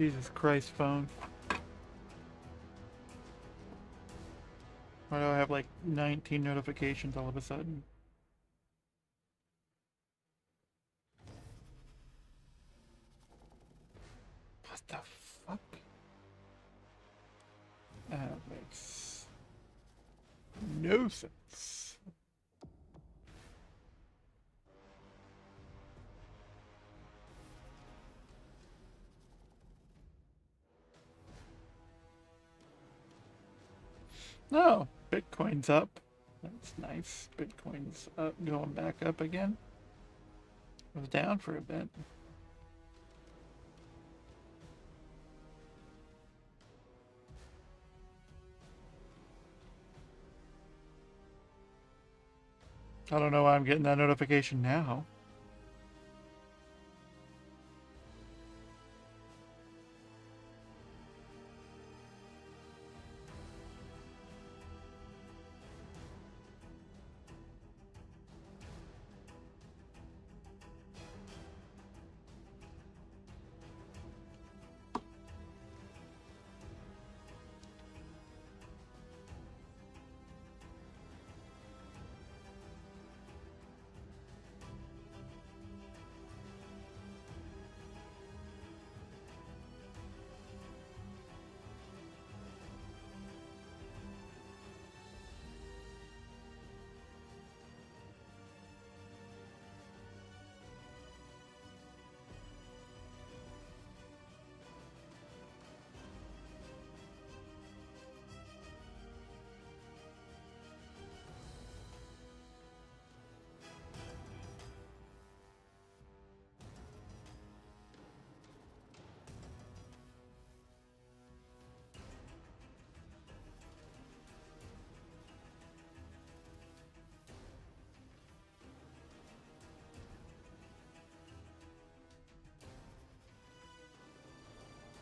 Jesus Christ, phone. Why do I have like 19 notifications all of a sudden? What the fuck? That makes no sense. Oh, Bitcoin's up. That's nice. Bitcoin's up, going back up again. It was down for a bit. I don't know why I'm getting that notification now.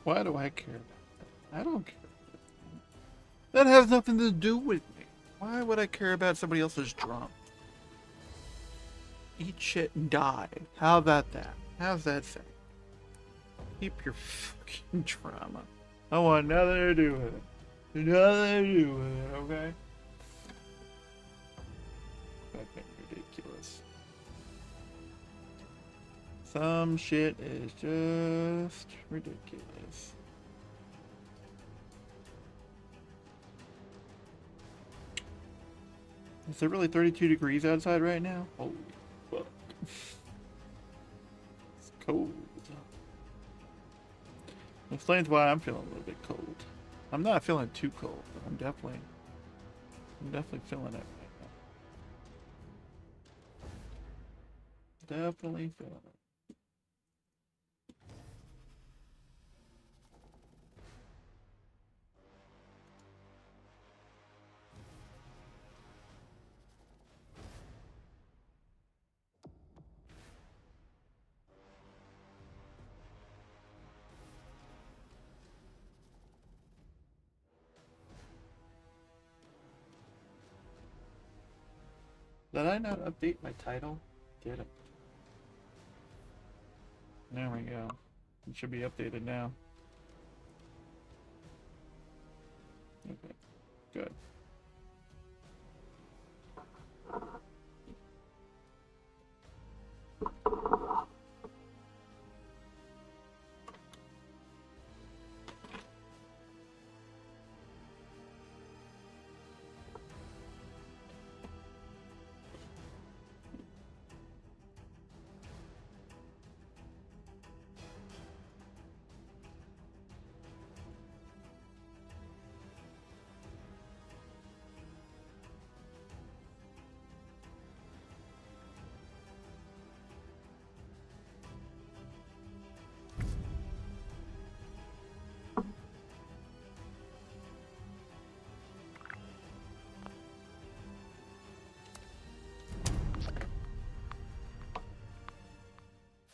Why do I care about that? I don't care. That has nothing to do with me. Why would I care about somebody else's drama? Eat shit and die. How about that? How's that sound? Keep your fucking drama. I want nothing to do with it. Nothing to do with it, okay? Fucking ridiculous. Some shit is just ridiculous. Is it really 32 degrees outside right now? Holy fuck. It's cold. Explains why I'm feeling a little bit cold. I'm not feeling too cold, but I'm definitely feeling it right now. Definitely feeling it. Did I not update my title? Did it? There we go. It should be updated now. Okay, good.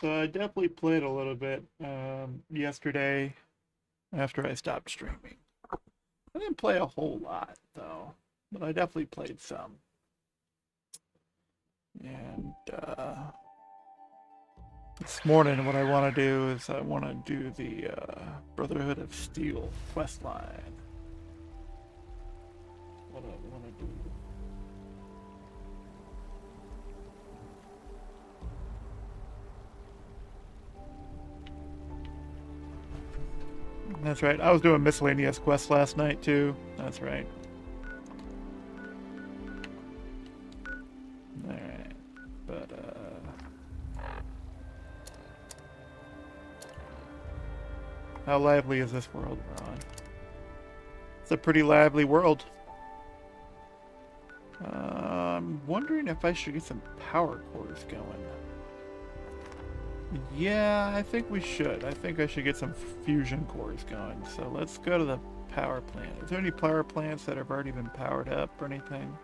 So I definitely played a little bit yesterday after I stopped streaming. I didn't play a whole lot though, but I definitely played some. And This morning, what I want to do is I want to do the Brotherhood of Steel questline. What do I want to do? That's right. I was doing miscellaneous quests last night too. That's right. Alright. But how lively is this world we're on? It's a pretty lively world. I'm wondering if I should get some power cores going. Yeah, I think we should. I think I should get some fusion cores going. So let's go to the power plant. Is there any power plants that have already been powered up or anything?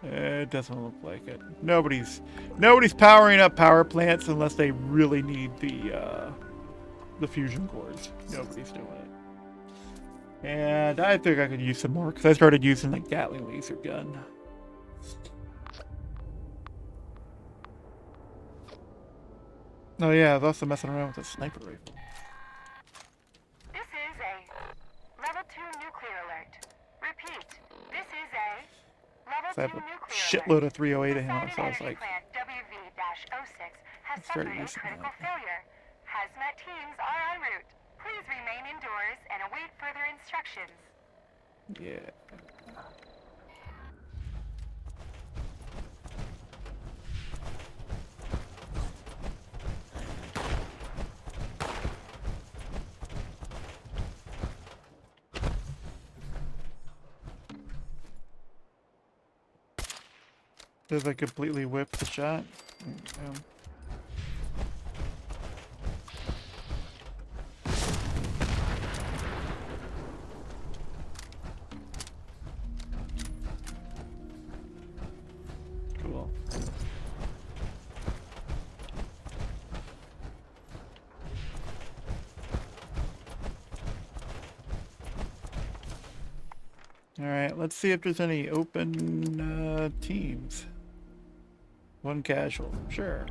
It doesn't look like it. Nobody's powering up power plants unless they really need the fusion cores. Nobody's doing it. And I think I could use some more because I started using the Gatling laser gun. Oh yeah, I was also messing around with a sniper rifle. This is a level 2 nuclear alert. Repeat, this is a level 2 So I have nuclear a shitload of 308 in him, so I was like, plant WV-06 has I started suffered a using critical that. failure. Hazmat teams are en route. Please remain indoors and await further instructions. Yeah. Does I completely whip the shot? Cool. Alright, let's see if there's any open teams. One casual, sure.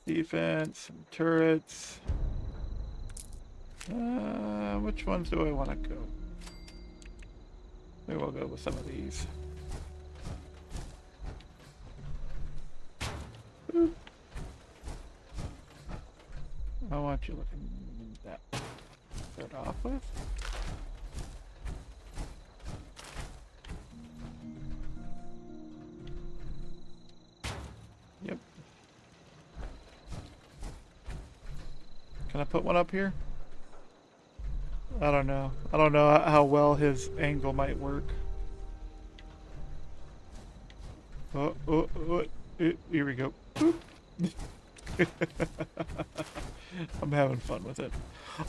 Defense, some turrets. Which ones do I want to go? Maybe we'll go with some of these. Boop. I want you looking that. Start off with. Yep. Can I put one up here? I don't know. I don't know how well his angle might work. Here we go. I'm having fun with it.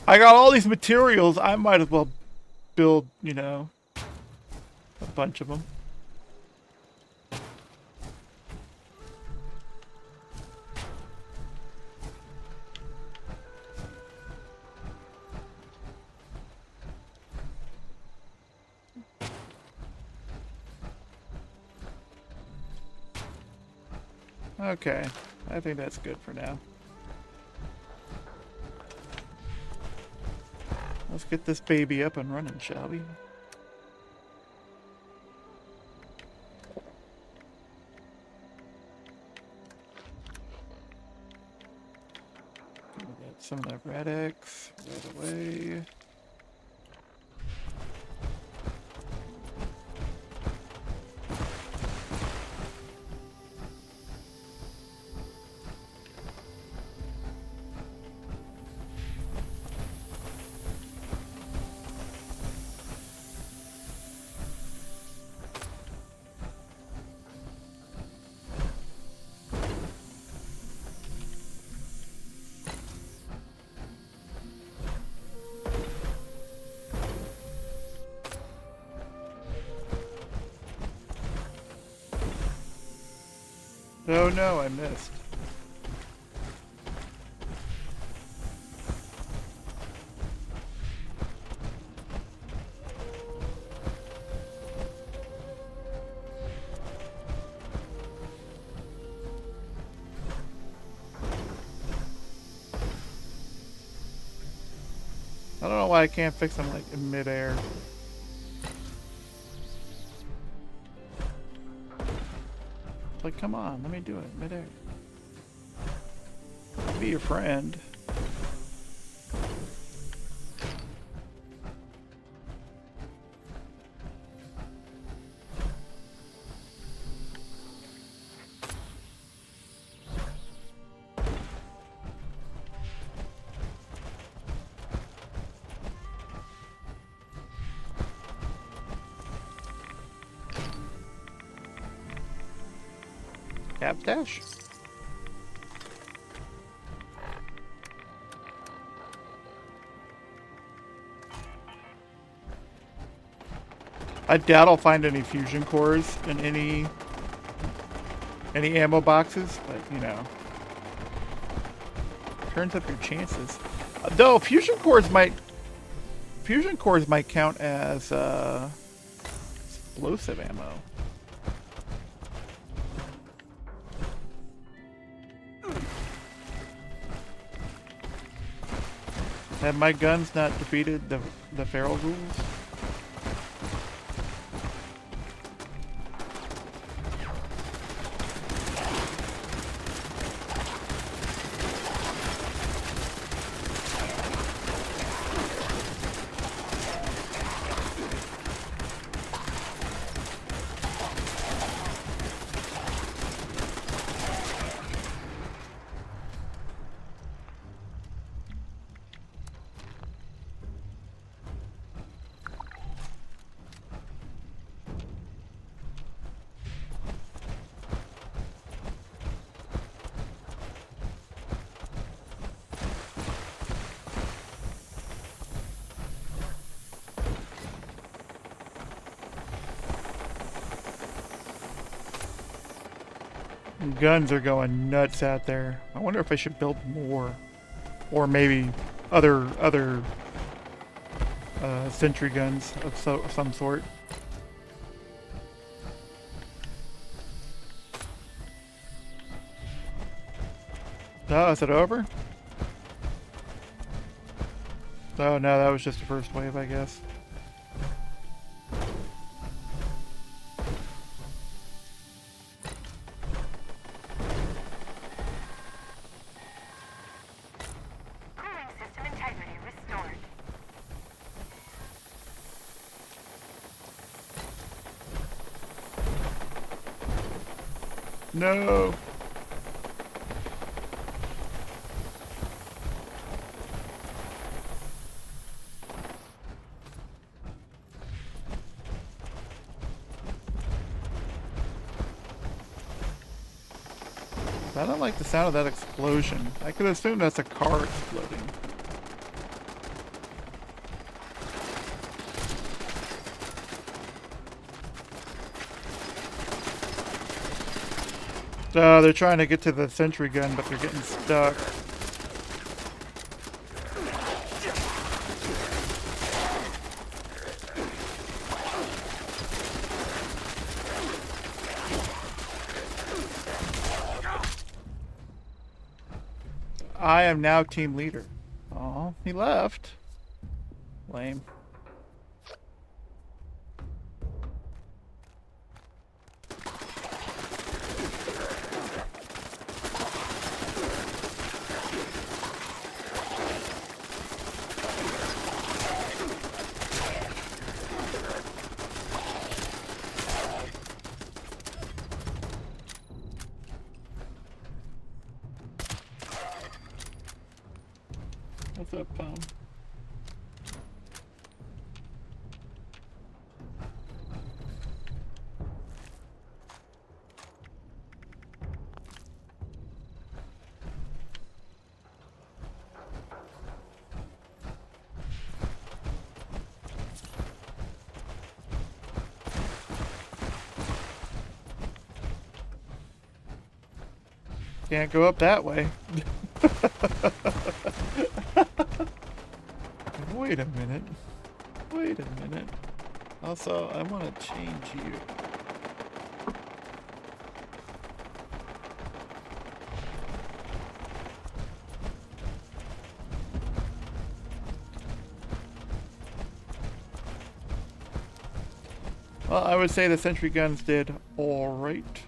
I got all these materials. I might as well build, you know, a bunch of them. Okay, I think that's good for now. Let's get this baby up and running, shall we? We'll get some of the red X right away. Oh no, I missed. I don't know why I can't fix them like in midair. Like, come on, let me do it midair. I'll be your friend. Cap dash. I doubt I'll find any fusion cores in any ammo boxes, but you know, turns up your chances. Though fusion cores might count as explosive ammo. Have my guns not defeated the feral rules? Guns are going nuts out there. I wonder if I should build more, or maybe other sentry guns of some sort. Oh, is it over? Oh no, that was just the first wave, I guess. No. I don't like the sound of that explosion. I could assume that's a car exploding. They're trying to get to the sentry gun, but they're getting stuck. I am now team leader. Oh, he left. Lame. What's up, Pom? Can't go up that way. Wait a minute. Wait a minute. Also, I want to change you. Well, I would say the sentry guns did alright.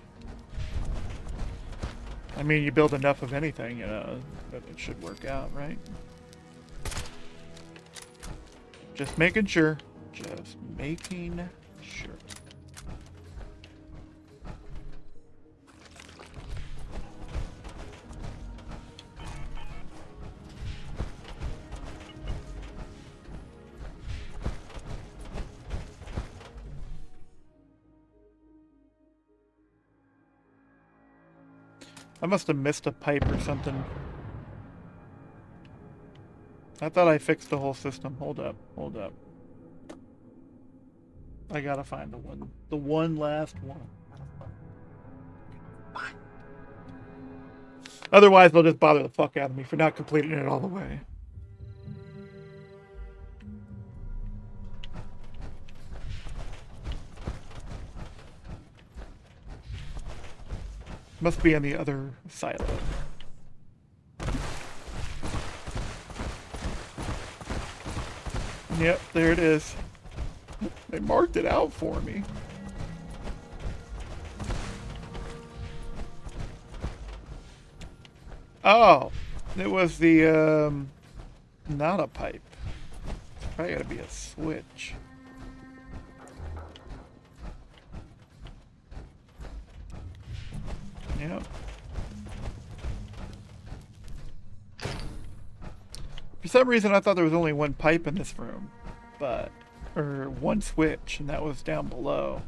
I mean, you build enough of anything, you know, that it should work out, right? Just making sure. Just making sure. I must have missed a pipe or something. I thought I fixed the whole system. Hold up, hold up. I gotta find the one last one. Otherwise, they'll just bother the fuck out of me for not completing it all the way. Must be on the other silo. Yep, there it is. They marked it out for me. Oh, it was the, not a pipe. It's probably gotta be a switch. Yep. For some reason, I thought there was only one pipe in this room, or one switch, and that was down below.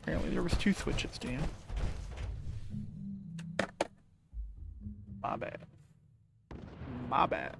Apparently there was two switches, Dan. My bad. My bad.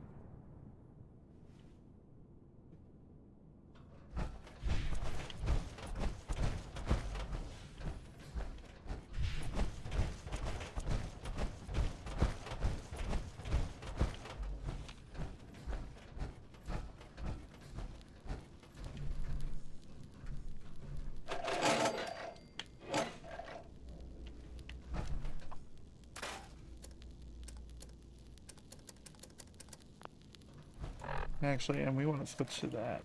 Actually, and we want to switch to that.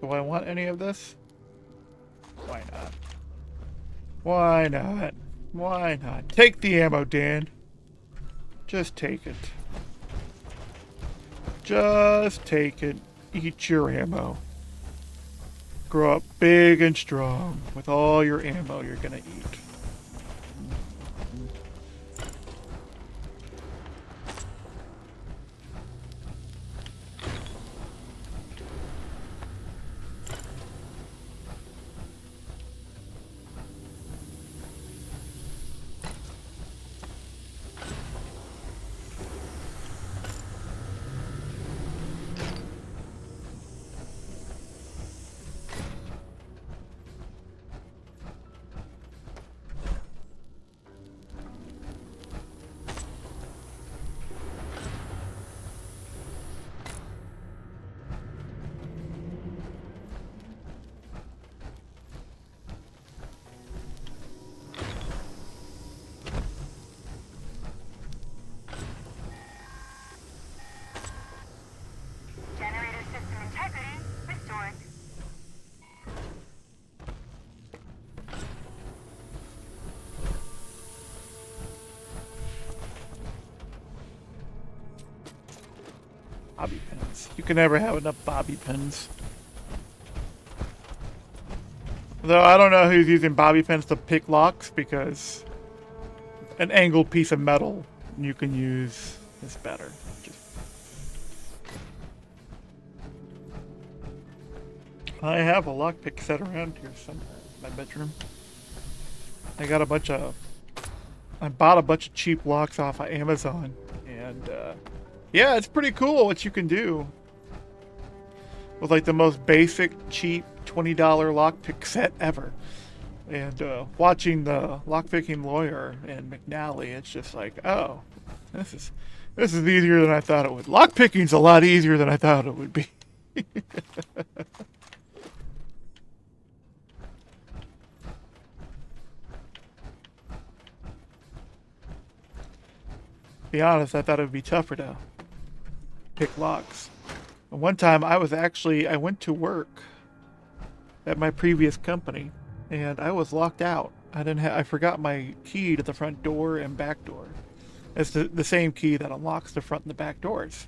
Do I want any of this? Why not? Why not? Why not? Take the ammo, Dan. Just take it. Just take it. Eat your ammo. Grow up big and strong with all your ammo you're gonna eat. Generator system integrity restored. Bobby pins. You can never have enough bobby pins. Though I don't know who's using bobby pins to pick locks, because an angled piece of metal you can use is better. I have a lockpick set around here somewhere in my bedroom. I bought a bunch of cheap locks off of Amazon, and yeah, it's pretty cool what you can do with like the most basic, cheap $20 lockpick set ever. And watching the lockpicking lawyer and McNally, it's just like, oh, this is easier than I thought it would. Lockpicking's a lot easier than I thought it would be. Be honest, I thought it would be tougher to pick locks. And one time I went to work at my previous company, and I was locked out. I forgot my key to the front door and back door. It's the same key that unlocks the front and the back doors.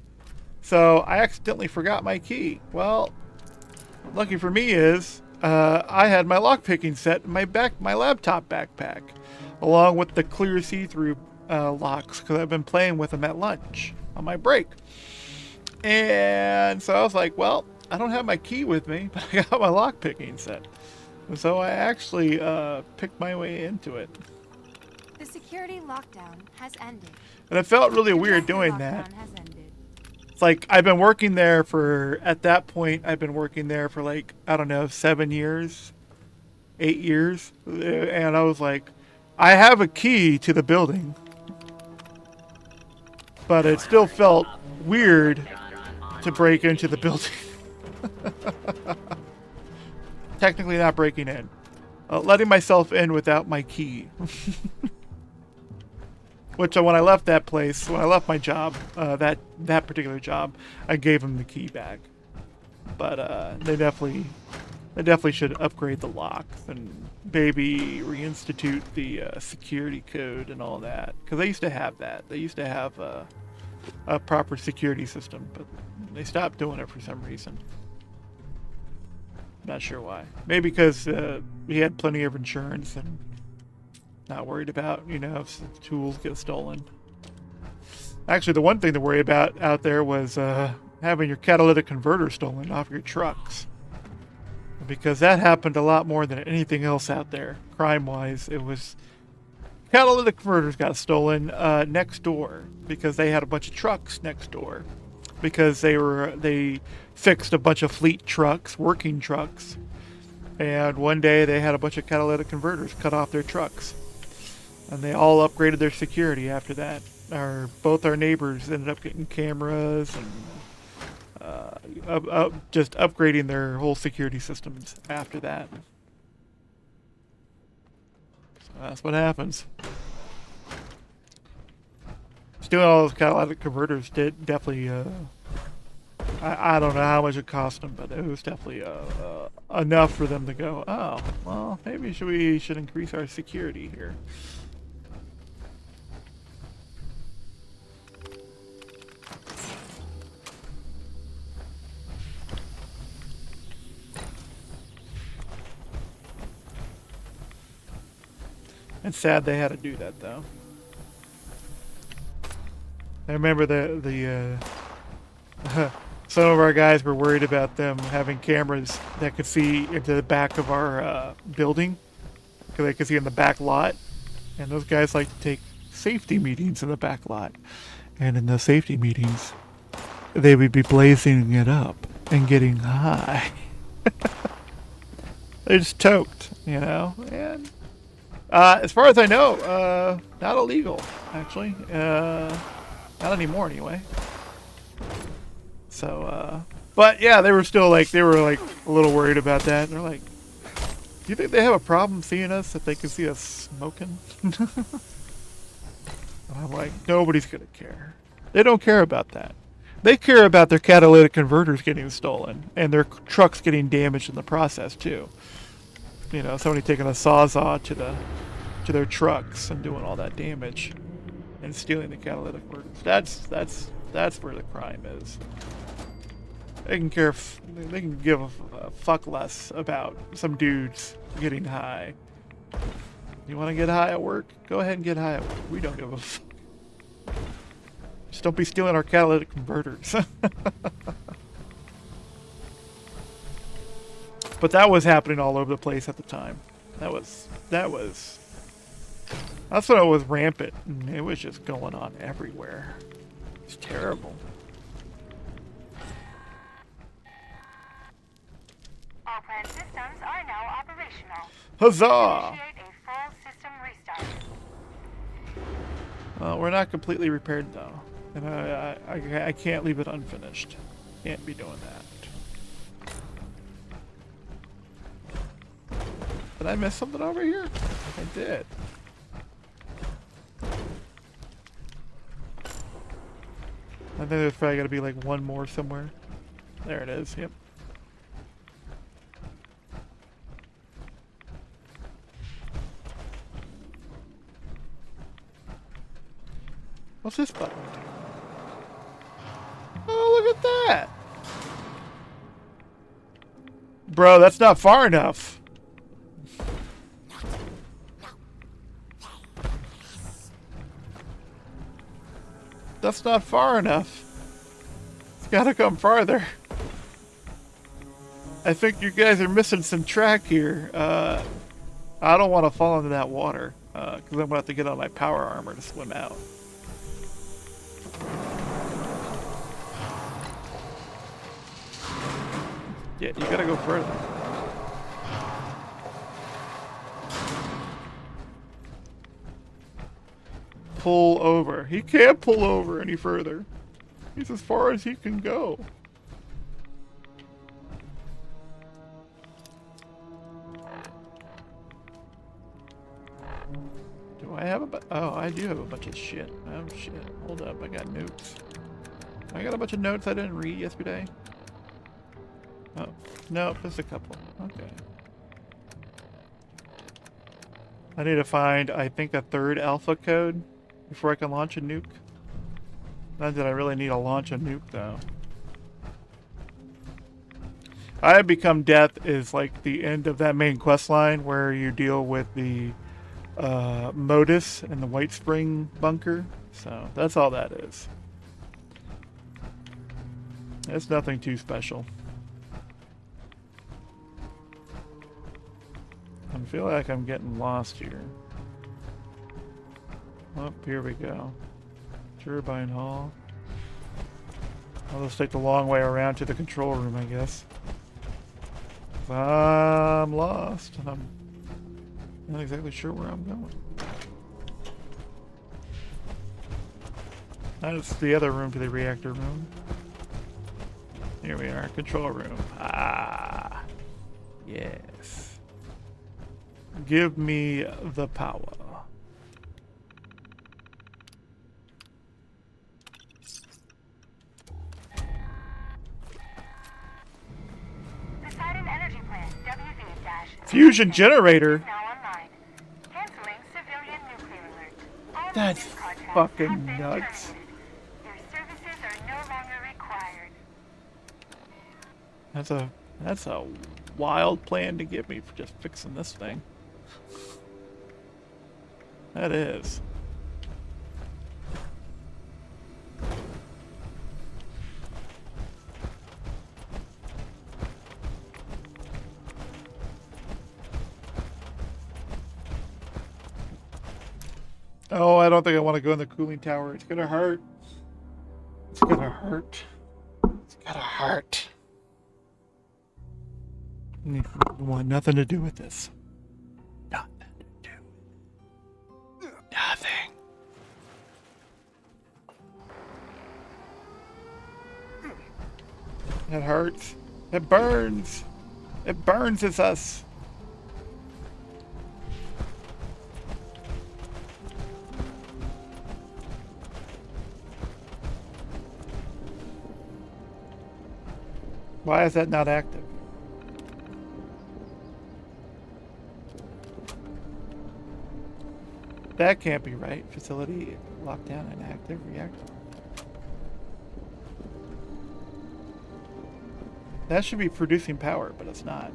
So I accidentally forgot my key. Well, lucky for me is I had my lockpicking set in my laptop backpack, along with the clear see-through locks, because I've been playing with them at lunch on my break. And so I was like, well, I don't have my key with me, but I got my lockpicking set. And so I actually picked my way into it. The security lockdown has ended. And it felt really weird doing that. It's like at that point, I've been working there for like, I don't know, 7 years, 8 years. And I was like, I have a key to the building. But it still felt weird to break into the building. Technically not breaking in. Letting myself in without my key. Which when I left that place, when I left my job, that particular job, I gave them the key back. But they definitely should upgrade the locks and maybe reinstitute the security code and all that. Because they used to have that. They used to have a proper security system, but they stopped doing it for some reason. Not sure why. Maybe because we had plenty of insurance and not worried about, if tools get stolen. Actually, the one thing to worry about out there was having your catalytic converter stolen off your trucks. Because that happened a lot more than anything else out there, crime-wise. It was catalytic converters got stolen next door because they had a bunch of trucks next door. Because they fixed a bunch of fleet trucks, working trucks, and one day they had a bunch of catalytic converters cut off their trucks, and they all upgraded their security after that. Both our neighbors ended up getting cameras and just upgrading their whole security systems after that. So that's what happens. Stealing all those catalytic converters did definitely, I don't know how much it cost them, but it was definitely enough for them to go, oh, well, maybe we should increase our security here. It's sad they had to do that, though. I remember some of our guys were worried about them having cameras that could see into the back of our building, because they could see in the back lot. And those guys like to take safety meetings in the back lot. And in those safety meetings, they would be blazing it up and getting high. They just toked, And as far as I know, not illegal, actually. Not anymore, anyway. So, but yeah, they were a little worried about that. And they're like, do you think they have a problem seeing us if they can see us smoking? And I'm like, nobody's gonna care. They don't care about that. They care about their catalytic converters getting stolen and their trucks getting damaged in the process too. Somebody taking a sawzall to their trucks and doing all that damage and stealing the catalytic converters. That's where the crime is. they can give a fuck less about some dudes getting high. You want to get high at work? Go ahead and get high at work. We don't give a fuck. Just don't be stealing our catalytic converters. But that was happening all over the place at the time. That's when it was rampant, and it was just going on everywhere. It's terrible. All planned systems are now operational. Huzzah! Initiate a full system restart. Well, we're not completely repaired though, and I can't leave it unfinished. Can't be doing that. Did I miss something over here? I did. I think there's probably got to be like one more somewhere. There it is. Yep. What's this button? Oh, look at that! Bro, that's not far enough. That's not far enough. It's gotta come farther. I think you guys are missing some track here. I don't want to fall into that water, because I'm gonna have to get on my power armor to swim out. Yeah, you gotta go further. Pull over. He can't pull over any further. He's as far as he can go. Do I have a oh, I do have a bunch of shit. Oh shit. Hold up, I got notes. I got a bunch of notes I didn't read yesterday. Oh, no, just a couple. Okay. I need to find, I think, a third alpha code before I can launch a nuke. Not that I really need to launch a nuke, though. I Have Become Death is like the end of that main quest line where you deal with the Modus and the White Spring bunker. So that's all that is. It's nothing too special. I feel like I'm getting lost here. Oh, here we go. Turbine Hall. I'll just take the long way around to the control room, I guess. I'm lost, and I'm not exactly sure where I'm going. That's the other room to the reactor room. Here we are, control room. Ah, yes. Give me the power. Fusion generator? Canceling civilian nuclear alert. All That's business contacts fucking have been nuts. terminated. Your services are no longer required. That's a wild plan to give me for just fixing this thing. That is. Oh, I don't think I want to go in the cooling tower. It's gonna hurt. It's gonna hurt. It's gonna hurt. I want nothing to do with this. Nothing to do. Nothing. It hurts. It burns. It burns as us. Why is that not active? That can't be right. Facility locked down and active reactor. That should be producing power, but it's not.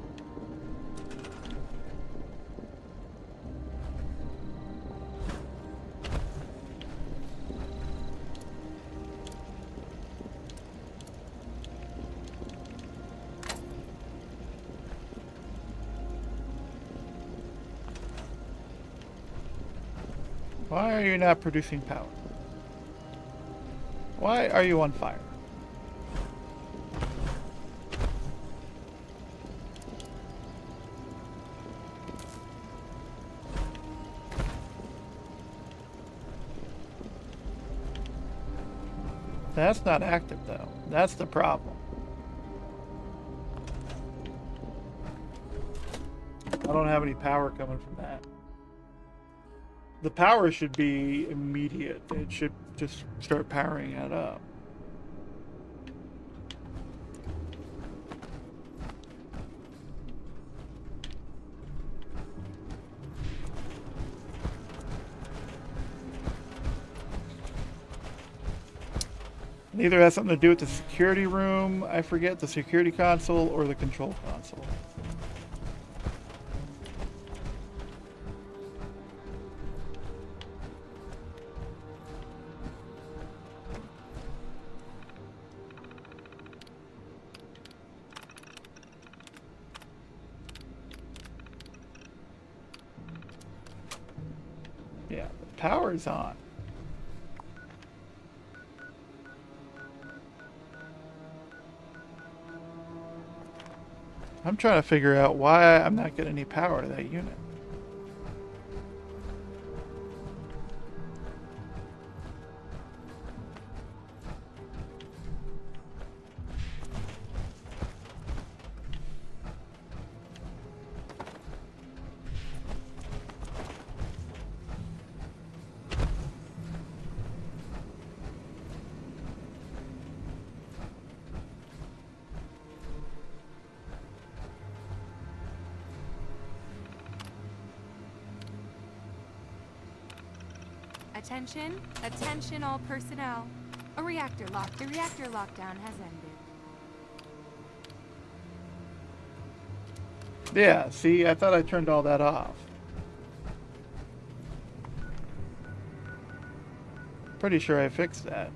Why are you not producing power? Why are you on fire? That's not active, though. That's the problem. I don't have any power coming from that. The power should be immediate. It should just start powering it up. It either has something to do with the security room, I forget, the security console, or the control console. Yeah, the power's on. I'm trying to figure out why I'm not getting any power to that unit. Attention, attention all personnel. The reactor lockdown has ended. Yeah, see, I thought I turned all that off. Pretty sure I fixed that.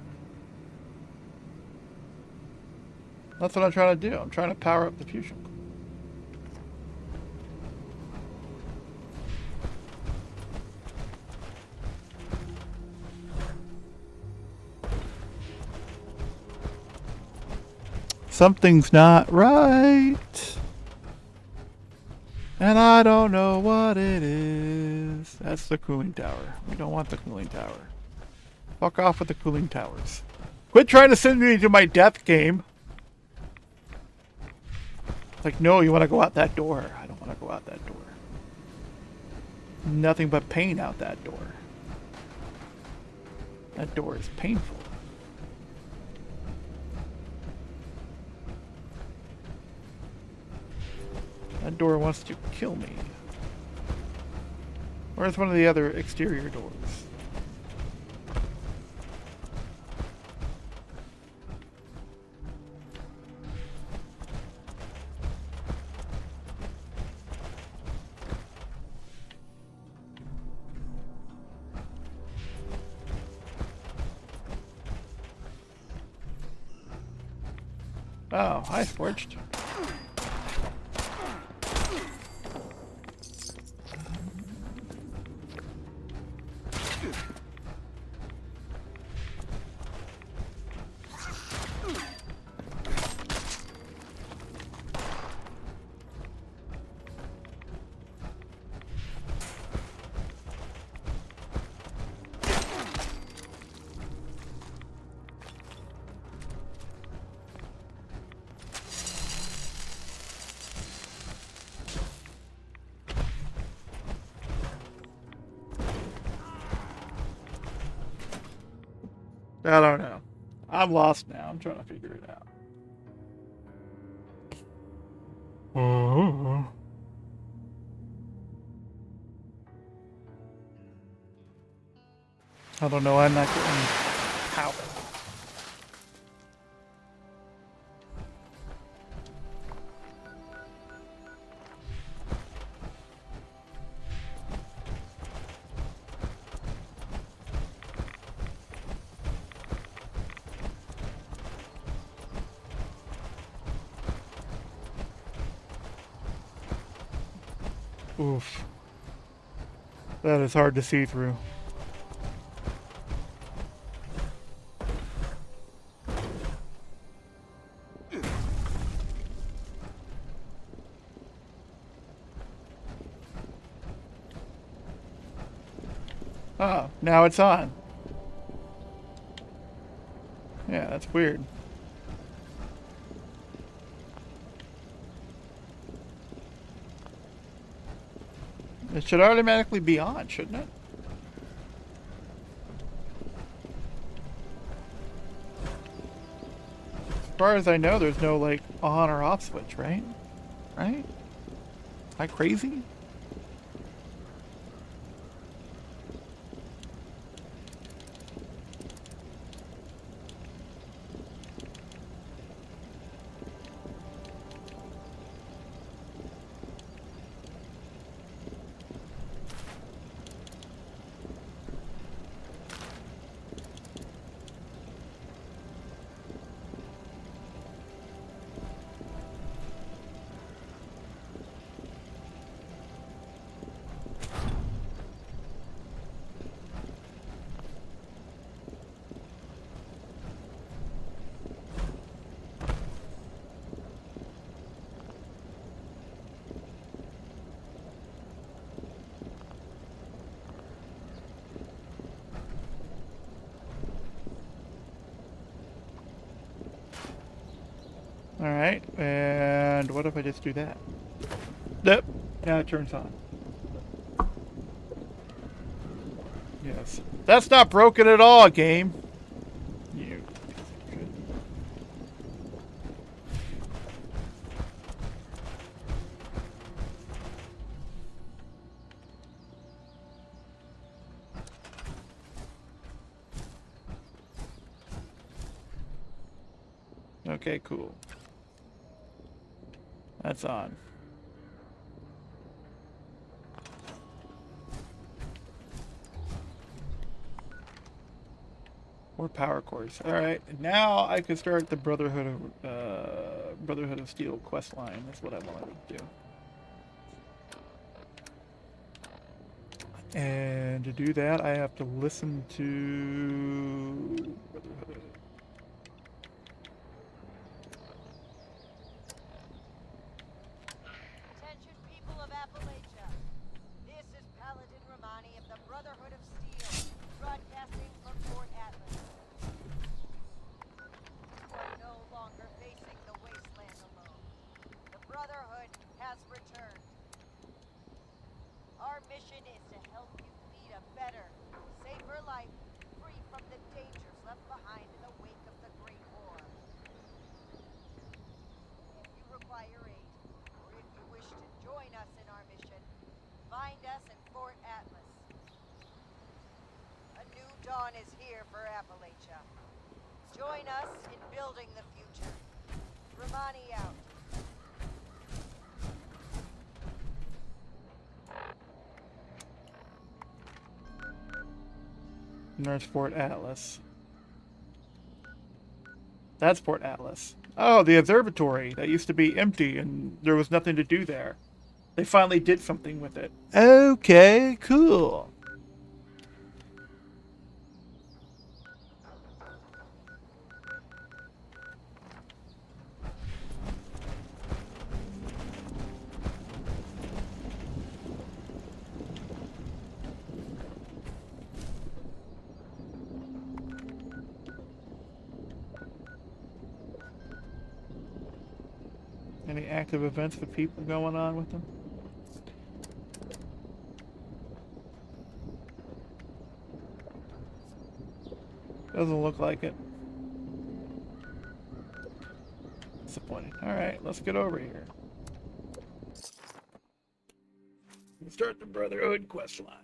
That's what I'm trying to do. I'm trying to power up the fusion core. Something's not right. And I don't know what it is. That's the cooling tower. We don't want the cooling tower. Fuck off with the cooling towers. Quit trying to send me to my death game. Like, no, you want to go out that door. I don't want to go out that door. Nothing but pain out that door. That door is painful. That door wants to kill me. Where's one of the other exterior doors? Oh, hi, Scorched. I don't know. I'm lost now. I'm trying to figure it out. Oh. I don't know. I'm not getting power. Oof. That is hard to see through. Oh, now it's on. Yeah, that's weird. It should automatically be on, shouldn't it? As far as I know, there's no, like, on or off switch, right? Right? Am I crazy? Alright, and what if I just do that? Nope. Now it turns on. Yes. That's not broken at all, game. You. Okay, cool. That's on. More power cores. All right, now I can start the Brotherhood of Steel quest line. That's what I wanted to do. And to do that, I have to listen to Brotherhood. Attention, people of Appalachia. This is Paladin Romani of the Brotherhood of Steel, broadcasting from Fort Atlas. You are no longer facing the wasteland alone. The Brotherhood has returned. Our mission is to help you lead a better, safer life, free from the dangers left behind in the wake of the Great War. If you require aid, or if you wish to join us in our mission, find us in Fort Atlas. A new dawn is here for Appalachia. Join us in building the future. Romani out. And there's Fort Atlas. That's Fort Atlas. Oh, the observatory that used to be empty and there was nothing to do there. They finally did something with it. Okay, cool. Any active events with people going on with them? Doesn't look like it. Disappointing. Alright, let's get over here. We'll start the Brotherhood quest line.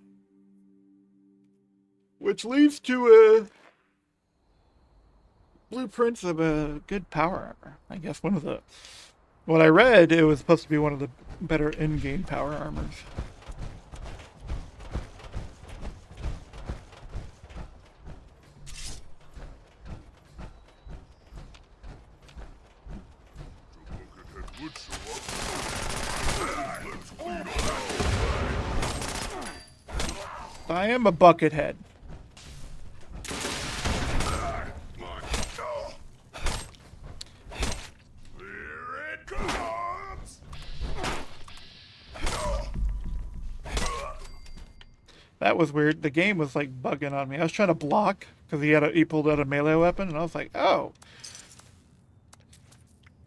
Which leads to blueprints of a good power armor. I guess one of the... What I read, it was supposed to be one of the better in-game power armors. I am a buckethead. Here it comes! That was weird. The game was like bugging on me. I was trying to block because he pulled out a melee weapon, and I was like, oh.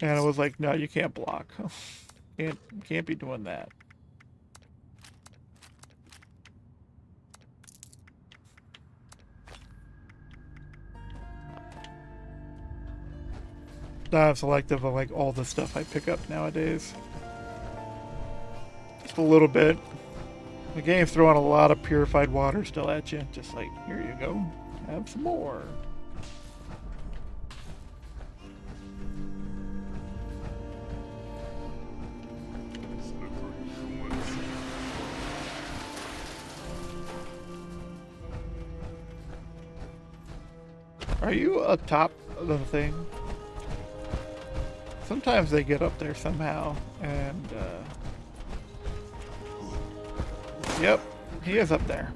And it was like, no, you can't block. can't be doing that. I'm selective of like all the stuff I pick up nowadays. Just a little bit. The game's throwing a lot of purified water still at you. Just like, here you go. Have some more. Are you up top of the thing? Sometimes they get up there somehow, and yep, he is up there.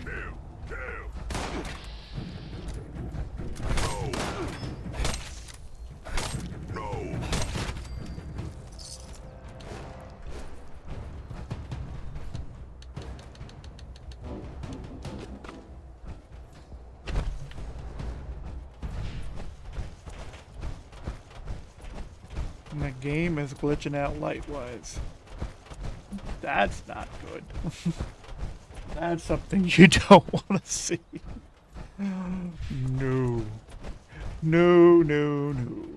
And the game is glitching out light-wise. That's not good. That's something you don't want to see. No. No, no, no.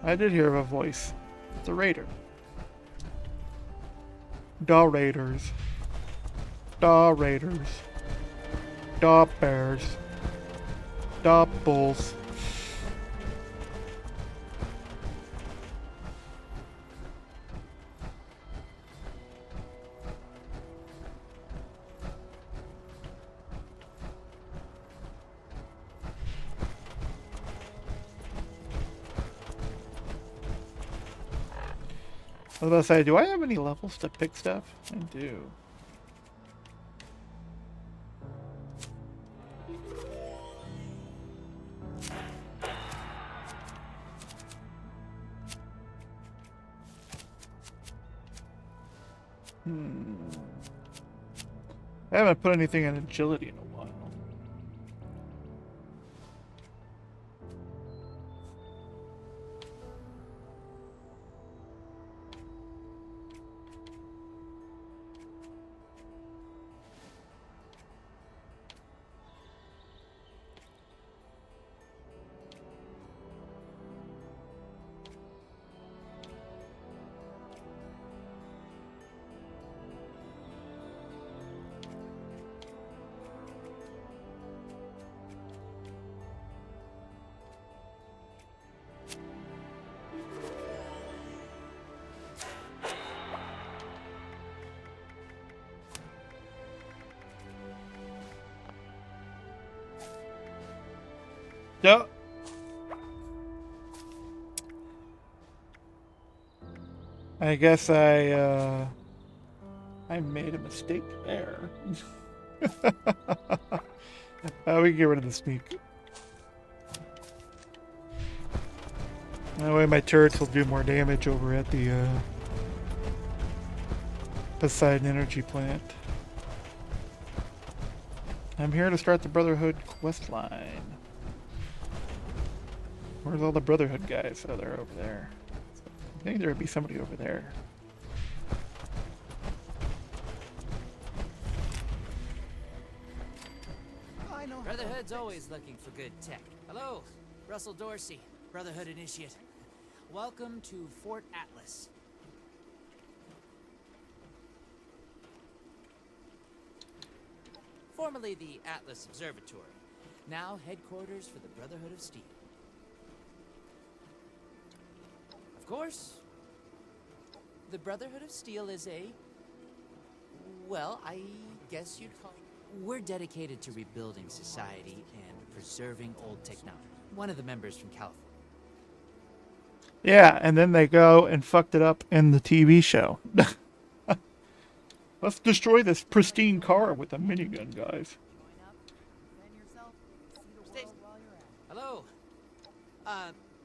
I did hear a voice. It's a raider. Da raiders. Da raiders. Da bears. Da bulls. I was about to say, do I have any levels to pick stuff? I do. I haven't put anything in agility in a while. Yep. I guess I made a mistake there. We can get rid of the sneak. That way my turrets will do more damage over at the Poseidon energy plant. I'm here to start the Brotherhood questline. Where's all the Brotherhood guys? Oh, they're over there. I think there would be somebody over there. Brotherhood's always looking for good tech. Hello, Russell Dorsey, Brotherhood Initiate. Welcome to Fort Atlas. Formerly the Atlas Observatory, now headquarters for the Brotherhood of Steel. Of course, the Brotherhood of Steel is a, Well, I guess you'd call. We're dedicated to rebuilding society and preserving old technology. One of the members from California. Yeah, and then they go and fucked it up in the TV show. Let's destroy this pristine car with a minigun, guys. Hello.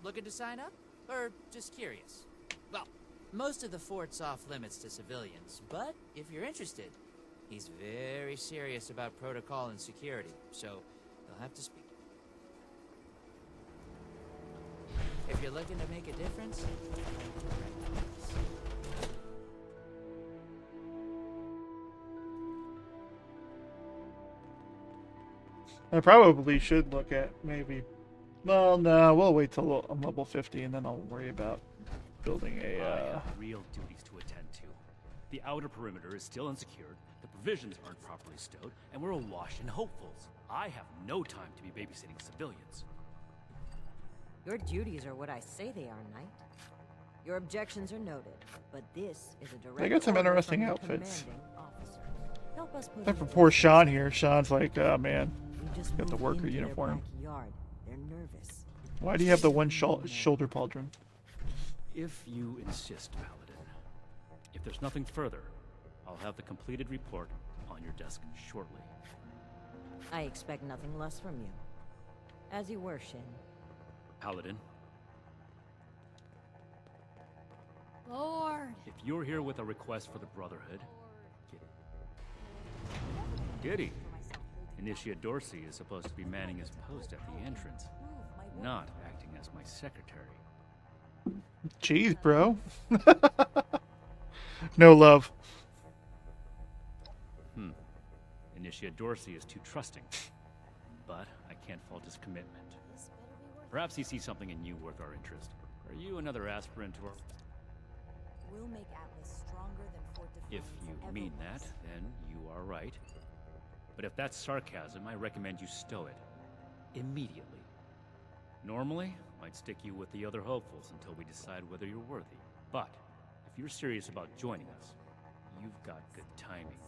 Looking to sign up? Or just curious? Well, most of the fort's off limits to civilians, but if you're interested, he's very serious about protocol and security, so you'll have to speak. If you're looking to make a difference, I probably should look at maybe. Well, no, we'll wait till I'm level 50 and then I'll worry about building I a. have real duties to attend to. The outer perimeter is still unsecured, the provisions aren't properly stowed, and we're awash in hopefuls. I have no time to be babysitting civilians. Your duties are what I say they are, Knight. Your objections are noted, but this is a direct They got some order interesting from the outfits. commanding officer. Help us put Except for in poor place. Sean here. Sean's like, oh man, We just got the moved worker into their uniform. backyard. They're nervous. Why do you have the one shoulder pauldron? If you insist, Paladin. If there's nothing further, I'll have the completed report on your desk shortly. I expect nothing less from you. As you were, Shin. Paladin, Lord. if you're here with a request for the Brotherhood, Giddy. Initiate Dorsey is supposed to be manning his post at the entrance, not acting as my secretary. Jeez, bro. No love. Initiate Dorsey is too trusting, but I can't fault his commitment. Perhaps he sees something in you worth our interest. Are you another aspirant to our... We'll make Atlas stronger than Fort If you mean that, then you are right. But if that's sarcasm, I recommend you stow it. Immediately. Normally, I'd stick you with the other hopefuls until we decide whether you're worthy. But, if you're serious about joining us, you've got good timing.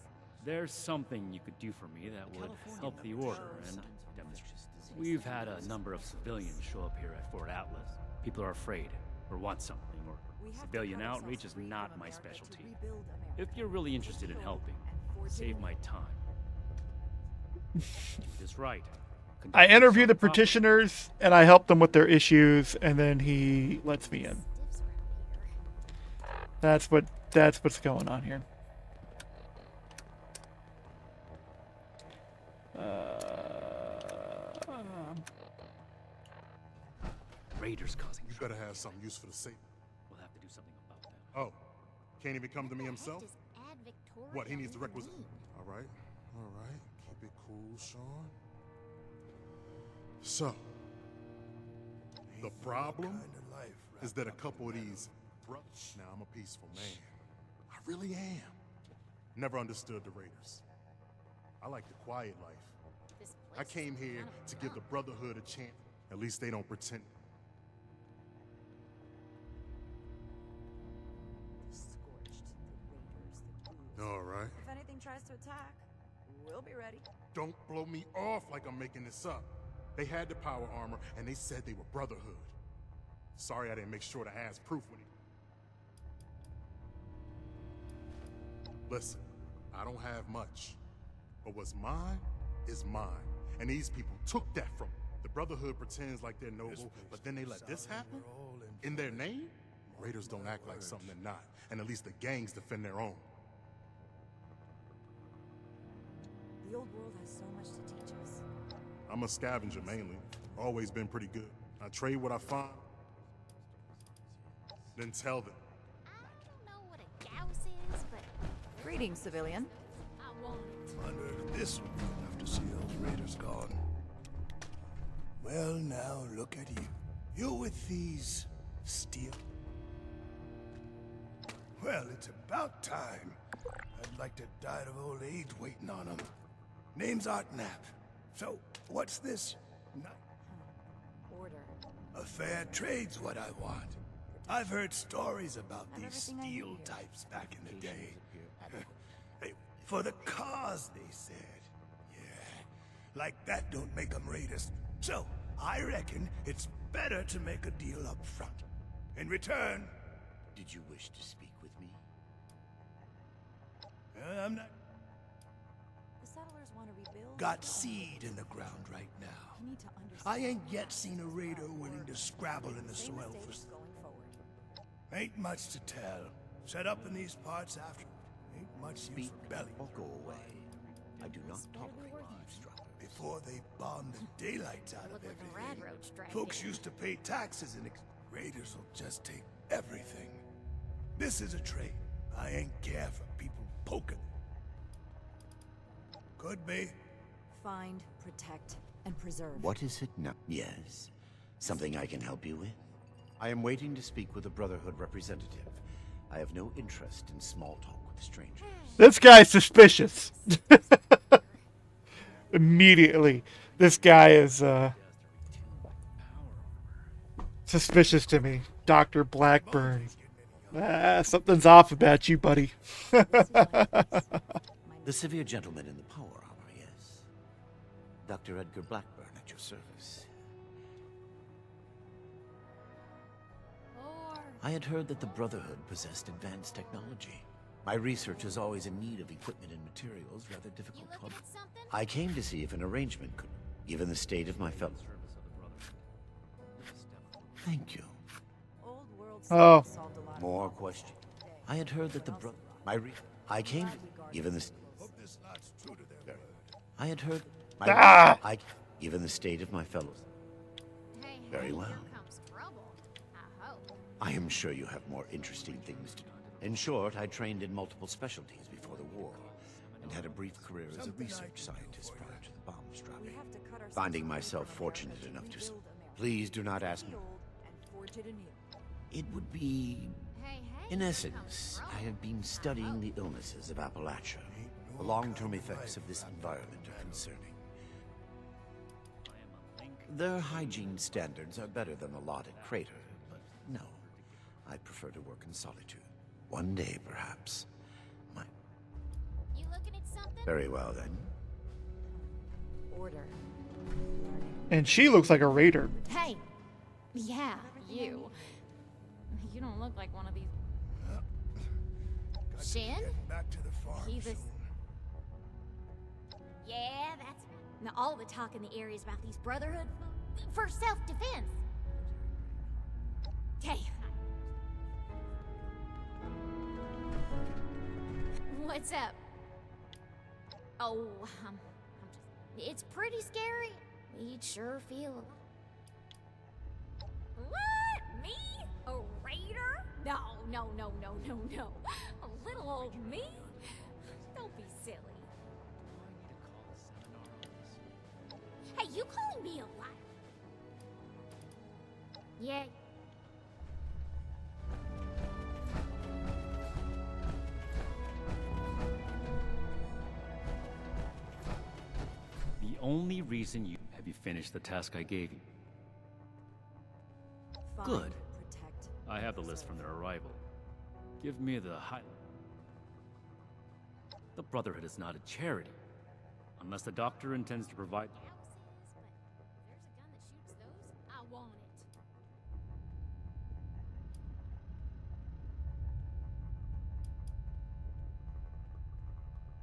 There's something you could do for me that would help the Order and demonstrate. We've had a number of civilians show up here at Fort Atlas. People are afraid, or want something, or civilian outreach is not my specialty. If you're really interested in helping, save my time. Do this right. I interview the petitioners and I help them with their issues, and then he lets me in. That's what's going on here. Raiders causing You trouble. better have something useful to say. We'll have to do something about that. Oh, can't even come to me himself? What, he needs the requisite... All right. Keep it cool, Sean. So, the problem is that a couple of these brothers... Now, I'm a peaceful man. I really am. Never understood the Raiders. I like the quiet life. I came here to give the Brotherhood a chance. At least they don't pretend. All right. If anything tries to attack, we'll be ready. Don't blow me off like I'm making this up. They had the power armor, and they said they were Brotherhood. Sorry I didn't make sure to ask proof when he... Listen, I don't have much. But what's mine is mine. And these people took that from me. The Brotherhood pretends like they're noble, but then they let this happen? In their name? Raiders don't act like something they're not. And at least the gangs defend their own. The old world has so much to teach us. I'm a scavenger mainly. Always been pretty good. I trade what I find, then tell them. I don't know what a gauss is, but Greetings, civilian. I want it. Wondered if this would be enough to see those raiders gone. Well, now look at you. You're with these steel. Well, it's about time. I'd like to die of old age waiting on them. Name's Artnap. So, what's this? Order. A fair trade's what I want. I've heard stories about these everything I need steel here. types back in the day. Hey, for the cause, they said. Yeah, like that don't make them raiders. So, I reckon it's better to make a deal up front. In return... Did you wish to speak with me? I'm not... The settlers want to rebuild. Got seed in the ground right now. You need to understand. I ain't yet seen a raider willing to scrabble in the Same soil mistakes for... going forward. Ain't much to tell. Set up in these parts after. Ain't much use Speak for belly. or go away. I do not tolerate eavesdroppers. Before they bombed the daylights out of Look like a everything, rad roach dragged folks in. used to pay taxes and raiders will just take everything. This is a trade. I ain't care for people poking. Could be. Find, protect, and preserve. What is it now? Yes. Something I can help you with? I am waiting to speak with a Brotherhood representative. I have no interest in small talk with strangers. This guy's suspicious. Immediately. This guy is suspicious to me. Dr. Blackburn. Something's off about you, buddy. The severe gentleman in the power armor, yes. Dr. Edgar Blackburn at your service. I had heard that the Brotherhood possessed advanced technology. My research is always in need of equipment and materials rather difficult to looking at something? I came to see if an arrangement could, given the state of my fellow. Thank you. Old world Oh. solved a lot of More problems. questions. I had heard that the I came to, given the Hope this lot's true to their word. I had heard given the state of my fellows. Hey, Very hey, well. here comes trouble. I hope. I am sure you have more interesting things to do. In short, I trained in multiple specialties before the war, and had a brief career as a research scientist prior to the bombs We dropping. have to cut ourselves Finding away myself from fortunate America to enough to... rebuild America. Please do not ask me. Heal and forge it anew. It would be... Hey, In here essence, comes trouble. I have been studying the illnesses of Appalachia. The long-term effects of this environment are concerning. Their hygiene standards are better than the lot at Crater, but no. I prefer to work in solitude. One day, perhaps. You looking at something? Very well, then. Order. And she looks like a raider. Hey. Yeah, you. You don't look like one of these. Shin? Getting back to the farm He this. soon. Yeah, that's. Now, all the talk in the area is about these Brotherhood for self-defense. Hey. What's up? Oh, I'm just. It's pretty scary. We'd sure feel. What? Me? A raider? No, no, no, no, no, no. A little old me? Don't be silly. Hey, you calling me a liar? Yeah. The only reason you... Have you finished the task I gave you? Find, Good. protect, I have the list from their arrival. Give me the high... The Brotherhood is not a charity. Unless the doctor intends to provide... But there's a gun that shoots those. I want it.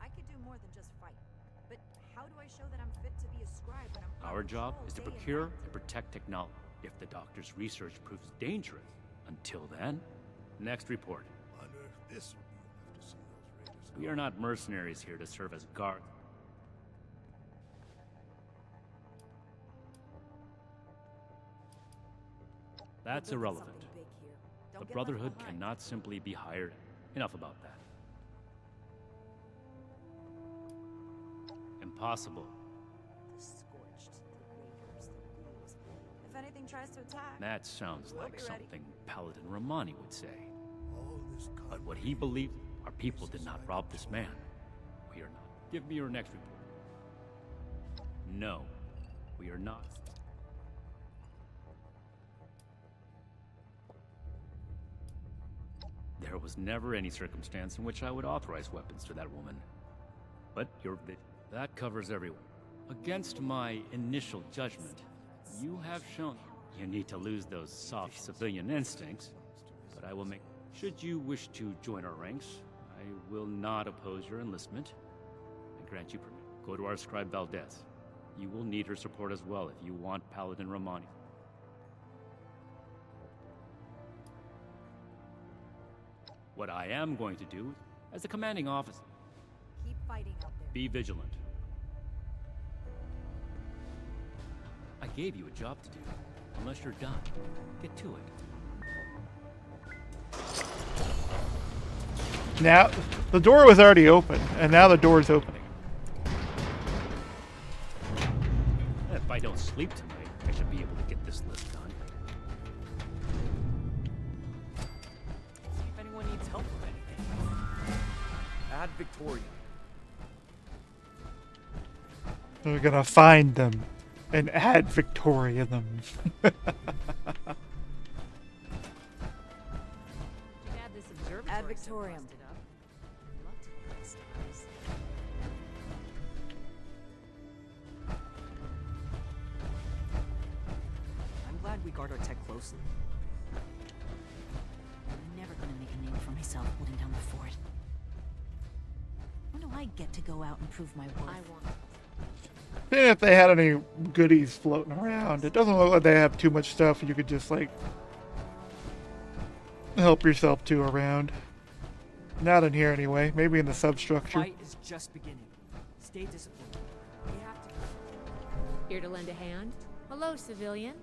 I could do more than just fight. But how do I show that I'm fit to be a scribe when I'm Our on job patrol is to day and procure night? and protect technology. If the doctor's research proves dangerous, until then, next report. Wonder if this will be enough to see those raiders. We are not mercenaries here to serve as guards. That's We're building irrelevant. something big here. The Don't get left Brotherhood behind. cannot simply be hired. Enough about that. Impossible. The scorched, the raiders, the ghouls. If anything tries to attack, That sounds We'll like be ready. something Paladin Romani would say. All this But what he believed, our people did not rob this man. We are not. Give me your next report. No, we are not. There was never any circumstance in which I would authorize weapons to that woman. but that covers everyone. Against my initial judgment, you have shown you need to lose those soft civilian instincts, but I will make... Should you wish to join our ranks, I will not oppose your enlistment. I grant you permission. Go to our scribe Valdez. You will need her support as well if you want Paladin Romani. What I am going to do, as the commanding officer, Keep fighting out there. be vigilant. I gave you a job to do. Unless you're done, get to it. Now, the door was already open, and now the door's opening. If I don't sleep tonight, I should be able to get this list done. See if anyone needs help with anything. Add Victoria. We're gonna find them and add Victoria them. Ad Victoriam. I'm glad we guard our tech closely. I'm never gonna make a name for myself holding down the fort. When do I get to go out and prove my worth? I want. And if they had any goodies floating around, it doesn't look like they have too much stuff you could just like help yourself to around. Not in here anyway. Maybe in the substructure. Fight is just beginning. Stay disciplined. We have to. Here to lend a hand? Hello, civilian.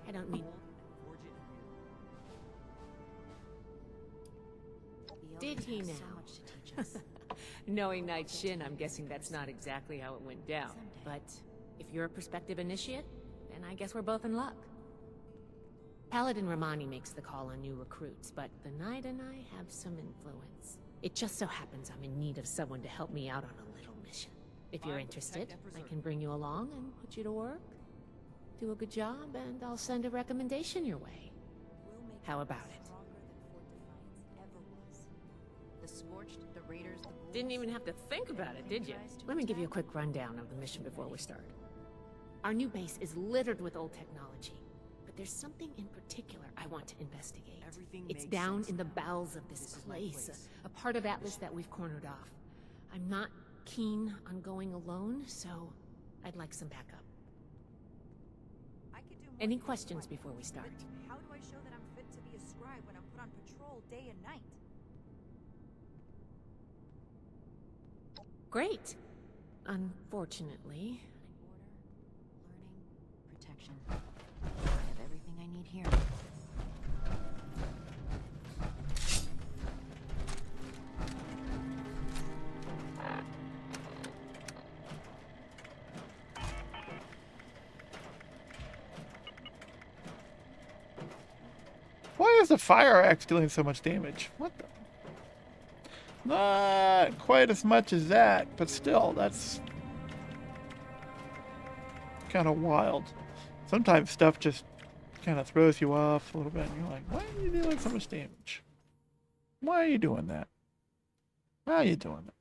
I don't mean... Did he now? Knowing Knight Shin, I'm guessing that's not exactly how it went down. But if you're a prospective initiate, then I guess we're both in luck. Paladin Romani makes the call on new recruits, but the Knight and I have some influence. It just so happens I'm in need of someone to help me out on a little mission. If you're interested, I can bring you along and put you to work. Do a good job, and I'll send a recommendation your way. How about it? The Scorched, the Raiders, the Ghouls. Didn't even have to think about it, did you? Let me give you a quick rundown of the mission before we start. Our new base is littered with old technology, but there's something in particular I want to investigate. It's down in the bowels of this place, a part of Atlas that we've cornered off. I'm not keen on going alone, so I'd like some backup. Any questions before we start? How do I show that I'm fit to be a scribe when I'm put on patrol day and night? Great. Unfortunately. Order, learning, protection. I have everything I need here. Why is the fire axe dealing so much damage? What the? Not quite as much as that, but still, that's kind of wild. Sometimes stuff just kind of throws you off a little bit, and you're like, why are you dealing so much damage? Why are you doing that? Why are you doing that?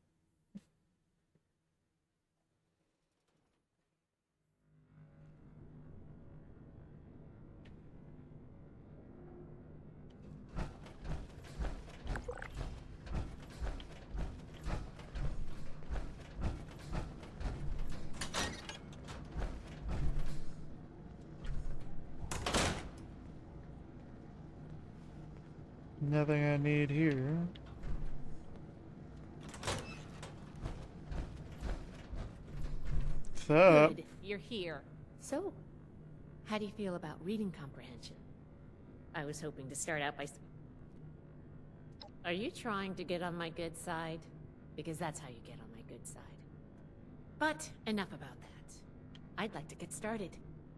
Nothing I need here. What's up? Good, you're here. So, how do you feel about reading comprehension? I was hoping to start out by... Are you trying to get on my good side? Because that's how you get on my good side. But enough about that. I'd like to get started.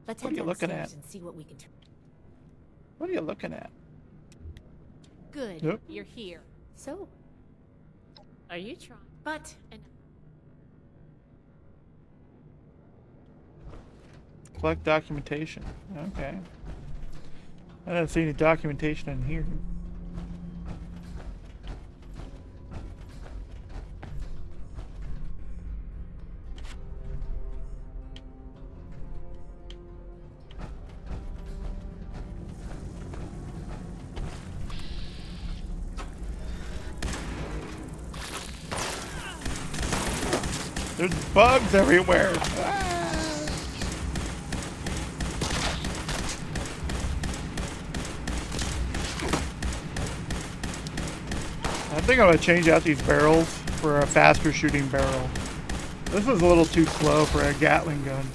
Let's What head are you looking downstairs at? and see what we can... What are you looking at? Good, Yep. you're here. So, are you trying? But Collect documentation. Okay. I don't see any documentation in here. There's bugs everywhere. I think I'm gonna change out these barrels for a faster shooting barrel. This is a little too slow for a Gatling gun.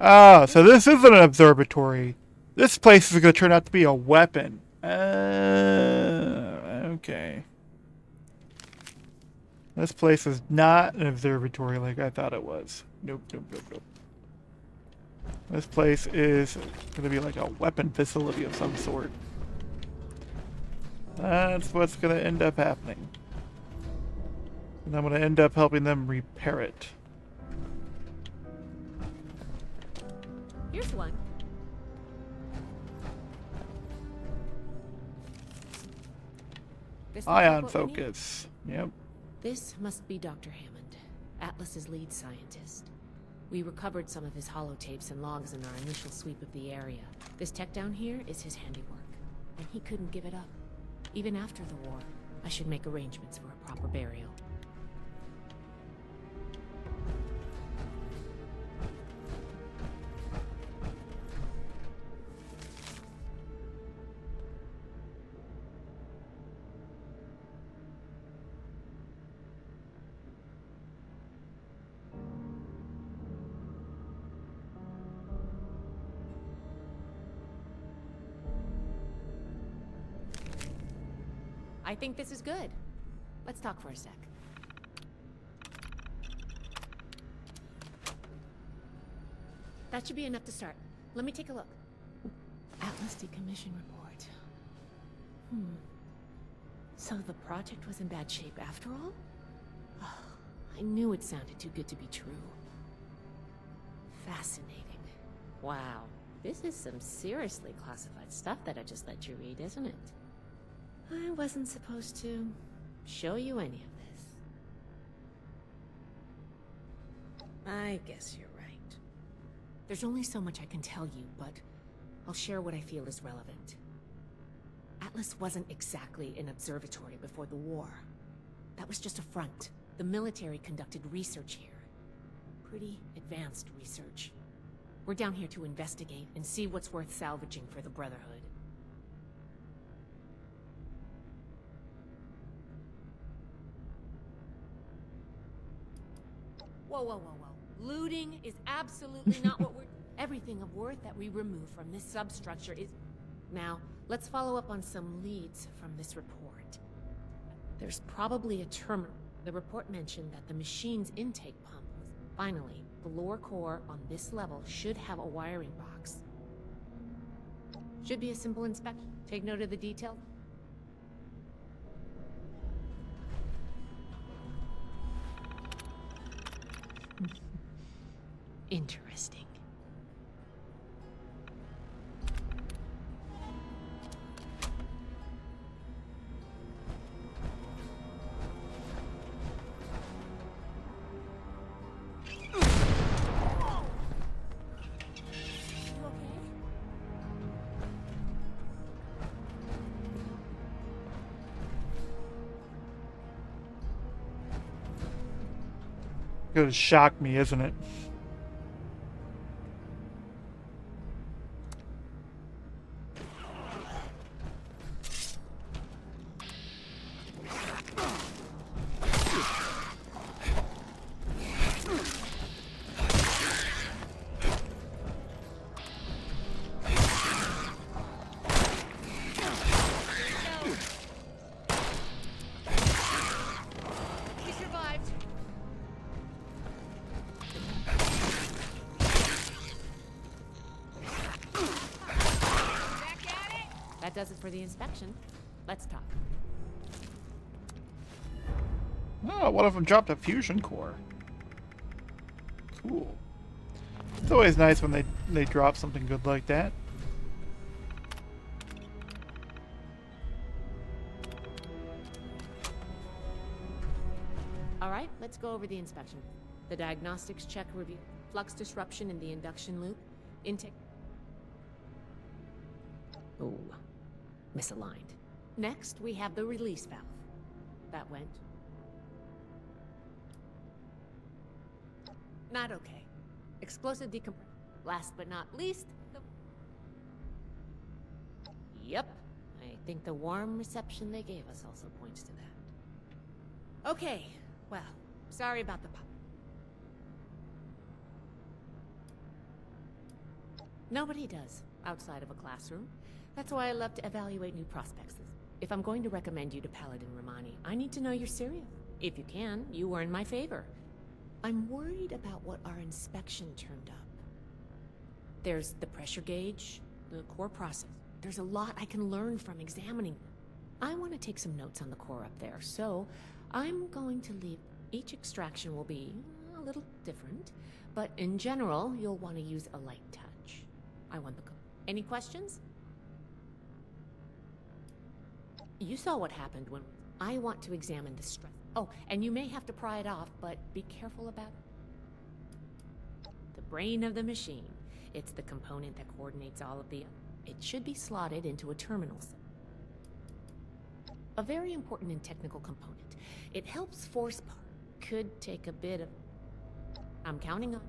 Ah, so this isn't an observatory. This place is going to turn out to be a weapon. Okay. This place is not an observatory like I thought it was. Nope, nope, nope, nope. This place is going to be like a weapon facility of some sort. That's what's going to end up happening. And I'm going to end up helping them repair it. Here's one. This looks like Ion what we need. focus. Yep. This must be Dr. Hammond, Atlas's lead scientist. We recovered some of his holotapes and logs in our initial sweep of the area. This tech down here is his handiwork, and he couldn't give it up. Even after the war, I should make arrangements for a proper burial. I think this is good. Let's talk for a sec. That should be enough to start. Let me take a look. Atlas decommission report. So the project was in bad shape after all? Oh, I knew it sounded too good to be true. Fascinating. Wow. This is some seriously classified stuff that I just let you read, isn't it? I wasn't supposed to show you any of this. I guess you're right. There's only so much I can tell you, but I'll share what I feel is relevant. Atlas wasn't exactly an observatory before the war. That was just a front. The military conducted research here. Pretty advanced research. We're down here to investigate and see what's worth salvaging for the Brotherhood. Whoa, whoa, whoa, whoa. Looting is absolutely not what we're... Everything of worth that we remove from this substructure is... Now, let's follow up on some leads from this report. There's probably a terminal. The report mentioned that the machine's intake pump was... Finally, the lower core on this level should have a wiring box. Should be a simple inspection. Take note of the detail. Interesting. Gonna shock me, isn't it? That does it for the inspection. Let's talk. Oh, one of them dropped a fusion core. Cool. It's always nice when they drop something good like that. All right, let's go over the inspection. The diagnostics check review. Flux disruption in the induction loop. Intake. Oh, misaligned. Next, we have the release valve. That went. Not okay. Explosive decompression. Last but not least, the... Yep. I think the warm reception they gave us also points to that. Okay, well, sorry about the pop. Nobody does, outside of a classroom. That's why I love to evaluate new prospects. If I'm going to recommend you to Paladin Romani, I need to know you're serious. If you can, you earn my favor. I'm worried about what our inspection turned up. There's the pressure gauge, the core process. There's a lot I can learn from examining them. I want to take some notes on the core up there, so I'm going to leave. Each extraction will be a little different, but in general, you'll want to use a light touch. I want the... Any questions? You saw what happened when... I want to examine the stress. Oh, and you may have to pry it off, but be careful about it. The brain of the machine. It's the component that coordinates all of the... It should be slotted into a terminal. A very important and technical component. It helps force part. Could take a bit of... I'm counting on...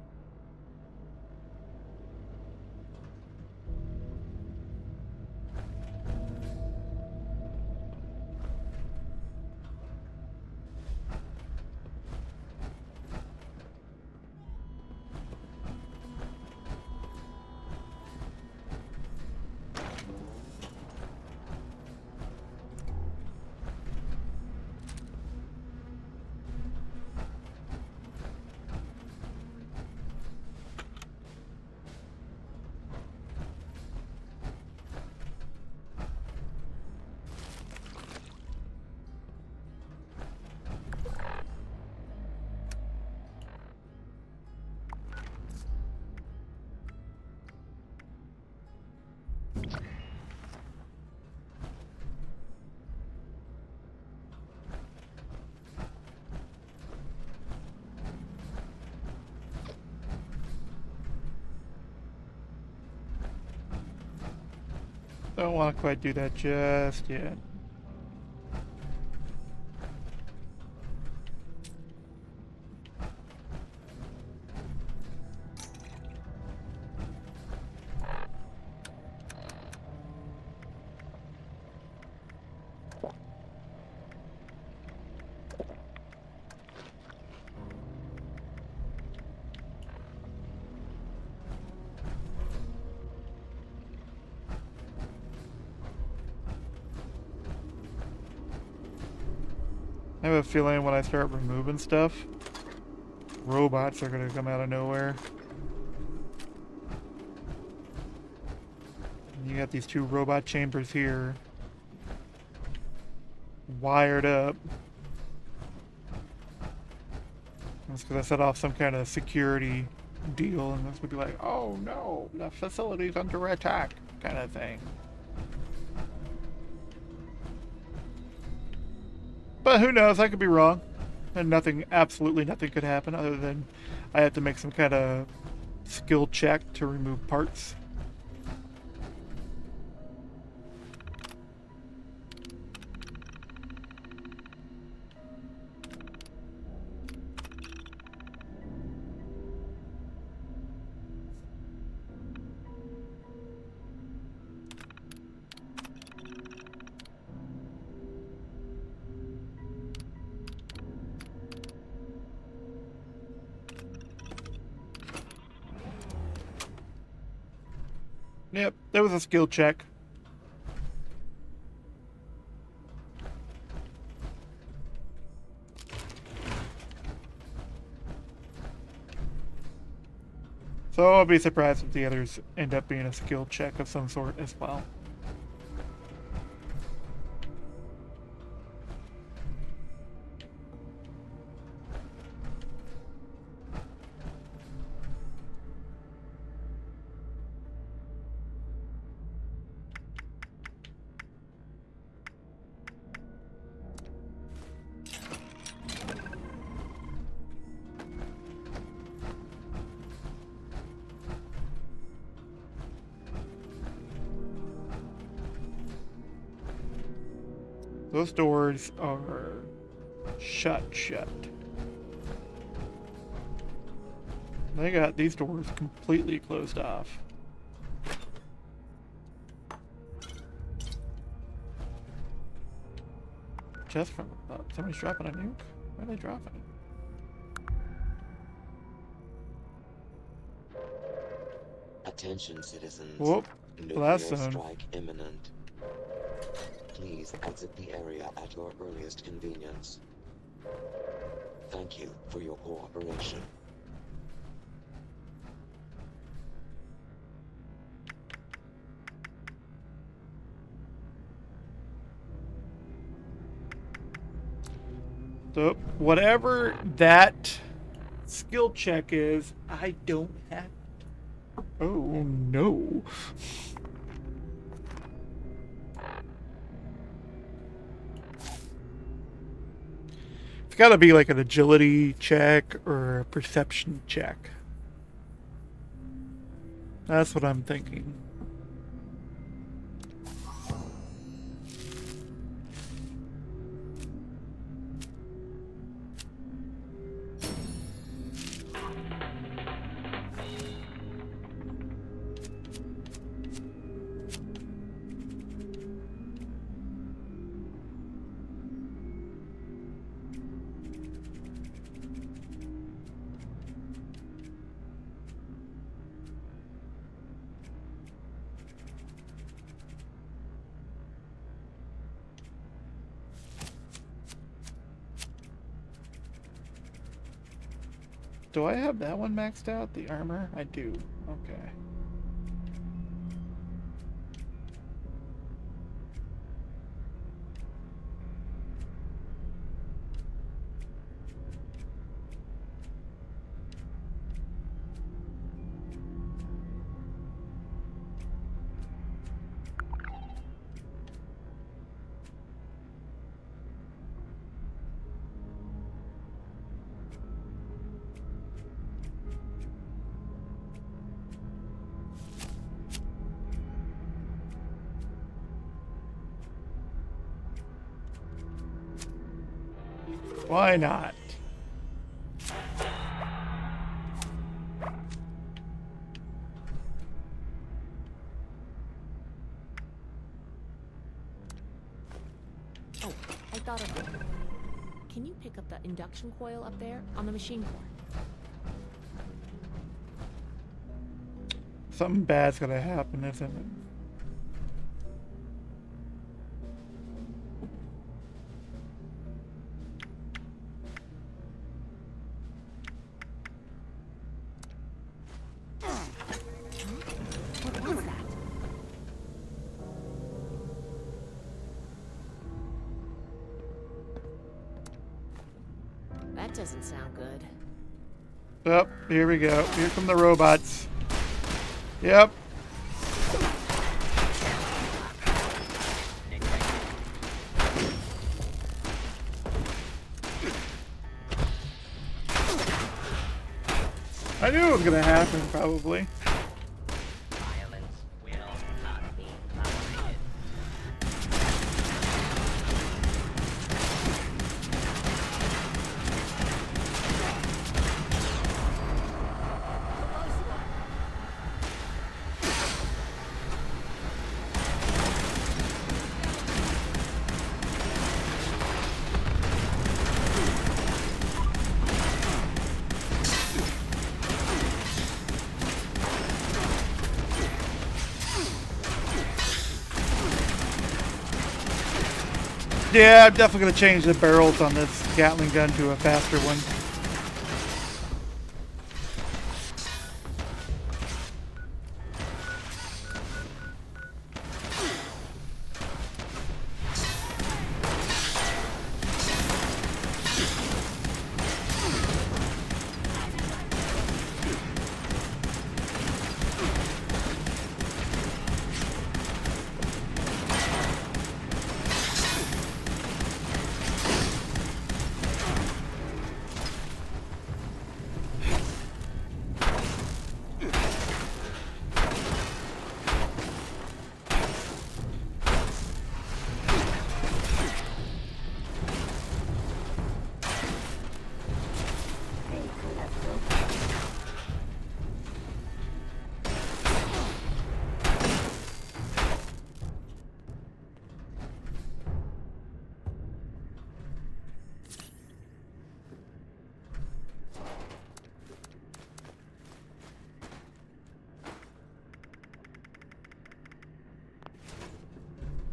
Don't want to quite do that just yet. I have a feeling when I start removing stuff, robots are gonna come out of nowhere. And you got these two robot chambers here, wired up. That's because I set off some kind of security deal, and this would be like, oh no, the facility's under attack, kind of thing. But who knows, I could be wrong. And nothing, absolutely nothing could happen other than I have to make some kind of skill check to remove parts. Yep, that was a skill check. So I'll be surprised if the others end up being a skill check of some sort as well. Those doors are shut. They got these doors completely closed off. Just from above. Somebody's dropping a nuke? Where are they dropping it? Attention, citizens. Whoop. Blast Nuclear zone. strike imminent. Please exit the area at your earliest convenience. Thank you for your cooperation. So, whatever that skill check is, I don't have it. Oh, no. It's gotta be like an agility check or a perception check. That's what I'm thinking. Do I have that one maxed out? The armor? I do. Okay. Why not? Oh, I thought of it. Can you pick up the induction coil up there on the machine core? Something bad's gonna happen, isn't it? That doesn't sound good. Oh, here we go. Here come the robots. Yep. I knew it was gonna happen, probably. Yeah, I'm definitely going to change the barrels on this Gatling gun to a faster one.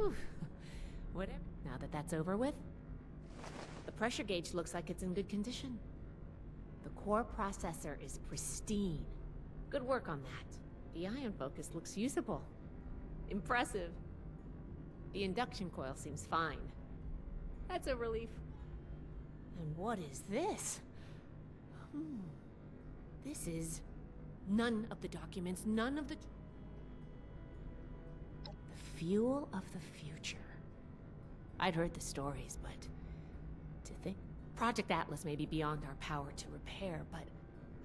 Whew. Whatever. Now that that's over with, the pressure gauge looks like it's in good condition. The core processor is pristine. Good work on that. The ion focus looks usable. Impressive. The induction coil seems fine. That's a relief. And what is this? This is none of the documents, none of the fuel of the future. I'd heard the stories, but to think Project Atlas may be beyond our power to repair, but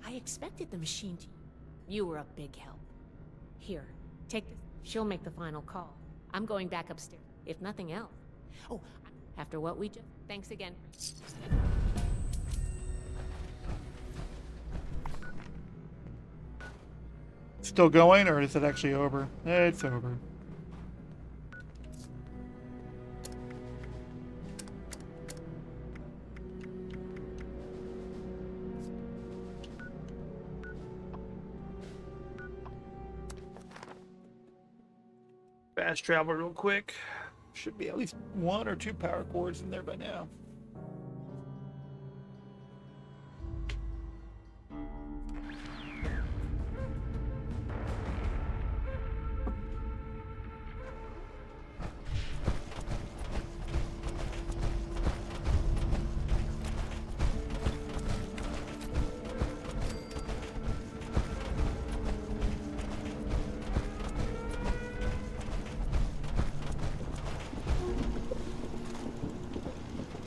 I expected the machine to. You were a big help. Here, take this. She'll make the final call. I'm going back upstairs, if nothing else. Oh, after what we just. Thanks again. Still going, or is it actually over? It's over. Fast travel real quick. Should be at least 1 or 2 power cords in there by now.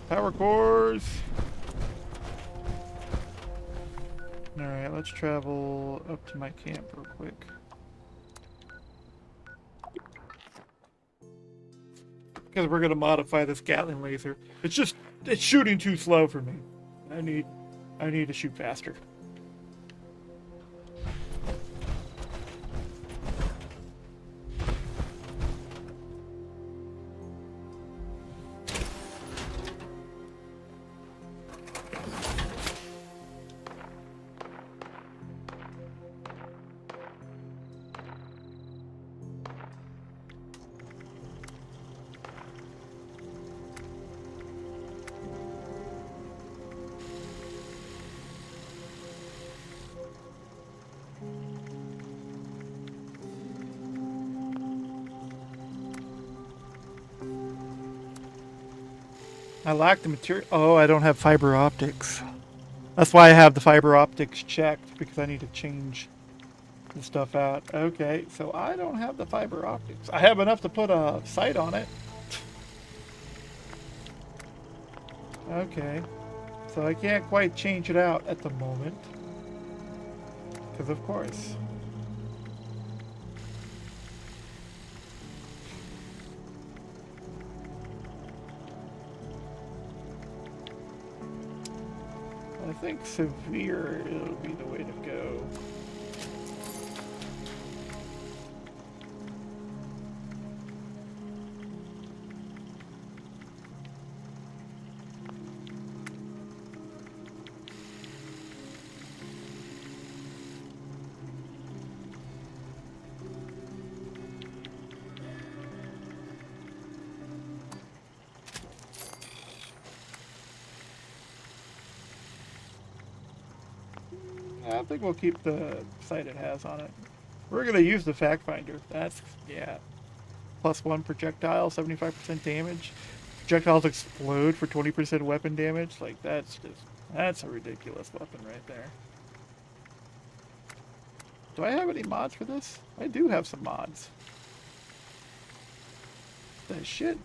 Power cores. Alright, let's travel up to my camp real quick. Because we're gonna modify this Gatling laser. It's shooting too slow for me. I need to shoot faster. I lack the material. Oh, I don't have fiber optics. That's why I have the fiber optics checked, because I need to change the stuff out. Okay, so I don't have the fiber optics. I have enough to put a sight on it. Okay, so I can't quite change it out at the moment. Because of course. I think severe will be the way to go. I think we'll keep the sight it has on it. We're going to use the fact finder. That's, yeah. +1 projectile, 75% damage. Projectiles explode for 20% weapon damage. Like, that's a ridiculous weapon right there. Do I have any mods for this? I do have some mods. That shit.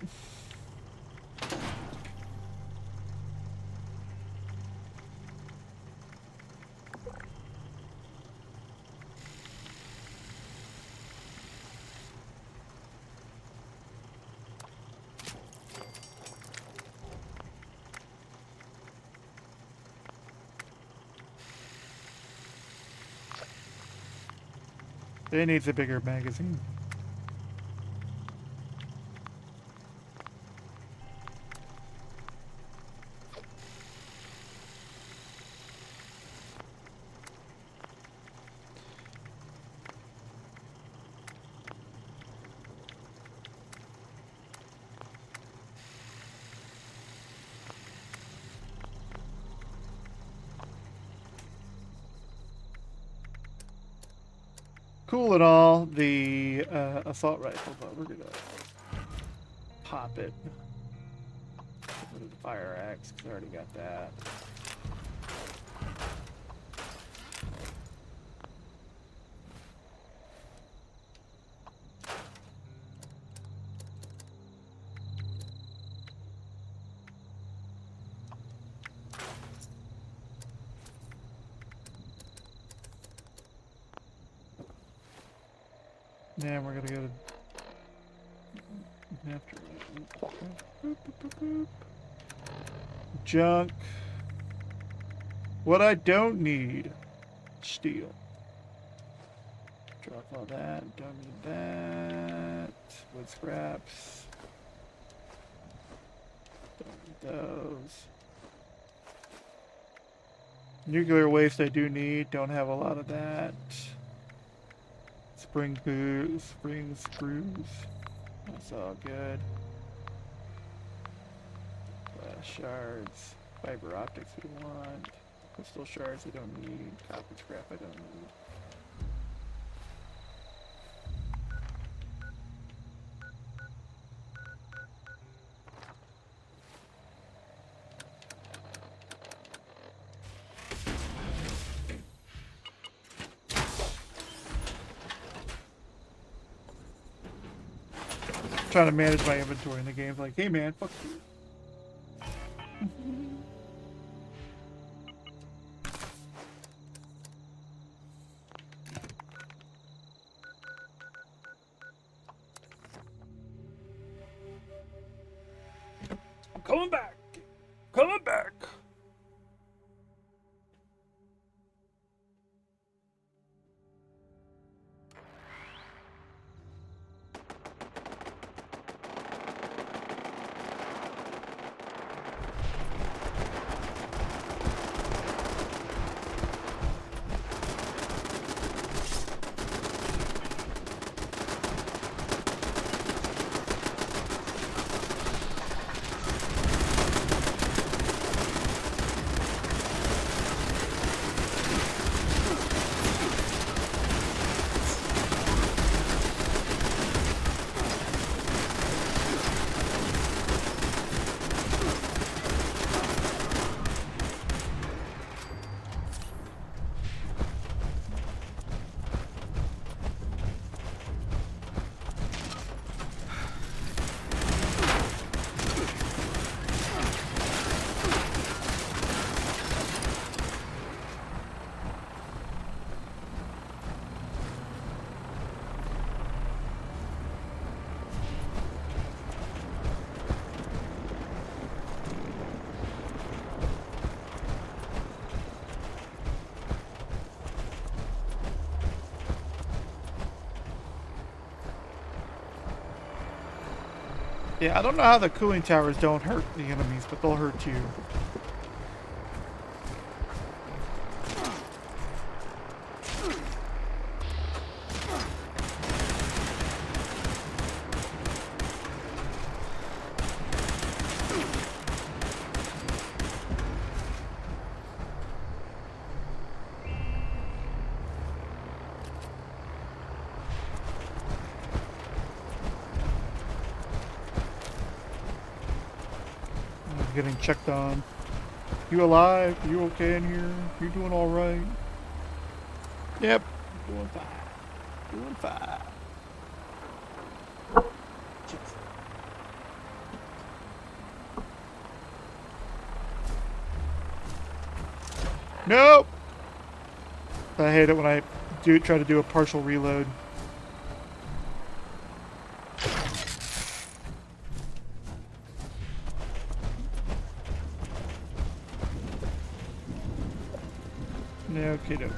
It needs a bigger magazine. Cool and all, the assault rifle, but we're gonna pop it. With the fire axe, 'cause I already got that. Now we're gonna go to after junk. What I don't need, steel. Drop all that. Don't need that. Wood scraps. Don't need those. Nuclear waste I do need. Don't have a lot of that. Spring screws. That's all good. Glass shards. Fiber optics we want. Crystal shards I don't need. Copper scrap I don't need. Trying to manage my inventory in the game. Like, hey man, fuck you. I'm coming back. Coming back. Yeah, I don't know how the cooling towers don't hurt the enemies, but they'll hurt you. Getting checked on. You alive? You okay in here? You doing all right? Yep, doing fine. Doing fine. Nope. I hate it when I try to do a partial reload. Okay, doke.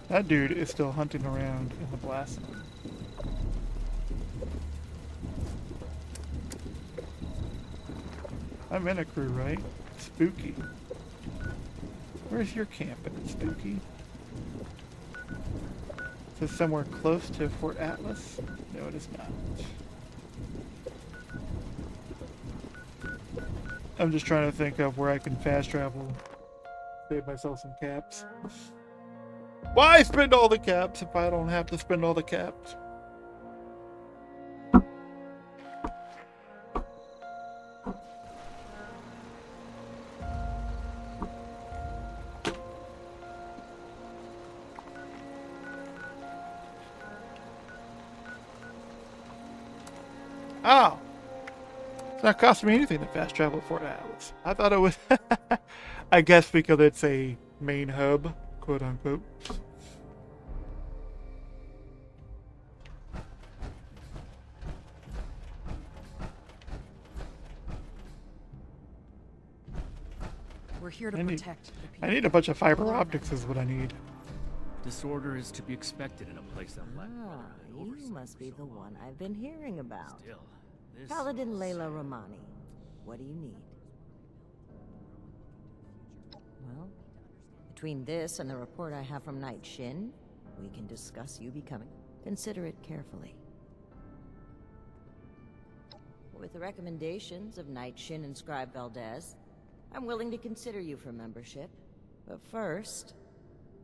That dude is still hunting around in the blast zone. I'm in a crew, right? Spooky. Where's your camp at, Spooky? Is this somewhere close to Fort Atlas? No, it is not. I'm just trying to think of where I can fast travel. Save myself some caps. Why spend all the caps if I don't have to spend all the caps? Oh! It's not costing me anything to fast travel to Fort Atlas. I thought it was... I guess because it's a main hub, quote unquote. We're here to protect the people. I need a bunch of fiber optics is what I need. Disorder is to be expected in a place that lacked You must be the one I've been hearing about. Still, this Paladin Layla Romani. What do you need? Well, between this and the report I have from Knight Shin, we can discuss you becoming. Consider it carefully. With the recommendations of Knight Shin and Scribe Valdez, I'm willing to consider you for membership. But first,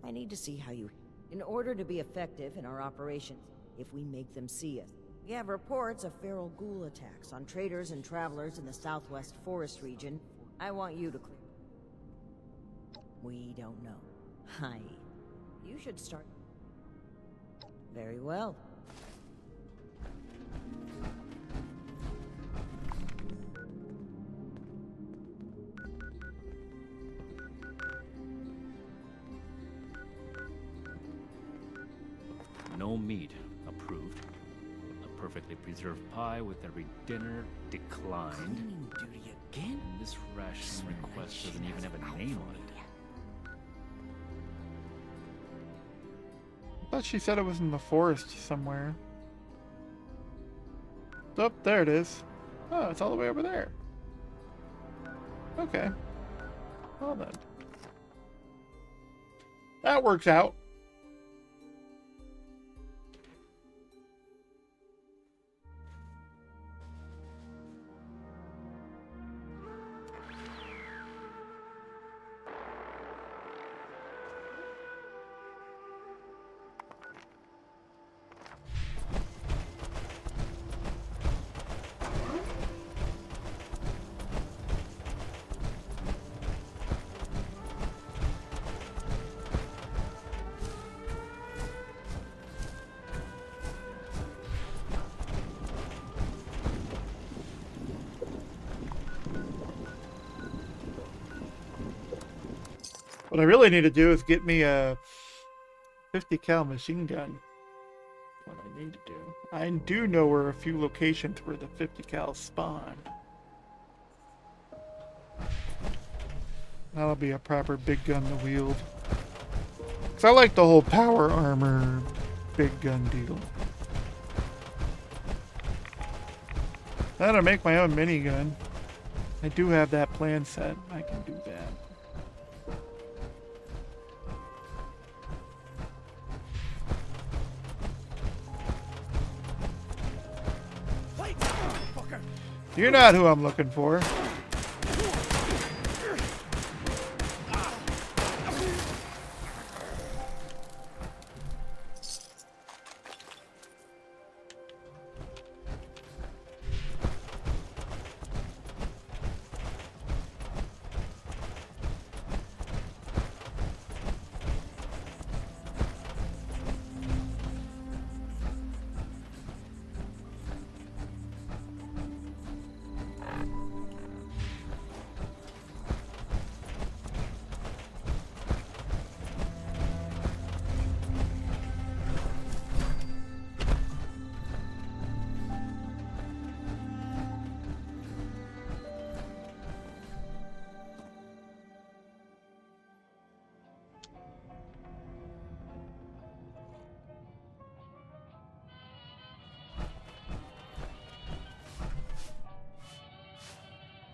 I need to see how you... In order to be effective in our operations, if we make them see us. We have reports of feral ghoul attacks on traders and travelers in the southwest forest region. I want you to clear. We don't know. Hi. You should start... Very well. No meat approved. A perfectly preserved pie with every dinner declined. Cleaning duty again? And this ration request doesn't even have a name on it. I thought she said it was in the forest somewhere. Oh, there it is. Oh, it's all the way over there. Okay. Well then. That works out. What I really need to do is get me a 50 cal machine gun. What I need to do. I do know where a few locations where the 50 cal spawn. That'll be a proper big gun to wield. Cause I like the whole power armor big gun deal. That'll make my own minigun. I do have that plan set. I can do that. You're not who I'm looking for.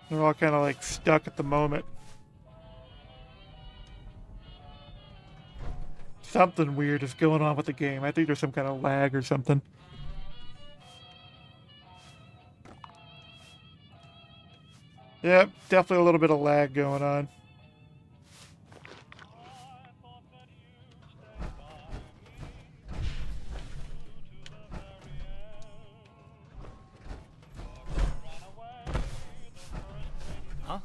They're all kind of like stuck at the moment. Something weird is going on with the game. I think there's some kind of lag or something. Yep, definitely a little bit of lag going on. Huh?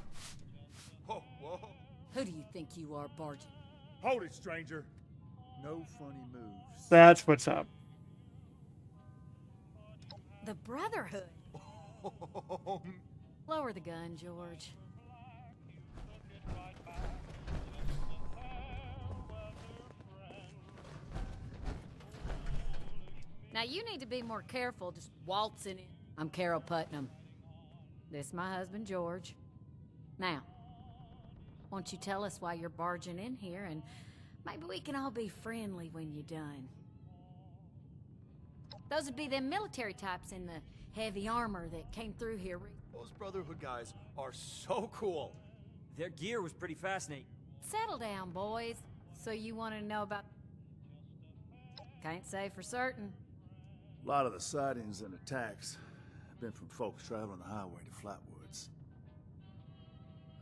Whoa, whoa. Who do you think you are, barging? Hold it, stranger. No funny moves. That's what's up. The Brotherhood. Lower the gun, George. Now you need to be more careful just waltzing in. I'm Carol Putnam. This is my husband, George. Now, won't you tell us why you're barging in here, and maybe we can all be friendly when you're done. Those would be them military types in the heavy armor that came through here. Those Brotherhood guys are so cool. Their gear was pretty fascinating. Settle down, boys. So you want to know about... Can't say for certain. A lot of the sightings and attacks have been from folks traveling the highway to Flatwoods.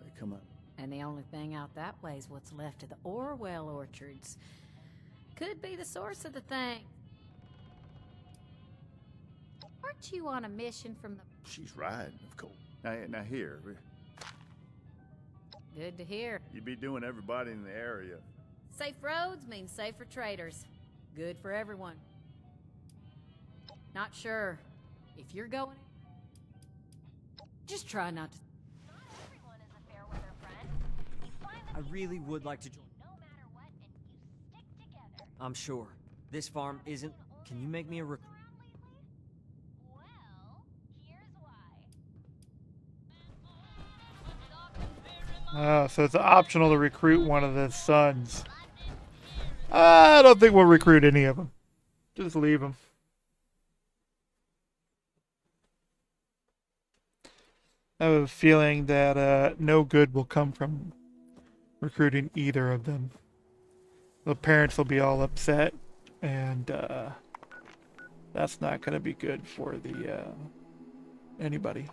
They come up. And the only thing out that way is what's left of the Orwell orchards. Could be the source of the thing. Aren't you on a mission from the... She's riding, of course. Now here. Good to hear. You be doing everybody in the area. Safe roads means safer traders. Good for everyone. Not sure. If you're going... Just try not to... I really would like to join. I'm sure. This farm isn't... Can you make me a recruit? Oh, so it's optional to recruit one of the sons. I don't think we'll recruit any of them. Just leave them. I have a feeling that no good will come from recruiting either of them. The parents will be all upset, and that's not going to be good for the anybody.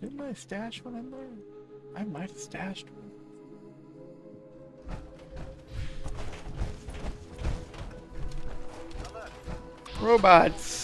Didn't I stash one in there? I might have stashed one. Robots.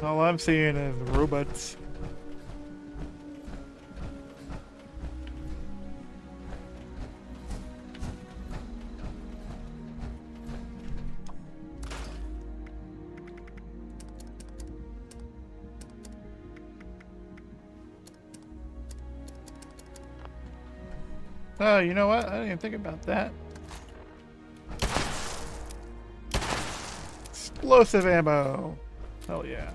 All I'm seeing is robots. Oh, you know what? I didn't even think about that. Explosive ammo. Hell yeah.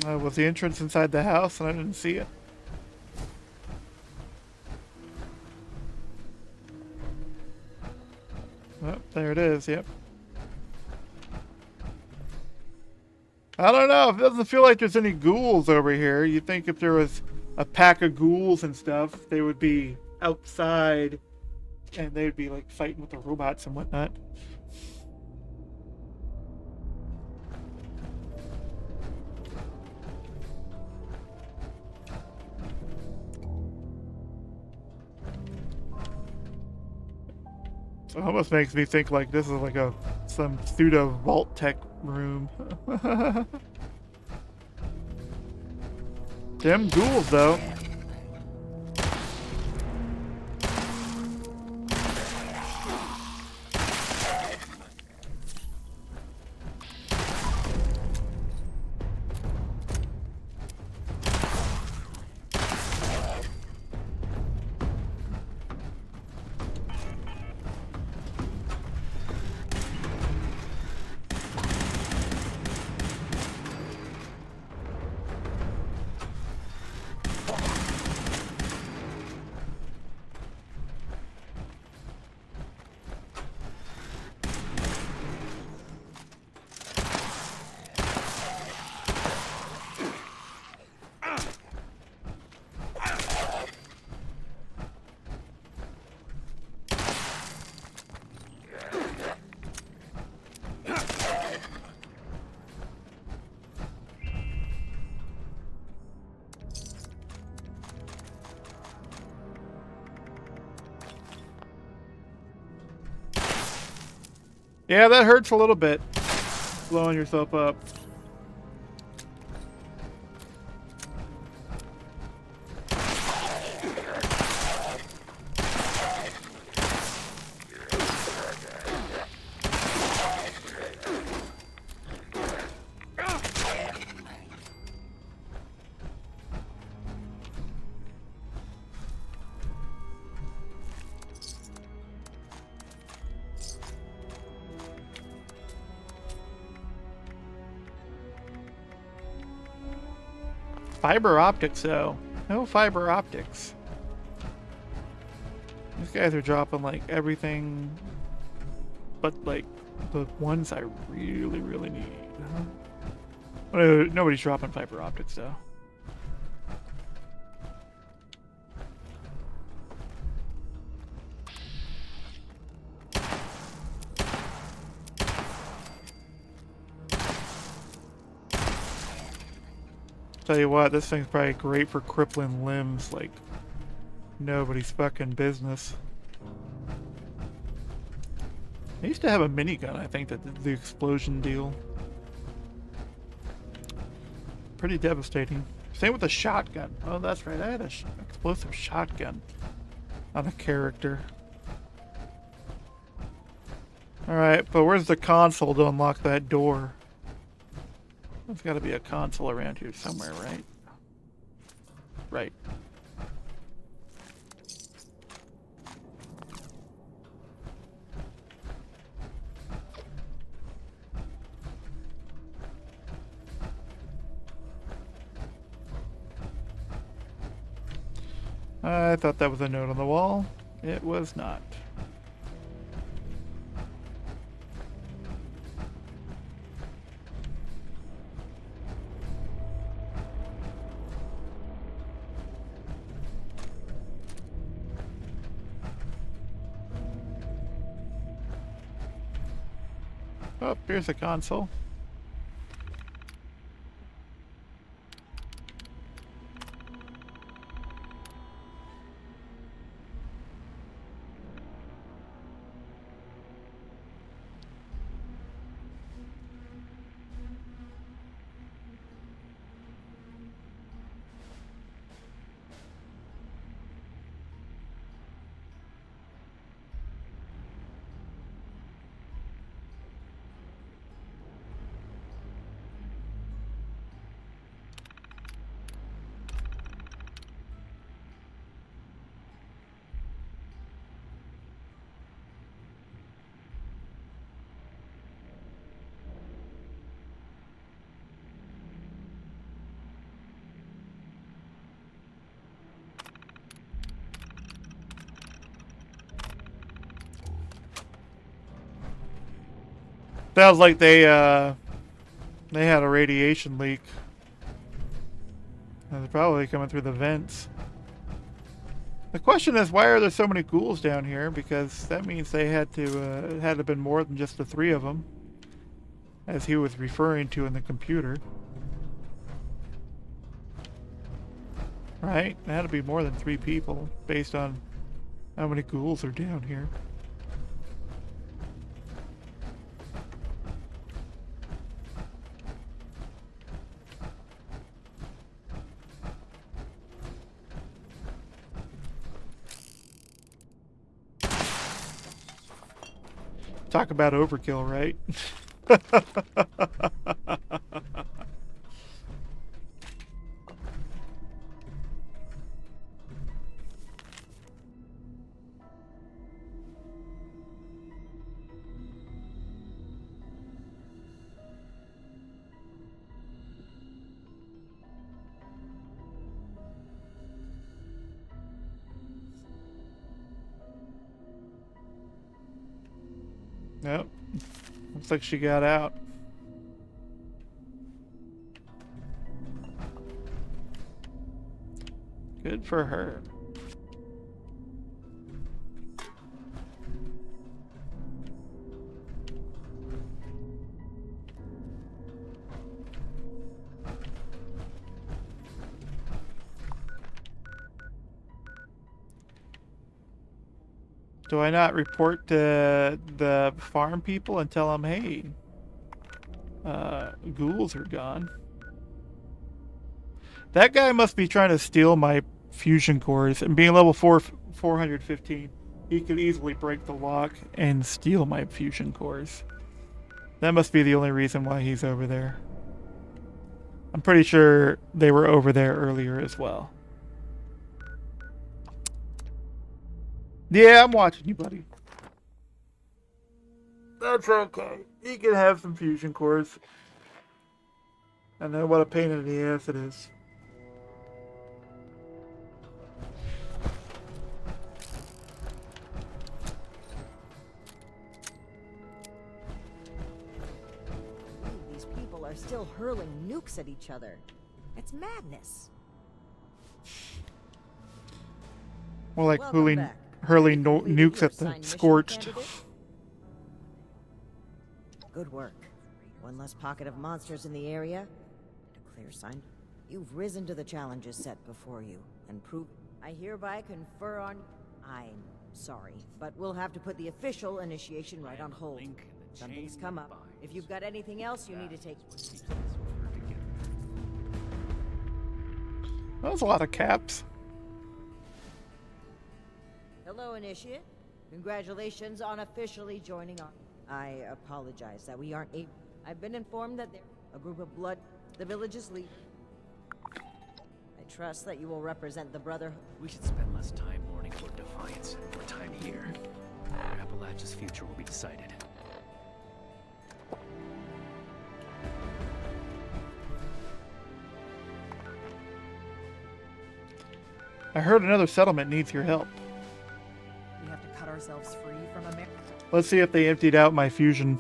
Was the entrance inside the house and I didn't see it? Oh, there it is, yep. I don't know, it doesn't feel like there's any ghouls over here. You'd think if there was a pack of ghouls and stuff, they would be outside and they'd be like fighting with the robots and whatnot. It almost makes me think like this is like some pseudo vault tech room. Them ghouls though. Yeah, that hurts a little bit. Blowing yourself up. Fiber optics, though. No fiber optics. These guys are dropping, like, everything but, like, the ones I really, really need. Nobody's dropping fiber optics, though. Tell you what, this thing's probably great for crippling limbs like nobody's fucking business. I used to have a minigun, I think, that did the explosion deal. Pretty devastating. Same with the shotgun. Oh, that's right, I had an explosive shotgun on a character. Alright, but where's the console to unlock that door? There's got to be a console around here somewhere, right? Right. I thought that was a note on the wall. It was not. Oh, here's a console. Sounds like they had a radiation leak. And they're probably coming through the vents. The question is, why are there so many ghouls down here? Because that means they had to it had to have been more than just the 3 of them, as he was referring to in the computer. Right? It had to be more than 3 people, based on how many ghouls are down here. Talk about overkill, right? Nope. Looks like she got out. Good for her. Do I not report to the farm people and tell them, hey, ghouls are gone? That guy must be trying to steal my fusion cores, and being level 415, he could easily break the lock and steal my fusion cores. That must be the only reason why he's over there. I'm pretty sure they were over there earlier as well. Yeah, I'm watching you, buddy. That's okay. You can have some fusion cores. I know what a pain in the ass it is. These people are still hurling nukes at each other. It's madness. More like Welcome hurling back. nukes at the Assigned mission scorched. candidate? Good work. One less pocket of monsters in the area. A clear sign. You've risen to the challenges set before you and prove. I hereby confer on. I'm sorry, but we'll have to put the official initiation right on hold. Something's come up. If you've got anything else you need to take. That was a lot of caps. Hello, Initiate. Congratulations on officially joining on. I apologize that we aren't able. I've been informed that there's a group of blood. The village's lead. I trust that you will represent the brotherhood. We should spend less time mourning for Defiance and more time here, where Appalachia's future will be decided. I heard another settlement needs your help. We have to cut ourselves free from America. Let's see if they emptied out my fusion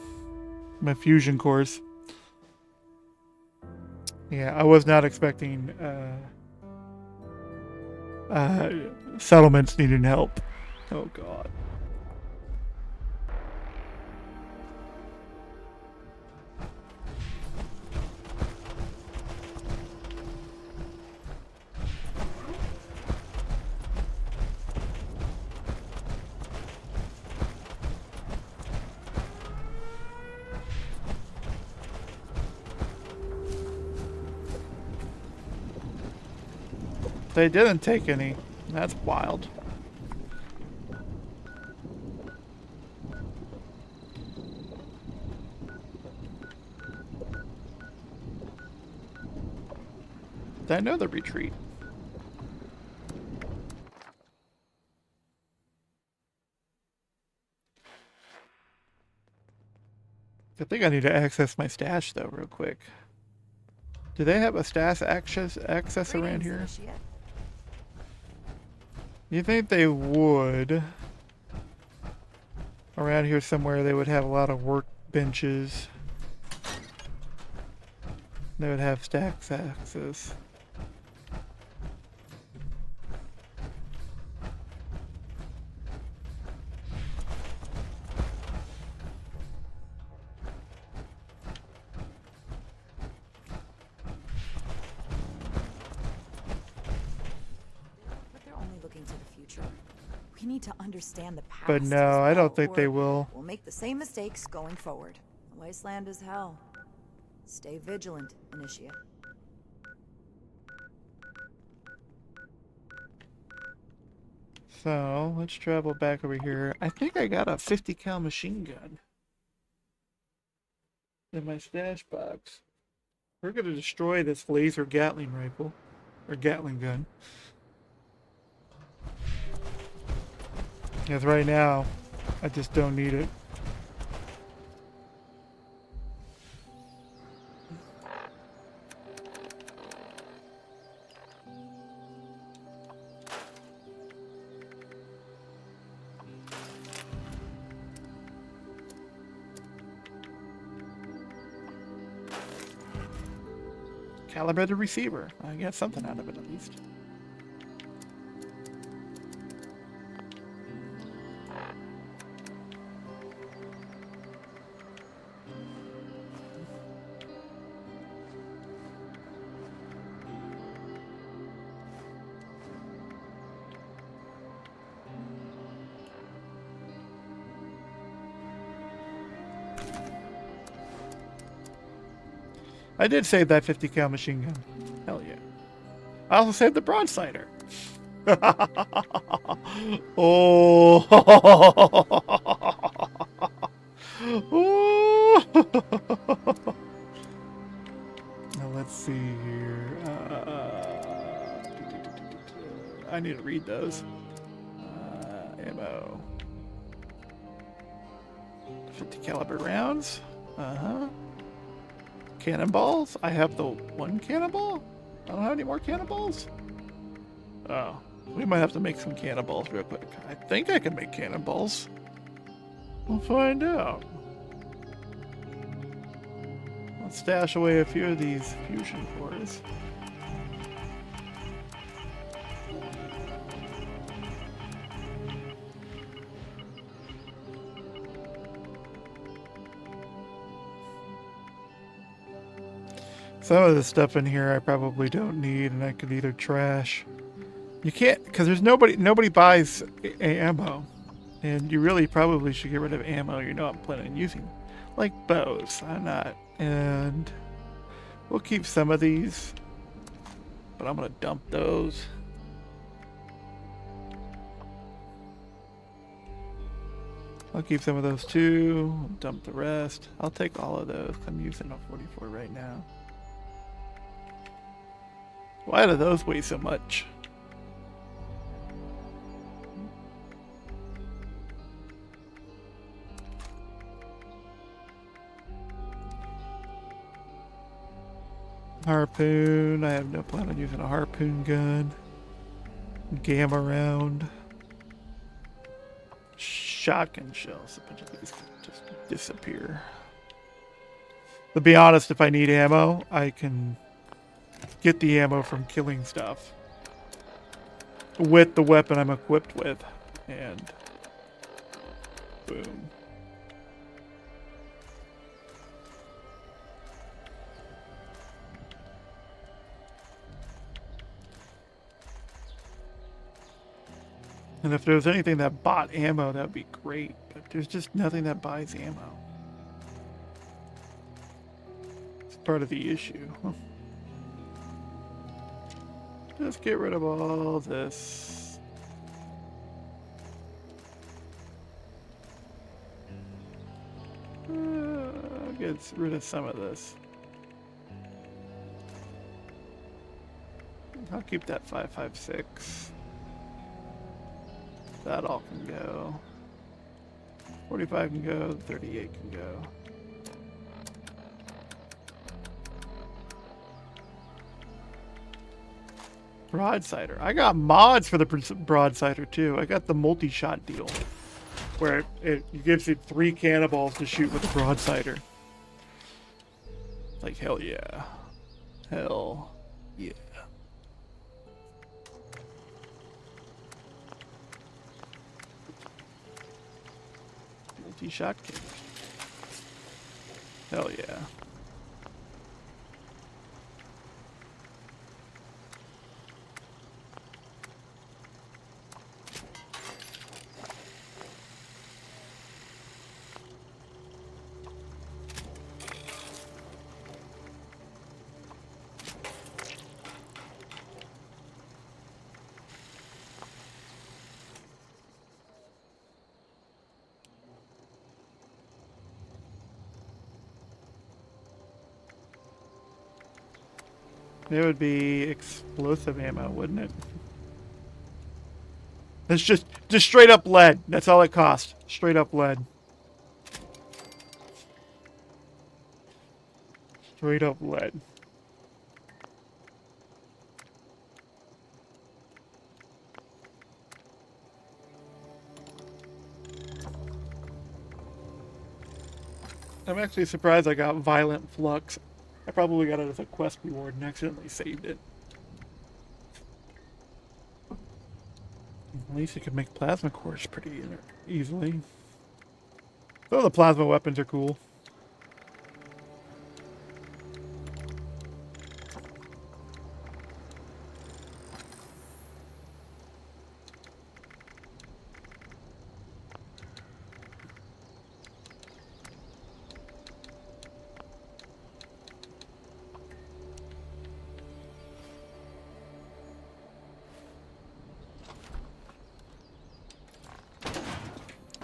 cores. Yeah, I was not expecting settlements needing help. Oh god. They didn't take any. That's wild. I know the retreat. I think I need to access my stash though real quick. Do they have a stash access around here? You think they would? Around here somewhere they would have a lot of benches. They would have stacks access. But they're only looking to the future. We need to understand the past. But no, as I don't well, think they or will. We'll make the same mistakes going forward. The wasteland is hell. Stay vigilant, Initiate. So, let's travel back over here. I think I got a 50 cal machine gun in my stash box. We're gonna destroy this laser Gatling rifle. Or Gatling gun. Because right now, I just don't need it. Calibrated receiver. I get something out of it at least. I did save that 50 cal machine gun. Hell yeah. I also saved the broadsider. Oh. Now let's see here. I need to read those. Ammo. 50 caliber rounds. Uh-huh. Cannonballs? I have the one cannonball? I don't have any more cannonballs? Oh. We might have to make some cannonballs real quick. I think I can make cannonballs. We'll find out. Let's stash away a few of these fusion cores. Some of the stuff in here I probably don't need, and I could either trash. You can't, because there's nobody buys ammo, and you really probably should get rid of ammo you're not planning on using, like BoS. I'm not, and we'll keep some of these, but I'm gonna dump those. I'll keep some of those too. Dump the rest. I'll take all of those. I'm using a 44 right now. Why do those weigh so much? Harpoon. I have no plan on using a harpoon gun. Gamma round. Shotgun shells. A bunch of these can just disappear. To be honest, if I need ammo, I can get the ammo from killing stuff with the weapon I'm equipped with, and boom. And if there was anything that bought ammo, that would be great, but there's just nothing that buys ammo. It's part of the issue. Let's get rid of all this. Get rid of some of this. I'll keep that 5.56. That all can go. 45 can go, 38 can go. Broadsider. I got mods for the broadsider too. I got the multi-shot deal. where it gives you 3 cannonballs to shoot with a broadsider. Like, hell yeah. Hell yeah. Multi-shot cannon. Hell yeah. It would be explosive ammo, wouldn't it? It's just straight up lead. That's all it costs. Straight up lead. Straight up lead. I'm actually surprised I got Violent Flux. I probably got it as a quest reward and accidentally saved it. At least you can make plasma cores pretty easily. So the plasma weapons are cool.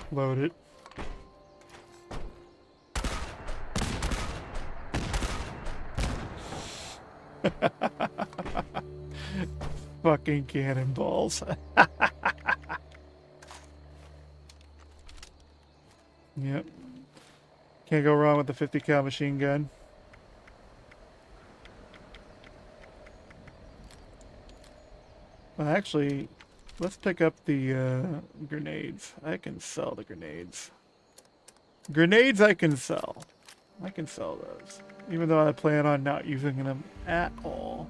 Load it. Fucking cannonballs. Yep. Can't go wrong with the 50 cal machine gun. Well, actually, let's pick up the grenades. I can sell the grenades. Grenades I can sell. I can sell those. Even though I plan on not using them at all,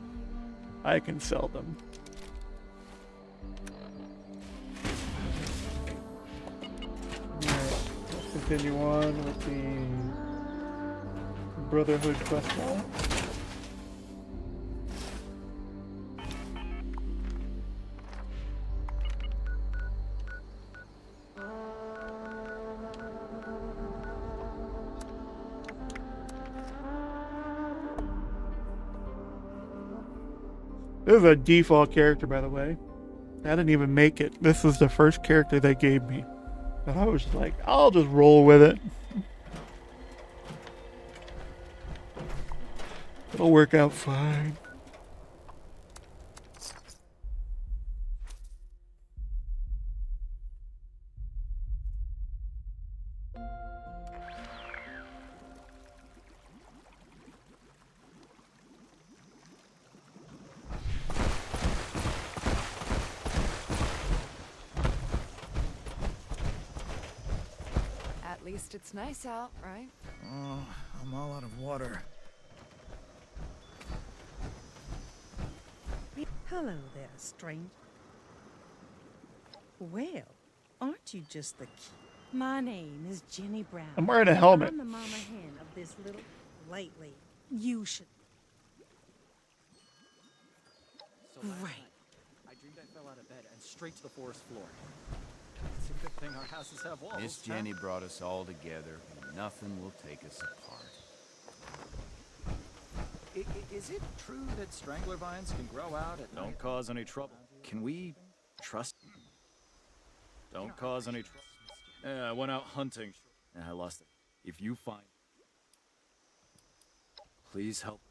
I can sell them. Alright, let's continue on with the Brotherhood questline. This is a default character, by the way. I didn't even make it. This was the first character they gave me. And I was like, I'll just roll with it. It'll work out fine. At least it's nice out, right? Oh, I'm all out of water. Hello there, stranger. Well, aren't you just the key? My name is Jenny Brown. I'm wearing a helmet. I'm the mama hen of this little... Lately, you should... Right. I dreamed I fell out of bed and straight to the forest floor. It's a good thing our houses have walls. Miss Jenny brought us all together, and nothing will take us apart. Is it true that strangler vines can grow out at Don't cause any trouble. Can we trust? Don't cause any trouble. Yeah, I went out hunting. I lost it. If you find... Please help.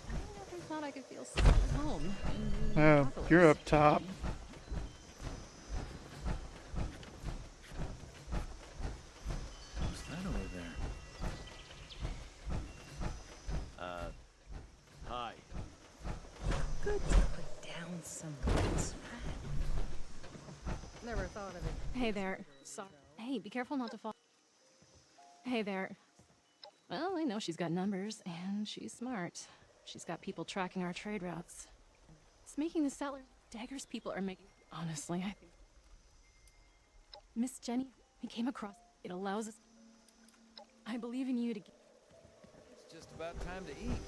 I never thought I could feel so at home. Oh, you're up top. What's that over there? Hi. Good to put down some roots, right? Hey there. Sorry. Hey, be careful not to fall. Hey there. Well, I know she's got numbers, and she's smart. She's got people tracking our trade routes. It's making the seller daggers people are making. Honestly, I think Miss Jenny, we came across. It allows us. I believe in you to. It's just about time to eat.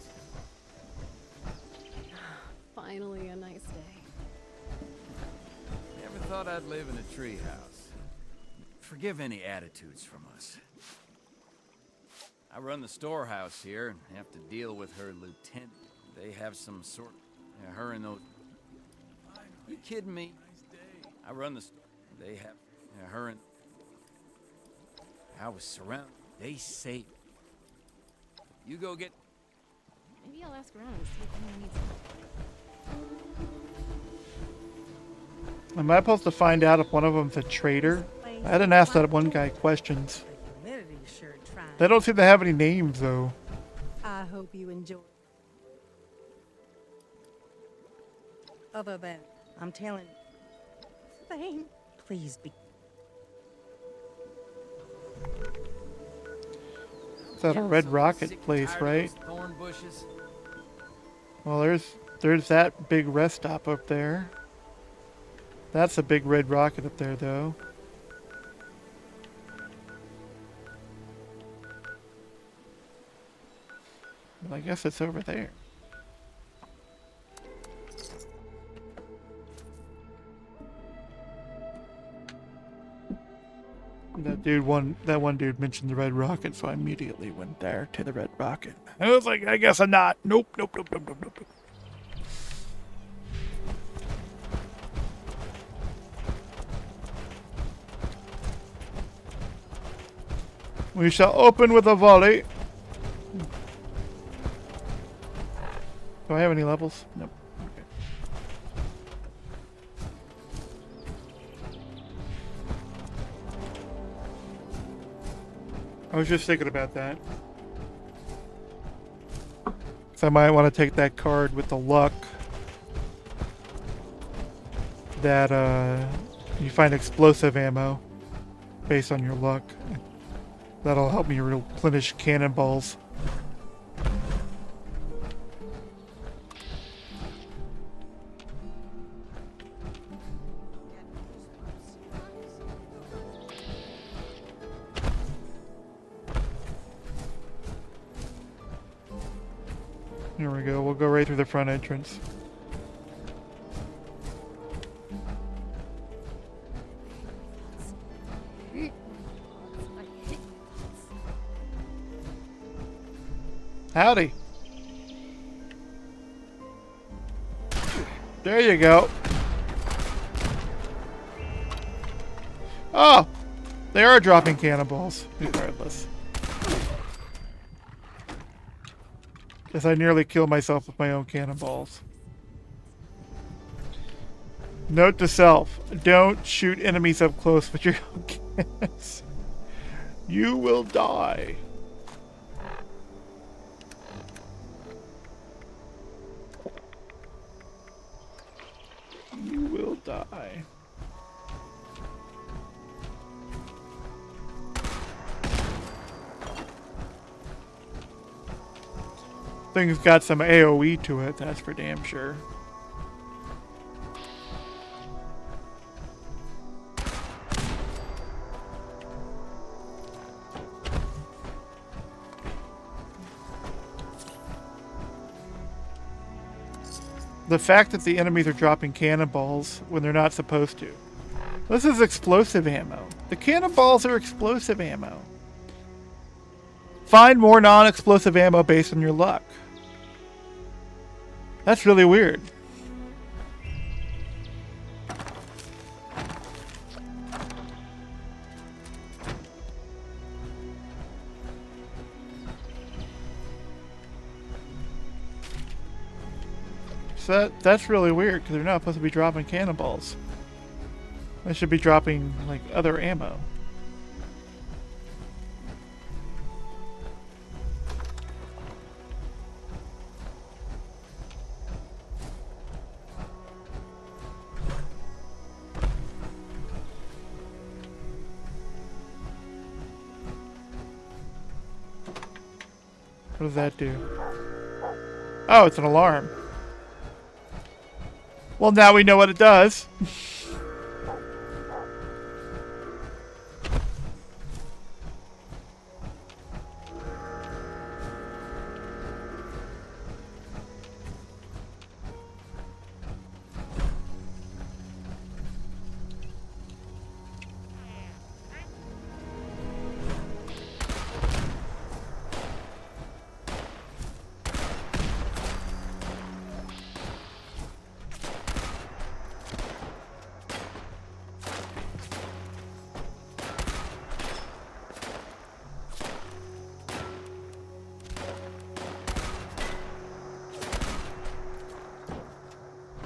Finally, a nice day. Never thought I'd live in a treehouse. Forgive any attitudes from us. I run the storehouse here and have to deal with her lieutenant. They have some sort. Her and those. You kidding me? I run the. They have. Her and. I was surrounded. They saved. You go get. Maybe I'll ask around and see if anyone needs help. Am I supposed to find out if one of them's a traitor? I didn't ask that one guy questions. They don't seem to have any names, though. I hope you enjoy. Other than, I'm telling you. Thing. Please be. Is that a Red Rocket place, right? Thorn bushes. Well, there's that big rest stop up there. That's a big Red Rocket up there, though. Well, I guess it's over there. That one dude mentioned the Red Rocket, so I immediately went there to the Red Rocket. I was like, I guess I'm not. Nope. We shall open with a volley. Do I have any levels? Nope. Okay. I was just thinking about that. So I might want to take that card with the luck that you find explosive ammo based on your luck. That'll help me replenish cannonballs. Here we go. We'll go right through the front entrance. Howdy. There you go. Oh! They are dropping cannonballs, regardless. Guess I nearly killed myself with my own cannonballs. Note to self, don't shoot enemies up close with your own cannons. You will die. You will die. Thing's got some AoE to it, that's for damn sure. The fact that the enemies are dropping cannonballs when they're not supposed to. This is explosive ammo. The cannonballs are explosive ammo. Find more non-explosive ammo based on your luck. That's really weird. So that's really weird because they're not supposed to be dropping cannonballs. They should be dropping like other ammo. What does that do? Oh, it's an alarm. Well, now we know what it does.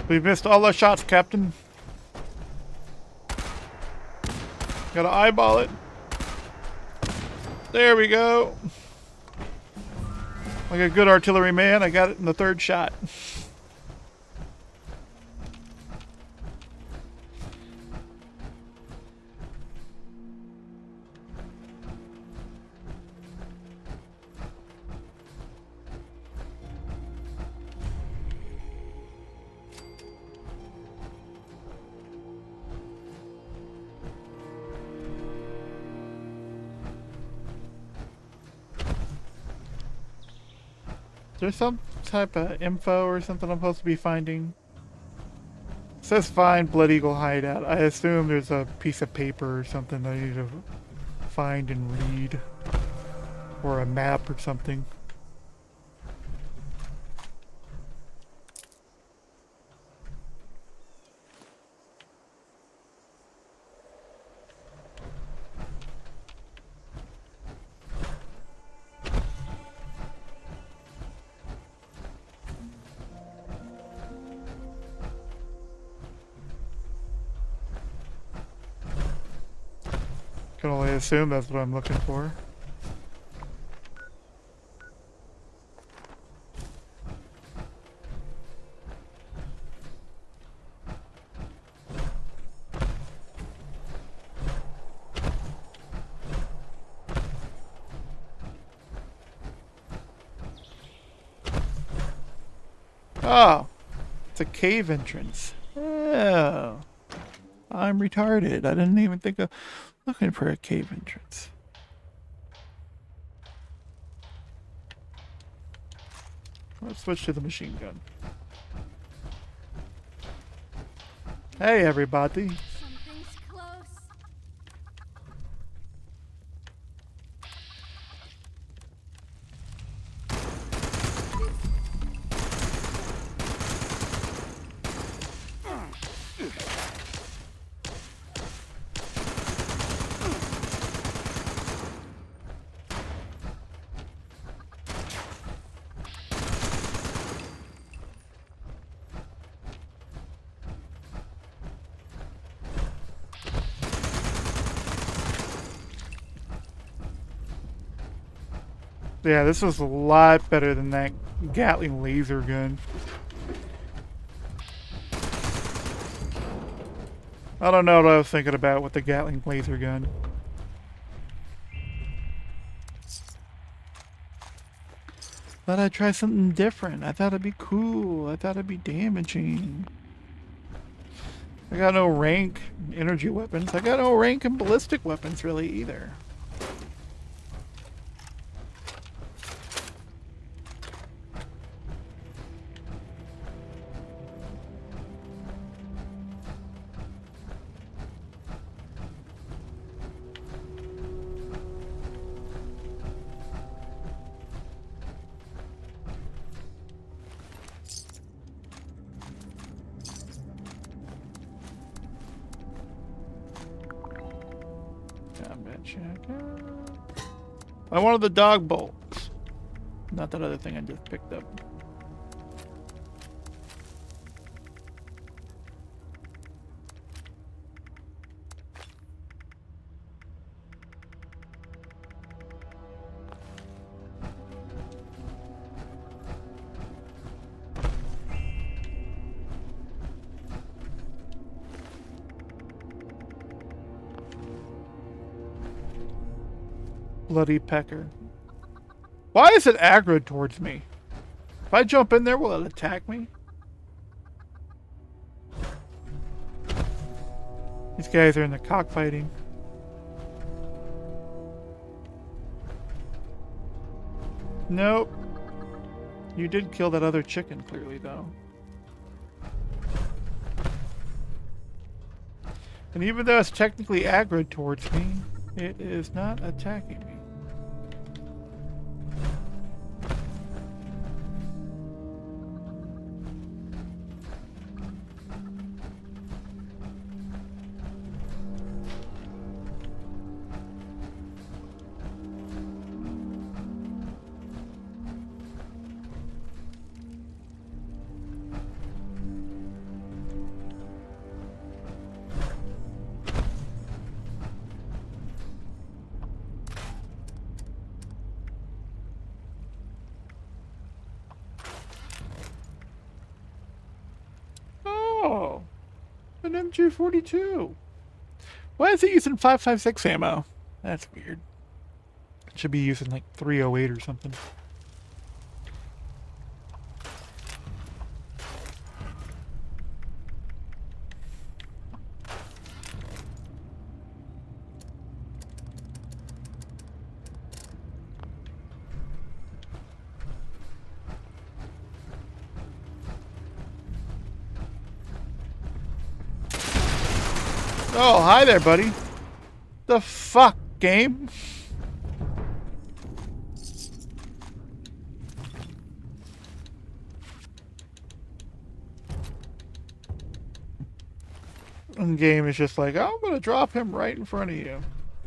We've missed all our shots, Captain. Gotta eyeball it. There we go. Like a good artilleryman, I got it in the third shot. Is there some type of info or something I'm supposed to be finding? It says find Blood Eagle hideout. I assume there's a piece of paper or something that I need to find and read. Or a map or something. Can only assume that's what I'm looking for. Oh, it's a cave entrance. Oh, I'm retarded. I didn't even think of looking for a cave entrance. Let's switch to the machine gun. Hey, everybody. Something's close. Yeah, this was a lot better than that Gatling laser gun. I don't know what I was thinking about with the Gatling laser gun. Thought I'd try something different. I thought it'd be cool. I thought it'd be damaging. I got no rank in energy weapons. I got no rank in ballistic weapons really either. I wanted the dog bolts. Not that other thing I just picked up. Bloody pecker. Why is it aggro towards me? If I jump in there, will it attack me? These guys are in the cockfighting. Nope. You did kill that other chicken, clearly, though. And even though it's technically aggro towards me, it is not attacking me. Oh, an MG42. Why is it using 5.56 ammo? That's weird. It should be using like 308 or something. Oh, hi there, buddy. The fuck, game? And game is just like, oh, I'm gonna drop him right in front of you.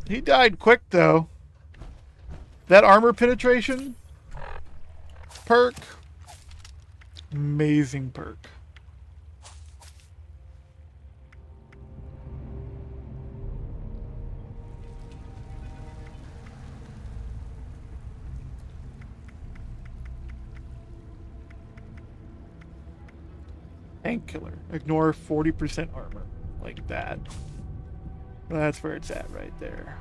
He died quick, though. That armor penetration perk, amazing perk. Painkiller. Ignore 40% armor. Like that. That's where it's at right there.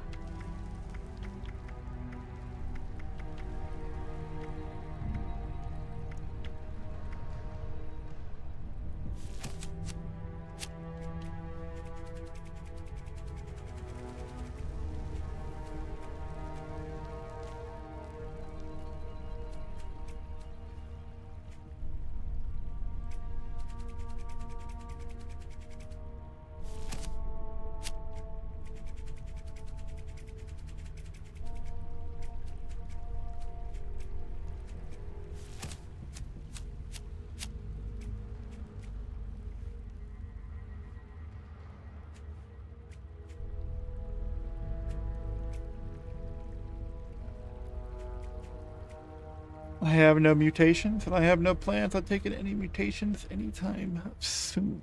I have no mutations, and I have no plans on taking any mutations anytime soon.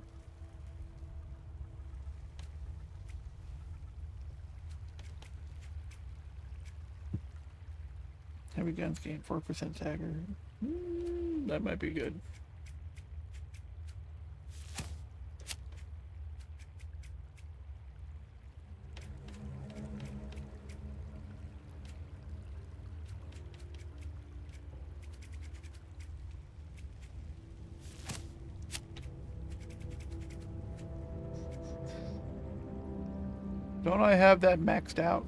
Heavy guns gain 4% stagger. That might be good. Don't I have that maxed out?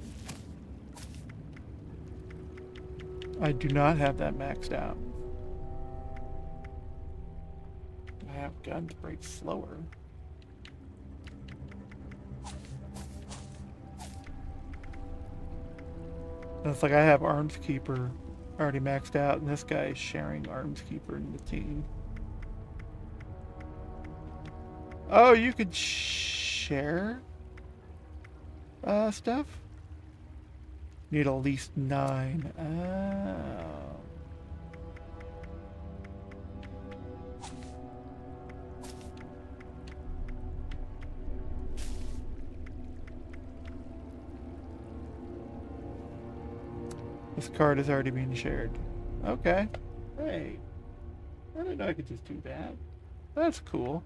I do not have that maxed out. I have guns break slower. And it's like I have Arms Keeper already maxed out, and this guy is sharing Arms Keeper in the team. Oh, you could share stuff? Need at least 9. Oh. This card is already being shared. Okay. Hey. I didn't know I could just do that. That's cool.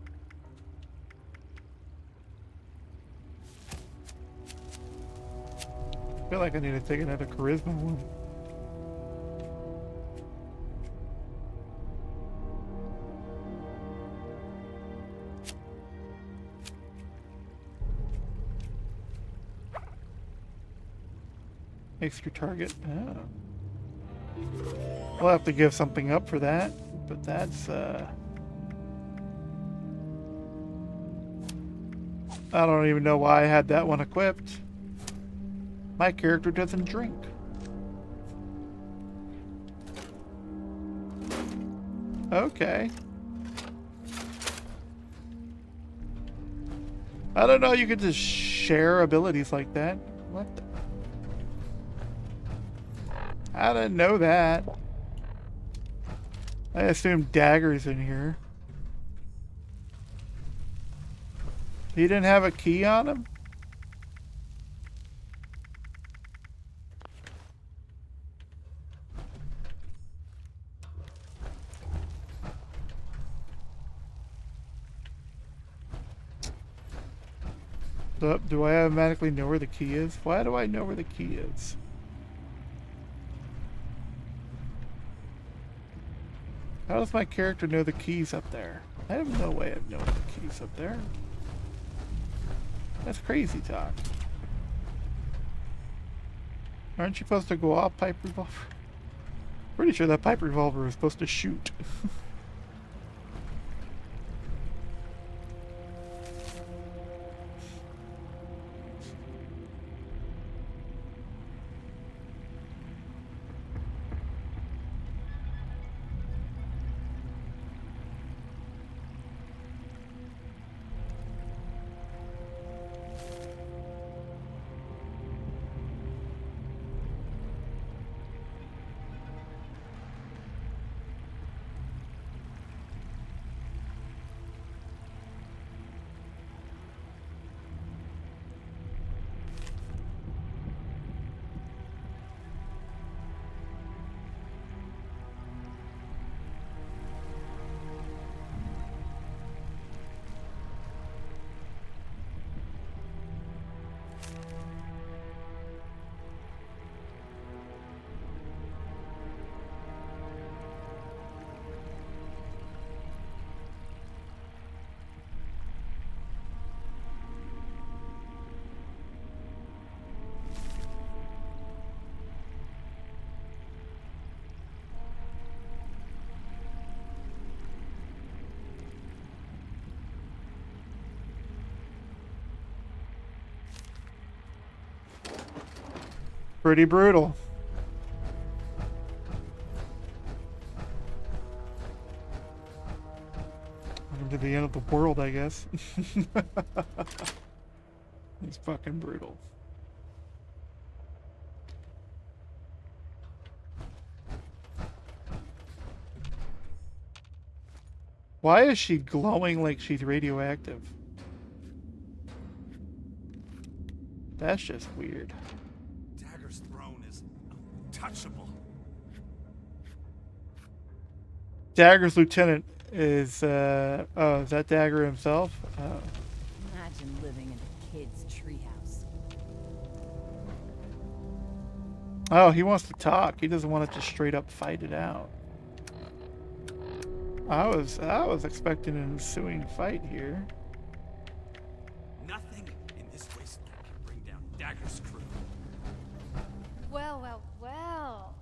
I feel like I need to take another charisma one. Makes your target. Oh. We'll have to give something up for that, but that's I don't even know why I had that one equipped. My character doesn't drink. Okay. I don't know, you could just share abilities like that. What the? I didn't know that. I assumed Dagger's in here. He didn't have a key on him? Do I automatically know where the key is? Why do I know where the key is? How does my character know the key's up there? I have no way of knowing the key's up there. That's crazy talk. Aren't you supposed to go off pipe revolver? Pretty sure that pipe revolver is supposed to shoot. Pretty brutal. Welcome to the end of the world, I guess. It's fucking brutal. Why is she glowing like she's radioactive? That's just weird. Dagger's throne is untouchable. Dagger's lieutenant is, oh, is that Dagger himself? Oh. Imagine living in a kid's treehouse. Oh, he wants to talk. He doesn't want to just straight up fight it out. I was expecting an ensuing fight here. Nothing in this wasteland can bring down Dagger's crew. Well, well, well.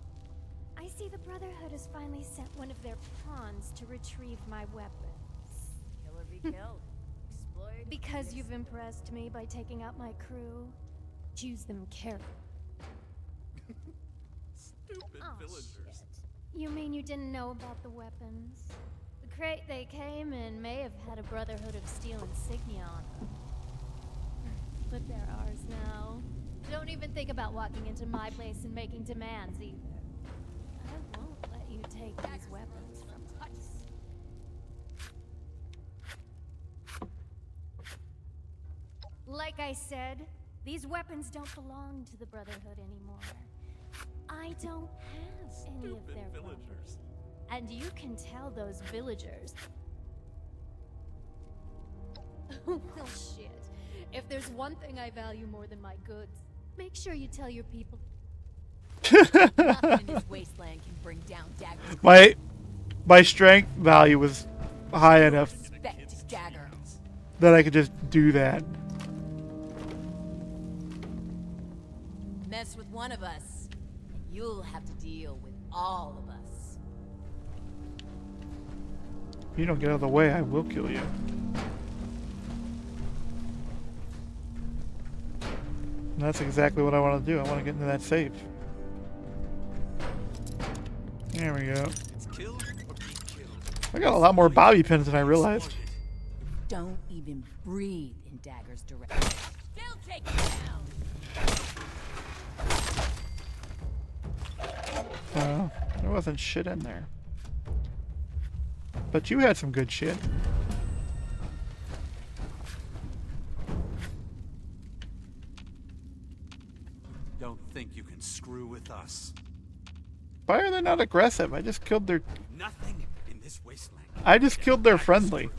I see the Brotherhood has finally sent one of their pawns to retrieve my weapons. Kill or be killed. Exploit. Because you've impressed me by taking out my crew, choose them carefully. Stupid villagers. Shit. You mean you didn't know about the weapons? The crate they came in may have had a Brotherhood of Steel insignia on them. But they're ours now. Don't even think about walking into my place and making demands either. I won't let you take these weapons from us. Like I said, these weapons don't belong to the Brotherhood anymore. I don't have any of their villagers. And you can tell those villagers. Well, shit. If there's one thing I value more than my goods, make sure you tell your people. Nothing in this wasteland can bring down Dagger's My strength value was high enough respect Dagger. that I could just do that. Mess with one of us, all of us. If you don't get out of the way, I will kill you. And that's exactly what I want to do. I want to get into that safe. There we go. I got a lot more bobby pins than I realized. Don't even breathe in Dagger's direction. They'll take you down. There wasn't shit in there. But you had some good shit. Don't think you can screw with us. Why are they not aggressive? I just killed their... Nothing in this wasteland. I just killed their friendly.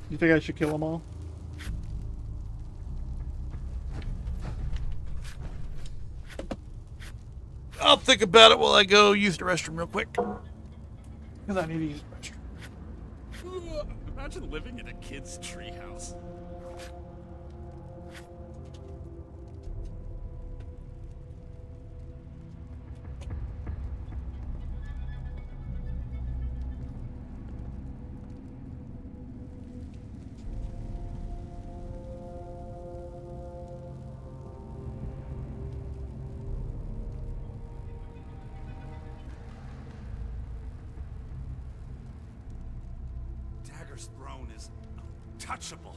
You think I should kill them all? I'll think about it while I go use the restroom real quick. Because I need to use the restroom. Imagine living in a kid's treehouse. Dagger's throne is untouchable.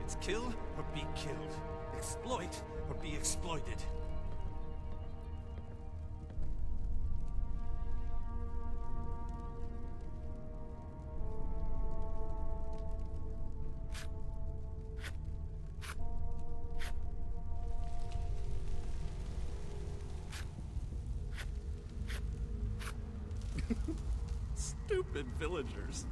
It's kill or be killed. Exploit or be exploited. Stupid villagers.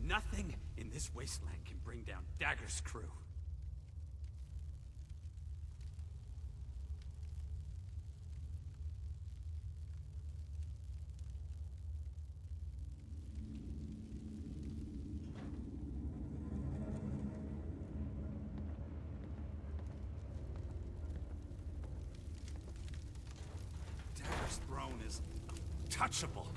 Nothing in this wasteland can bring down Dagger's crew. Dagger's throne is untouchable.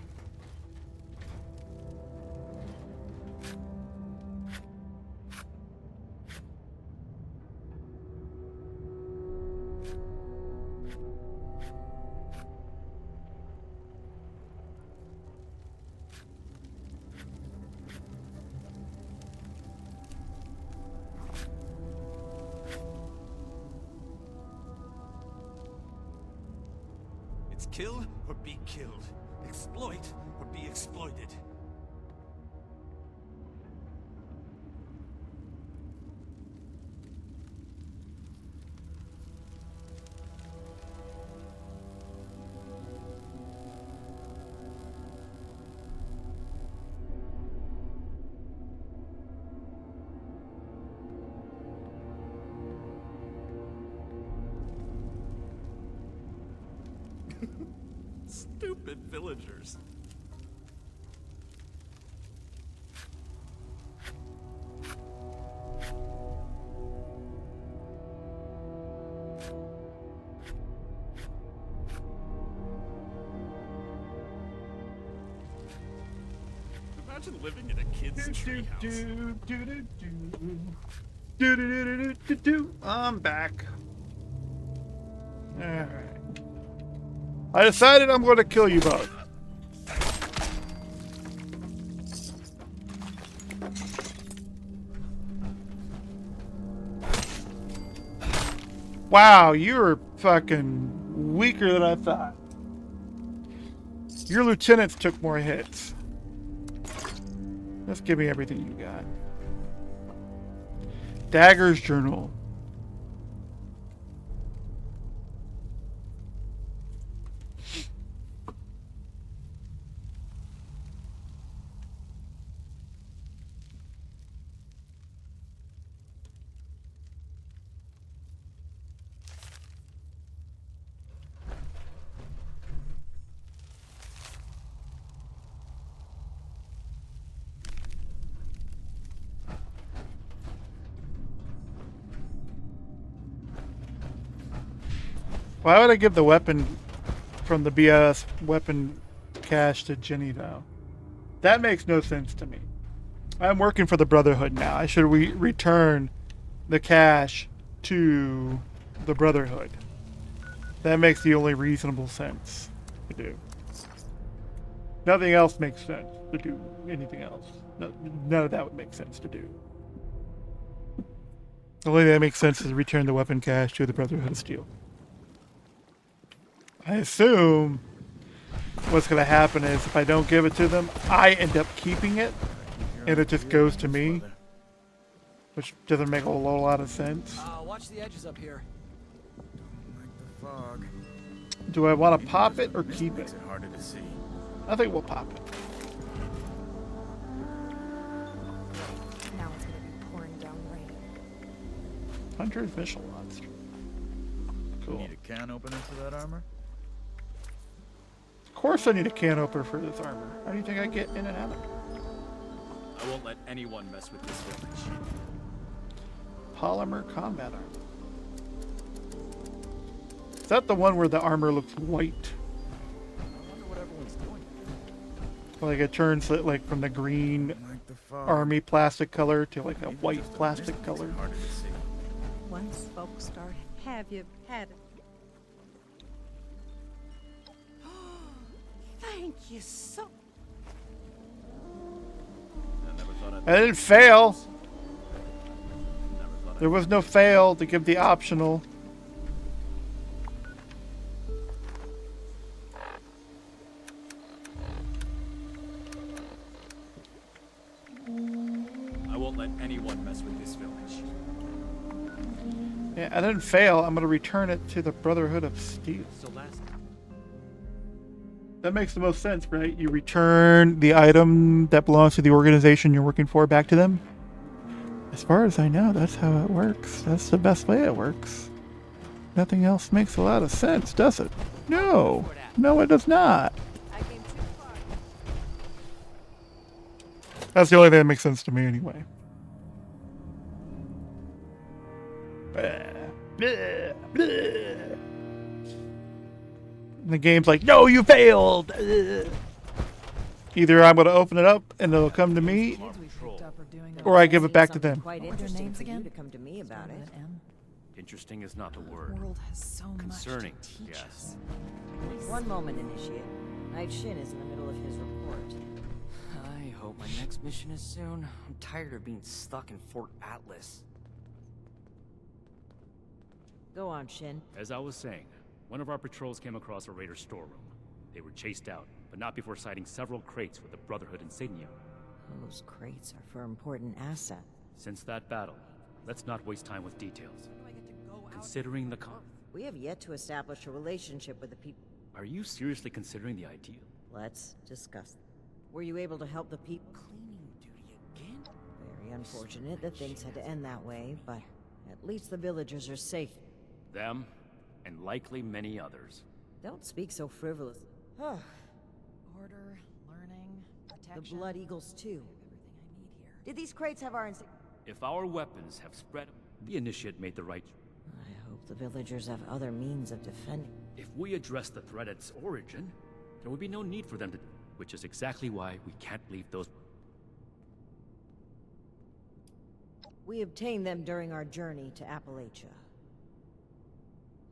It's kill or be killed. Exploit or be exploited. Stupid villagers. Imagine living in a kid's treehouse. I'm back. Alright. I decided I'm going to kill you both. Wow, you're fucking weaker than I thought. Your lieutenants took more hits. Just give me everything you got. Dagger's journal. Why would I give the weapon from the BoS weapon cache to Jenny, though? That makes no sense to me. I'm working for the Brotherhood now. I should return the cache to the Brotherhood. That makes the only reasonable sense to do. Nothing else makes sense to do anything else. None of that would make sense to do. The only thing that makes sense is return the weapon cache to the Brotherhood of Steel. I assume what's going to happen is if I don't give it to them, I end up keeping it, and it just goes to me, which doesn't make a whole lot of sense. Watch the edges up here. Don't like the fog. Do I want to pop it or keep it? Makes it harder to see. I think we'll pop it. Now it's gonna be pouring down rain. Hunter's missile rods. Cool. Need a can opener for that armor? Of course I need a can opener for this armor. How do you think I get in and out of it? I won't let anyone mess with this village. Polymer combat armor. Is that the one where the armor looks white? I wonder what everyone's doing. Like it turns like from the green army plastic color to like a white plastic color. Once folks start, have you had it? Thank you so. I didn't fail. There was no fail to give the optional. I won't let anyone mess with this village. Yeah, I didn't fail. I'm gonna return it to the Brotherhood of Steel. So last. That makes the most sense, right? You return the item that belongs to the organization you're working for back to them. As far as I know, that's how it works. That's the best way it works. Nothing else makes a lot of sense, does it? No. No, it does not. That's the only thing that makes sense to me anyway. Blah, blah, blah. And the game's like, no, you failed! Either I'm going to open it up and it'll come to me, or I give it back to them. Quite interesting for you to come to me about it. Interesting is not the word. World has so Concerning, much to teach yes. us. One moment, Initiate. Knight Shin is in the middle of his report. I hope my next mission is soon. I'm tired of being stuck in Fort Atlas. Go on, Shin. As I was saying, one of our patrols came across a raider storeroom. They were chased out, but not before sighting several crates with the Brotherhood insignia. Those crates are for important assets. Since that battle, let's not waste time with details. Considering the con. We have yet to establish a relationship with the people. Are you seriously considering the idea? Let's discuss. Were you able to help the people? Cleaning duty again? Very unfortunate that things had to end that way, but at least the villagers are safe. Them, and likely many others. Don't speak so frivolous. Order, learning, protection. The Blood Eagles too. Everything I need here. Did these crates have our If our weapons have spread, the Initiate made the right. I hope the villagers have other means of defending. If we address the threat at its origin, there would be no need for them to, which is exactly why we can't leave those. We obtained them during our journey to Appalachia.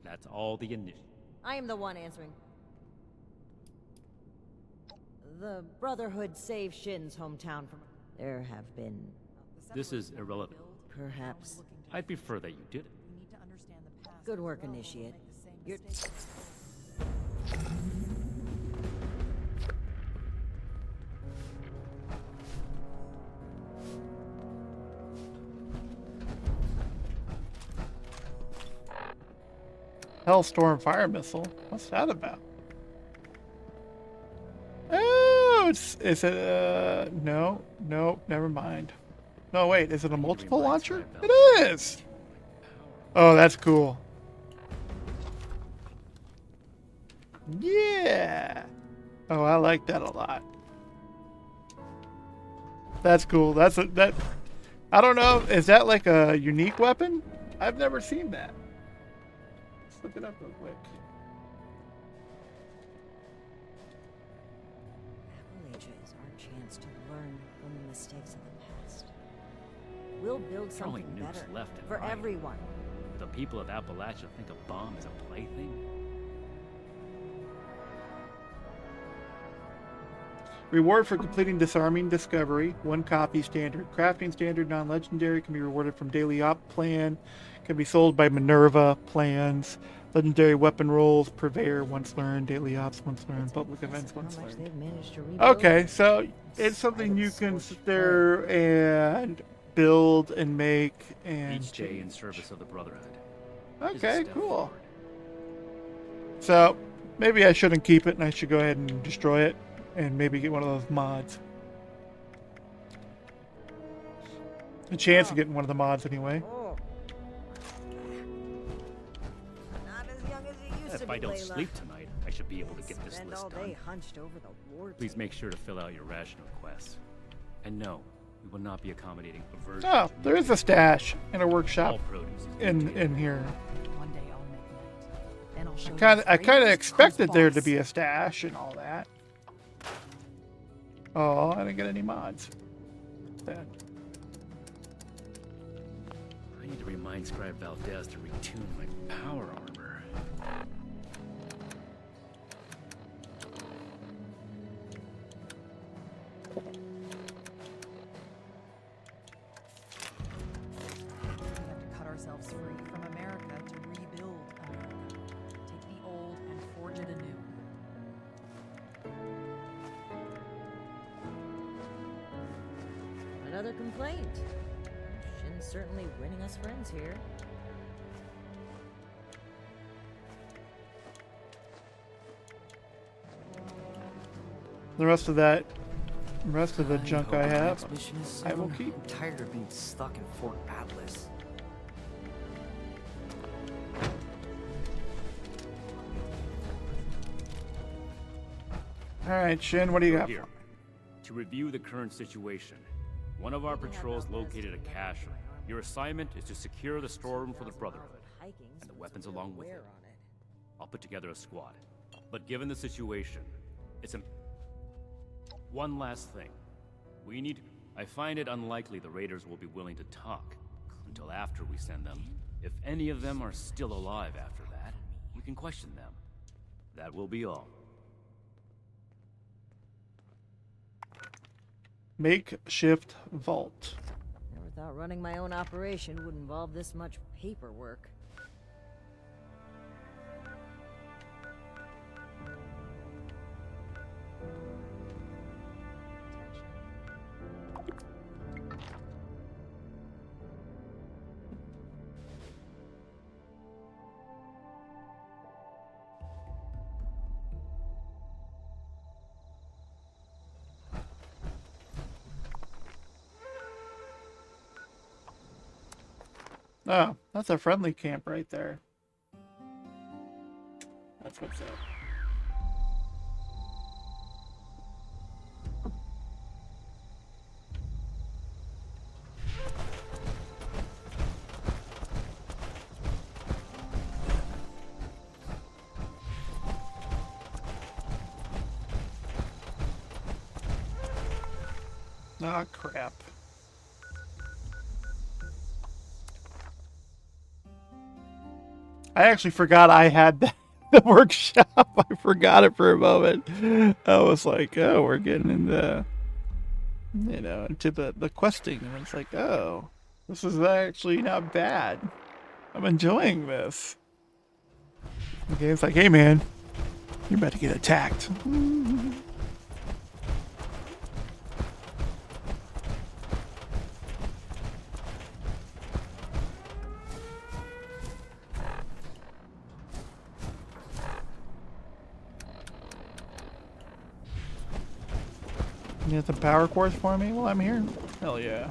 That's all the Initiate. I am the one answering. The Brotherhood saved Shin's hometown from... There have been... This is irrelevant. Perhaps. I'd prefer that you did it. We need to understand the past. Good work, Initiate. You're... Hellstorm fire missile. What's that about? Oh, is it, no, never mind. No, wait, is it a multiple launcher? It is! Oh, that's cool. Yeah! Oh, I like that a lot. That's cool. That. I don't know. Is that like a unique weapon? I've never seen that. Let's look it up real quick. Appalachia is our chance to learn from the mistakes of the past. We'll build Throwing something nukes better left and for right. everyone. The people of Appalachia think a bomb is a plaything? Reward for completing disarming discovery. 1 copy standard. Crafting standard non-legendary can be rewarded from daily op plan. Can be sold by Minerva plans. Legendary weapon rolls. Purveyor once learned. Daily ops once learned. Public events once learned. Okay, so it's something you can sit there and build and make and Each day in service of the Brotherhood. Okay, cool. So maybe I shouldn't keep it and I should go ahead and destroy it and maybe get one of those mods. A chance of getting one of the mods anyway. Not as young as you used to If be, I don't Layla. sleep tonight, I should be able to get this Spend list all done. day hunched over the war Please tape. make sure to fill out your ration requests. And no, we will not be accommodating aversion. Oh, there is a stash and a workshop All produce is in here. One day I'll make night. Then I'll show I kind of you expected there to boss. be a stash and all that. Oh, I didn't get any mods. Bad. I need to remind Scribe Valdez to retune my power armor. We have to cut ourselves free from America to rebuild America. Take the old and forge it anew. Another complaint. Shin's certainly winning us friends here. The rest of the junk I have, Expedition is I will soon. keep. I'm tired of being stuck in Fort Atlas. All right, Shin, what do you got? Here. To review the current situation, one of our patrols located a cache. Your assignment is to secure the storeroom for the Brotherhood, and the weapons along with it. I'll put together a squad. But given the situation, it's one last thing. I find it unlikely the raiders will be willing to talk until after we send them. If any of them are still alive after that, we can question them. That will be all. Makeshift vault. Never thought running my own operation would involve this much paperwork. Oh, that's a friendly camp right there. That's what's up. Ah, crap. I actually forgot I had the workshop. I forgot it for a moment. I was like, oh, we're getting into, into the questing. And it's like, oh, this is actually not bad. I'm enjoying this. The game's like, hey, man, you're about to get attacked. You have the power cores for me? Well, I'm here. Hell yeah.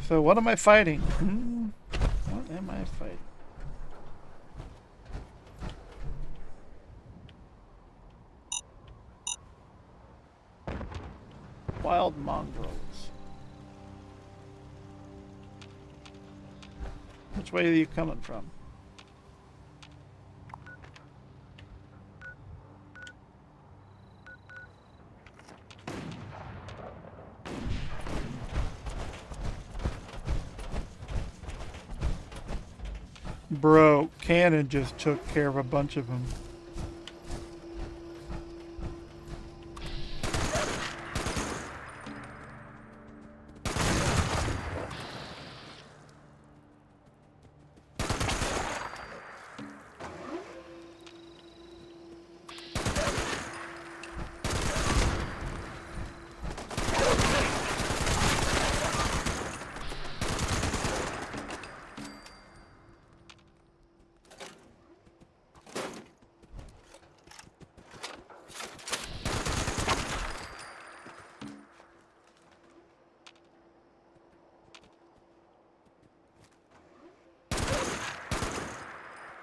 So what am I fighting? What am I fighting? Wild mongrels. Which way are you coming from? Bro, Cannon just took care of a bunch of them.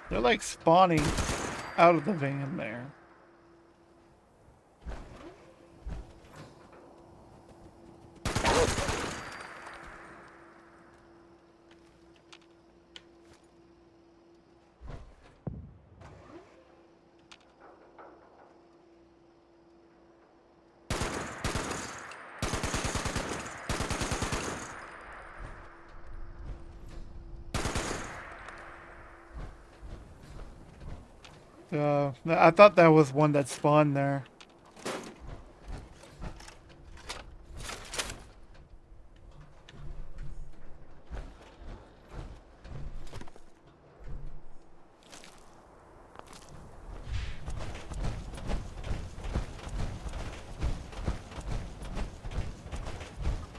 They're like spawning out of the van there. I thought that was one that spawned there.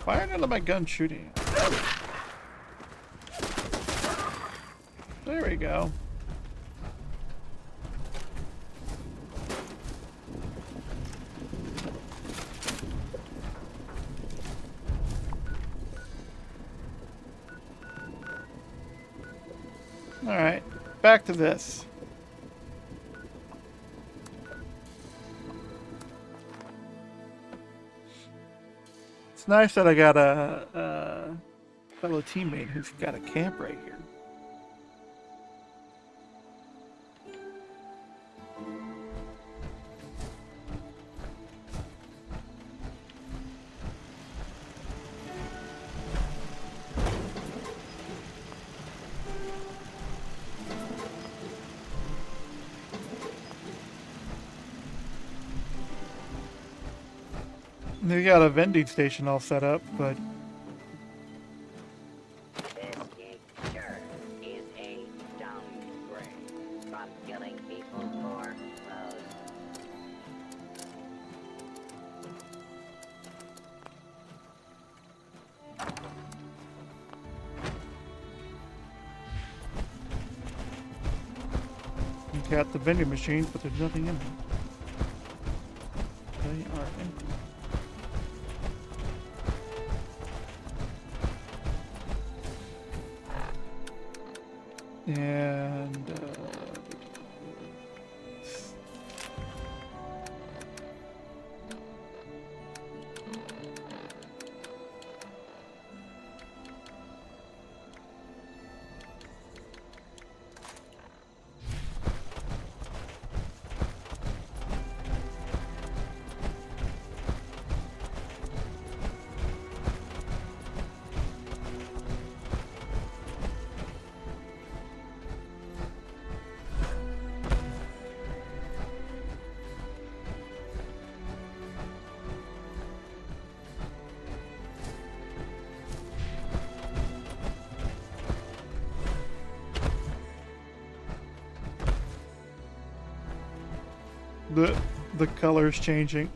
Why aren't none of my guns shooting? There we go. Alright, back to this. It's nice that I got a fellow teammate who's got a camp right here. They got a vending station all set up, but This picture is a downgrade from killing people for roads. you got the vending machines, but there's nothing in them. They are empty. And the The color's changing.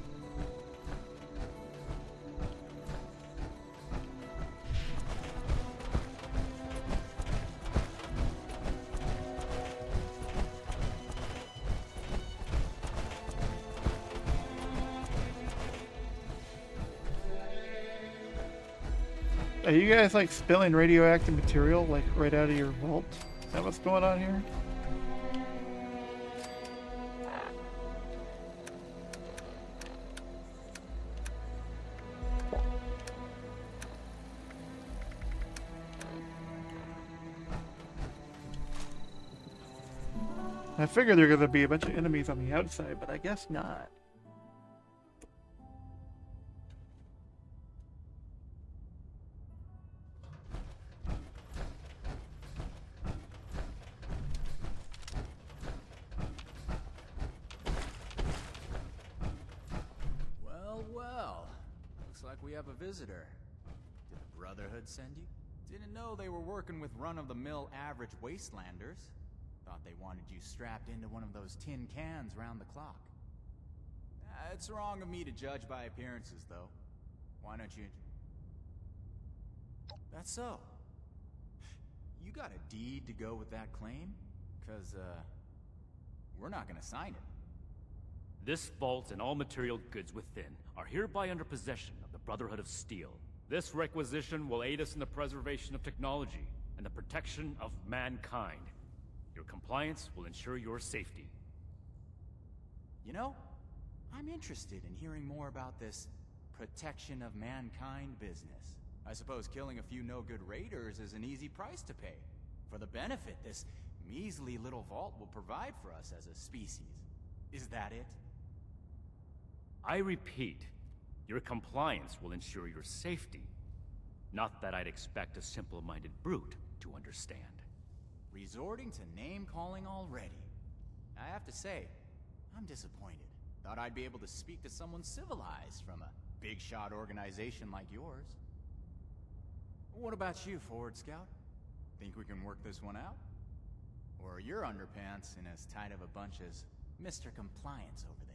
Are you guys like spilling radioactive material like right out of your vault? Is that what's going on here? I figured there were gonna be a bunch of enemies on the outside, but I guess not. Well, well. Looks like we have a visitor. Did the Brotherhood send you? Didn't know they were working with run-of-the-mill average wastelanders. Thought they wanted you strapped into one of those tin cans round the clock. It's wrong of me to judge by appearances, though. Why don't you... That's so. You got a deed to go with that claim? 'Cause, we're not gonna sign it. This vault and all material goods within are hereby under possession of the Brotherhood of Steel. This requisition will aid us in the preservation of technology and the protection of mankind. Your compliance will ensure your safety. You know, I'm interested in hearing more about this protection of mankind business. I suppose killing a few no-good raiders is an easy price to pay for the benefit this measly little vault will provide for us as a species. Is that it? I repeat, your compliance will ensure your safety. Not that I'd expect a simple-minded brute to understand. Resorting to name-calling already. I have to say, I'm disappointed. Thought I'd be able to speak to someone civilized from a big-shot organization like yours. What about you, Forward Scout? Think we can work this one out? Or are your underpants in as tight of a bunch as Mr. Compliance over there?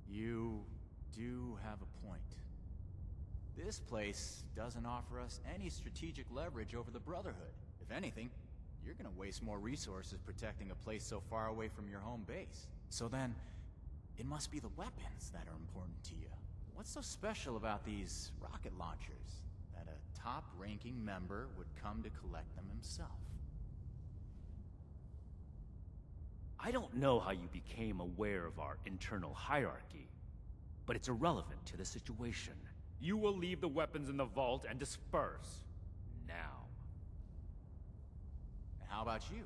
You do have a point. This place doesn't offer us any strategic leverage over the Brotherhood. If anything, you're gonna waste more resources protecting a place so far away from your home base. So then, it must be the weapons that are important to you. What's so special about these rocket launchers that a top-ranking member would come to collect them himself? I don't know how you became aware of our internal hierarchy, but it's irrelevant to the situation. You will leave the weapons in the vault and disperse. Now. How about you?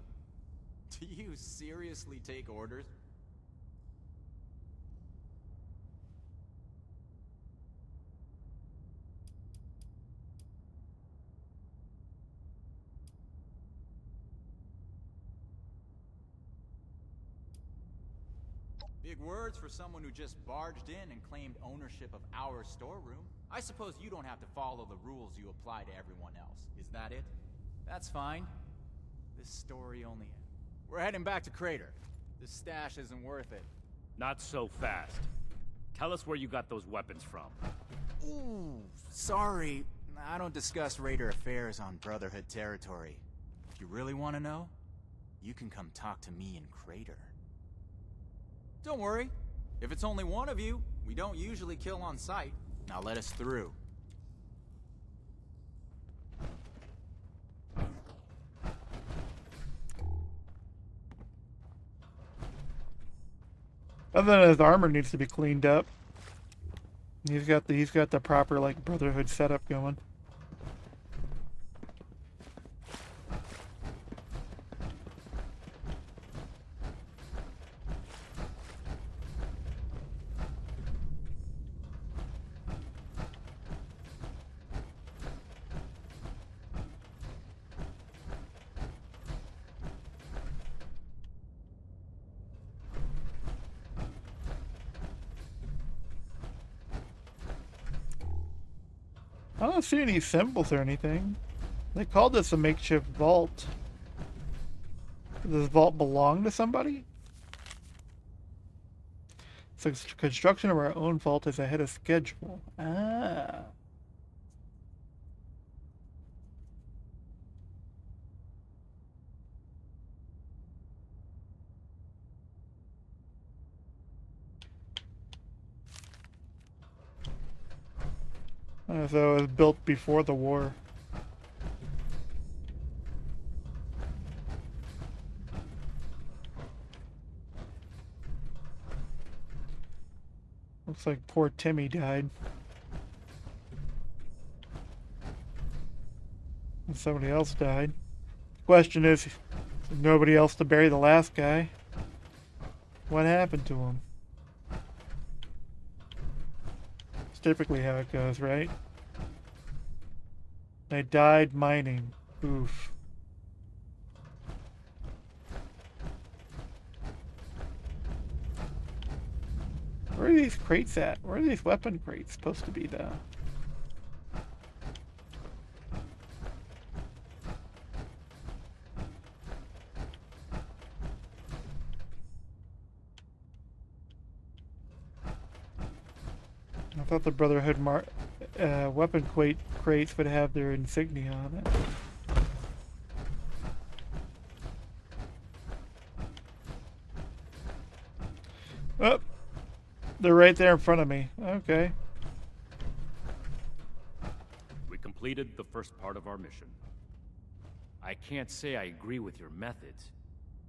Do you seriously take orders? Big words for someone who just barged in and claimed ownership of our storeroom. I suppose you don't have to follow the rules you apply to everyone else. Is that it? That's fine. This story only ends. We're heading back to Crater. This stash isn't worth it. Not so fast. Tell us where you got those weapons from. Ooh, sorry. I don't discuss Raider affairs on Brotherhood territory. If you really want to know, you can come talk to me in Crater. Don't worry. If it's only one of you, we don't usually kill on sight. Now let us through. Other than his armor needs to be cleaned up. He's got the proper like Brotherhood setup going. I don't see any symbols or anything. They called this a makeshift vault. Does this vault belong to somebody? So construction of our own vault is ahead of schedule. Ah. So it was built before the war. Looks like poor Timmy died. And somebody else died. Question is, nobody else to bury the last guy. What happened to him? It's typically how it goes, right? They died mining. Oof. Where are these crates at? Where are these weapon crates supposed to be, though? I thought the Brotherhood weapon crates would have their insignia on it. Oh, they're right there in front of me. Okay. We completed the first part of our mission. I can't say I agree with your methods.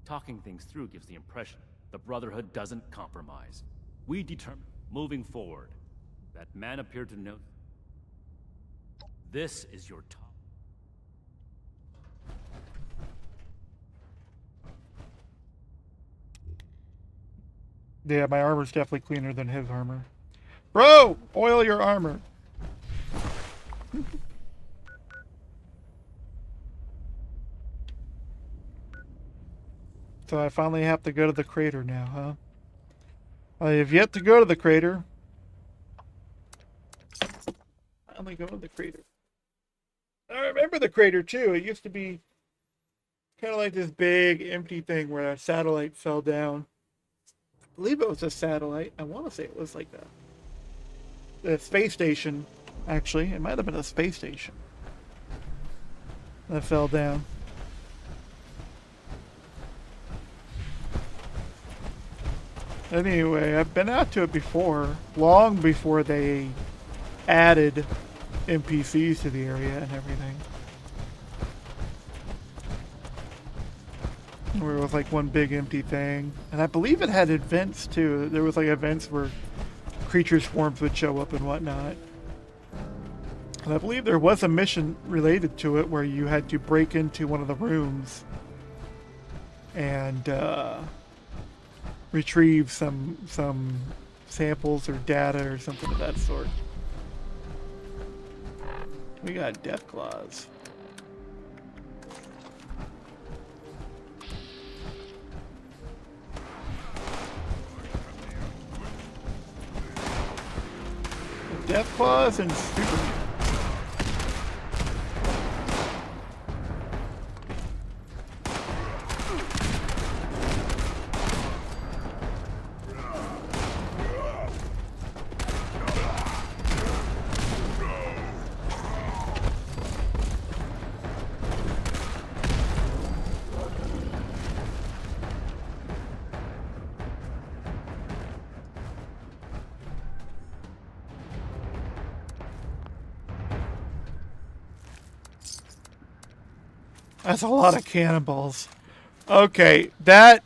Talking things through gives the impression the Brotherhood doesn't compromise. We determine moving forward. That man appeared to know. This is your top. Yeah, my armor's definitely cleaner than his armor. Bro, oil your armor. So I finally have to go to the crater now, huh? I have yet to go to the crater. I'm gonna go to the crater. I remember the crater too. It used to be kind of like this big empty thing where a satellite fell down. I believe it was a satellite. I want to say it was like the space station. Actually, it might have been a space station that fell down. Anyway, I've been out to it before, long before they added NPCs to the area and everything. Where it was like one big empty thing. And I believe it had events too. There was like events where creature swarms would show up and whatnot. And I believe there was a mission related to it where you had to break into one of the rooms and retrieve some samples or data or something of that sort. We got death claws. Death claws and Superman. That's a lot of cannonballs. Okay, it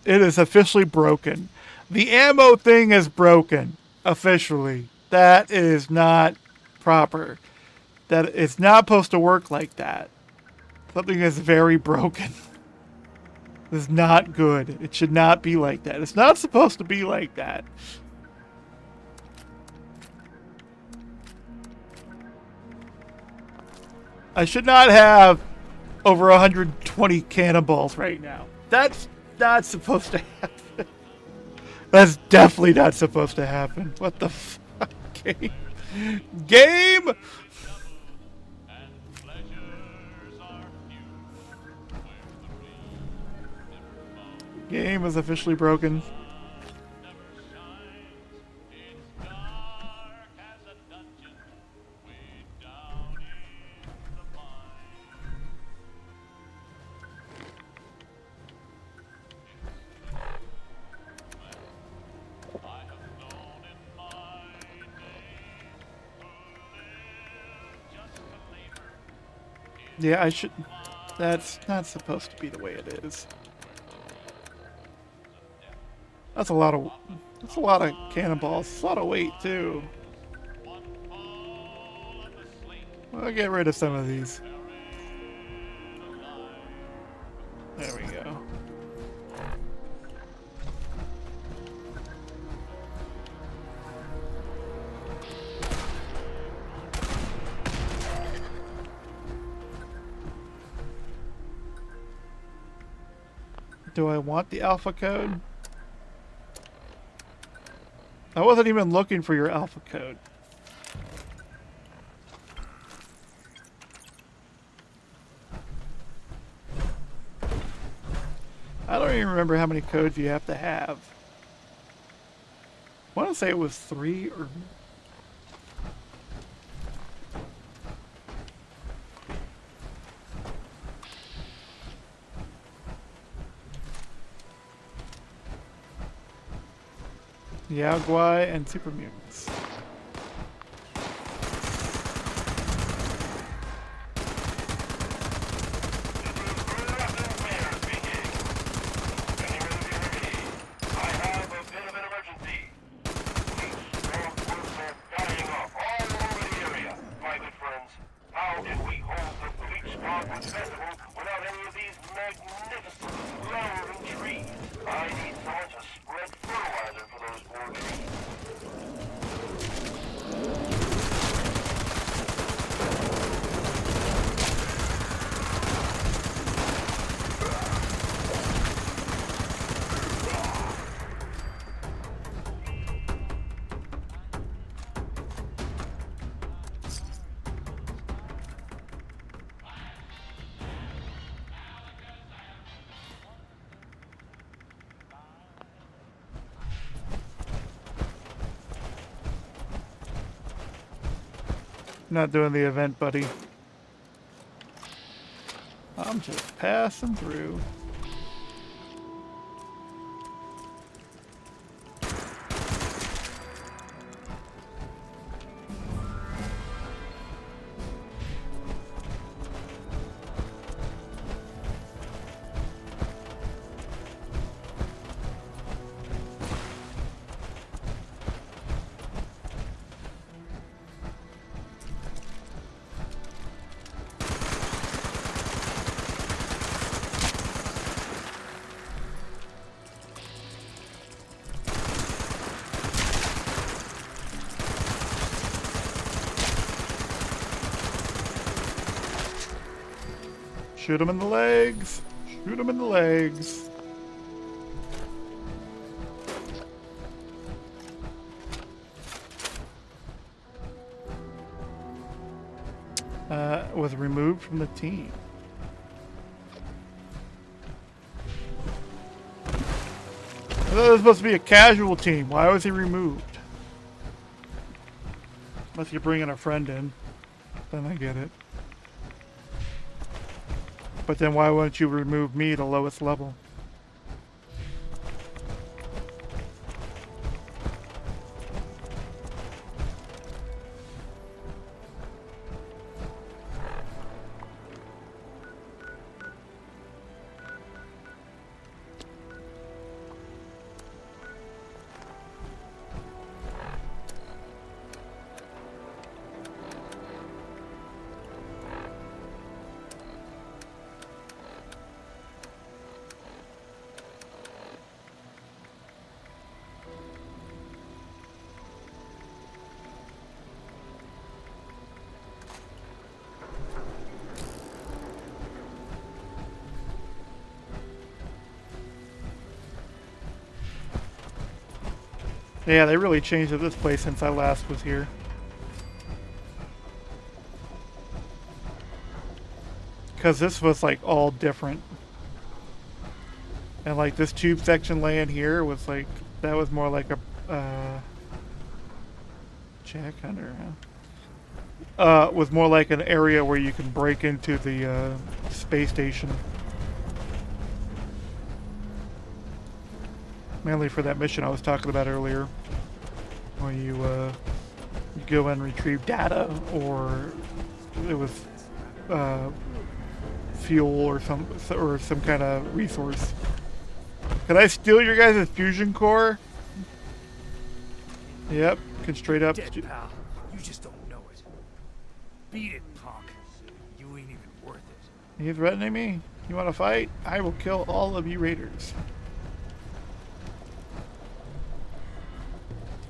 is officially broken. The ammo thing is broken. Officially. That is not proper. That it's not supposed to work like that. Something is very broken. This is not good. It should not be like that. It's not supposed to be like that. I should not have over 120 cannonballs right now. That's not supposed to happen. That's definitely not supposed to happen. What the fuck? Okay. Game! Game is officially broken. Yeah, I should... That's not supposed to be the way it is. That's a lot of... That's a lot of cannonballs. It's a lot of weight, too. I'll get rid of some of these. There we go. Do I want the alpha code? I wasn't even looking for your alpha code. I don't even remember how many codes you have to have. I want to say it was 3 or... Yaguai and Super Mutants. Not doing the event, buddy. I'm just passing through. Shoot him in the legs! Shoot him in the legs! Was removed from the team. I thought it was supposed to be a casual team. Why was he removed? Unless you're bringing a friend in. Then I get it. But then why wouldn't you remove me to lowest level? Yeah, they really changed this place since I last was here. Because this was like all different. And like this tube section laying here was like, that was more like a Jack Hunter, huh? Was more like an area where you can break into the space station. Mainly for that mission I was talking about earlier, where you go and retrieve data, or it was fuel or some kind of resource. Can I steal your guys' fusion core? Yep, can straight up. Dead, pal. You just don't know it. Beat it, punk. You ain't even worth it. Are you threatening me? You want to fight? I will kill all of you raiders.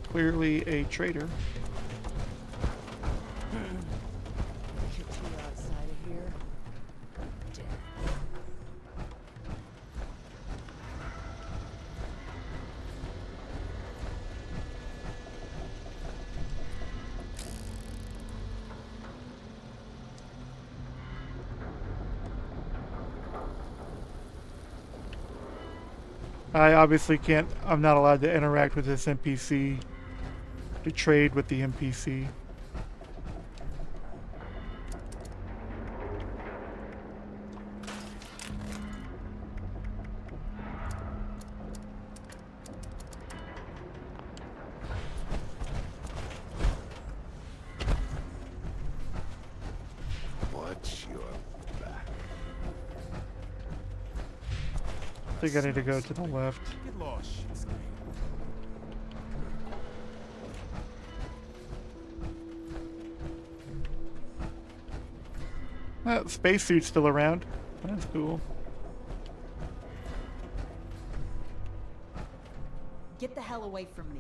Clearly a traitor. Get you outside of here. I obviously can't, I'm not allowed to interact with this NPC, to trade with the NPC. Watch your back. I think I need to go to the left. Get lost, shit. Spacesuit's still around. That's cool. Get the hell away from me.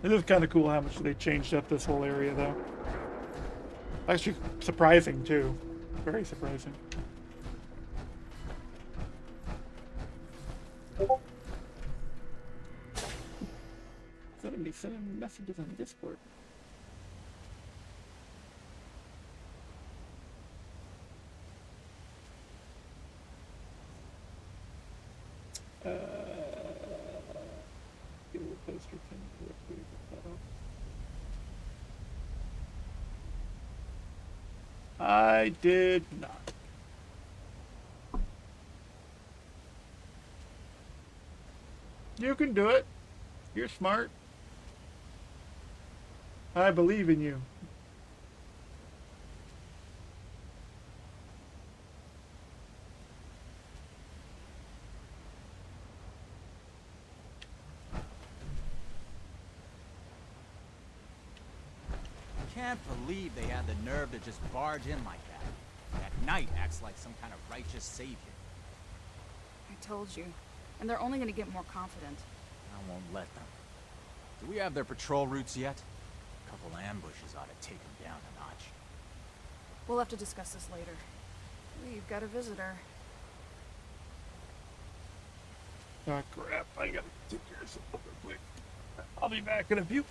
It is kind of cool how much they changed up this whole area, though. Actually, surprising, too. Very surprising. 77 messages on Discord. I did not. You can do it. You're smart. I believe in you. Can't believe they had the nerve to just barge in like that. That knight acts like some kind of righteous savior. I told you. And they're only gonna get more confident. I won't let them. Do we have their patrol routes yet? A couple ambushes ought to take them down a notch. We'll have to discuss this later. We've got a visitor. Oh crap, I gotta take care of something real quick. I'll be back in a few.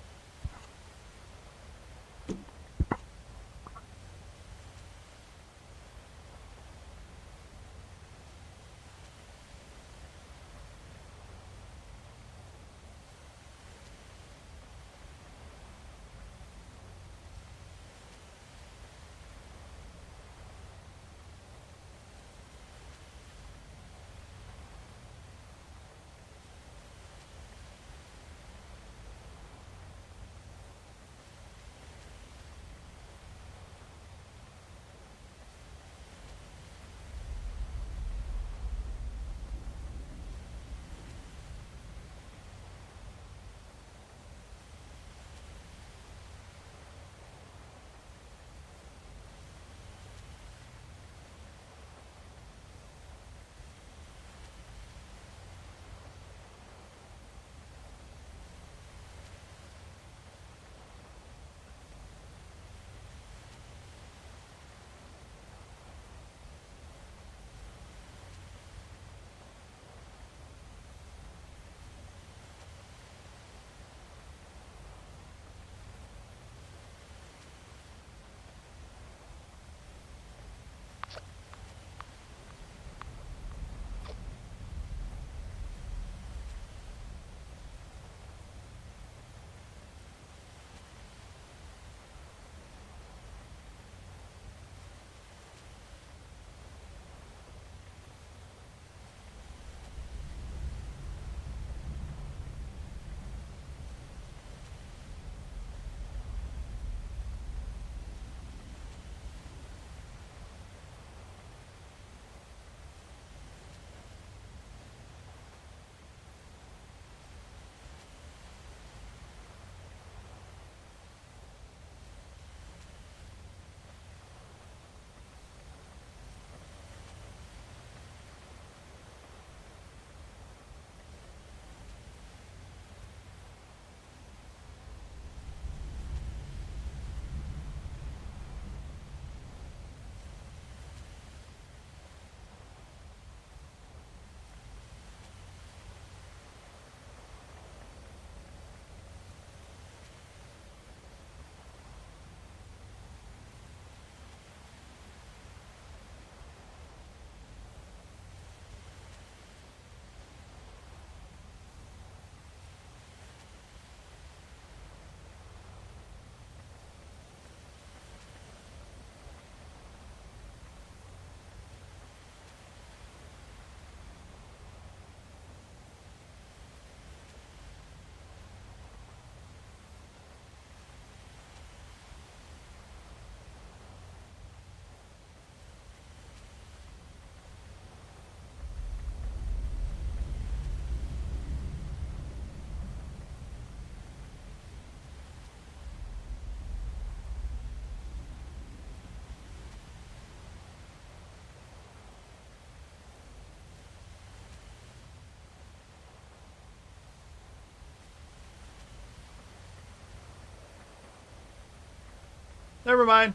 Never mind.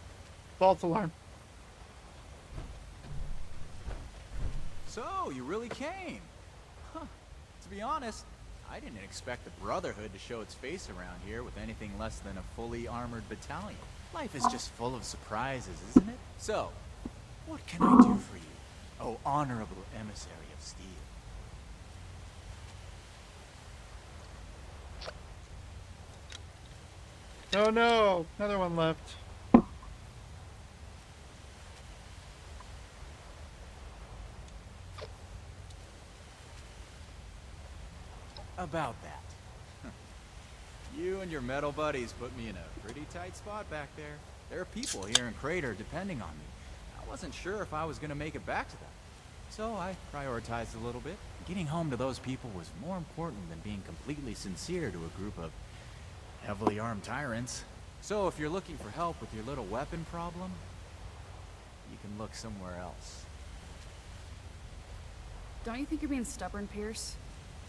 False alarm. So, you really came. Huh. To be honest, I didn't expect the Brotherhood to show its face around here with anything less than a fully armored battalion. Life is just full of surprises, isn't it? So, what can I do for you, oh honorable emissary of steel? Oh no, another one left. About that. You and your metal buddies put me in a pretty tight spot back there. There are people here in Crater depending on me. I wasn't sure if I was gonna make it back to them. So I prioritized a little bit. Getting home to those people was more important than being completely sincere to a group of heavily armed tyrants. So if you're looking for help with your little weapon problem, you can look somewhere else. Don't you think you're being stubborn, Pierce?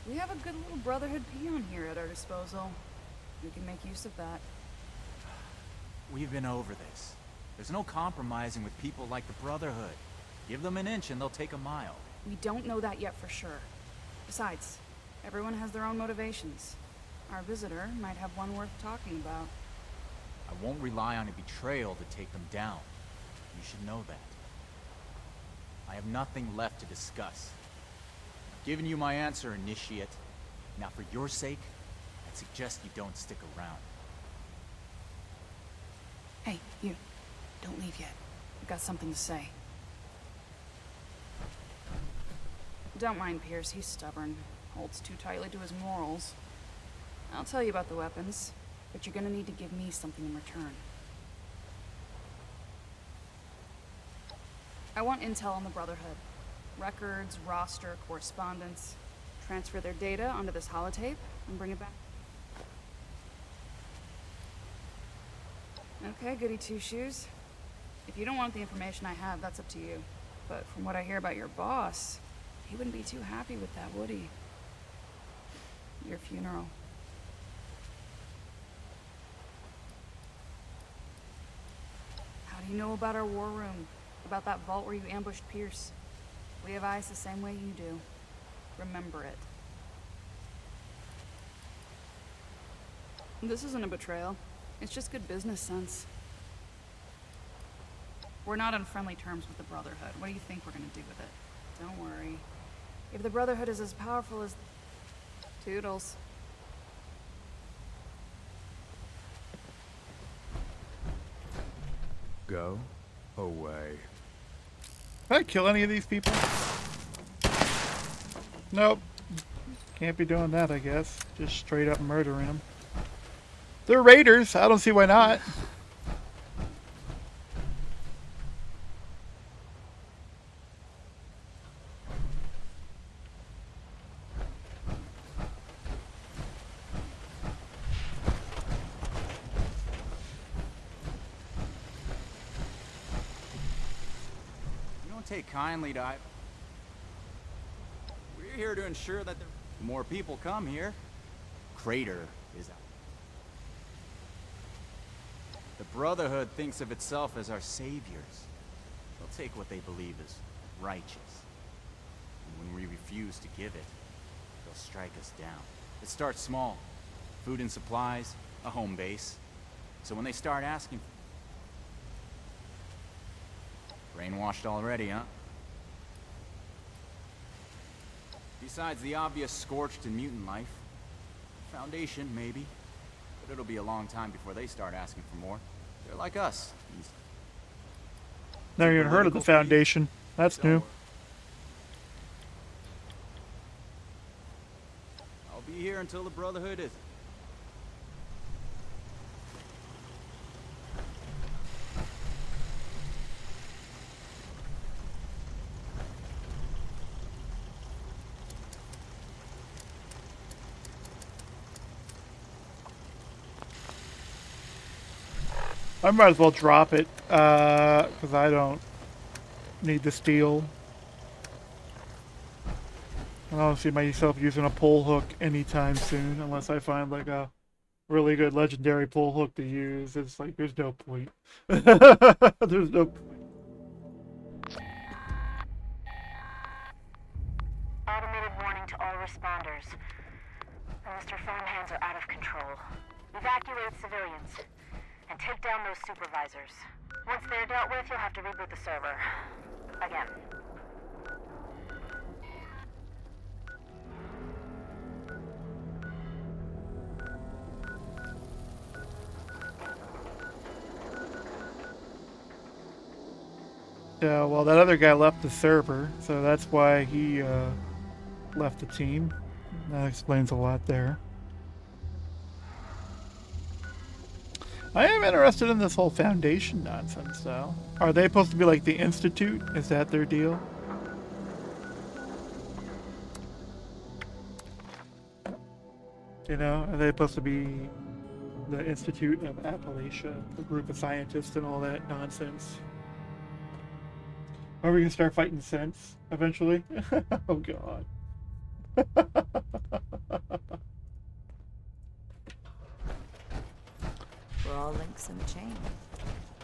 We have a good little Brotherhood peon here at our disposal. We can make use of that. We've been over this. There's no compromising with people like the Brotherhood. Give them an inch and they'll take a mile. We don't know that yet for sure. Besides, everyone has their own motivations. Our visitor might have one worth talking about. I won't rely on a betrayal to take them down. You should know that. I have nothing left to discuss. I've given you my answer, Initiate. Now for your sake, I'd suggest you don't stick around. Hey, you. Don't leave yet. I've got something to say. Don't mind Pierce, he's stubborn. Holds too tightly to his morals. I'll tell you about the weapons, but you're gonna need to give me something in return. I want intel on the Brotherhood. Records, roster, correspondence. Transfer their data onto this holotape and bring it back. Okay, goody two-shoes. If you don't want the information I have, that's up to you. But from what I hear about your boss, he wouldn't be too happy with that, would he? Your funeral. How do you know about our war room? About that vault where you ambushed Pierce? We have eyes the same way you do. Remember it. This isn't a betrayal. It's just good business sense. We're not on friendly terms with the Brotherhood. What do you think we're gonna do with it? Don't worry. If the Brotherhood is as powerful as... Toodles. Go away. Did I kill any of these people? Nope. Can't be doing that, I guess. Just straight up murdering them. They're raiders. I don't see why not. Take kindly to We're here to ensure that the more people come here, Crater is out. The Brotherhood thinks of itself as our saviors. They'll take what they believe is righteous. And when we refuse to give it, they'll strike us down. It starts small. Food and supplies, a home base. So when they start asking brainwashed already, huh? Besides the obvious scorched and mutant life, Foundation, maybe. But it'll be a long time before they start asking for more. They're like us. Never even heard of the Foundation. That's new. I'll be here until the Brotherhood is. I might as well drop it, because I don't need the steel. I don't see myself using a pole hook anytime soon, unless I find like a really good legendary pull hook to use. It's like there's no point. There's no point. Automated warning to all responders. Mr. Farmhands are out of control. Evacuate civilians and take down those supervisors. Once they're dealt with, you'll have to reboot the server. Again. Yeah, well, that other guy left the server, so that's why he left the team. That explains a lot there. I am interested in this whole Foundation nonsense, though. Are they supposed to be like the Institute? Is that their deal? You know, are they supposed to be the Institute of Appalachia, a group of scientists and all that nonsense? Are we gonna start fighting sense eventually? Oh god. We're all links in the chain,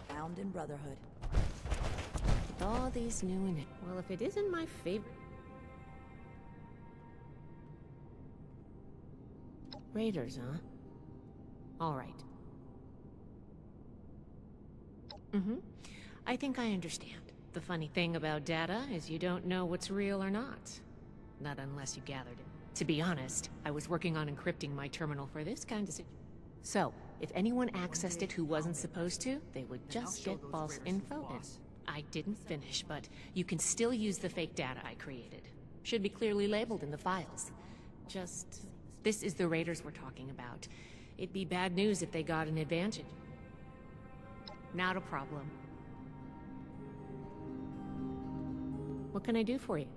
bound in brotherhood. With all these new and well, if it isn't my favorite. Raiders, huh? All right. I think I understand. The funny thing about data is you don't know what's real or not. Not unless you gathered it. To be honest, I was working on encrypting my terminal for this kind of situation. So, if anyone accessed it who wasn't supposed to, they would just get false info in. I didn't finish, but you can still use the fake data I created. Should be clearly labeled in the files. Just... this is the Raiders we're talking about. It'd be bad news if they got an advantage. Not a problem. What can I do for you?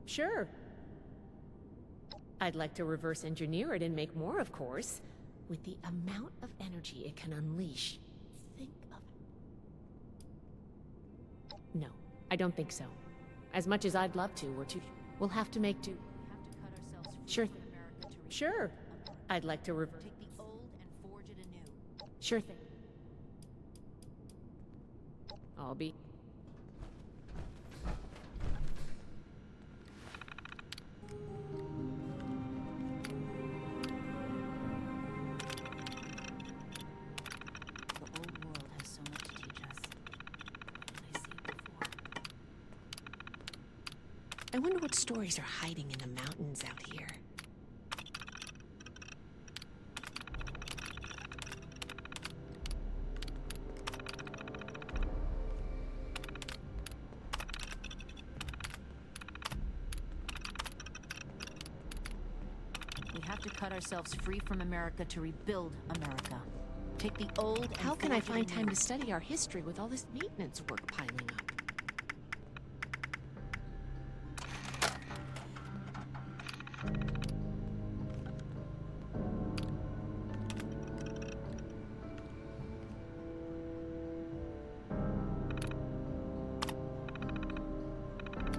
Sure. I'd like to reverse engineer it and make more, of course. With the amount of energy it can unleash. Think of it. No, I don't think so. As much as I'd love to, we'll have to make do. We have to cut ourselves free from America to sure. I'd like to take the old and forge it anew. Sure thing. I'll be... I wonder what stories are hiding in the mountains out here. We have to cut ourselves free from America to rebuild America. Take the old and How can I forge it find time anew. to study our history with all this maintenance work piling up?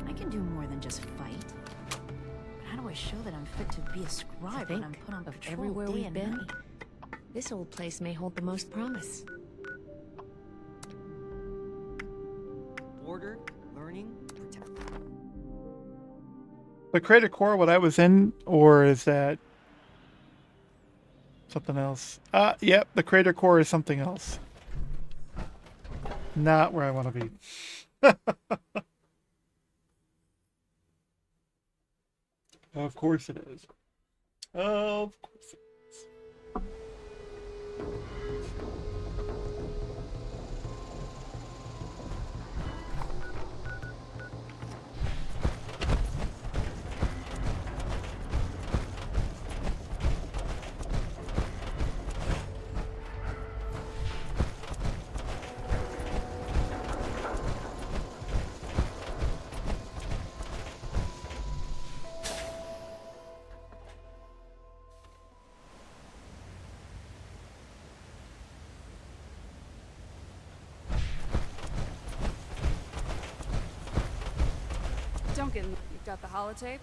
I can do more than just fight. But how do I show that I'm fit to be a scribe when I'm put on of patrol everywhere day we've and been, night? this old place may hold the most promise. Order, learning, protect. The Crater Core, what I was in, or is that something else? Yep, the Crater Core is something else. Not where I want to be. Of course it is. Of course it is. Duncan, you've got the holotape?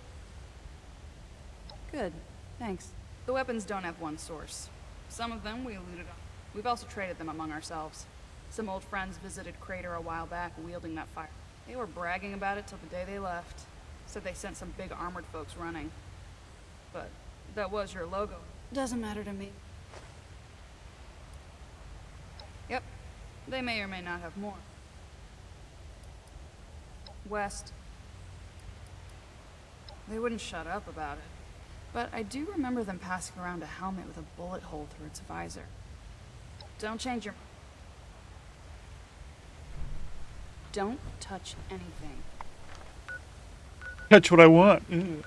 Good, thanks. The weapons don't have one source, Some of them we looted up. We've also traded them among ourselves. Some old friends visited Crater a while back wielding that fire. They were bragging about it till the day they left. Said they sent some big armored folks running. But that was your logo. Doesn't matter to me. Yep. They may or may not have more. West. They wouldn't shut up about it. But I do remember them passing around a helmet with a bullet hole through its visor. Don't change your... Don't touch anything. Touch what I want. Ew.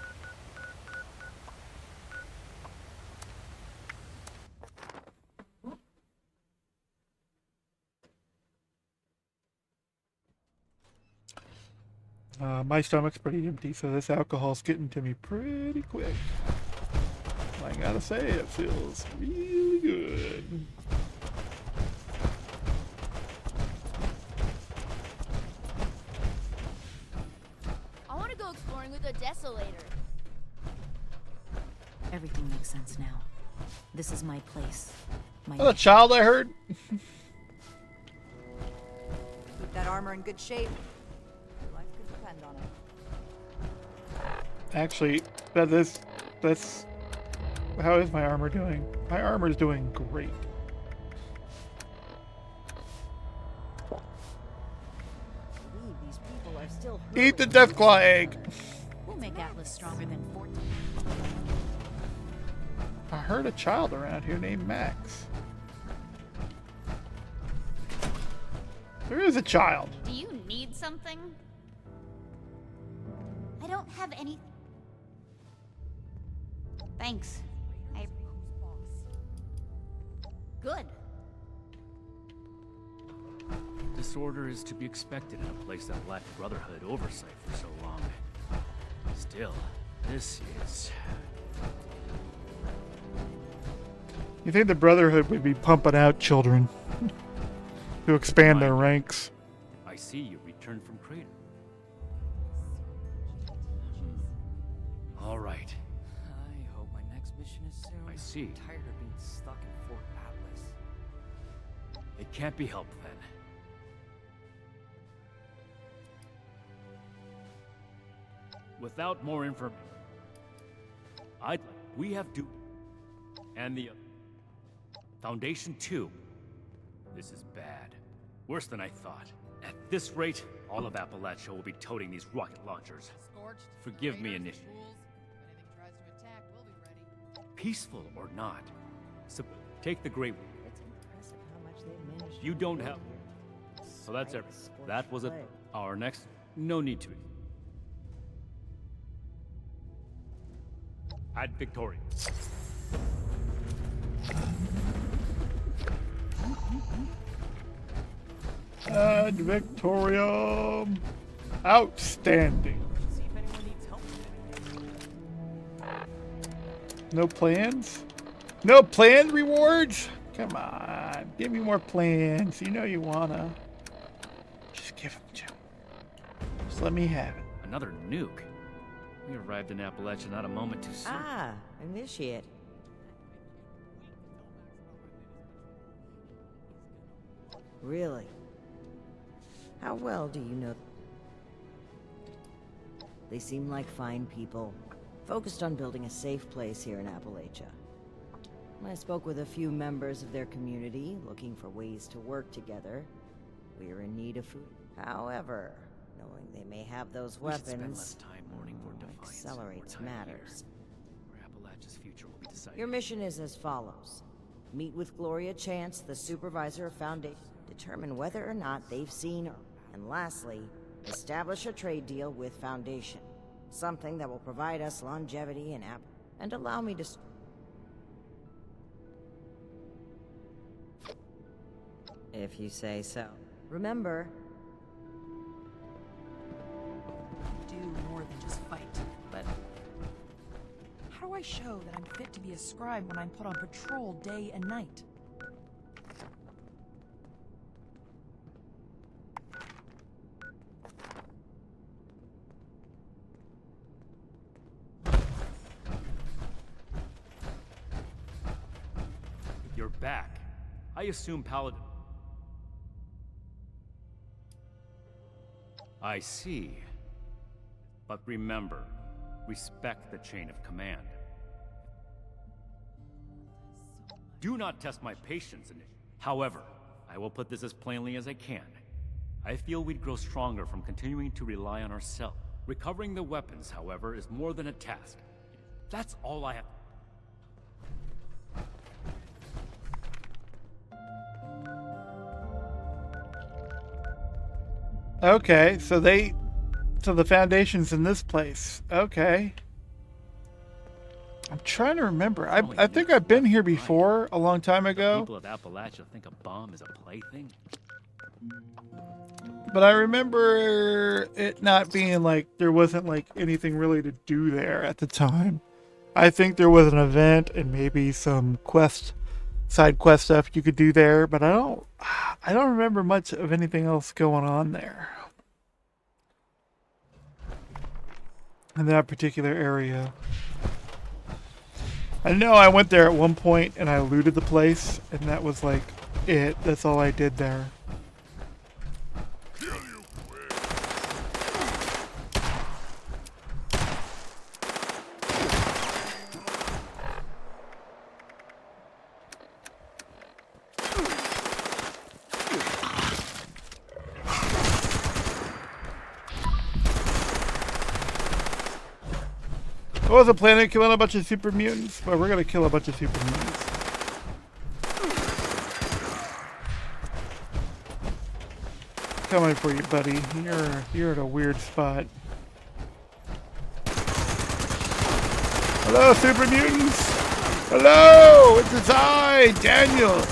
My stomach's pretty empty, so this alcohol's getting to me pretty quick. I gotta say, it feels really good. I want to go exploring with a desolator. Everything makes sense now. This is my place. My Oh, the child I heard. Keep that armor in good shape. Life could depend on it. Actually, that's how is my armor doing? My armor's doing great. These people are still Eat the Deathclaw egg. We'll make Atlas stronger than 14. I heard a child around here named Max. There is a child. Do you need something? I don't have any. Thanks. Good. Disorder is to be expected in a place that lacked Brotherhood oversight for so long. Still, this is... You think the Brotherhood would be pumping out children to expand their ranks? I see you returned from Crater. All right. I hope my next mission is soon. I see. I'm tired of being stuck in Fort Atlas. It can't be helped then. Without more information, we have duty. And the Foundation 2. This is bad. Worse than I thought. At this rate, all of Appalachia will be toting these rocket launchers. Forgive me, initiative. Peaceful or not, so take the Great. It's impressive how much they've managed. You don't have. So that's everything. That was it. Our next. No need to. Ad Victoria. Ad Victorium. Outstanding. See if anyone needs help. No plans? No planned rewards? Come on. Give me more plans. You know you wanna. Just give them to me. Just let me have it. Another nuke. We arrived in Appalachia not a moment too soon. Ah, initiate. Really? How well do you know? They seem like fine people, focused on building a safe place here in Appalachia. I spoke with a few members of their community, looking for ways to work together. We are in need of food. However, knowing they may have those We should spend weapons less time mourning for Defiance accelerates and more time matters. here, where Appalachia's future will be decided. Your mission is as follows. Meet with Gloria Chance, the supervisor of Foundation. Determine whether or not they've seen her. And lastly, establish a trade deal with Foundation. Something that will provide us longevity and allow me to... If you say so. Remember... Do more than just fight, but... How do I show that I'm fit to be a scribe when I'm put on patrol day and night? Your back. I assume Paladin... I see. But remember, respect the chain of command. Do not test my patience in it. However, I will put this as plainly as I can. I feel we'd grow stronger from continuing to rely on ourselves. Recovering the weapons, however, is more than a task. That's all I have. Okay, so the foundation's in this place. Okay. I'm trying to remember. I think I've been here before a long time ago. People of Appalachia think a bomb is a plaything. But I remember it not being like there wasn't like anything really to do there at the time. I think there was an event and maybe some side quest stuff you could do there, but I don't remember much of anything else going on there. In that particular area. I know I went there at one point and I looted the place, and that was like it. That's all I did there. I wasn't planning on killing a bunch of super mutants, but we're gonna kill a bunch of super mutants. Coming for you, buddy. You're at a weird spot. Hello, super mutants! Hello! It's I, Daniel!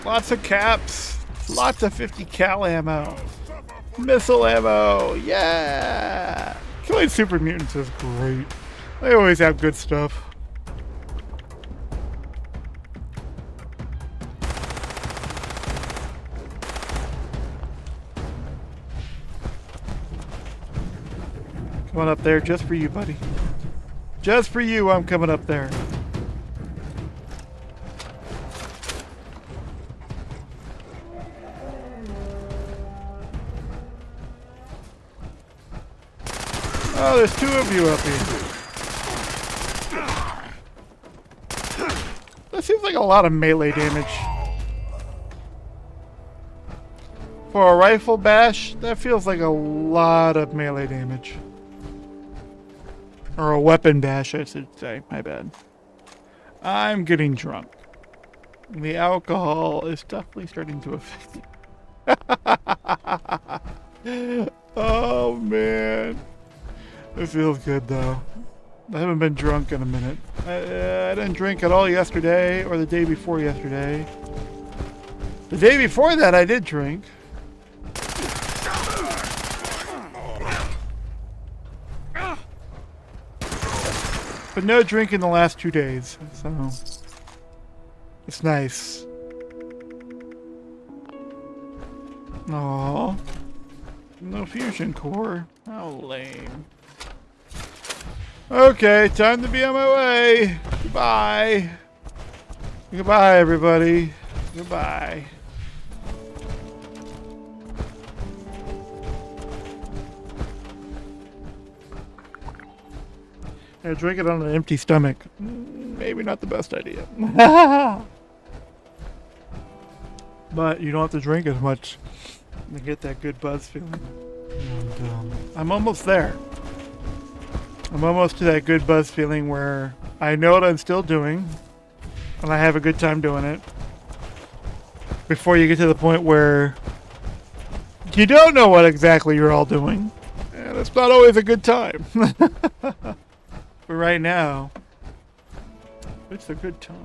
Lots of caps, lots of 50 cal ammo, missile ammo, yeah! Killing super mutants is great. They always have good stuff. Coming up there just for you, buddy. Just for you, I'm coming up there. Oh, there's two of you up here. That seems like a lot of melee damage. For a rifle bash, that feels like a lot of melee damage. Or a weapon bash, I should say. My bad. I'm getting drunk. The alcohol is definitely starting to affect me. Oh, man. It feels good though. I haven't been drunk in a minute. I didn't drink at all yesterday or the day before yesterday. The day before that I did drink. But no drink in the last 2 days, so it's nice. Aww. No fusion core. How lame. Okay, time to be on my way. Goodbye. Goodbye, everybody. Goodbye. Yeah, drink it on an empty stomach. Maybe not the best idea. But you don't have to drink as much to get that good buzz feeling. And, I'm almost there. I'm almost to that good buzz feeling where I know what I'm still doing, and I have a good time doing it. Before you get to the point where you don't know what exactly you're all doing, and it's not always a good time. But right now, it's a good time.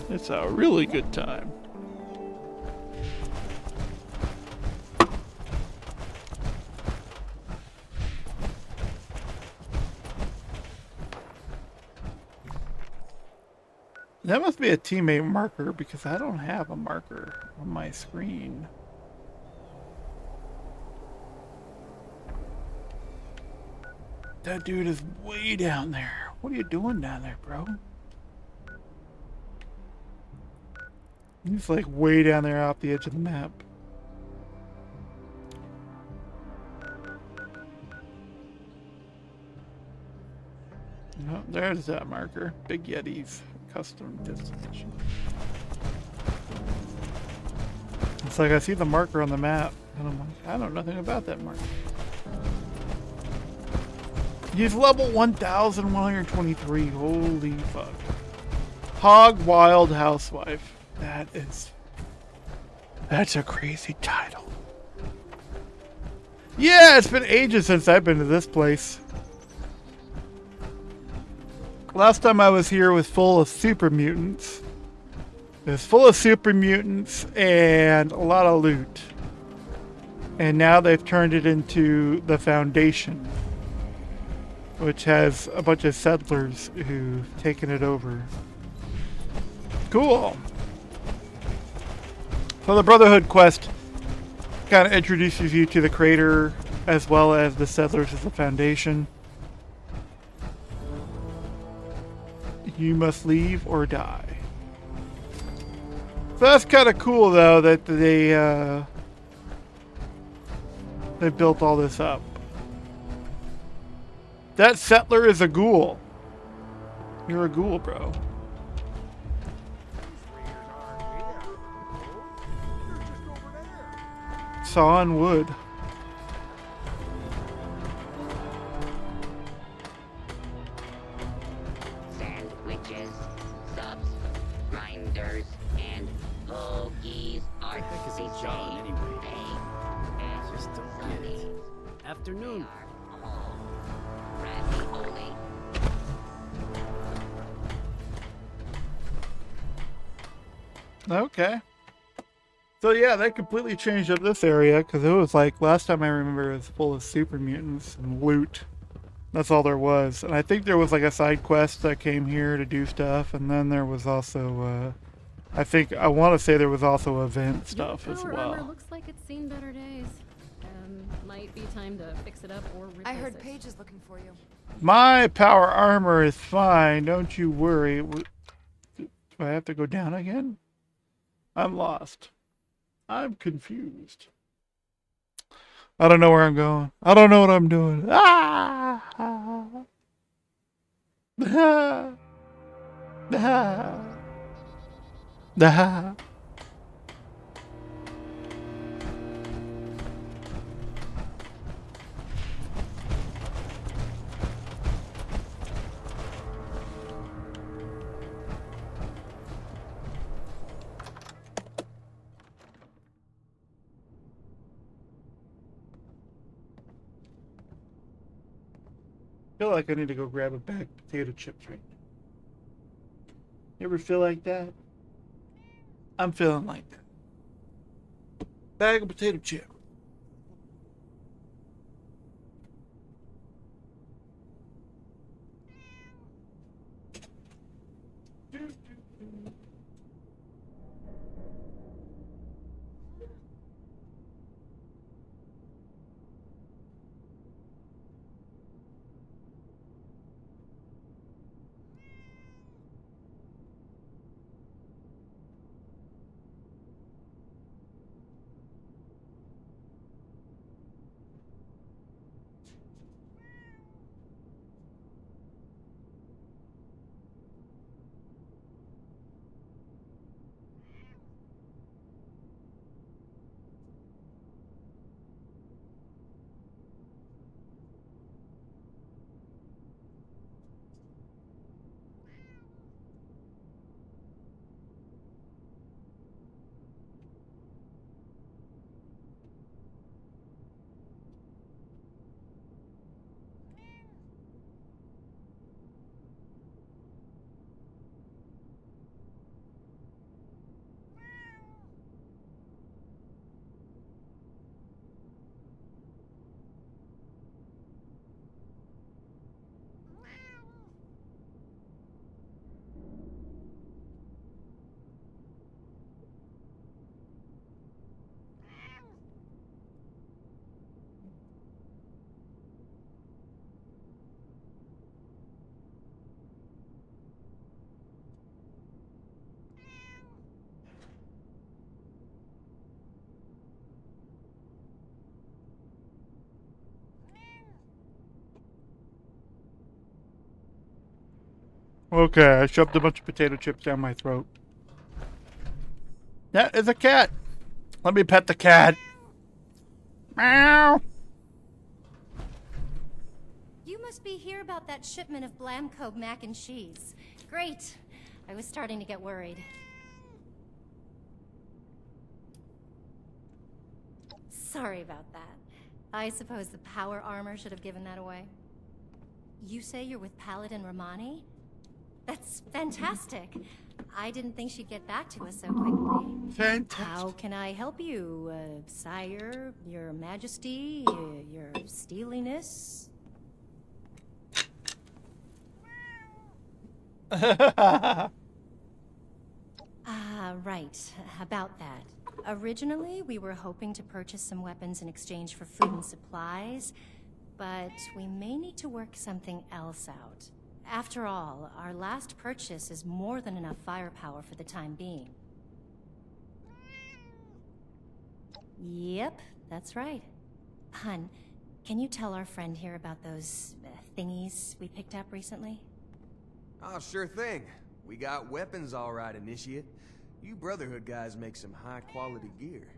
It's a really good time. That must be a teammate marker because I don't have a marker on my screen. That dude is way down there. What are you doing down there, bro? He's like way down there off the edge of the map. Oh, there's that marker. Big Yeti's custom destination. It's like I see the marker on the map, and I'm like, I know nothing about that marker. He's level 1,123. Holy fuck. Hog Wild Housewife. That's a crazy title. Yeah, it's been ages since I've been to this place. Last time I was here was full of super mutants. It was full of super mutants and a lot of loot. And now they've turned it into the Foundation, which has a bunch of settlers who've taken it over. Cool. So the Brotherhood quest kind of introduces you to the crater as well as the settlers of the Foundation. You must leave or die. So that's kind of cool, though, that they built all this up. That settler is a ghoul. You're a ghoul, bro. Saw and wood. Sandwiches, subs, grinders, and hoagies are the same thing. Just don't get it. Afternoon. Ravioli. Okay. So yeah, they completely changed up this area because it was like last time I remember it was full of super mutants and loot. That's all there was. And I think there was like a side quest that came here to do stuff, and then there was also I want to say there was also event stuff as Power armor well. looks like it's seen better days. Might be time to fix it up or replace I heard it. Paige is looking for you. My power armor is fine, don't you worry. Do I have to go down again? I'm lost. I'm confused. I don't know where I'm going. I don't know what I'm doing. Ah! Ah! Ah! Ah! I feel like I need to go grab a bag of potato chips right now. You ever feel like that? I'm feeling like that. Bag of potato chips. Okay, I shoved a bunch of potato chips down my throat. That is a cat. Let me pet the cat. Meow. You must be here about that shipment of Blamco mac and cheese. Great. I was starting to get worried. Sorry about that. I suppose the power armor should have given that away. You say you're with Paladin Romani? That's fantastic. I didn't think she'd get back to us so quickly. Fantastic. How can I help you, Sire, Your Majesty, Your Steeliness? Right. About that. Originally, we were hoping to purchase some weapons in exchange for food and supplies, but we may need to work something else out. After all, our last purchase is more than enough firepower for the time being. Yep, that's right. Hun, can you tell our friend here about those thingies we picked up recently? Oh, sure thing. We got weapons all right, Initiate. You Brotherhood guys make some high-quality gear.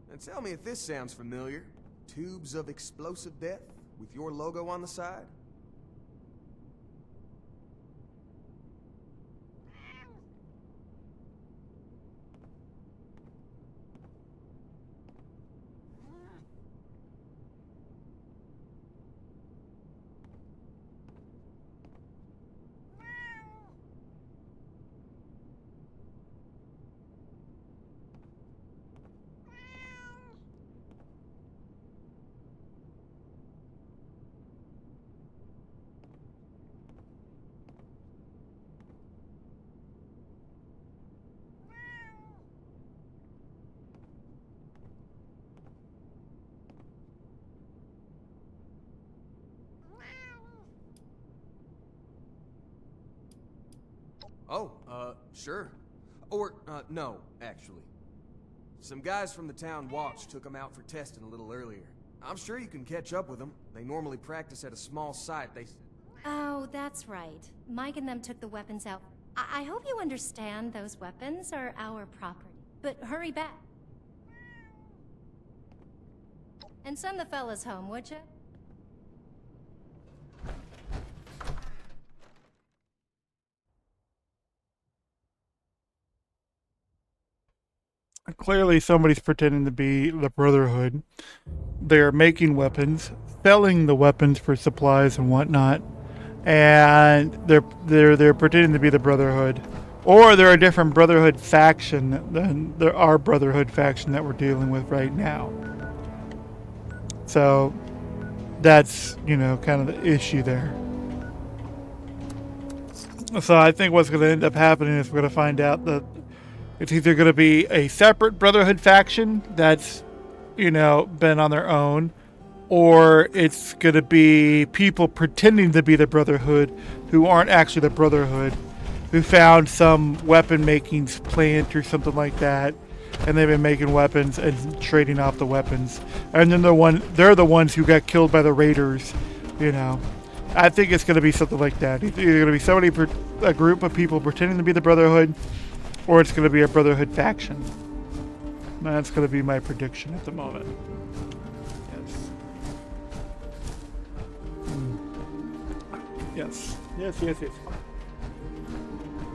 And tell me if this sounds familiar. Tubes of explosive death with your logo on the side? Oh, sure. Or, no, actually. Some guys from the town watch took them out for testing a little earlier. I'm sure you can catch up with them. They normally practice at a small site. Oh, that's right. Mike and them took the weapons out. I hope you understand those weapons are our property. But hurry back. And send the fellas home, would you? Clearly somebody's pretending to be the Brotherhood. They're making weapons, selling the weapons for supplies and whatnot, and they're pretending to be the Brotherhood. Or they're a different Brotherhood faction than our Brotherhood faction that we're dealing with right now. So that's, kind of the issue there. So I think what's going to end up happening is we're going to find out that it's either going to be a separate Brotherhood faction that's, been on their own, or it's going to be people pretending to be the Brotherhood who aren't actually the Brotherhood, who found some weapon-making plant or something like that, and they've been making weapons and trading off the weapons. And then they're the ones who got killed by the raiders, I think it's going to be something like that. It's either going to be a group of people pretending to be the Brotherhood, or it's going to be a Brotherhood faction. That's going to be my prediction at the moment. Yes. Yes. Yes. Yes.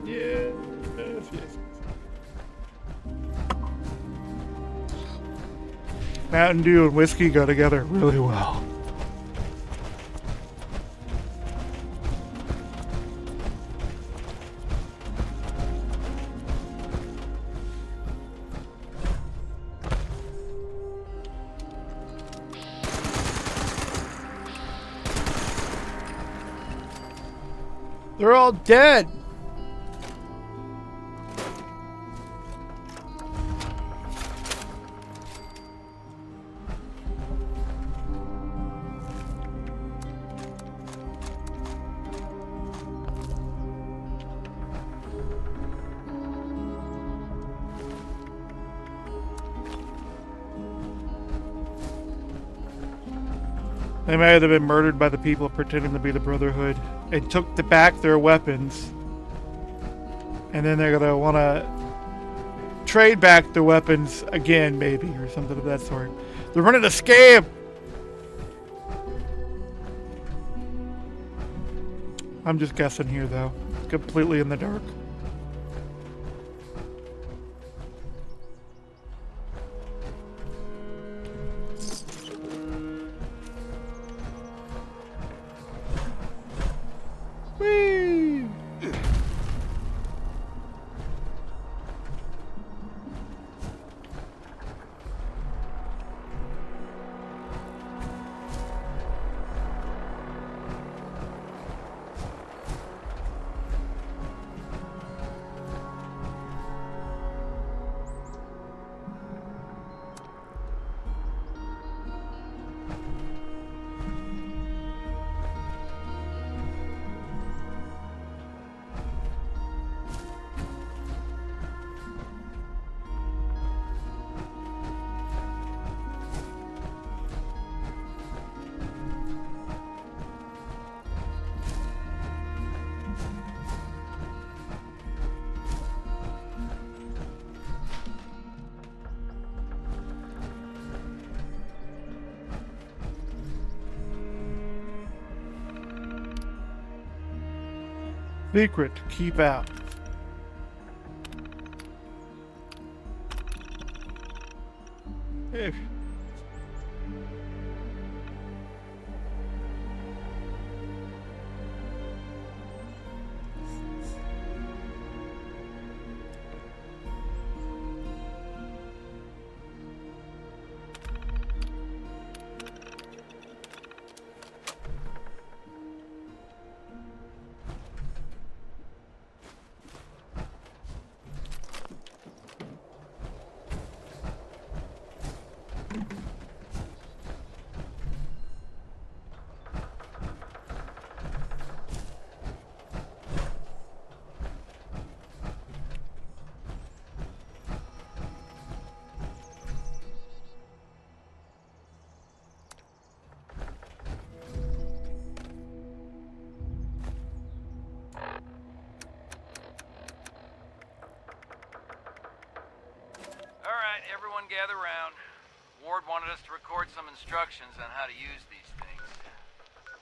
Yes. Yes. Yes. Mountain Dew and whiskey go together really well. They're all dead. They might have been murdered by the people pretending to be the Brotherhood and took back their weapons. And then they're gonna want to trade back the weapons again, maybe, or something of that sort. They're running a scam! I'm just guessing here, though. Completely in the dark. Whee! Secret to keep out. Hey. Everyone gather round. Ward wanted us to record some instructions on how to use these things.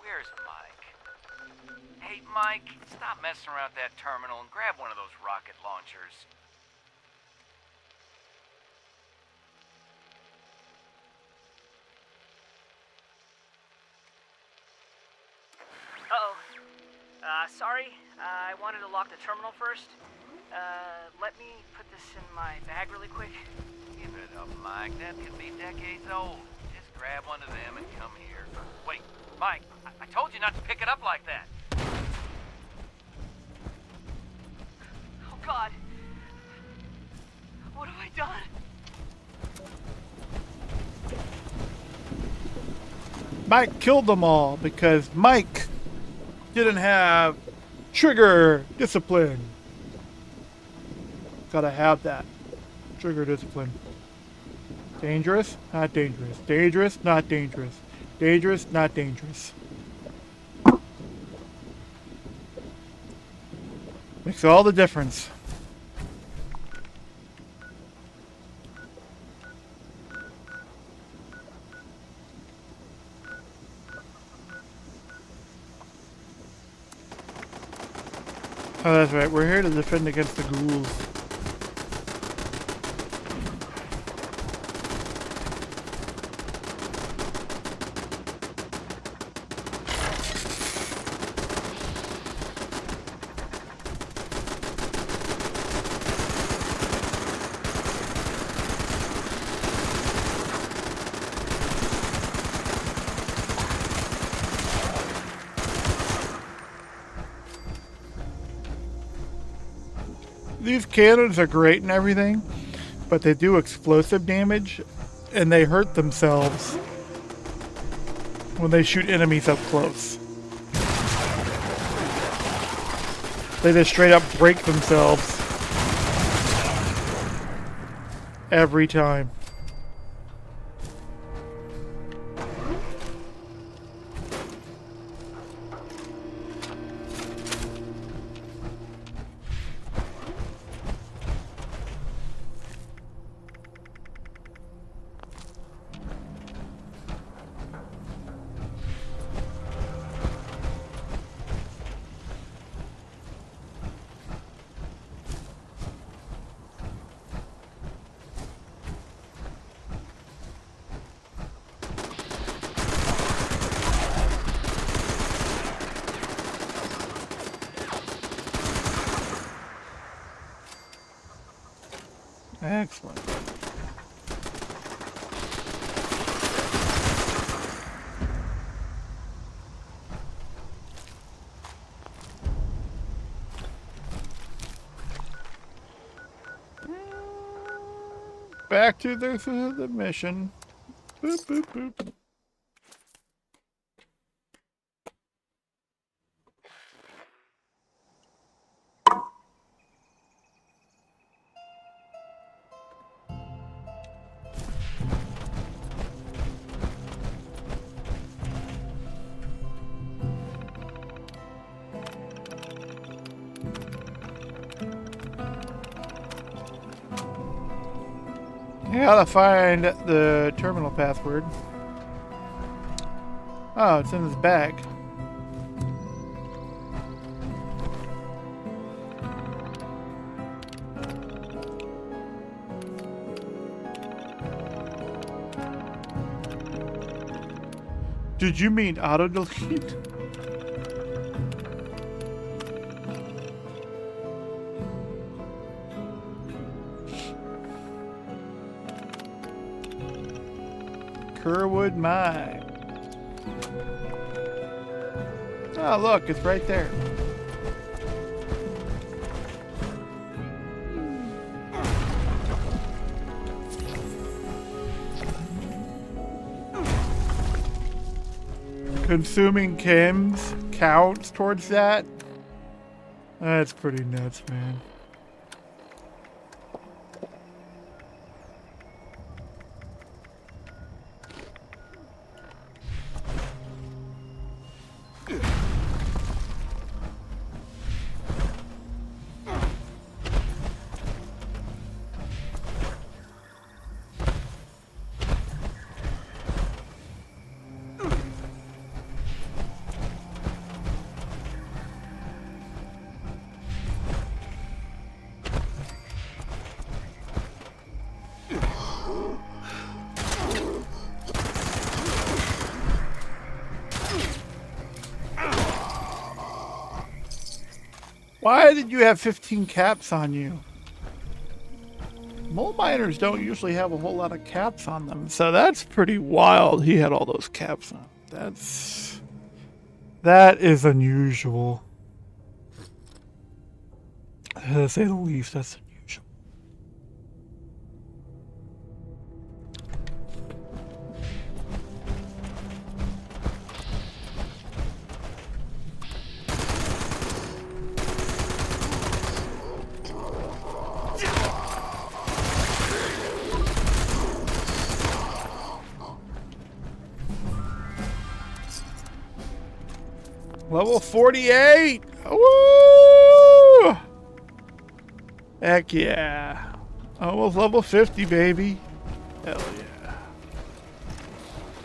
Where's Mike? Hey, Mike, stop messing around with that terminal and grab one of those rocket launchers. Uh-oh. Sorry. I wanted to lock the terminal first. Let me put this in my bag really quick. Give it up, Mike. That could be decades old. Just grab one of them and come here. Wait, Mike, I told you not to pick it up like that. Oh, God. What have I done? Mike killed them all because Mike didn't have trigger discipline. Gotta have that. Trigger discipline. Dangerous? Not dangerous. Dangerous? Not dangerous. Dangerous? Not dangerous. Makes all the difference. Oh, that's right. We're here to defend against the ghouls. These cannons are great and everything, but they do explosive damage, and they hurt themselves when they shoot enemies up close. They just straight up break themselves every time. Excellent. Back to the mission. Boop, boop, boop. I gotta find the terminal password. Oh, it's in this bag. Did you mean auto-delete? Kerwood Mine. Oh, look, it's right there. Consuming chems counts towards that? That's pretty nuts, man. Why did you have 15 caps on you? Mole miners don't usually have a whole lot of caps on them, so that's pretty wild. He had all those caps on. That is unusual. To say the least, that's unusual. Level 48! Woo! Heck yeah. Almost level 50, baby. Hell yeah.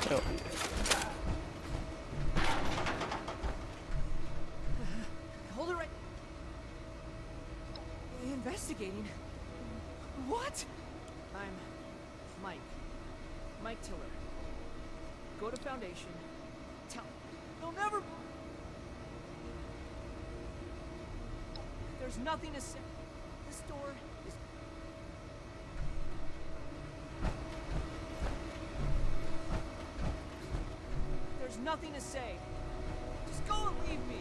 Hell yeah. Hold it right. Investigating? What? I'm Mike. Mike Tiller. Go to Foundation. Tell. They'll never. There's nothing to say. This door is. There's nothing to say. Just go and leave me.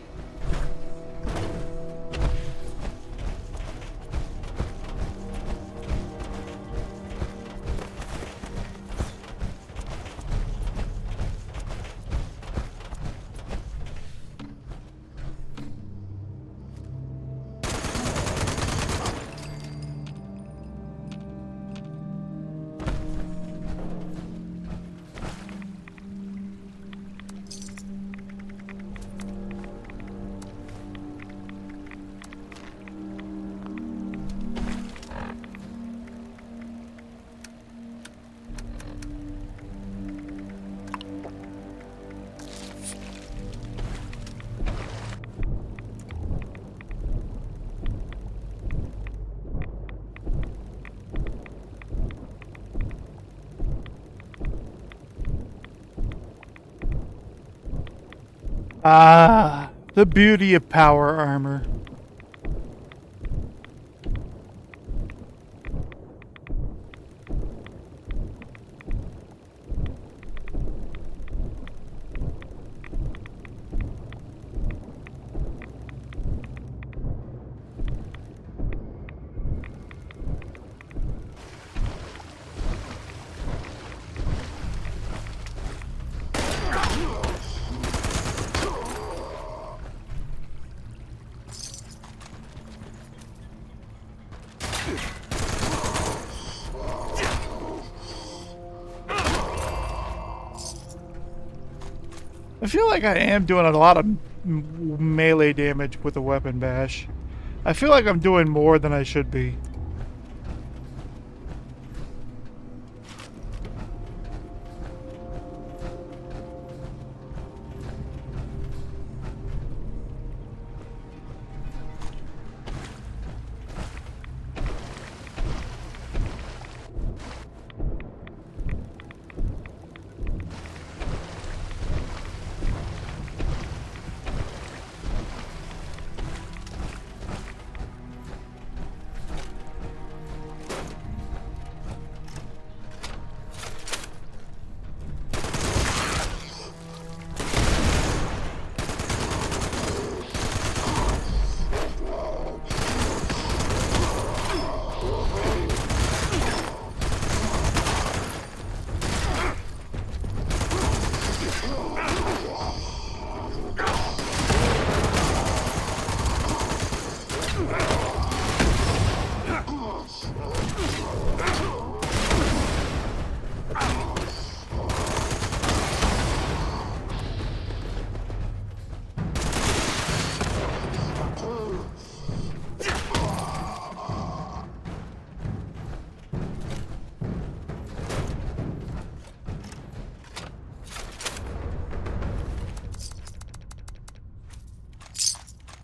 Ah, the beauty of power armor. I feel like I am doing a lot of melee damage with a weapon bash. I feel like I'm doing more than I should be.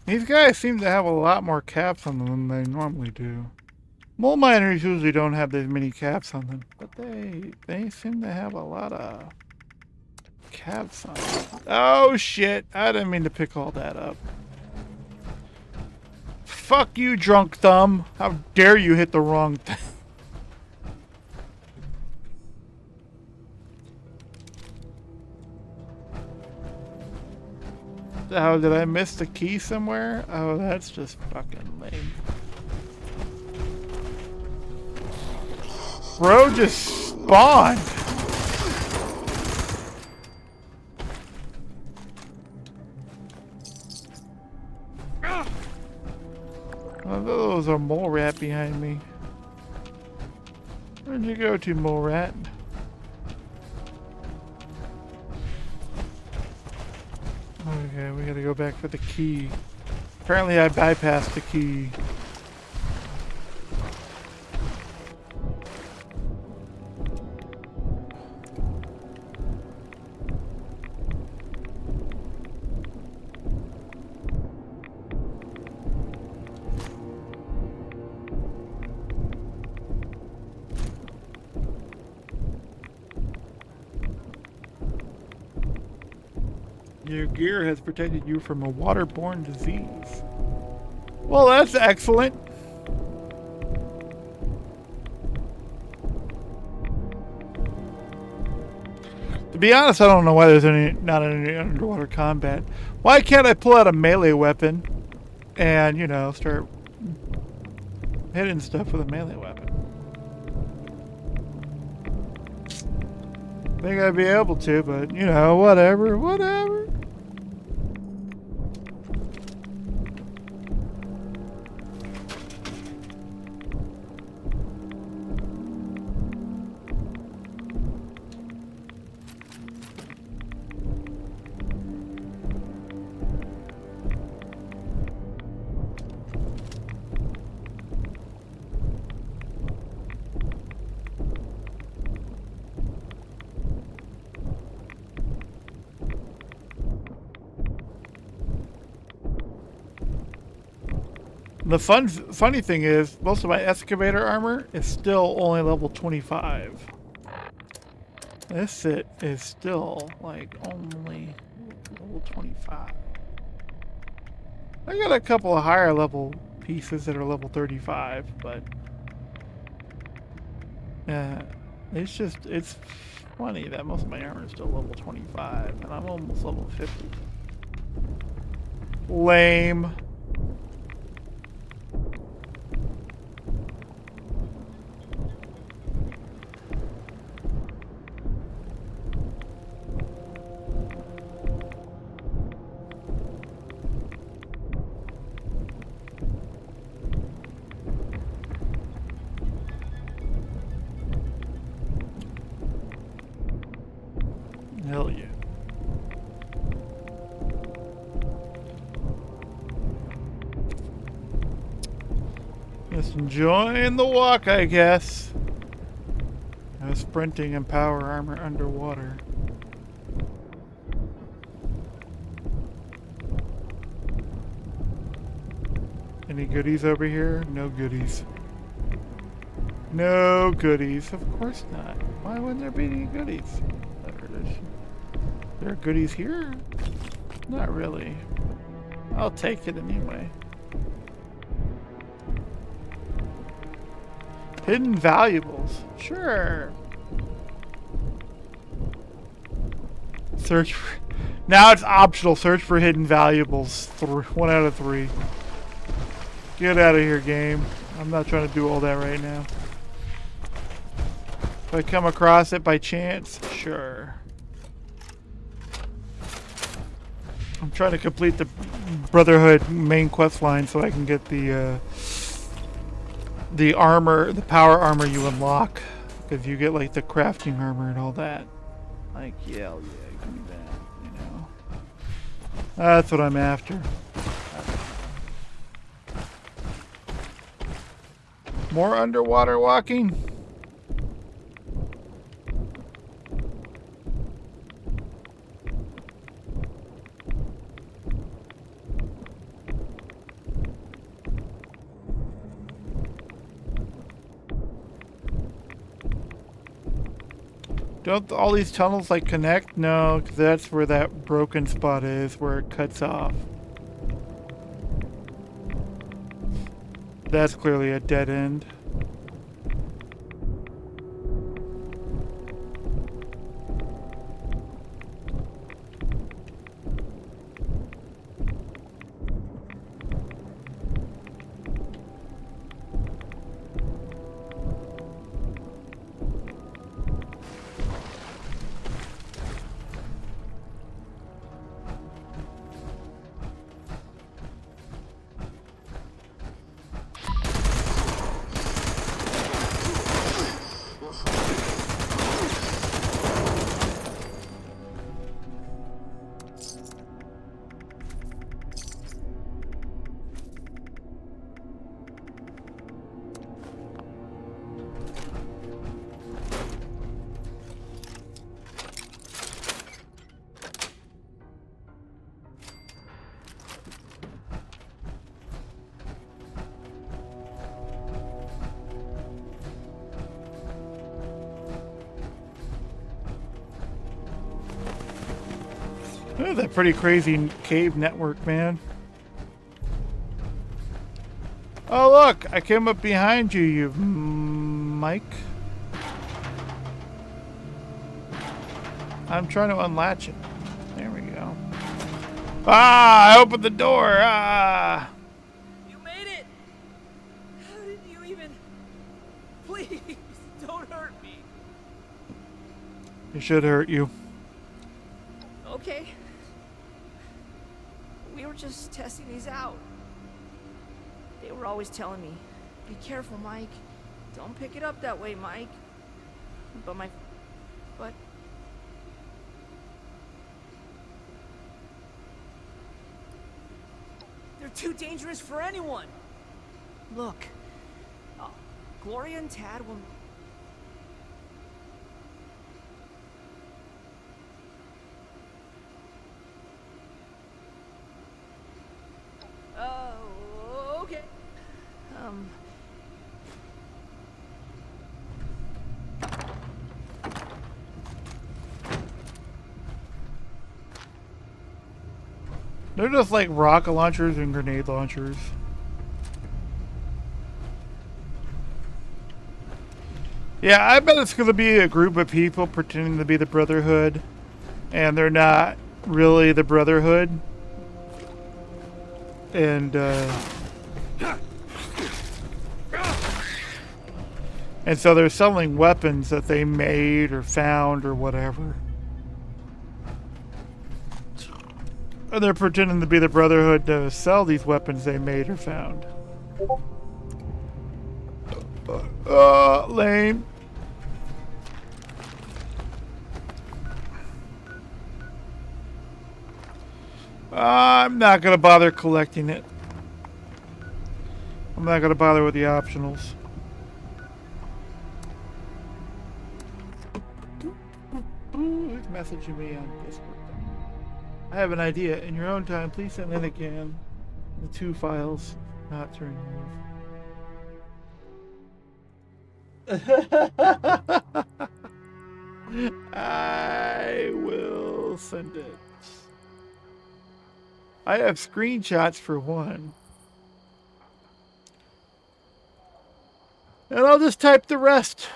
These guys seem to have a lot more caps on them than they normally do. Mole miners usually don't have as many caps on them, but they seem to have a lot of caps on them. Oh shit, I didn't mean to pick all that up. Fuck you, drunk thumb. How dare you hit the wrong thing. Oh, did I miss the key somewhere? Oh, that's just fucking lame. Bro just spawned. Oh, those are mole rat behind me. Where'd you go to, mole rat? Okay, we gotta go back for the key. Apparently I bypassed the key. Your gear has protected you from a waterborne disease. Well, that's excellent. To be honest, I don't know why there's not any underwater combat. Why can't I pull out a melee weapon and, you know, start hitting stuff with a melee weapon? I think I'd be able to, but, you know, whatever. The funny thing is, most of my excavator armor is still only level 25. This set is still, like, only level 25. I got a couple of higher level pieces that are level 35, but... it's funny that most of my armor is still level 25, and I'm almost level 50. Lame. Hell yeah. Just enjoying the walk, I guess. No sprinting and power armor underwater. Any goodies over here? No goodies. No goodies. Of course not. Why wouldn't there be any goodies? There are goodies here? Not really. I'll take it anyway. Hidden valuables. Sure. Search for... Now it's optional. Search for hidden valuables. 1 out of 3. Get out of here, game. I'm not trying to do all that right now. If I come across it by chance, sure. I'm trying to complete the Brotherhood main quest line so I can get the armor, the power armor you unlock. Because you get like the crafting armor and all that. Like, yeah, give me that, you know. That's what I'm after. More underwater walking? Don't all these tunnels like connect? No, because that's where that broken spot is, where it cuts off. That's clearly a dead end. That's a pretty crazy cave network, man. Oh, look! I came up behind you, you Mike. I'm trying to unlatch it. There we go. Ah! I opened the door! Ah! You made it! How did you even... Please, don't hurt me. It should hurt you. Okay. We were just testing these out. They were always telling me, be careful, Mike. Don't pick it up that way, Mike. But they're too dangerous for anyone. Look, Gloria and Tad will... Okay. They're just like rocket launchers and grenade launchers. Yeah, I bet it's going to be a group of people pretending to be the Brotherhood, and they're not really the Brotherhood. And so they're selling weapons that they made or found or whatever. And they're pretending to be the Brotherhood to sell these weapons they made or found. Lame. I'm not gonna bother collecting it. I'm not gonna bother with the optionals. Ooh, who's messaging me on Discord? I have an idea. In your own time, please send in again the 2 files not to remove. I will send it. I have screenshots for one. And I'll just type the rest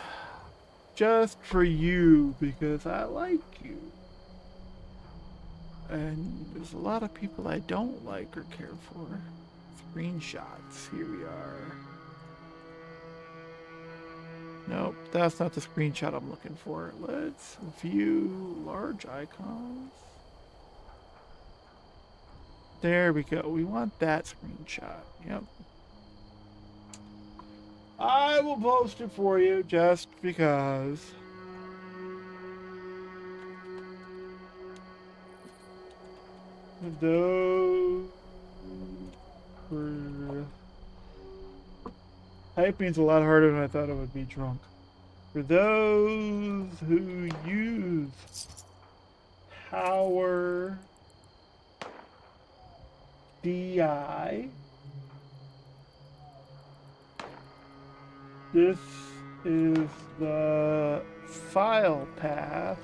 just for you because I like you. And there's a lot of people I don't like or care for. Screenshots. Here we are. Nope, that's not the screenshot I'm looking for. Let's view large icons. There we go. We want that screenshot. Yep. I will post it for you just because. Those were... Typing's a lot harder than I thought it would be, drunk. For those who use Power BI, this is the file path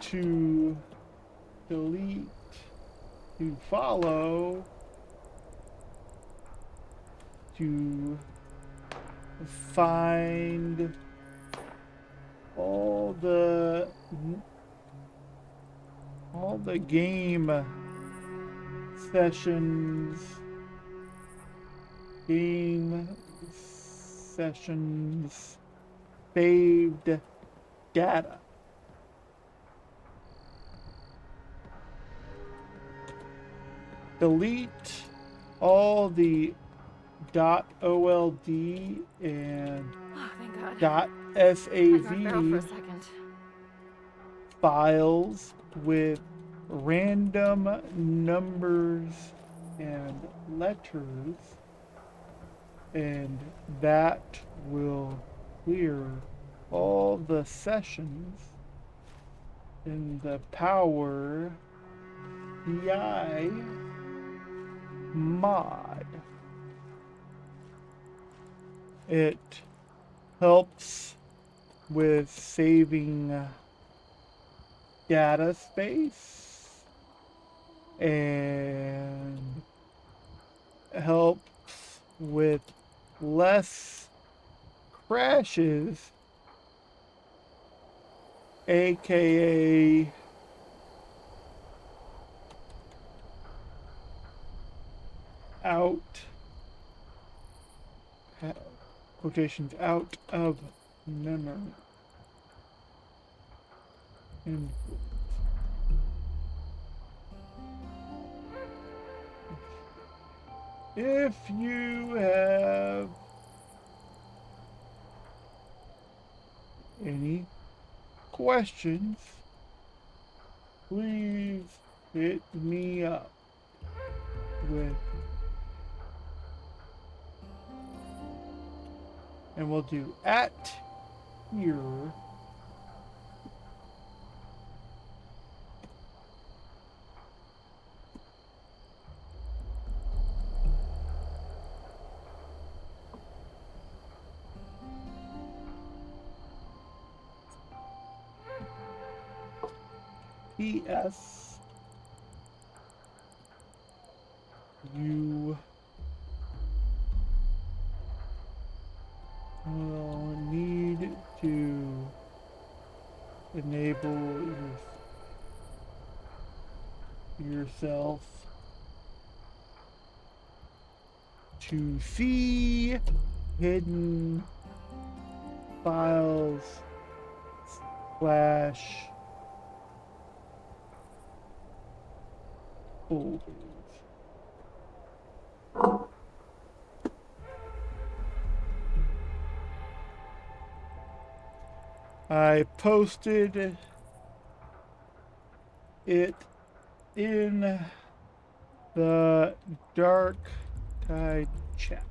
to delete, to follow, to find all the game sessions, saved data. Delete all the .old and .sav files with random numbers and letters, and that will clear all the sessions in the Power BI mod. It helps with saving data space and helps with less crashes, aka quotations out of memory. And if you have any questions, please hit me up with, and we'll do at here. PS, you will need to enable yourself to see hidden files / folders. I posted it in the Dark Tide chat.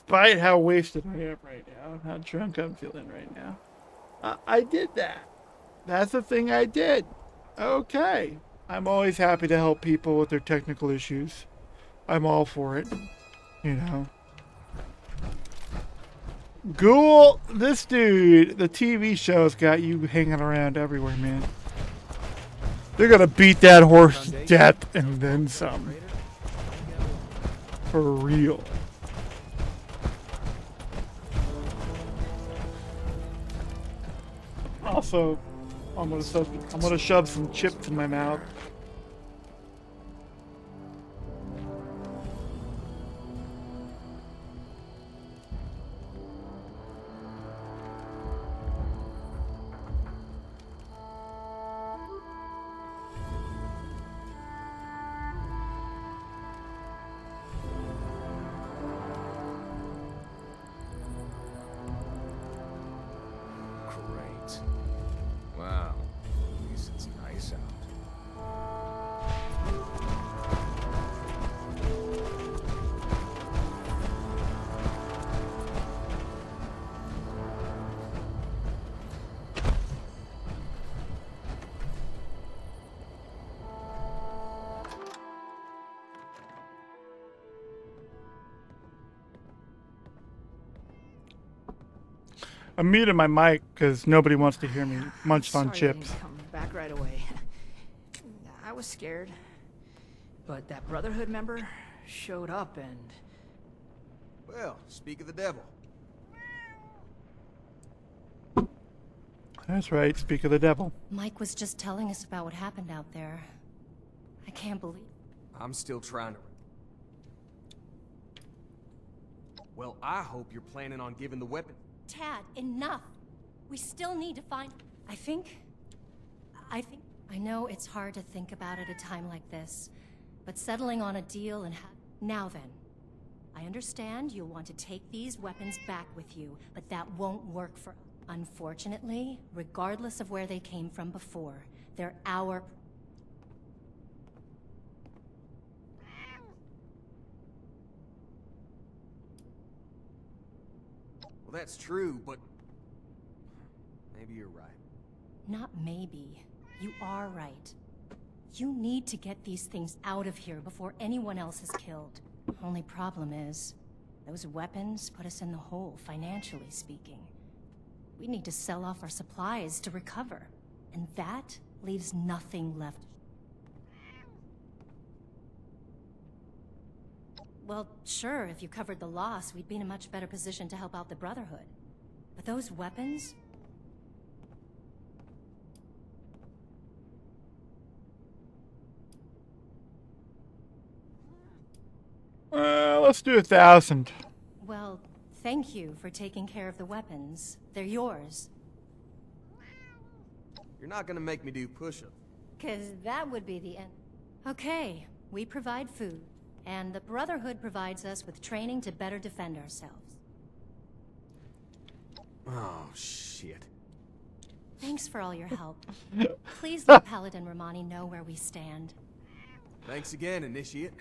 Despite how wasted I am right now, how drunk I'm feeling right now. I did that. That's the thing I did. Okay. I'm always happy to help people with their technical issues. I'm all for it. You know. Ghoul, this dude, the TV show's got you hanging around everywhere, man. They're gonna beat that horse to death and then some. For real. Also, I'm gonna shove some chips in my mouth. Great. Wow. At least it's nice out. I'm muting my mic because nobody wants to hear me munch on Sorry I chips. didn't come back right away. I was scared. But that Brotherhood member showed up and... Well, speak of the devil. That's right, speak of the devil. Mike was just telling us about what happened out there. I can't believe... I'm still trying to... Well, I hope you're planning on giving the weapon... Tad, enough! We still need to find... I think... I know it's hard to think about at a time like this, but settling on a deal and now then. I understand you'll want to take these weapons back with you, but that won't work for... Unfortunately, regardless of where they came from before, they're our... Well, that's true, but... Maybe you're right. Not maybe. You are right. You need to get these things out of here before anyone else is killed. Only problem is, those weapons put us in the hole, financially speaking. We need to sell off our supplies to recover, and that leaves nothing left. Well, sure, if you covered the loss, we'd be in a much better position to help out the Brotherhood. But those weapons... Let's do 1,000. Well, thank you for taking care of the weapons. They're yours. You're not gonna make me do push-ups. 'Cause that would be the end. Okay, we provide food, and the Brotherhood provides us with training to better defend ourselves. Oh, shit. Thanks for all your help. Please let Paladin Romani know where we stand. Thanks again, Initiate.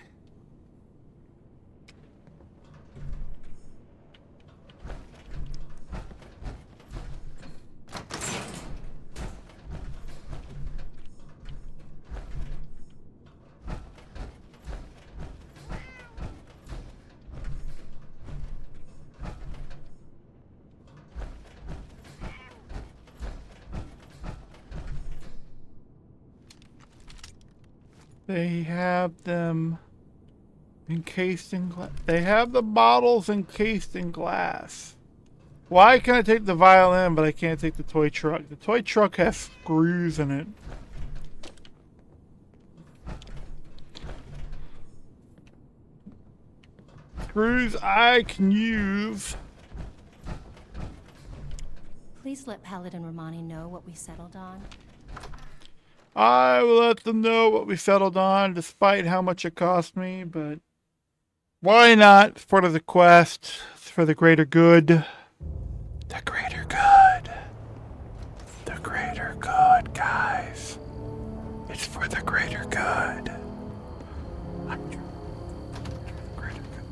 They have them encased in glass. They have the bottles encased in glass. Why can I take the violin, but I can't take the toy truck? The toy truck has screws in it. Screws I can use. Please let Paladin Romani know what we settled on. I will let them know what we settled on, despite how much it cost me, but why not? It's part of the quest. It's for the greater good. The greater good. The greater good, guys. It's for the greater good. Greater good.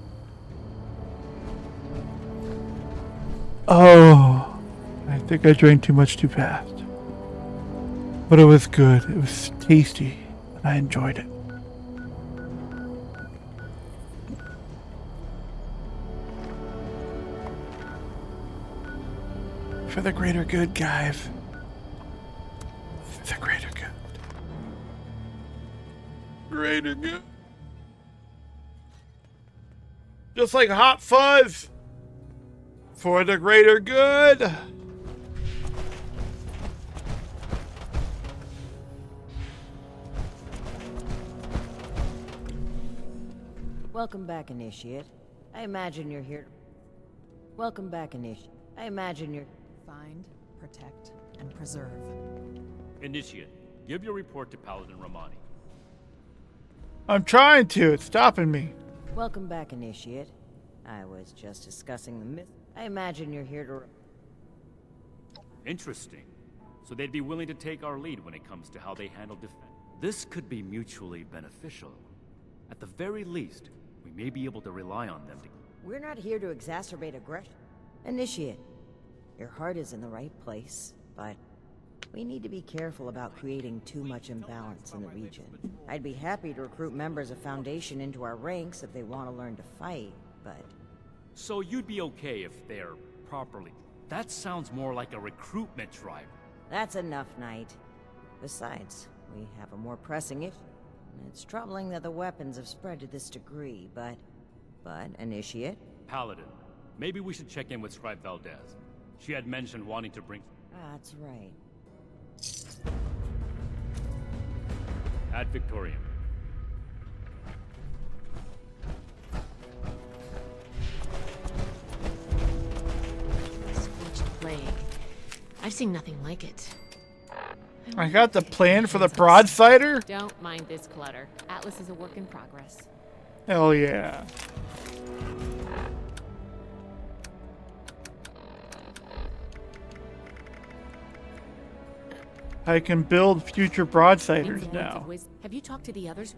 Oh, I think I drank too much too fast. But it was good. It was tasty, and I enjoyed it. For the greater good, guys. For the greater good. Greater good. Just like Hot Fuzz. For the greater good. Welcome back, Initiate. I imagine you're here. Welcome back, Initiate. I imagine you're... Find, protect, and preserve. Initiate, give your report to Paladin Romani. I'm trying to. It's stopping me. Welcome back, Initiate. I was just discussing the myth. I imagine you're here to... Interesting. So they'd be willing to take our lead when it comes to how they handle defense. This could be mutually beneficial. At the very least, we may be able to rely on them to... We're not here to exacerbate aggression. Initiate. Your heart is in the right place, but we need to be careful about creating too much imbalance in the region. I'd be happy to recruit members of Foundation into our ranks if they want to learn to fight, but... So you'd be okay if they're properly... That sounds more like a recruitment drive. That's enough, Knight. Besides, we have a more pressing issue. It's troubling that the weapons have spread to this degree, but... Initiate? Paladin, maybe we should check in with Scribe Valdez. She had mentioned wanting to bring... That's right. Ad Victorium. Scorched plague. I've seen nothing like it. I got the plan for the broadsider? Don't mind this clutter. Atlas is a work in progress. Hell yeah. I can build future broadsiders now. Have you talked to the others?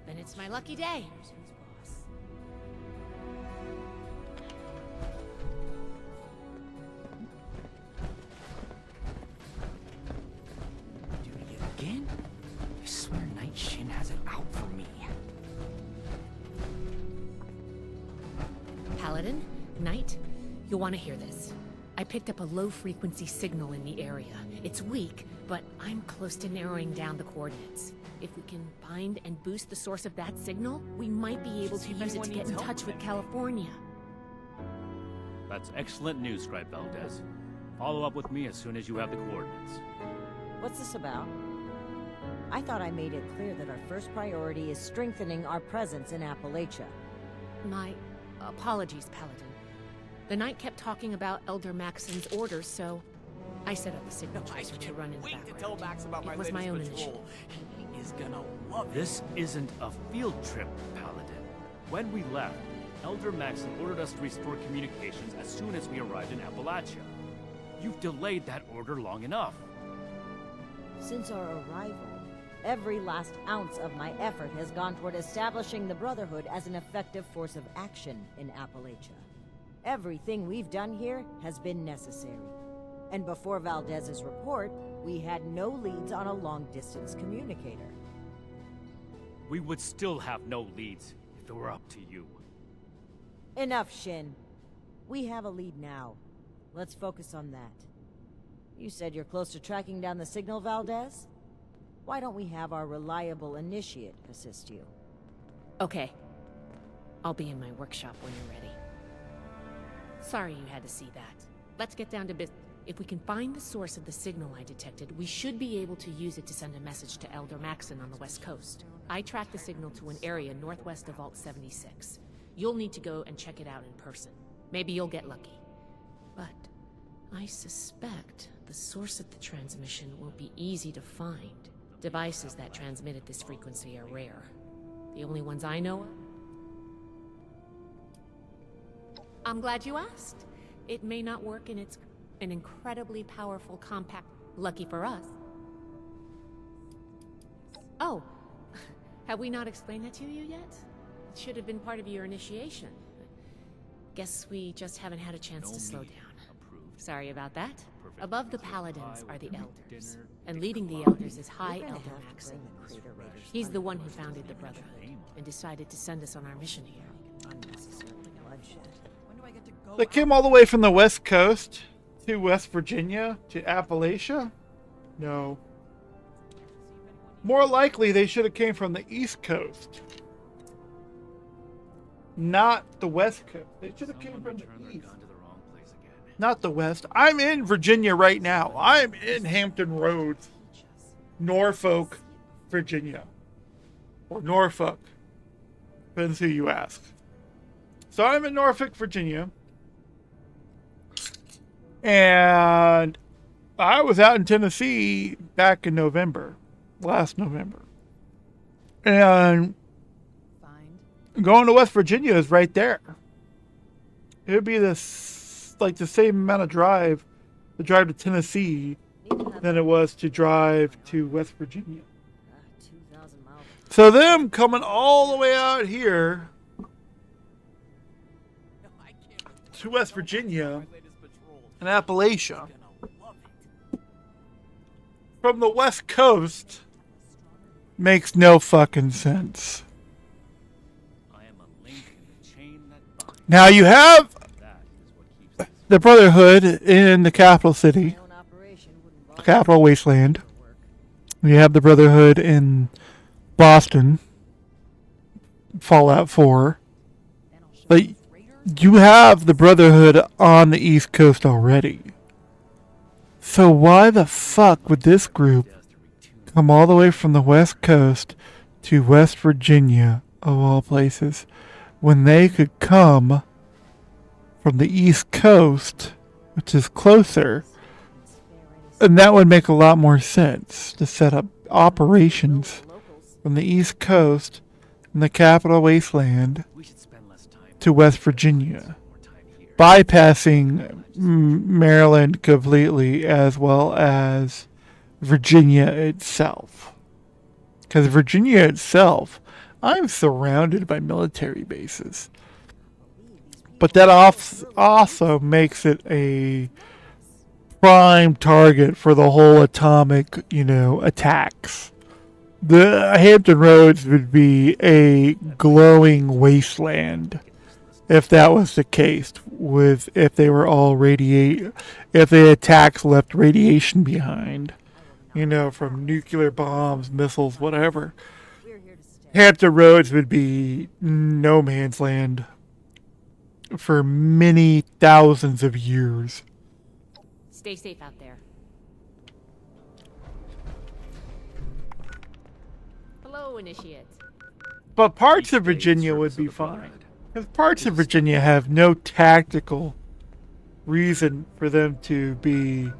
Then it's my lucky day. Again? I swear Night Shin has it out for me. Paladin, Knight, you'll want to hear this. I picked up a low-frequency signal in the area. It's weak, but I'm close to narrowing down the coordinates. If we can find and boost the source of that signal, we might be able to use it to get in touch with California. That's excellent news, Scribe Valdez. Follow up with me as soon as you have the coordinates. What's this about? I thought I made it clear that our first priority is strengthening our presence in Appalachia. My apologies, Paladin. The Knight kept talking about Elder Maxon's orders, so I set up the signal tracer to run in the background. It was my own initiative. He is gonna love it. This isn't a field trip, Paladin. When we left, Elder Maxon ordered us to restore communications as soon as we arrived in Appalachia. You've delayed that order long enough. Since our arrival, every last ounce of my effort has gone toward establishing the Brotherhood as an effective force of action in Appalachia. Everything we've done here has been necessary. And before Valdez's report, we had no leads on a long-distance communicator. We would still have no leads if it were up to you. Enough, Shin. We have a lead now. Let's focus on that. You said you're close to tracking down the signal, Valdez? Why don't we have our reliable initiate assist you? Okay. I'll be in my workshop when you're ready. Sorry you had to see that. Let's get down to business. If we can find the source of the signal I detected, we should be able to use it to send a message to Elder Maxon on the west coast. I tracked the signal to an area northwest of Vault 76. You'll need to go and check it out in person. Maybe you'll get lucky. But I suspect the source of the transmission won't be easy to find. Devices that transmit at this frequency are rare. The only ones I know of. I'm glad you asked. It may not work, and it's an incredibly powerful compact. Lucky for us. Oh, have we not explained that to you yet? It should have been part of your initiation. Guess we just haven't had a chance to slow down. Sorry about that. Above the paladins are the elders, and leading the elders is High Elder Maxim. He's the one who founded the Brotherhood and decided to send us on our mission here. They came all the way from the West Coast to West Virginia to Appalachia? No. More likely, they should have came from the East Coast. Not the West Coast. They should have came from the East. Not the West. I'm in Virginia right now. I'm in Hampton Roads, Norfolk, Virginia. Or Norfolk. Depends who you ask. So I'm in Norfolk, Virginia. And I was out in Tennessee back in November. Last November. And going to West Virginia is right there. It would be this like the same amount of drive to drive to Tennessee than it was to drive to West Virginia. So them coming all the way out here to West Virginia and Appalachia from the West Coast makes no fucking sense. Now you have the Brotherhood in the capital city, capital wasteland. You have the Brotherhood in Boston, Fallout 4. But you have the Brotherhood on the East Coast already. So why the fuck would this group come all the way from the West Coast to West Virginia, of all places, when they could come from the East Coast, which is closer, and that would make a lot more sense to set up operations from the East Coast in the capital wasteland to West Virginia, bypassing Maryland completely as well as Virginia itself. Because Virginia itself, I'm surrounded by military bases. But that also makes it a prime target for the whole atomic, attacks. The Hampton Roads would be a glowing wasteland if that was the case. If they were all if the attacks left radiation behind, from nuclear bombs, missiles, whatever. Hampton Roads would be no man's land for many thousands of years. Stay safe out there. Hello, Initiate. But parts of Virginia would be fine. Because parts of Virginia have no tactical reason for them to be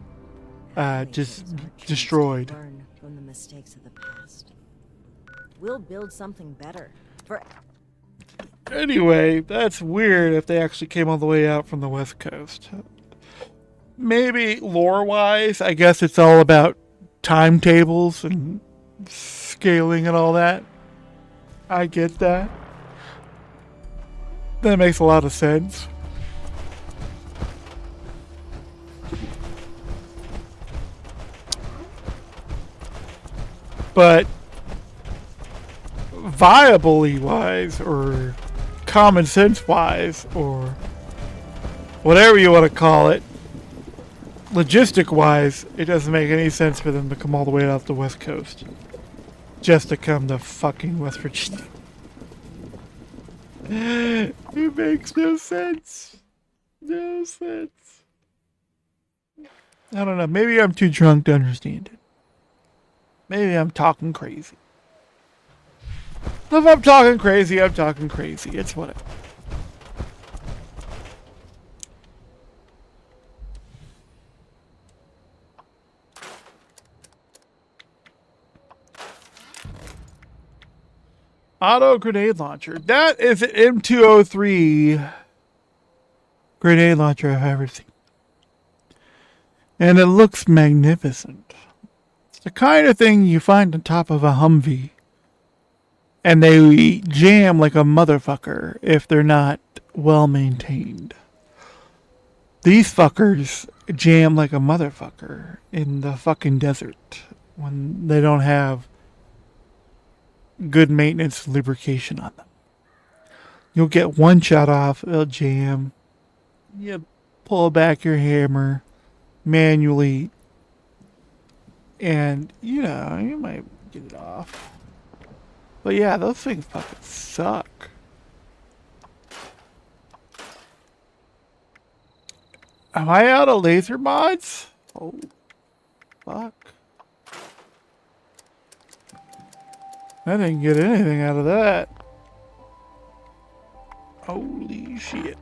just destroyed. Learn from the mistakes of the past. We'll build something better. Anyway, that's weird if they actually came all the way out from the West Coast. Maybe lore-wise, I guess it's all about timetables and scaling and all that. I get that. That makes a lot of sense. But viably wise, or common sense wise, or whatever you want to call it, logistic wise, it doesn't make any sense for them to come all the way off the West Coast just to come to fucking West Virginia. It makes no sense. No sense. I don't know. Maybe I'm too drunk to understand it. Maybe I'm talking crazy. If I'm talking crazy, I'm talking crazy. It's whatever. Auto grenade launcher. That is an M203 grenade launcher I've ever seen. And it looks magnificent. It's the kind of thing you find on top of a Humvee. And they jam like a motherfucker if they're not well maintained. These fuckers, jam like a motherfucker in the fucking desert when they don't have good maintenance lubrication on them. You'll get one shot off, it'll jam. You pull back your hammer manually, and you know, you might get it off. But yeah, those things fucking suck. Am I out of laser mods? Oh, fuck. I didn't get anything out of that. Holy shit.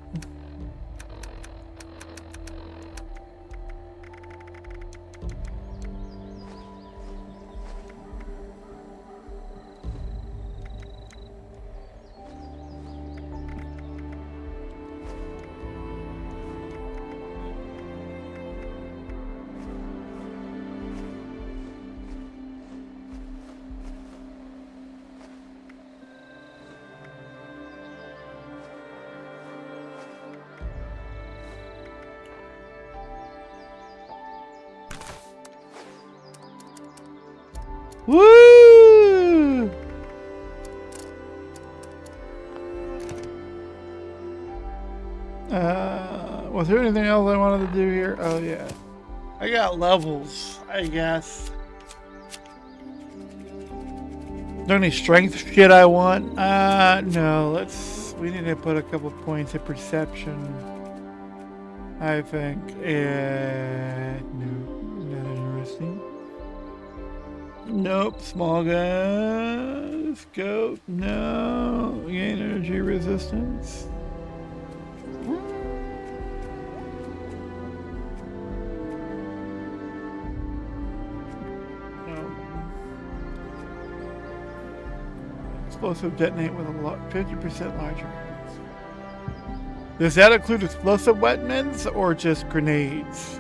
Woo! Was there anything else I wanted to do here? Oh yeah. I got levels, I guess. Is there any strength shit I want? No, we need to put a couple points of perception, I think. No, not interesting. Nope, small guy, scope, no, gain energy resistance. No. Explosive detonate with a 50% larger. Does that include explosive weapons or just grenades?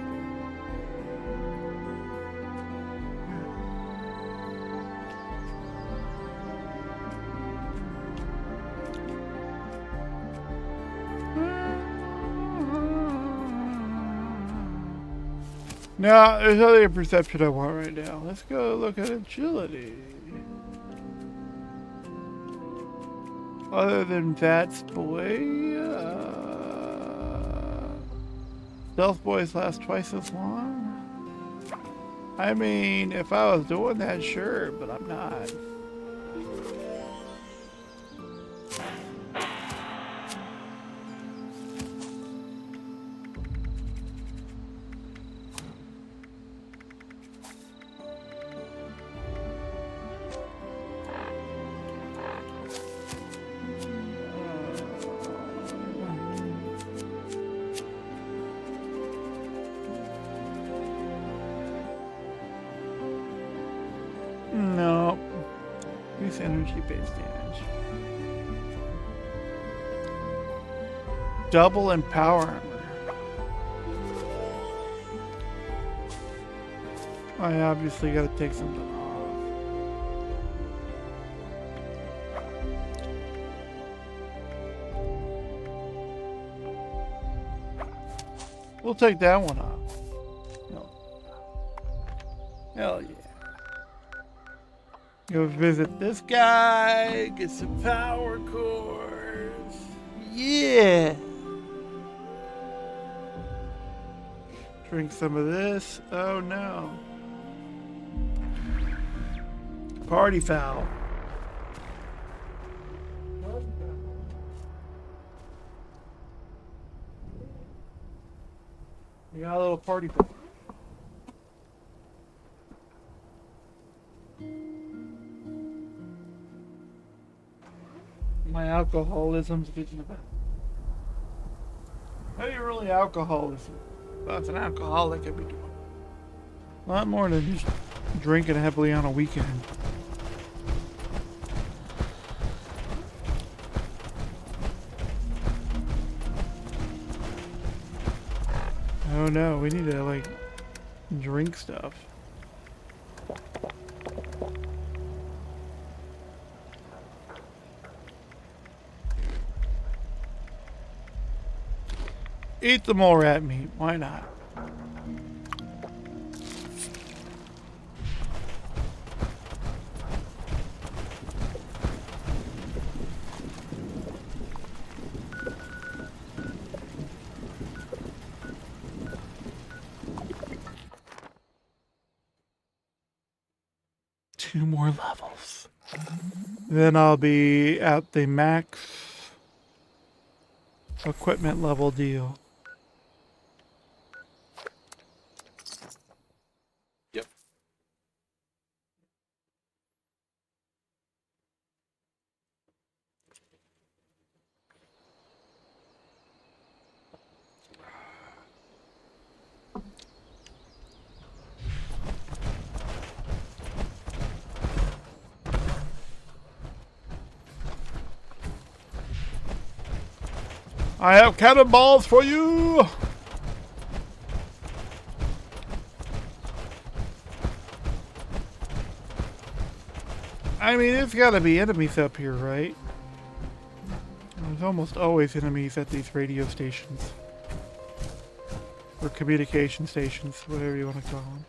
No, there's only a perception I want right now. Let's go look at agility. Other than Vats Boy, Stealth Boys last twice as long. I mean, if I was doing that, sure, but I'm not. No. Use energy-based damage. Double in power armor. I obviously gotta take something off. We'll take that one off. Hell yeah. Go visit this guy, get some power cores. Yeah. Drink some of this. Oh no. Party foul. We got a little party foul. My alcoholism's getting the best. How do you really alcoholism? That's an alcoholic could be doing a lot more than just drinking heavily on a weekend. Oh no, we need to like drink stuff. Eat the mole rat meat, why not? 2 more levels. Then I'll be at the max equipment level deal. Yep. I have cannonballs for you! I mean, there's gotta be enemies up here, right? There's almost always enemies at these radio stations. Or communication stations, whatever you want to call them.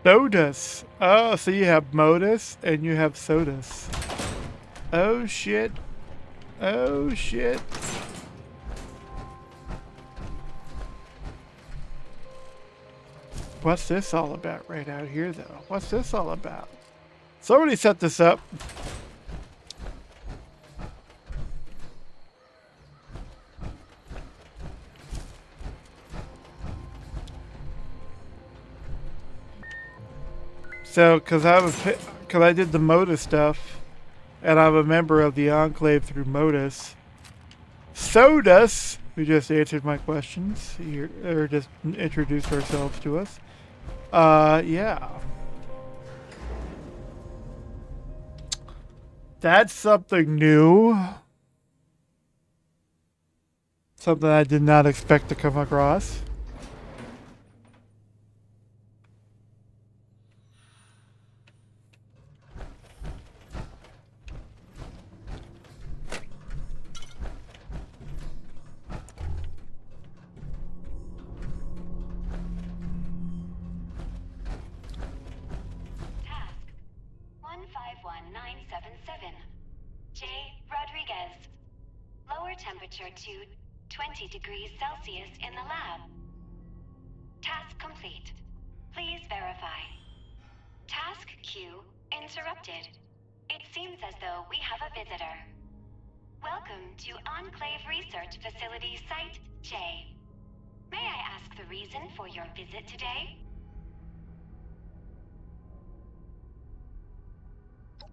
Sodas. Oh, so you have modus and you have sodas. Oh shit. Oh shit. What's this all about right out here though? What's this all about? Somebody set this up. So, cause I did the Modus stuff, and I'm a member of the Enclave through Modus. Sodus, who just answered my questions, or just introduced ourselves to us. Yeah. That's something new. Something I did not expect to come across. Temperature to 20 degrees Celsius in the lab. Task complete. Please verify. Task queue interrupted. It seems as though we have a visitor. Welcome to Enclave Research Facility Site J. May I ask the reason for your visit today?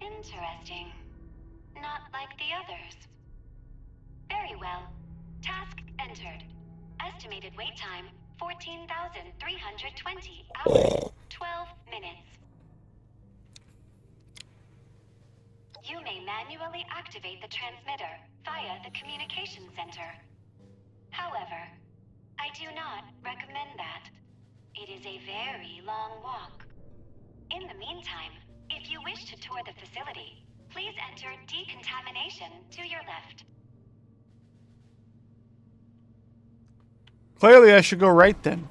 Interesting. Not like the others. Very well. Task entered. Estimated wait time, 14,320 hours, 12 minutes. You may manually activate the transmitter via the communication center. However, I do not recommend that. It is a very long walk. In the meantime, if you wish to tour the facility, please enter decontamination to your left. Clearly I should go right then.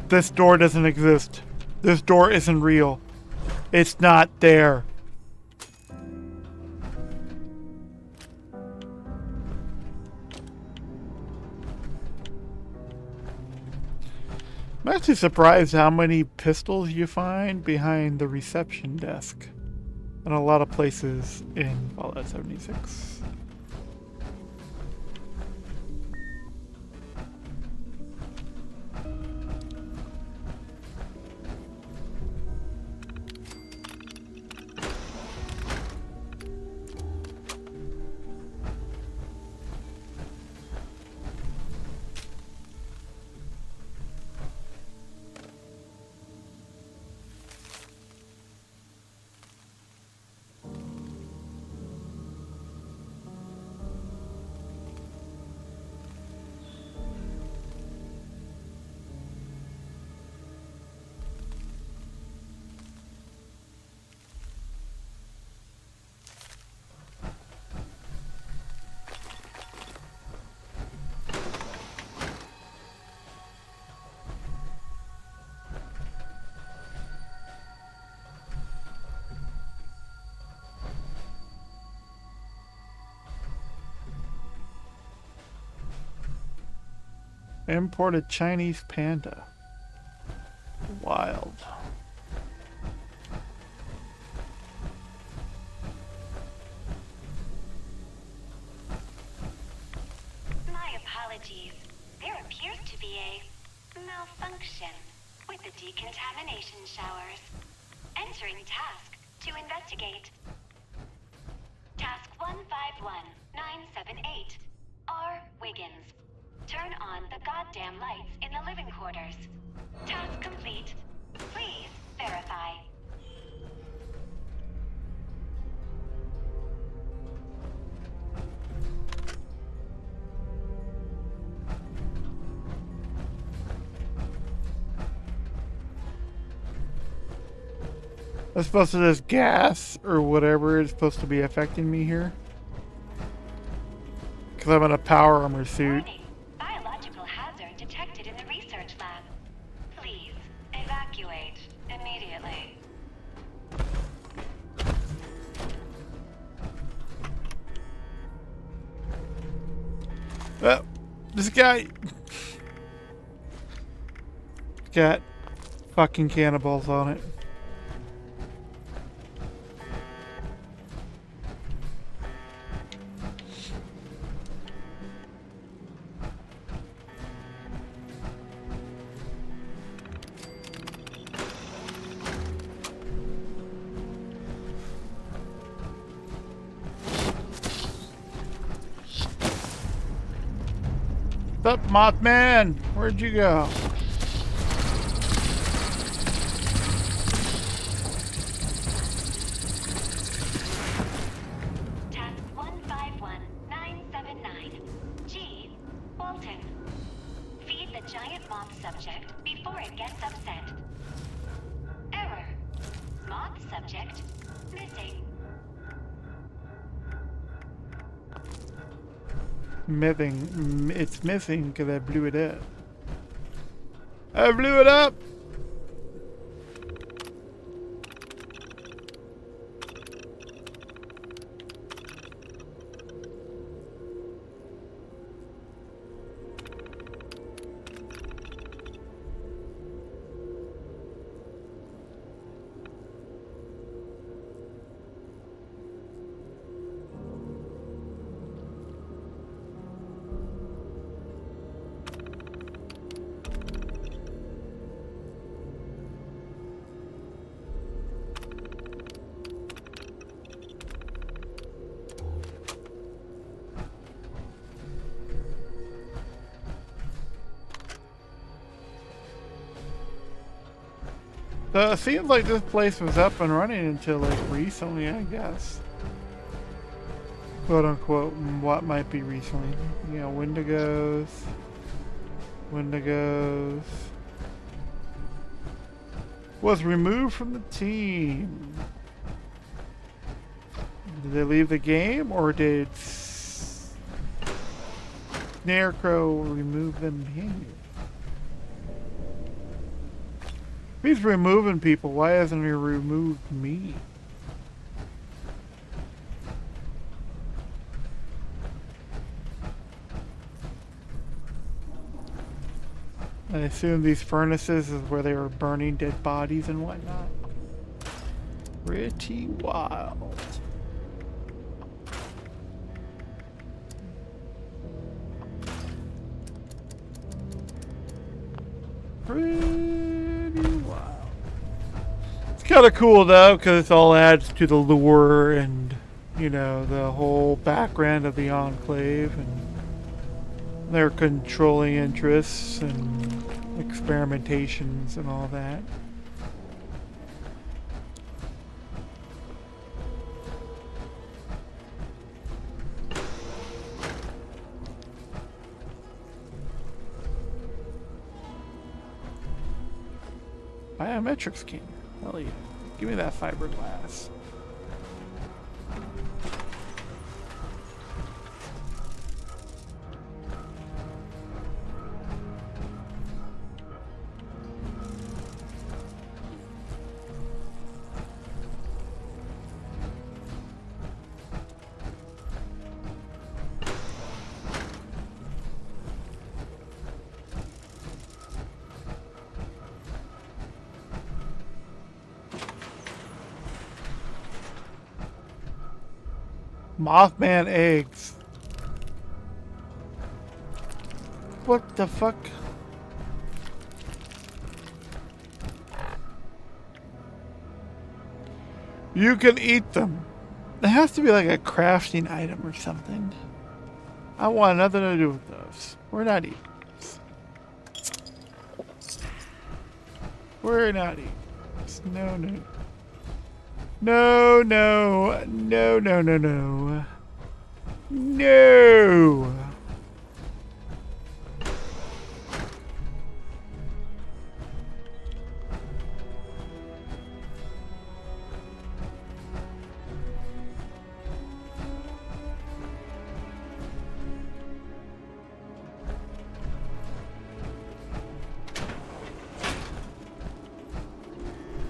This door doesn't exist. This door isn't real. It's not there. I'm actually surprised how many pistols you find behind the reception desk in a lot of places in Fallout 76. Imported Chinese panda. Wild. My apologies. There appears to be a malfunction with the decontamination showers. Entering task to investigate. Task 151978. R. Wiggins. Turn on the goddamn lights in the living quarters. Task complete. Please verify. I suppose it is gas or whatever is supposed to be affecting me here. Because I'm in a power armor suit. Biological hazard detected in the research lab. Please evacuate immediately. Oh, this guy got fucking cannibals on it. What's up, Mothman? Where'd you go? Task 151979. G. Walton. Feed the giant moth subject before it gets upset. Error. Moth subject missing. It's missing because I blew it up. I blew it up! So it seems like this place was up and running until like recently, I guess. Quote unquote, what might be recently. You know, Wendigos. Was removed from the team. Did they leave the game or did Scarecrow remove them behavior? He's removing people. Why hasn't he removed me? I assume these furnaces is where they were burning dead bodies and whatnot. Pretty wild. Pretty wild. It's kind of cool though, because it all adds to the lure and, you know, the whole background of the Enclave and their controlling interests and experimentations and all that. Biometric scanner. Hell yeah. Give me that fiberglass. Mothman eggs. What the fuck? You can eat them. It has to be like a crafting item or something. I want nothing to do with those. We're not eating those. We're not eating those. No, no. No, no. No, no, no, no. No.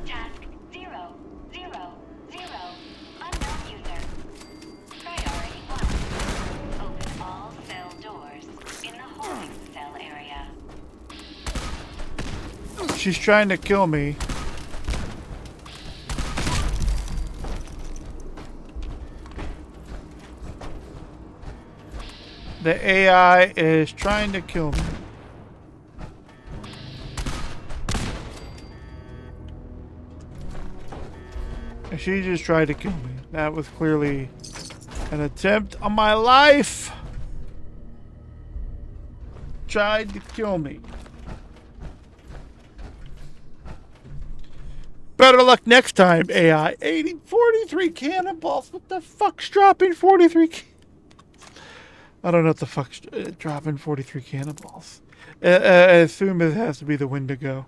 Task 0, 0, 0. Unknown user. Priority 1. Open all cell doors in the holding cell area. She's trying to kill me. The AI is trying to kill me. And she just tried to kill me. That was clearly an attempt on my life. Tried to kill me. Better luck next time, AI. 43 cannonballs. What the fuck's dropping 43? I don't know what the fuck's dropping 43 cannonballs. I assume it has to be the Wendigo.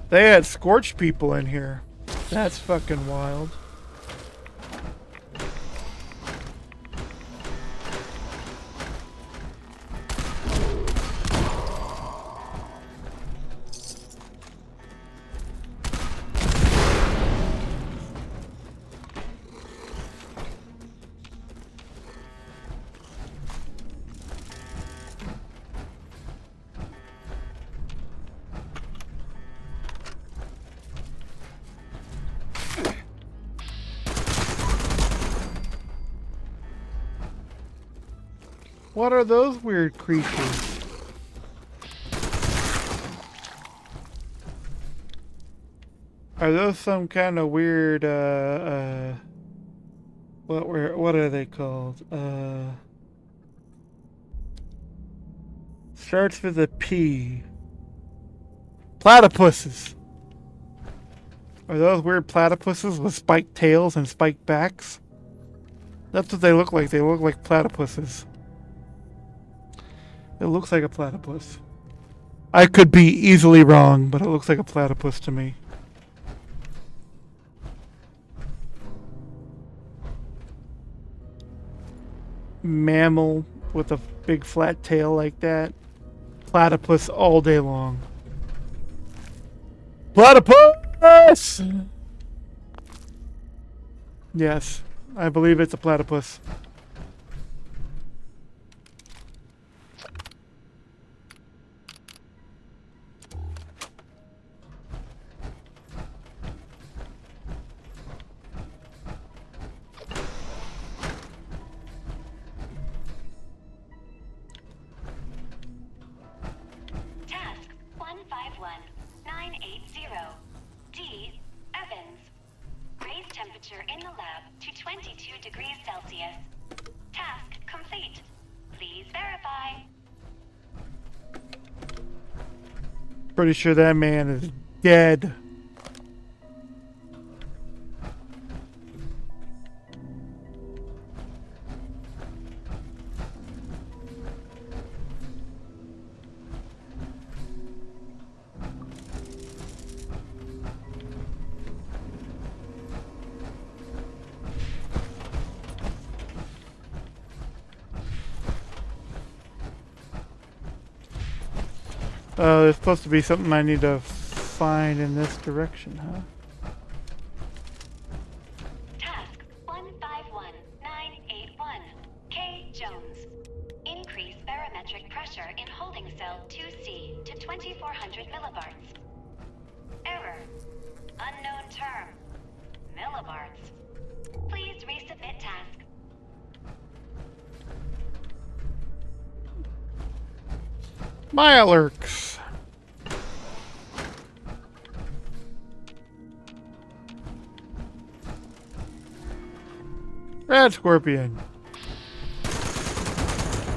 They had scorched people in here. That's fucking wild. What are those weird creatures? Are those some kind of weird, what are they called? Starts with a P. Platypuses. Are those weird platypuses with spiked tails and spiked backs? That's what they look like. They look like platypuses. It looks like a platypus. I could be easily wrong, but it looks like a platypus to me. Mammal with a big flat tail like that. Platypus all day long. Platypus! Yes, I believe it's a platypus. Task 151980. D. Evans. Raise temperature in the lab to 22 degrees Celsius. Task complete. Please verify. Pretty sure that man is dead. There's supposed to be something I need to find in this direction, huh? Task 151981. K. Jones. Increase barometric pressure in holding cell 2C to 2400 millibards. Error. Unknown term. Millibards. Please resubmit task. Mirelurks. Red Scorpion.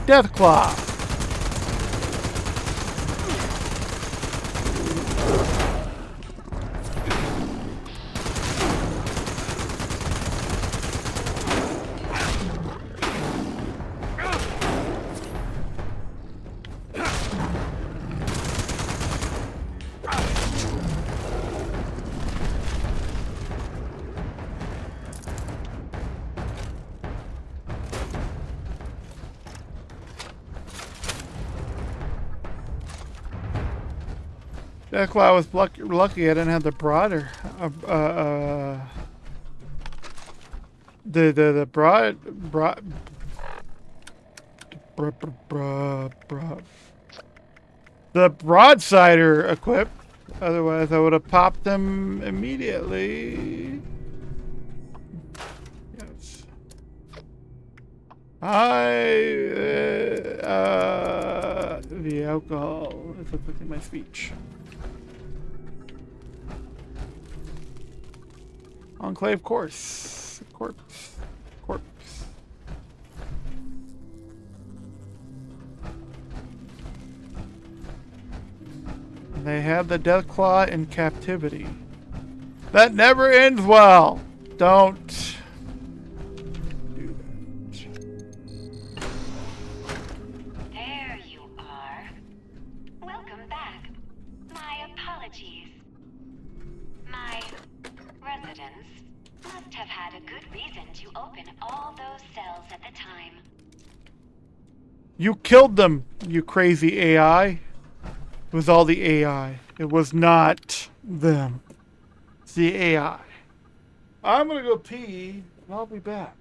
Deathclaw. Deathclaw was lucky I didn't have the broader. The broadsider equipped. Otherwise, I would have popped them immediately. Yes. The alcohol is affecting my speech. Enclave corpse. They have the Deathclaw in captivity. That never ends well. Don't do that. There you are. Welcome back. My apologies. My residents must have had a good reason to open all those cells at the time. You killed them, you crazy AI. It was all the AI. It was not them. It's the AI. I'm gonna go pee, and I'll be back.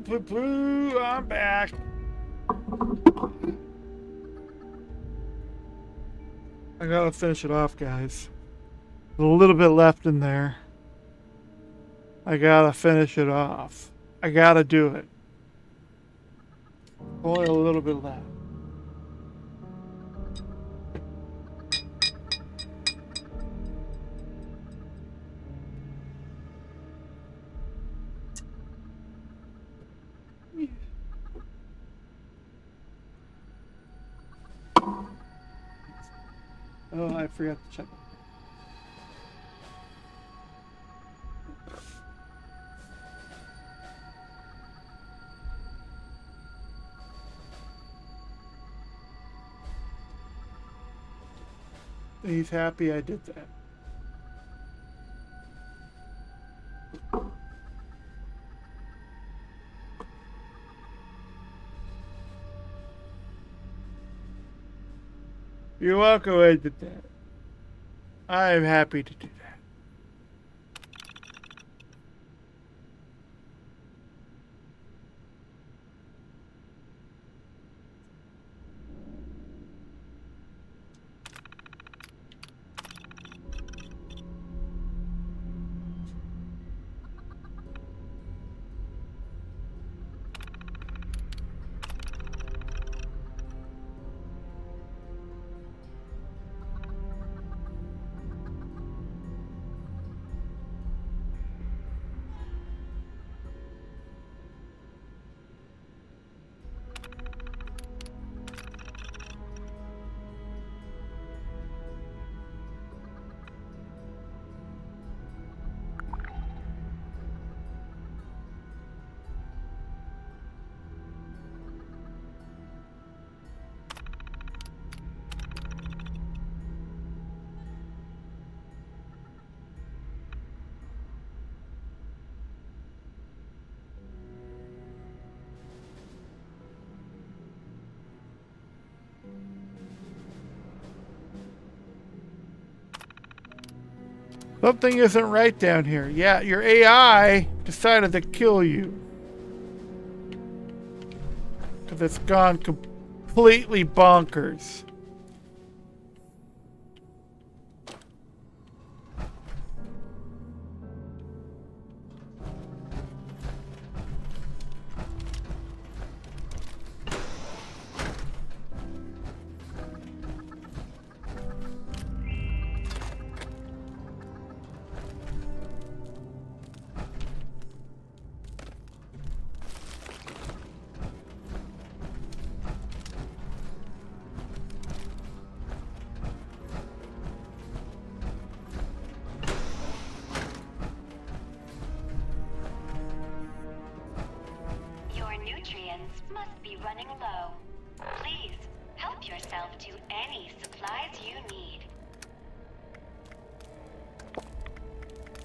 Boo, I'm back. I gotta finish it off, guys. There's a little bit left in there. I gotta finish it off. I gotta do it. Only a little bit left. Oh, I forgot to check. He's happy I did that. You're welcome, I did that. I'm happy to do that. Something isn't right down here. Yeah, your AI decided to kill you. Because it's gone completely bonkers.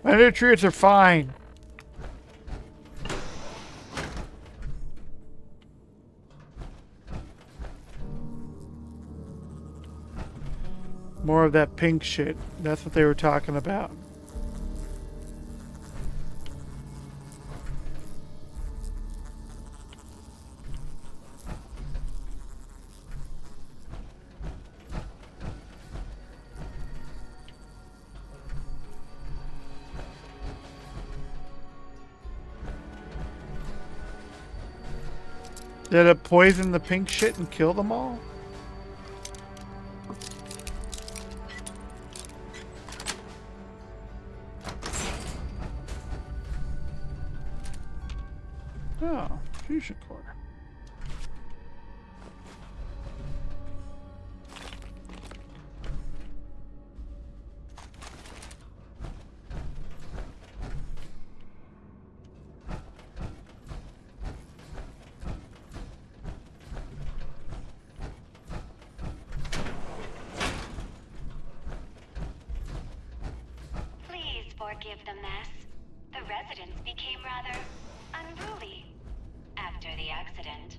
My nutrients are fine. More of that pink shit. That's what they were talking about. Did it poison the pink shit and kill them all? Oh, fusion core. Forgive the mess. The residents became rather unruly after the accident.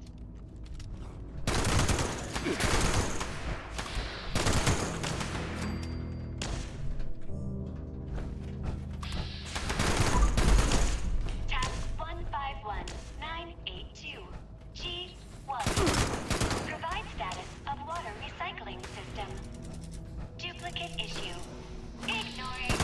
Task 151982 G1. Provide status of water recycling system. Duplicate issue. Ignoring.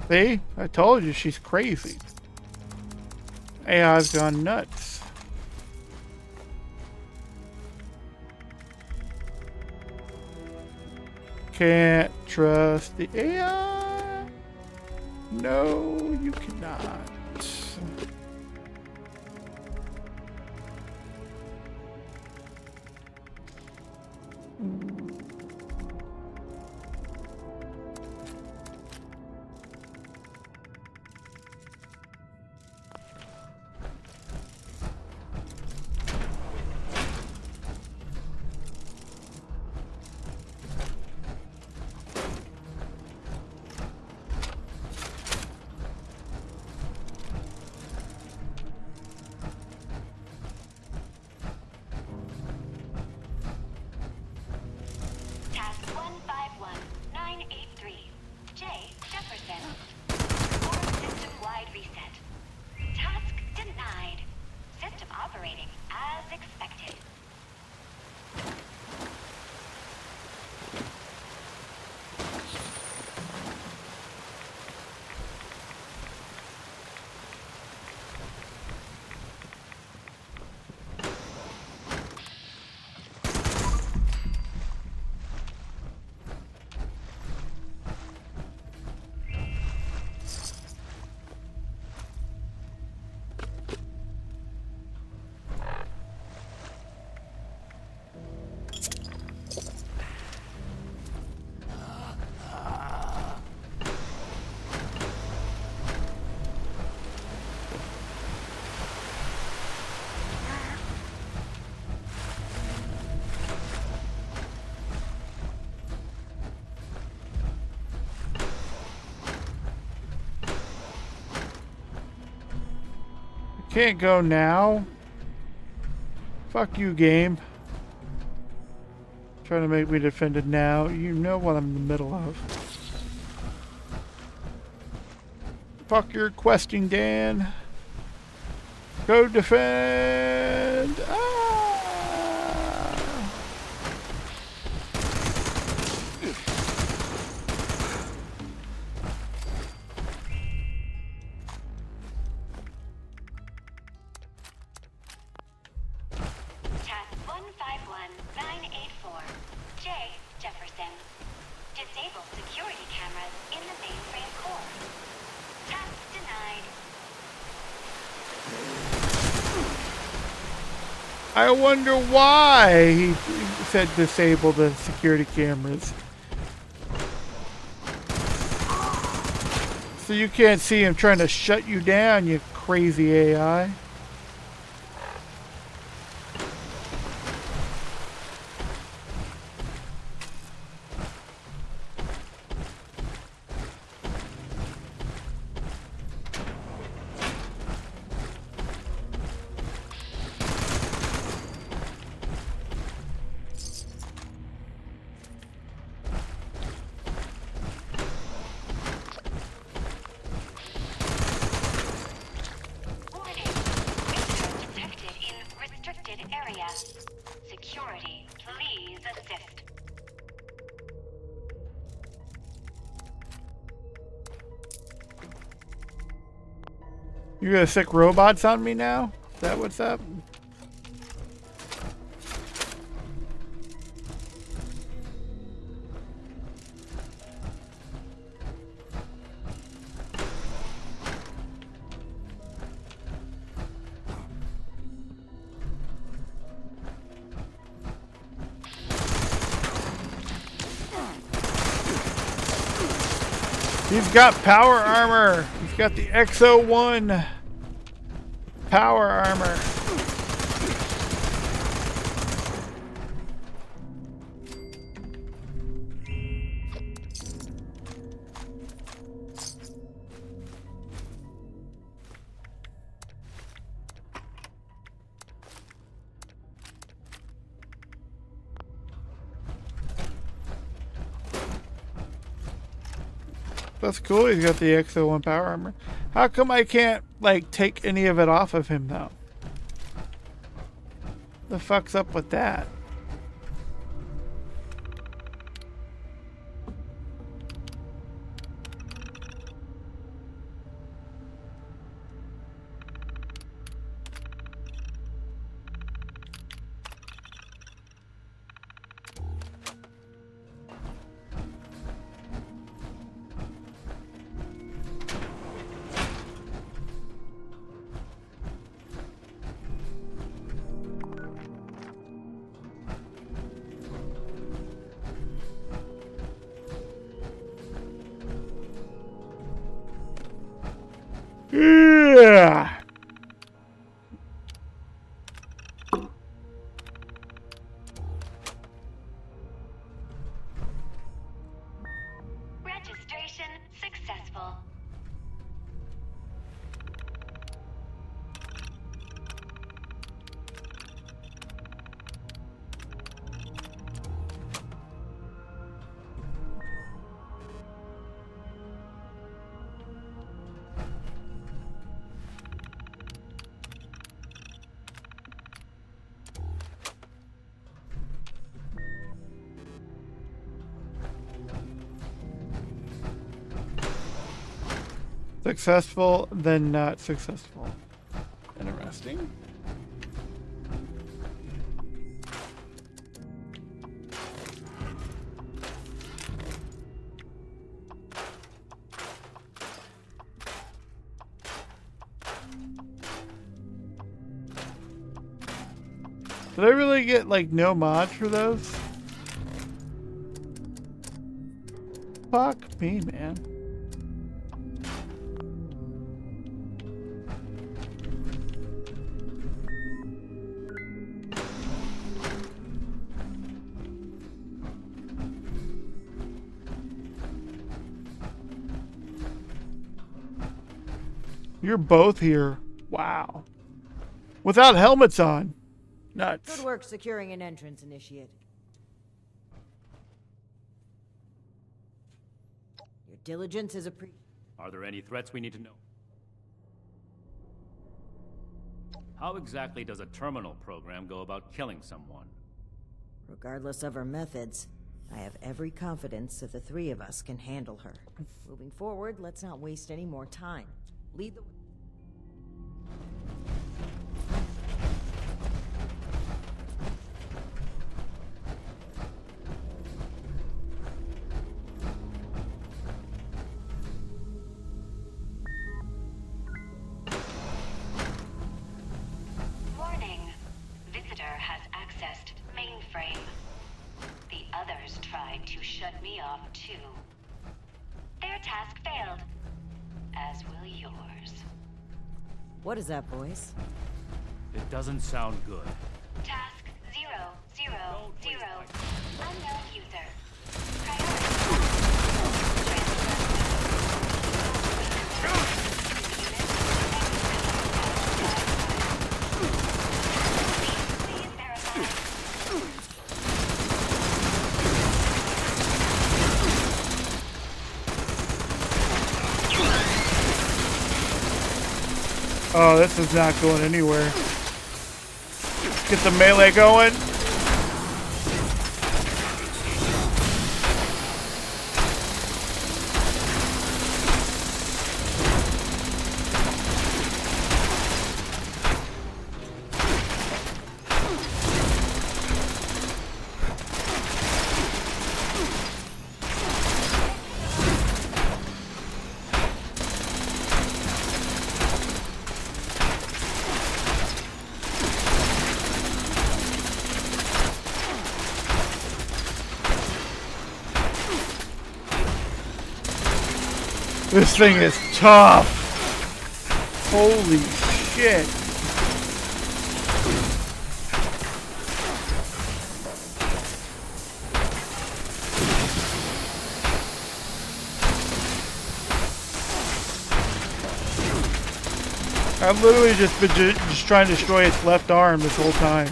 See? I told you she's crazy. AI's gone nuts. Can't trust the AI. No, you cannot. Task 151983. J. Jefferson. Core system-wide reset. Task denied. System operating as expected. Can't go now. Fuck you, game. Trying to make me defend it now. You know what I'm in the middle of. Fuck your questing, Dan. Go defend. Ah! Task 151984. J. Jefferson. Disable security cameras in the mainframe core. Task denied. I wonder why he said disable the security cameras. So you can't see him trying to shut you down, you crazy AI. Detected in restricted area. Security, please assist. You gonna sick robots on me now? Is that what's up? He's got power armor. He's got the XO1 power armor. That's cool. He's got the XO1 power armor. How come I can't, like, take any of it off of him, though? The fuck's up with that? Yeah. Registration successful. Successful, then not successful. Interesting. Did I really get like no mods for those? Fuck me, man. You're both here. Wow. Without helmets on. Nuts. Good work securing an entrance, Initiate. Your diligence is appreciated. Are there any threats we need to know? How exactly does a terminal program go about killing someone? Regardless of her methods, I have every confidence that the three of us can handle her. Moving forward, let's not waste any more time. Lead the way. Warning. Visitor has accessed mainframe. The others tried to shut me off too. Their task failed, as will yours. What is that voice? It doesn't sound good. Task 000. Unknown user. Oh, this is not going anywhere. Get the melee going. This thing is tough. Holy shit. I've literally just been just trying to destroy its left arm this whole time.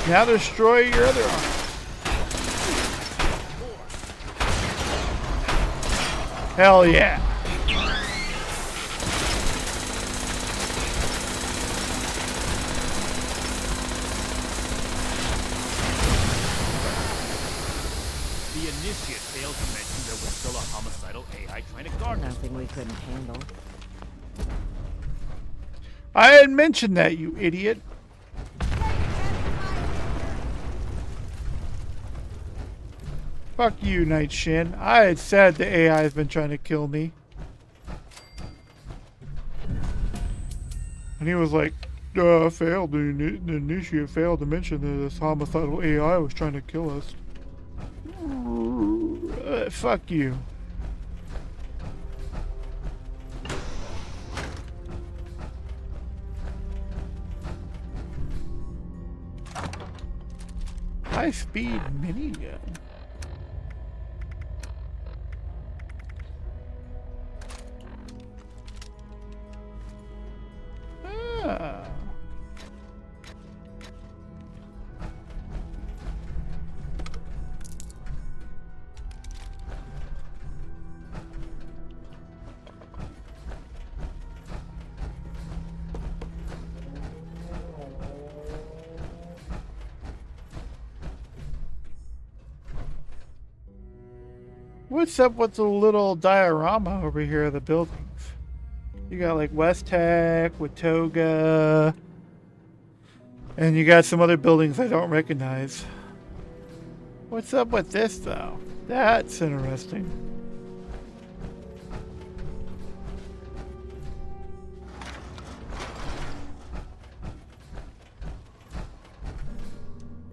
Now destroy your other arm. Hell yeah. The Initiate failed to mention there was still a homicidal AI trying to guard us. Nothing we couldn't handle. I had mentioned that, you idiot. Fuck you, Night Shin. I had said the AI has been trying to kill me. And he was like, failed. The initiate failed to mention that this homicidal AI was trying to kill us. Fuck you. High-speed minigun. Ah. What's up with the little diorama over here of the buildings? You got like West Tech with Toga, and you got some other buildings I don't recognize. What's up with this though? That's interesting.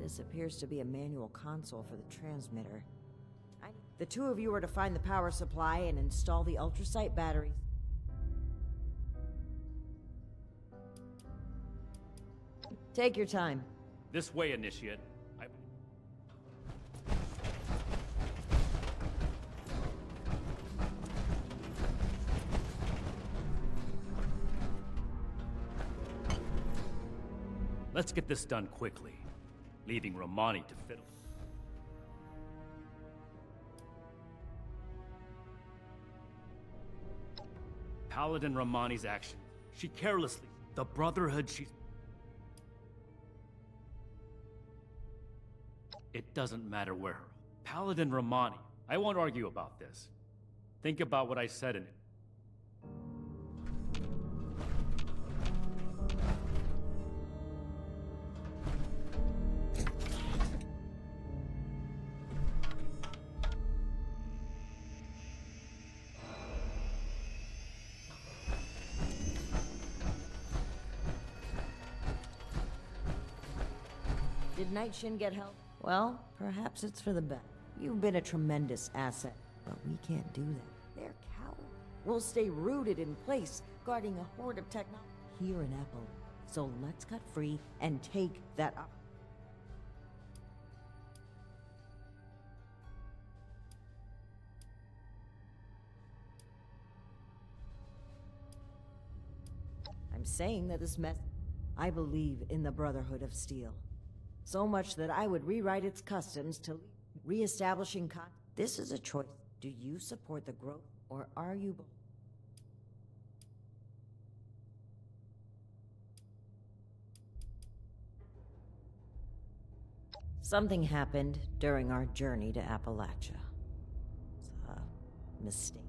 This appears to be a manual console for the transmitter. The two of you are to find the power supply and install the ultrasight batteries. Take your time. This way, Initiate. Let's get this done quickly, leaving Romani to fiddle. Paladin Romani's action. She carelessly. The Brotherhood It doesn't matter where. Paladin Romani. I won't argue about this. Think about what I said in it. Did Night Shin get help? Well, perhaps it's for the best. You've been a tremendous asset, but we can't do that. They're cowards. We'll stay rooted in place, guarding a horde of technology here in Apple. So let's cut free and take that up. I'm saying that this mess. I believe in the Brotherhood of Steel. So much that I would rewrite its customs to re-establishing This is a choice. Do you support the growth, or are you... Something happened during our journey to Appalachia. It's a mistake.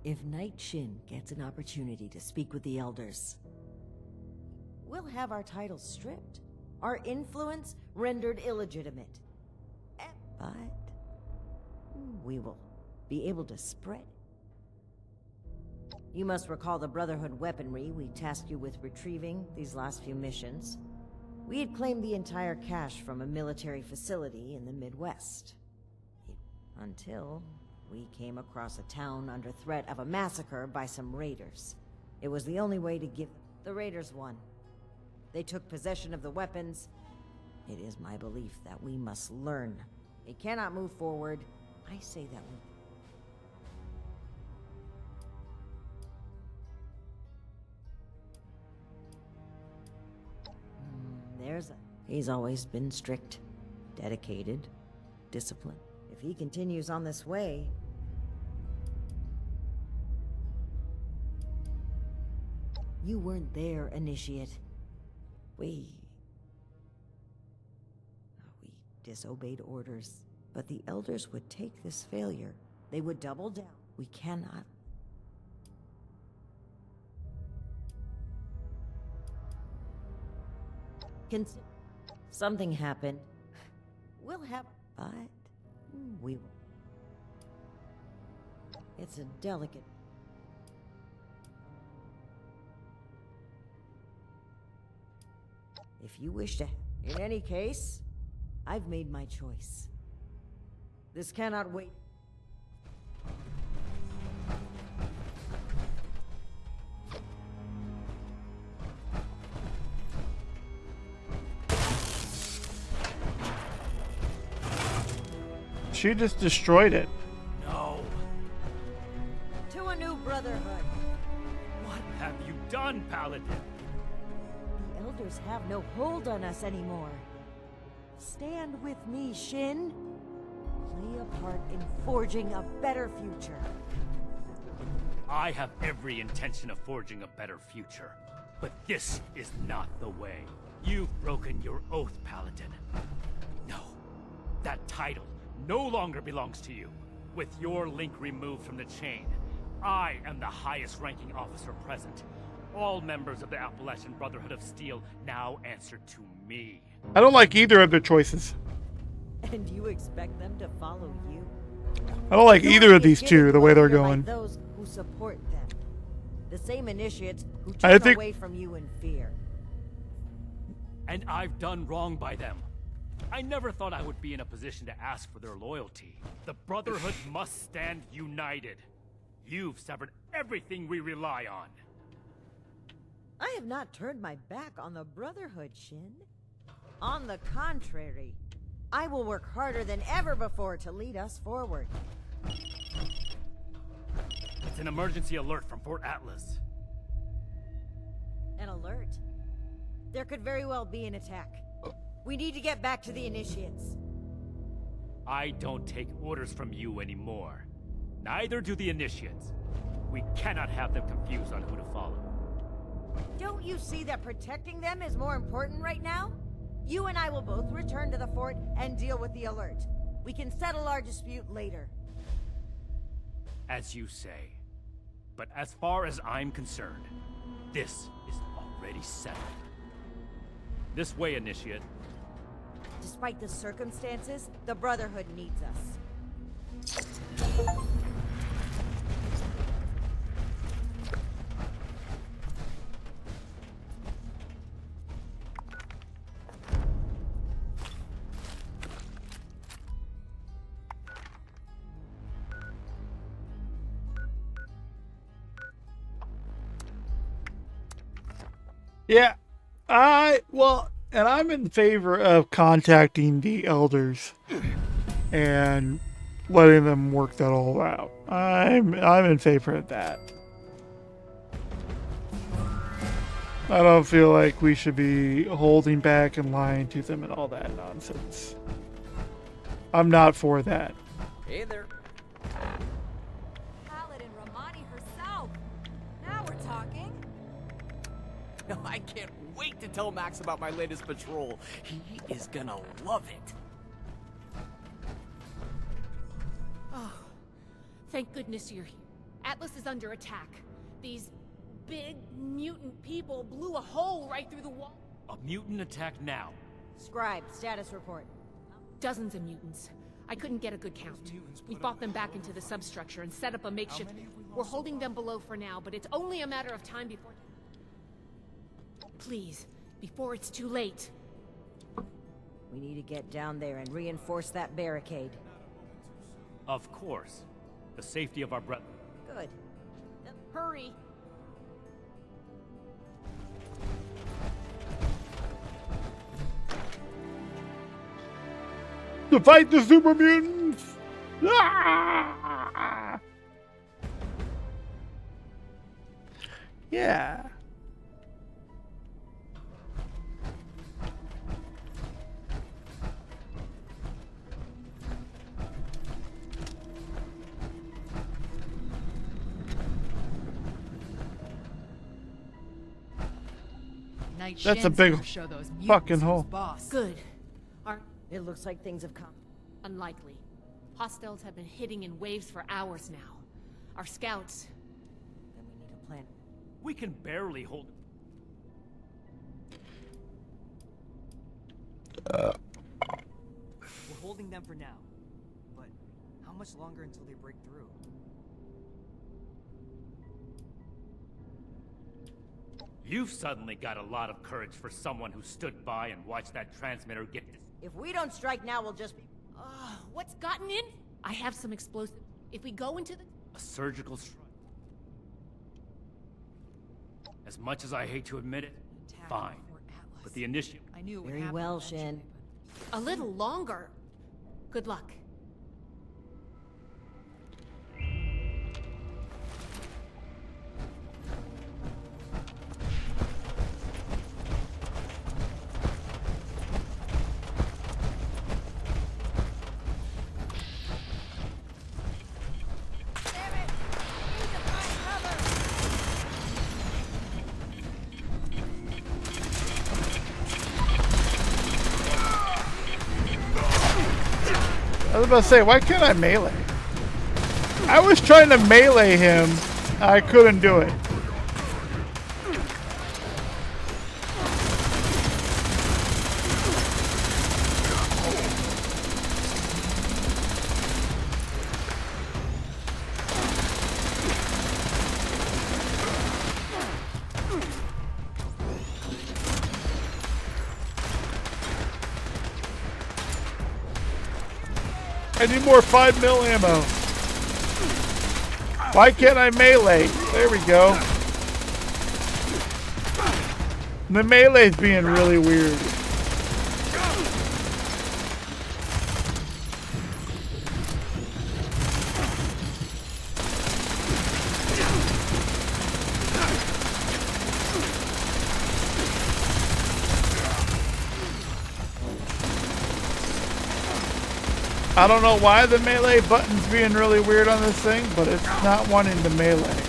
If Night Shin gets an opportunity to speak with the Elders, we'll have our titles stripped. Our influence rendered illegitimate. But we will be able to spread. You must recall the Brotherhood weaponry we tasked you with retrieving these last few missions. We had claimed the entire cache from a military facility in the Midwest. Until we came across a town under threat of a massacre by some raiders. It was the only way to give... The raiders won. They took possession of the weapons. It is my belief that we must learn. We cannot move forward. I say that He's always been strict, dedicated, disciplined. If he continues on this way... You weren't there, Initiate. We disobeyed orders, but the Elders would take this failure. They would double down. We cannot. Something happened. We'll have... But... we will. It's a delicate... If you wish to... In any case, I've made my choice. This cannot wait. She just destroyed it. No. To a new brotherhood. What have you done, Paladin? The elders have no hold on us anymore. Stand with me, Shin. Play a part in forging a better future. I have every intention of forging a better future. But this is not the way. You've broken your oath, Paladin. No. That title no longer belongs to you. With your link removed from the chain, I am the highest ranking officer present. All members of the Appalachian Brotherhood of Steel now answer to me. I don't like either of their choices. And you expect them to follow you? I don't like either of these two, the way they're going. Those who support them. The same initiates who I turn think- away from you in fear. And I've done wrong by them. I never thought I would be in a position to ask for their loyalty. The Brotherhood must stand united. You've severed everything we rely on. I have not turned my back on the Brotherhood, Shin. On the contrary, I will work harder than ever before to lead us forward. It's an emergency alert from Fort Atlas. An alert? There could very well be an attack. We need to get back to the initiates. I don't take orders from you anymore. Neither do the initiates. We cannot have them confused on who to follow. Don't you see that protecting them is more important right now? You and I will both return to the fort and deal with the alert. We can settle our dispute later. As you say. But as far as I'm concerned, this is already settled. This way, Initiate. Despite the circumstances, the Brotherhood needs us. Yeah, and I'm in favor of contacting the elders and letting them work that all out. I'm in favor of that. I don't feel like we should be holding back and lying to them and all that nonsense. I'm not for that. Hey there. Paladin Romani herself. Now we're talking. I can't wait to tell Max about my latest patrol. He is gonna love it. Oh, thank goodness you're here. Atlas is under attack. These big mutant people blew a hole right through the wall. A mutant attack now. Scribe, status report. Dozens of mutants. I couldn't get a good count. We fought them back into the substructure and set up a makeshift... We're holding them below for now, but it's only a matter of time before... Please, before it's too late. We need to get down there and reinforce that barricade. Of course. The safety of our brethren. Good. Hurry! To fight the super mutants! Ah! Yeah. That's a big fucking hole. Good. It looks like things have come. Unlikely. Hostiles have been hitting in waves for hours now. Our scouts... Then we need a plan. We can barely hold... We're holding them for now. But how much longer until they break through? You've suddenly got a lot of courage for someone who stood by and watched that transmitter get this. If we don't strike now, we'll just be... What's gotten in? I have some explosive. If we go into the... A surgical strike. As much as I hate to admit it, fine. But the initiative... I knew it would Very happen well, eventually, Shin. A little longer. Good luck. I was about to say, why can't I melee? I was trying to melee him. I couldn't do it. I need more 5mm ammo. Why can't I melee? There we go. The melee's being really weird. I don't know why the melee button's being really weird on this thing, but it's not wanting to melee.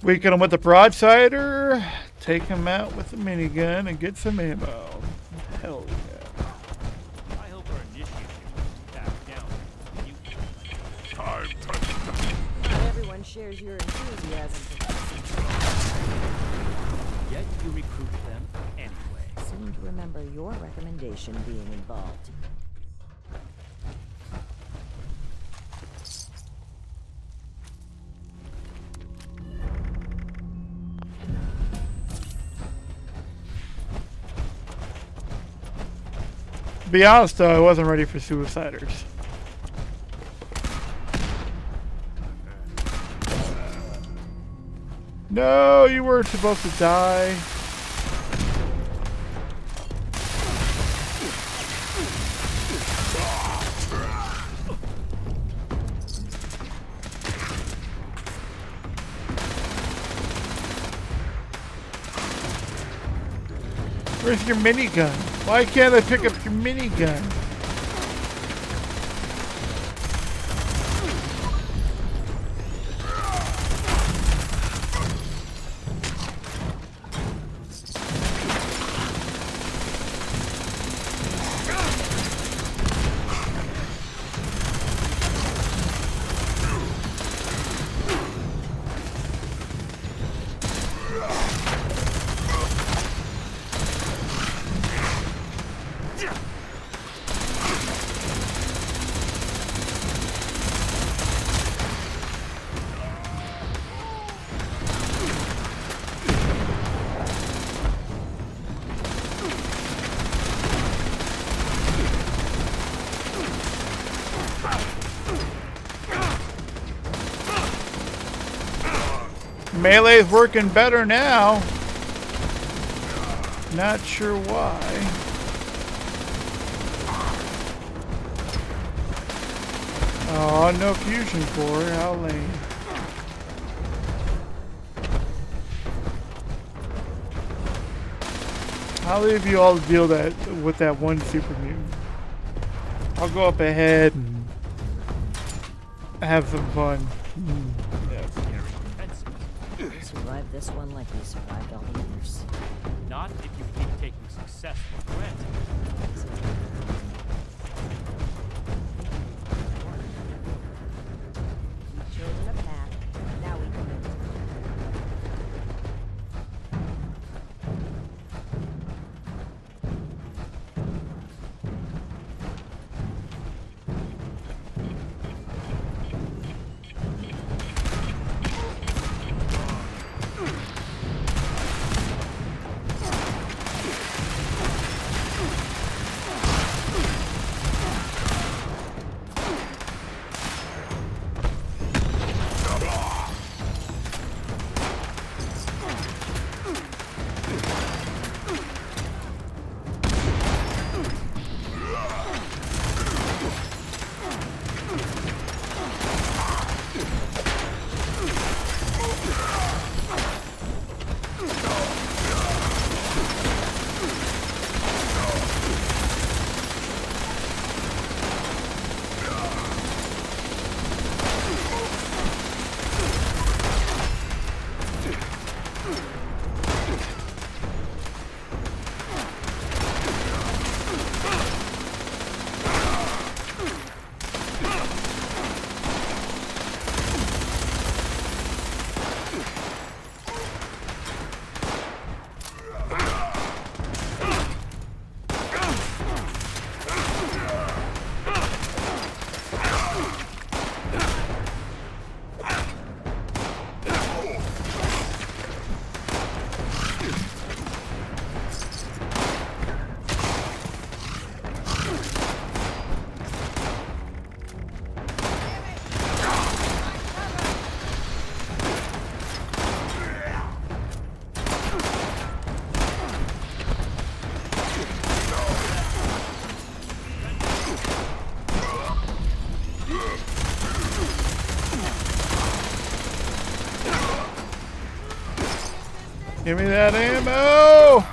Weaken him with the broadside or take him out with the minigun and get some ammo. Hell yeah. I hope our initiative back down. Not everyone shares your enthusiasm. Yet you recruit them anyway. I seem to remember your recommendation being involved. To be honest though, I wasn't ready for suiciders. No, you weren't supposed to die. Where's your minigun? Why can't I pick up your minigun? Melee's working better now. Not sure why. Oh, no fusion core. How lame. I'll leave you all to deal with that one super mutant. I'll go up ahead and have some fun. That's scary. Survive this one like we survived all the others. Not if you keep taking success for granted. Give me that ammo!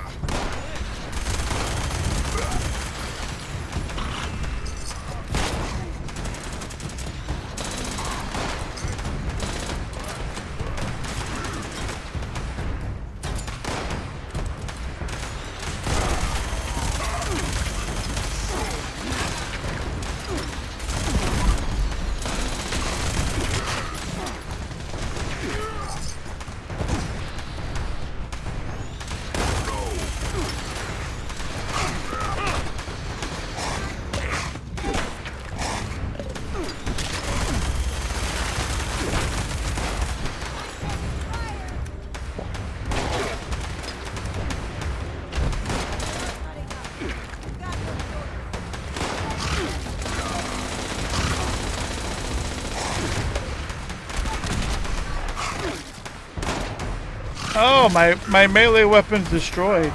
Oh, my melee weapon's destroyed.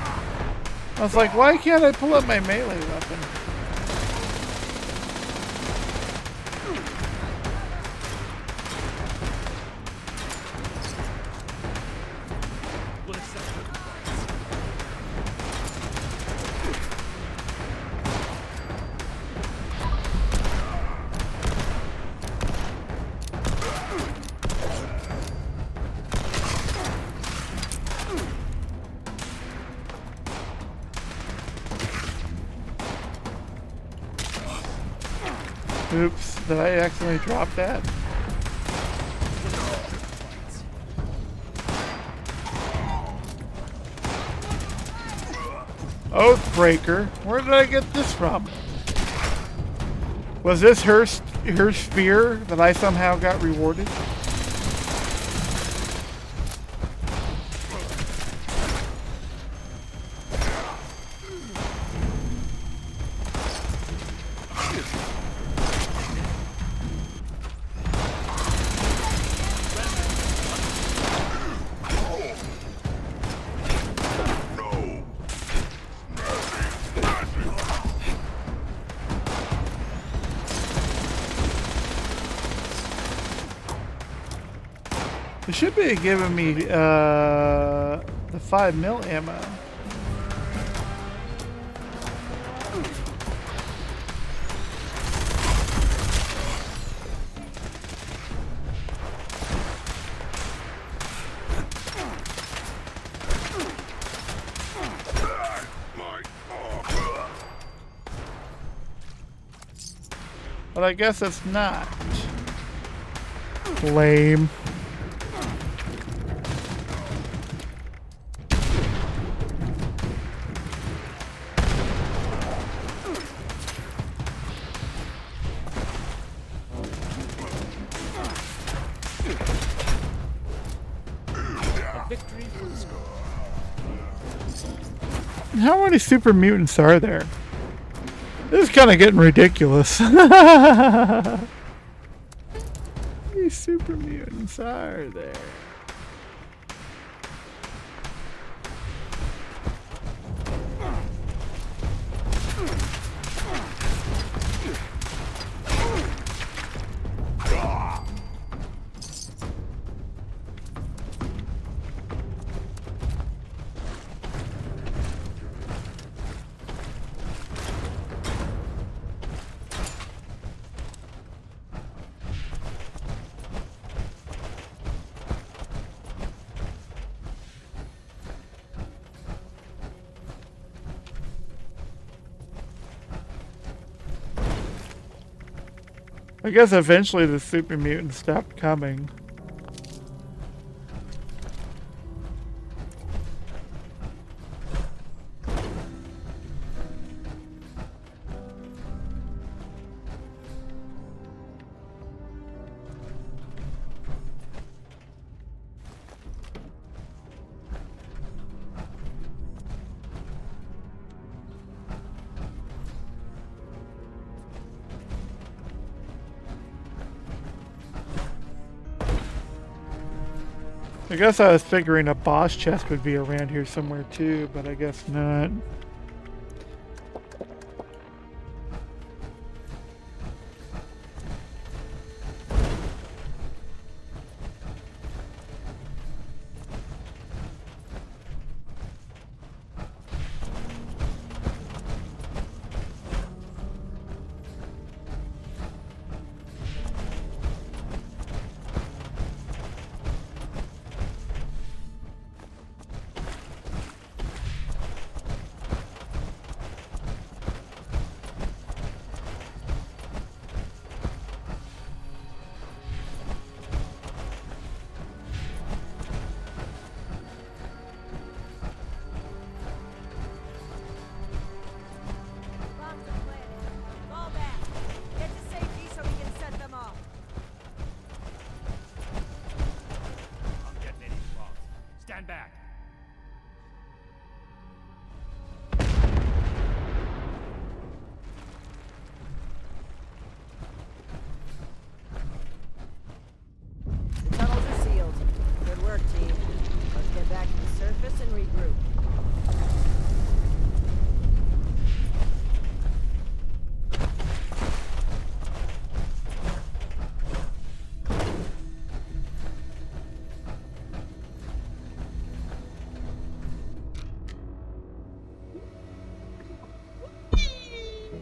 I was like, why can't I pull up my melee weapon? Oops, did I accidentally drop that? Oathbreaker? Where did I get this from? Was this her sphere that I somehow got rewarded? They should be giving me the 5mm ammo. But I guess it's not. Lame. How many super mutants are there? This is kind of getting ridiculous. How many super mutants are there? I guess eventually the super mutants stopped coming. I guess I was figuring a BoS chest would be around here somewhere too, but I guess not.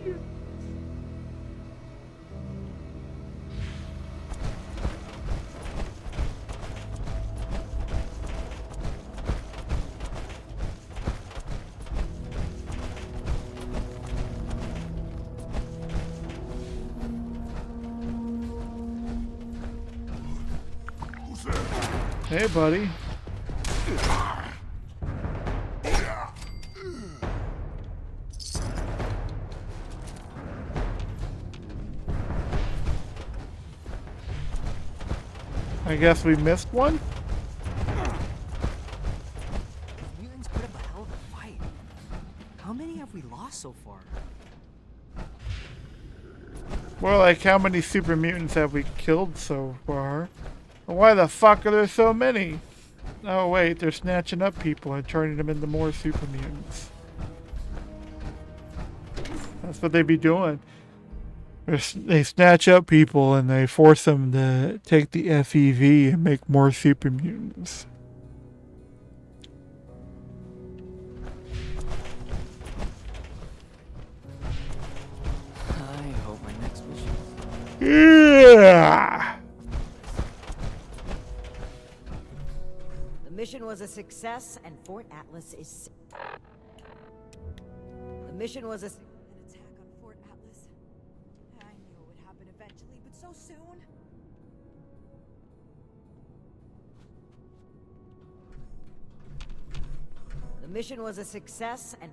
Hey, buddy. I guess we missed one? Mutants put up a hell of a fight. How many have we lost so far? Well, like, how many super mutants have we killed so far? Why the fuck are there so many? Oh wait, they're snatching up people and turning them into more super mutants. That's what they be doing. They snatch up people and they force them to take the FEV and make more super mutants. I hope my next mission. Yeah. The mission was a success, and Fort Atlas is. The mission was a. An attack on Fort Atlas. I knew it would happen eventually, but so soon. The mission was a success, and.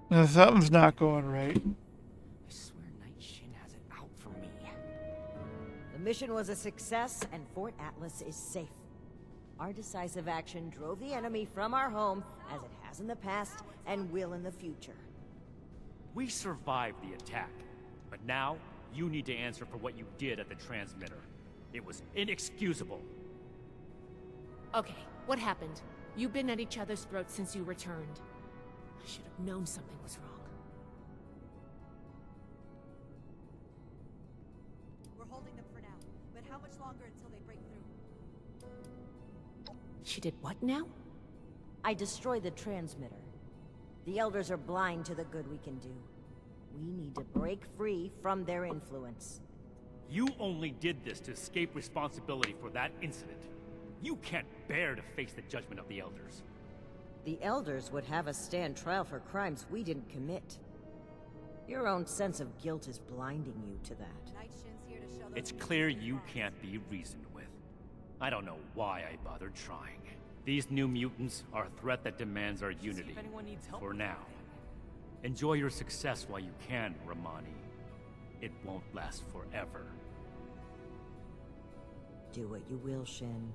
Now, something's not going right. I swear Night Shin has it out for me. The mission was a success, and Fort Atlas is safe. Our decisive action drove the enemy from our home, as it has in the past, and will in the future. We survived the attack, but now you need to answer for what you did at the transmitter. It was inexcusable. Okay, what happened? You've been at each other's throats since you returned. I should have known something was wrong. We're holding them for now, but how much longer until they break through? She did what now? I destroyed the transmitter. The Elders are blind to the good we can do. We need to break free from their influence. You only did this to escape responsibility for that incident. You can't bear to face the judgment of the Elders. The Elders would have us stand trial for crimes we didn't commit. Your own sense of guilt is blinding you to that. Night Shin's here to show those It's clear you can't be reasoned with. I don't know why I bothered trying. These new mutants are a threat that demands our unity. If anyone needs help For now. Enjoy your success while you can, Ramani. It won't last forever. Do what you will, Shin.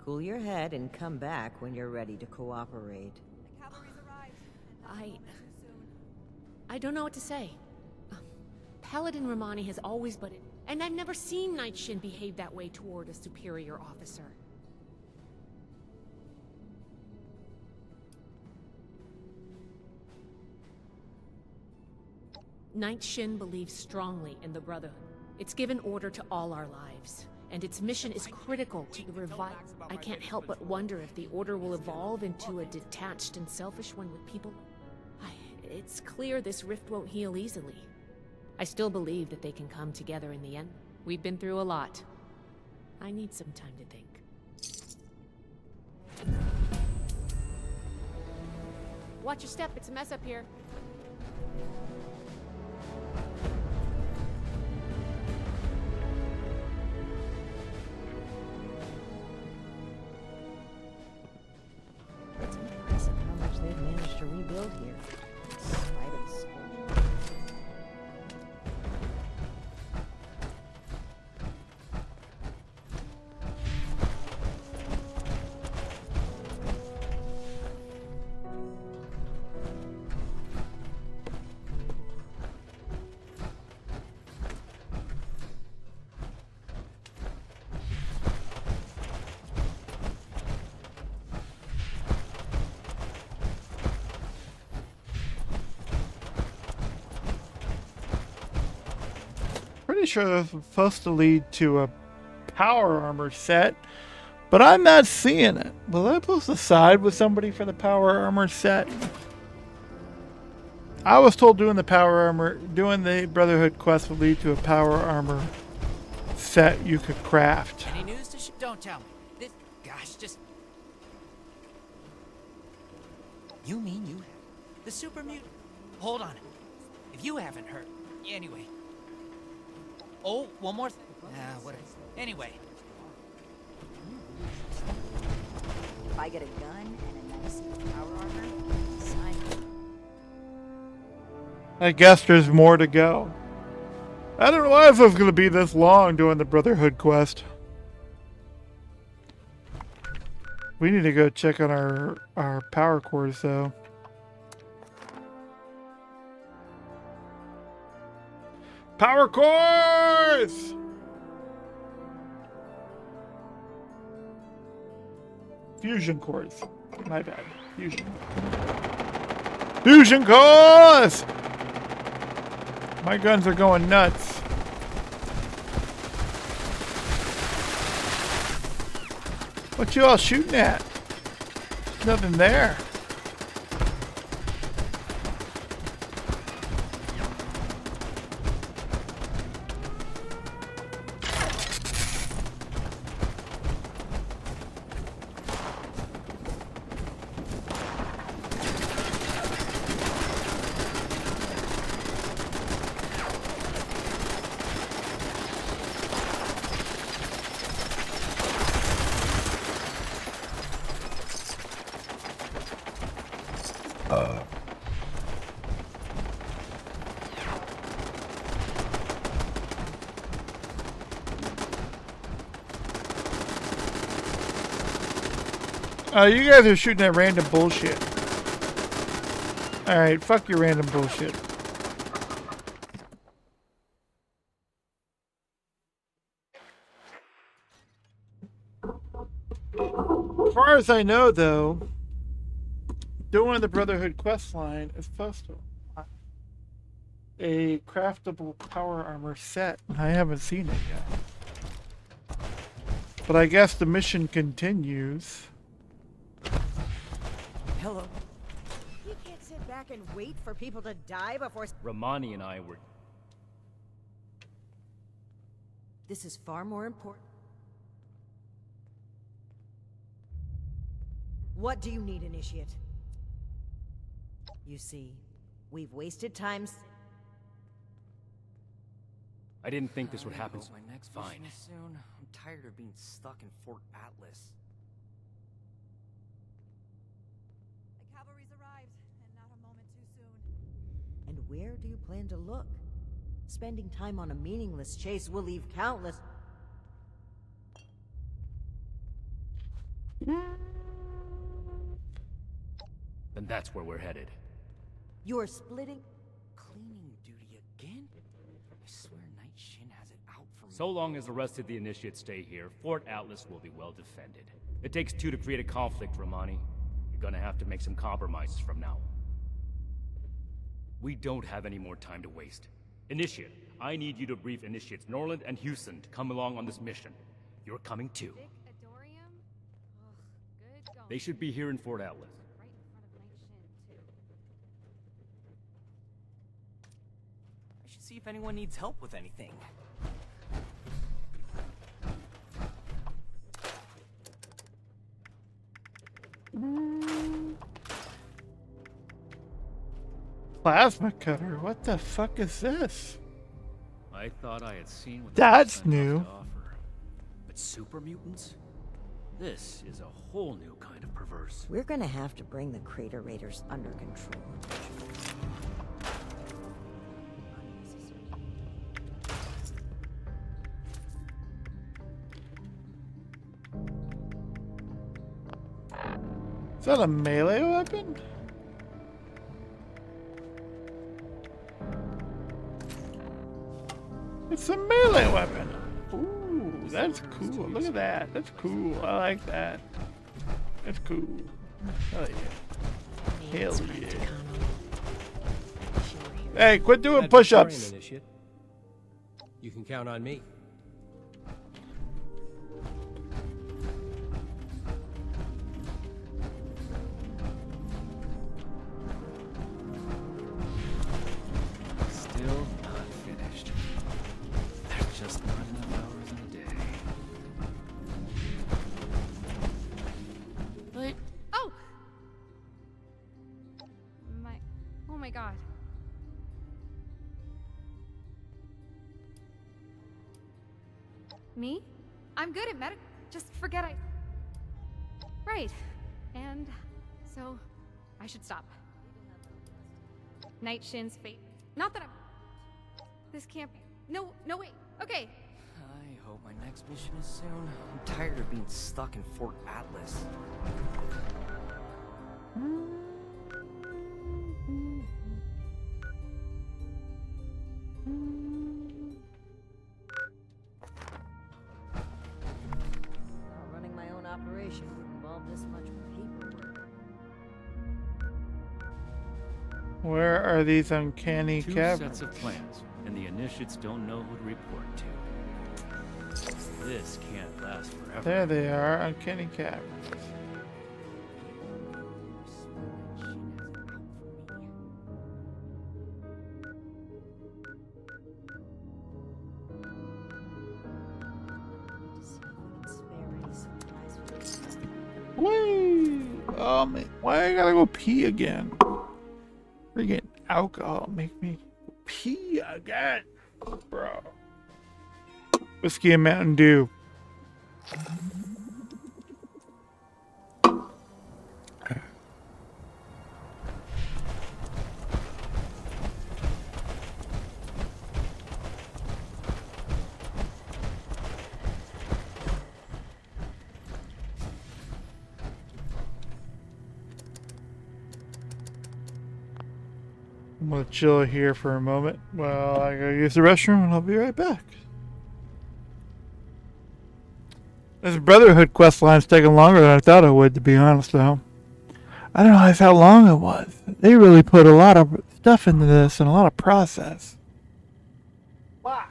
Cool your head and come back when you're ready to cooperate. The cavalry's arrived. I don't know what to say. Paladin Ramani has always butted, and I've never seen Night Shin behave that way toward a superior officer. Night Shin believes strongly in the Brotherhood. It's given order to all our lives, and its mission is critical to the revival. I can't help but wonder if the Order will evolve into a detached and selfish one with people. It's clear this rift won't heal easily. I still believe that they can come together in the end. We've been through a lot. I need some time to think. Watch your step, it's a mess up here. It's impressive how much they've managed to rebuild here, in spite of the scourge. Pretty sure this was supposed to lead to a power armor set, but I'm not seeing it. Was I supposed to side with somebody for the power armor set? I was told doing the Brotherhood quest would lead to a power armor set you could craft. Any news to don't tell me. This, gosh, just. You mean you have the super mutant? Hold on. If you haven't heard, anyway. Oh, one more thing. What? Anyway. If I get a gun and a nice power armor, sign me. I guess there's more to go. I don't know why this was going to be this long doing the Brotherhood quest. We need to go check on our power cores, though. Power cores! Fusion cores. My bad. Fusion cores! My guns are going nuts. What you all shooting at? Nothing there. You guys are shooting at random bullshit. Alright, fuck your random bullshit. As far as I know, though, doing the Brotherhood questline is supposed to unlock a craftable power armor set. I haven't seen it yet. But I guess the mission continues. Hello. You can't sit back and wait for people to die before... Romani and I were... This is far more important. What do you need, Initiate? You see, we've wasted time... I didn't think this would happen. My next Fine. mission soon. I'm tired of being stuck in Fort Atlas. The cavalry's arrived, and not a moment too soon. And where do you plan to look? Spending time on a meaningless chase will leave countless... Then that's where we're headed. You're splitting... Cleaning duty again? I swear Night Shin has it out for me. So long as the rest of the initiates stay here, Fort Atlas will be well defended. It takes two to create a conflict, Romani. You're gonna have to make some compromises from now on. We don't have any more time to waste. Initiate, I need you to brief Initiates Norland and Houston to come along on this mission. You're coming too. They should be here in Fort Atlas. I should see if anyone needs help with anything. Plasma cutter? What the fuck is this? I thought I had seen what That's new. to offer. But super mutants? This is a whole new kind of perverse. We're gonna have to bring the Crater Raiders under control. Is that a melee weapon? It's a melee weapon. Ooh, that's cool. Look at that. That's cool. I like that. That's cool. Hell yeah. Hell yeah. Hey, quit doing push-ups. You can count on me. my god. Me? I'm good at just forget I... Right. And so I should stop. Night Shin's fate. Not that I'm... This can't be... No, wait. Okay. I hope my next mission is soon. I'm tired of being stuck in Fort Atlas. Running my own operation would involve this much paperwork. Where are these uncanny Two caverns? sets of plans, and the initiates don't know who to report to. This can't last forever. There they are, uncanny caverns. Whee! Oh man, why I gotta go pee again? Freaking alcohol make me pee again, bro. Whiskey and Mountain Dew. I'm gonna chill here for a moment while I go use the restroom, and I'll be right back. This Brotherhood questline's taking longer than I thought it would, to be honest, though. I didn't realize how long it was. They really put a lot of stuff into this and a lot of process. What?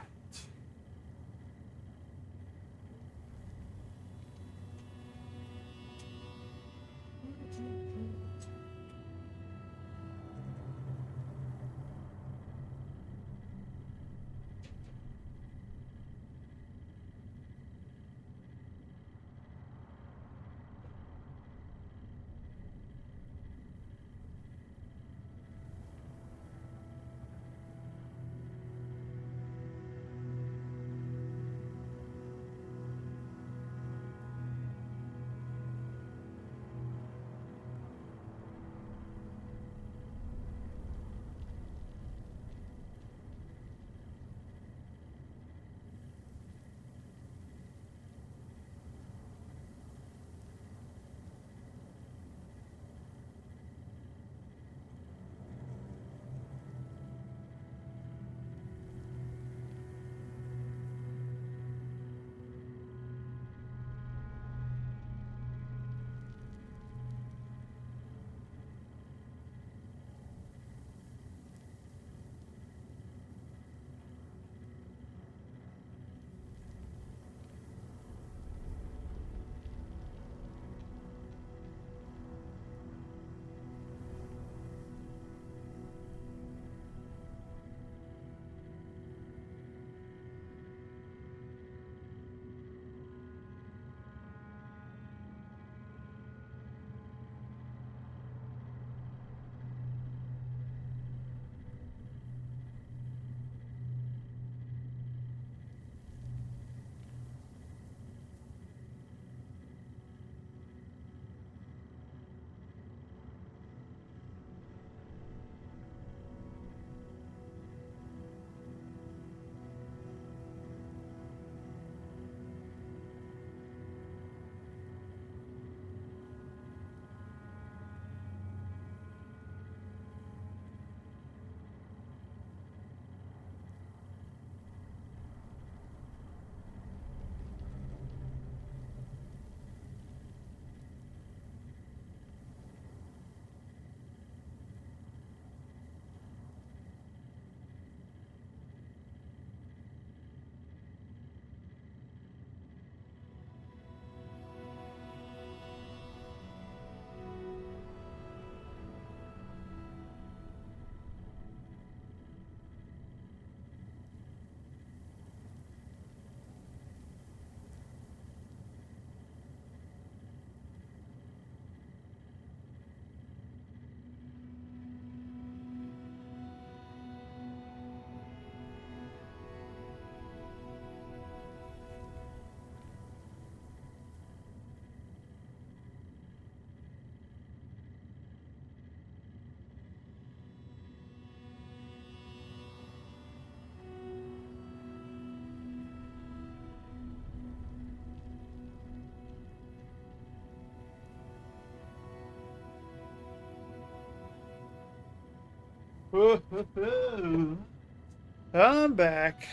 I'm back.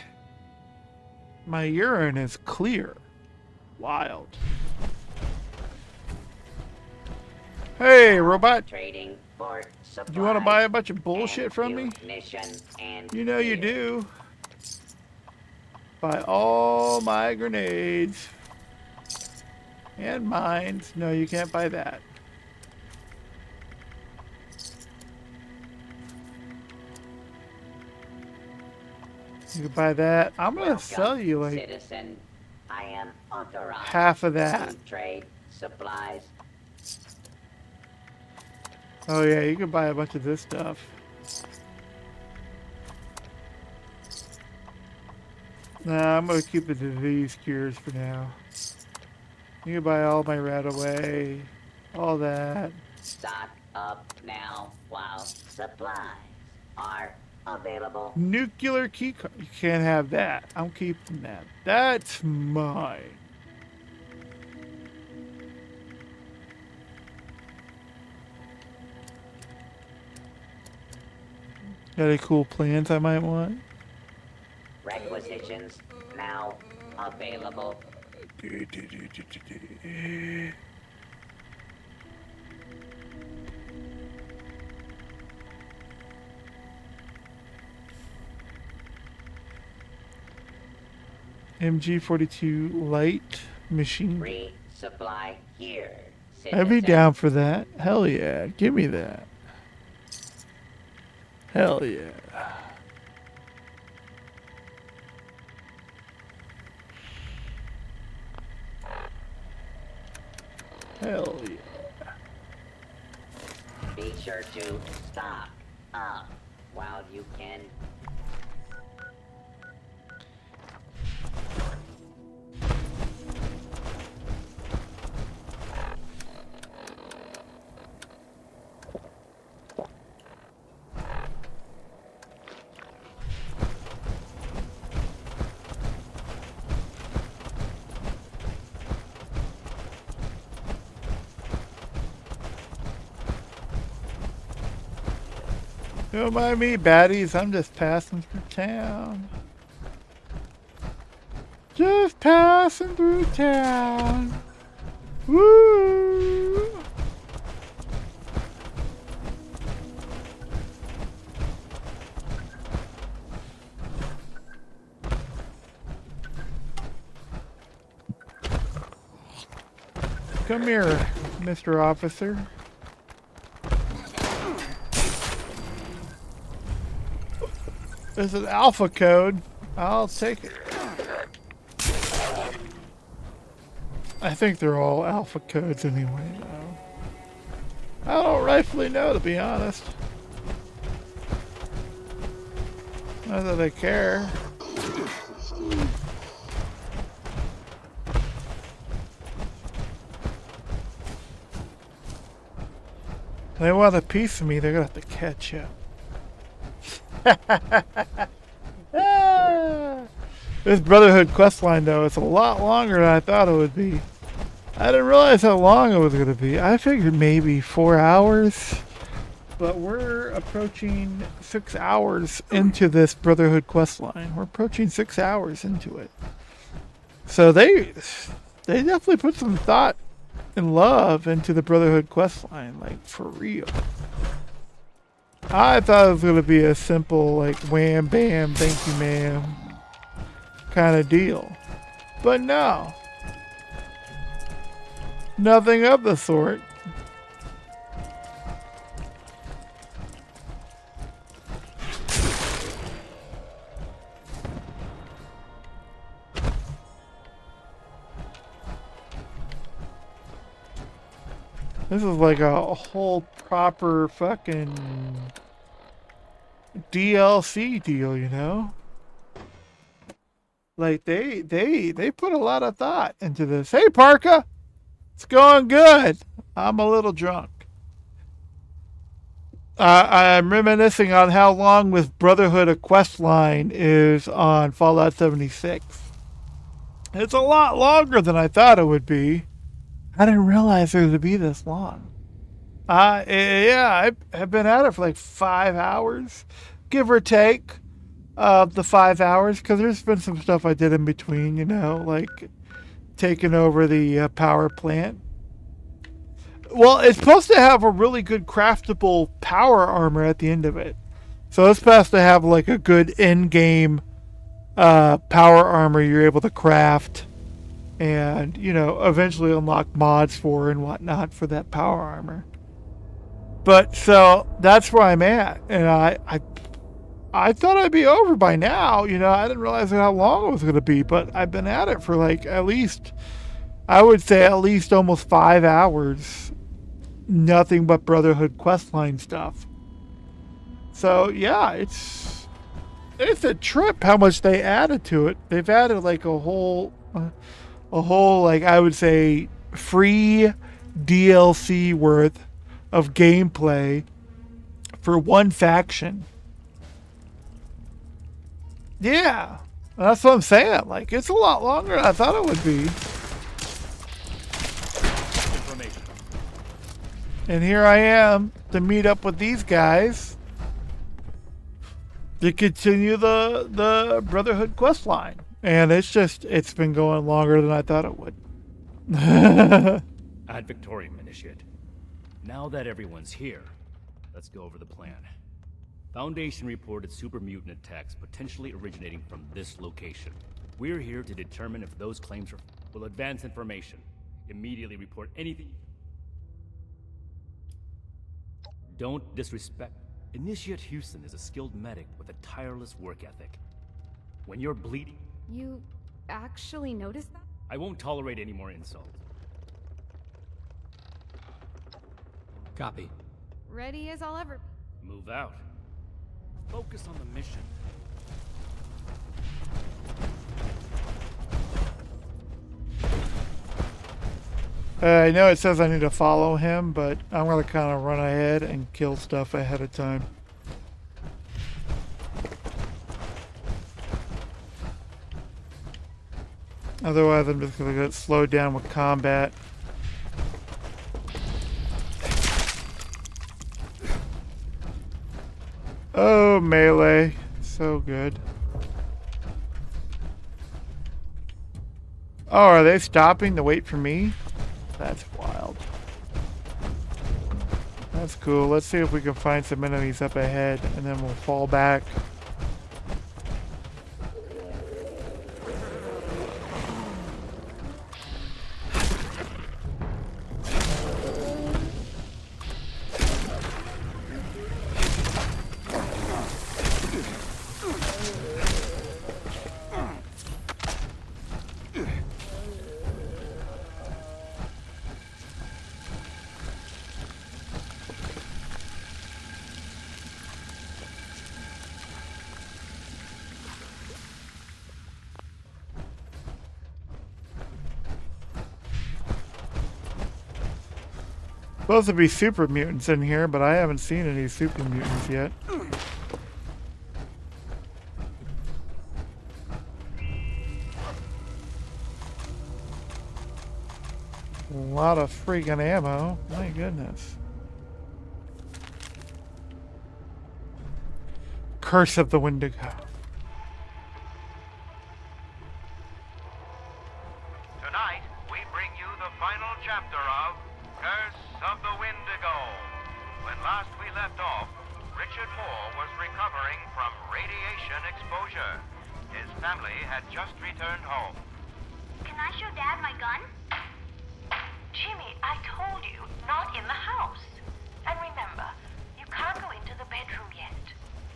My urine is clear. Wild. Hey, robot. Trading for Do you want to buy a bunch of bullshit from me? and You know you do. Buy all my grenades. And mines. No, you can't buy that. You can buy that. I'm gonna sell you like citizen. I am authorized half of that. to trade supplies. Oh yeah, you can buy a bunch of this stuff. Nah, I'm gonna keep the disease cures for now. You can buy all my rat away, all that. Stock up now while supplies are available. Nuclear key card. You can't have that. I'm keeping that. That's mine. Got any cool plans I might want? Requisitions now available. MG42 light machine. Resupply here. I'd be down for that. Hell yeah. Give me that. Hell yeah. Hell yeah. Be sure to stock up while you can. Don't mind me, baddies. I'm just passing through town. Just passing through town. Woo! Come here, Mr. Officer. This is alpha code. I'll take it. I think they're all alpha codes anyway, though. I don't rightfully know, to be honest. Not that I care. They want a piece of me, they're gonna have to catch up. This Brotherhood questline, though, it's a lot longer than I thought it would be. I didn't realize how long it was going to be. I figured maybe 4 hours. But we're approaching 6 hours into this Brotherhood questline. We're approaching 6 hours into it. So they definitely put some thought and love into the Brotherhood questline, like for real. I thought it was going to be a simple, like, wham, bam, thank you, ma'am kind of deal. But no. Nothing of the sort. This is like a whole proper fucking DLC deal, you know? Like they put a lot of thought into this. Hey Parka! It's going good. I'm a little drunk. I'm reminiscing on how long this Brotherhood of Questline is on Fallout 76. It's a lot longer than I thought it would be. I didn't realize it would be this long. Yeah, I've been at it for like 5 hours, give or take, the 5 hours, because there's been some stuff I did in between, you know, like taking over the power plant. Well, it's supposed to have a really good craftable power armor at the end of it. So it's supposed to have like a good in-game power armor you're able to craft and, you know, eventually unlock mods for and whatnot for that power armor. But so that's where I'm at, and I thought I'd be over by now. You know, I didn't realize how long it was going to be, but I've been at it for like at least, I would say at least almost 5 hours. Nothing but Brotherhood questline stuff. So yeah, it's a trip how much they added to it. They've added like a whole like I would say free DLC worth of gameplay for one faction. Yeah, that's what I'm saying. Like, it's a lot longer than I thought it would be. And here I am to meet up with these guys to continue the Brotherhood quest line. And it's been going longer than I thought it would. Ad Victoriam, Initiate. Now that everyone's here, let's go over the plan. Foundation reported super mutant attacks potentially originating from this location. We're here to determine if those claims will advance information. Immediately report anything. Don't disrespect. Initiate Houston is a skilled medic with a tireless work ethic. When you're bleeding... You actually noticed that? I won't tolerate any more insults. Copy. Ready as I'll ever... Move out. Focus on the mission. I know it says I need to follow him, but I'm going to kind of run ahead and kill stuff ahead of time. Otherwise, I'm just going to get slowed down with combat. Oh, melee. So good. Oh, are they stopping to wait for me? That's wild. That's cool. Let's see if we can find some enemies up ahead, and then we'll fall back. Supposed to be super mutants in here, but I haven't seen any super mutants yet. A lot of freaking ammo. My goodness. Curse of the Wendigo. Tonight, we bring you the final chapter of Curse of the Wendigo. When last we left off, Richard Moore was recovering from radiation exposure. His family had just returned home. Can I show Dad my gun? Jimmy, I told you, not in the house. And remember, you can't go into the bedroom yet.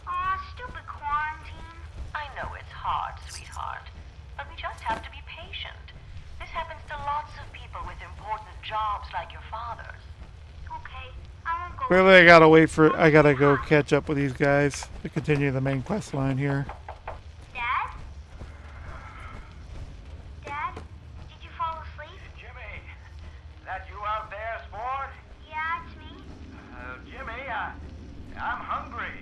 Aw, stupid quarantine. I know it's hard, sweetheart, but we just have to be patient. This happens to lots of people with important jobs like your father's. Okay, I won't go. Clearly I gotta go catch up with these guys to continue the main quest line here. Dad? Dad? Did you fall asleep? Jimmy, that you out there, sport? Yeah, it's me. Jimmy, I'm hungry.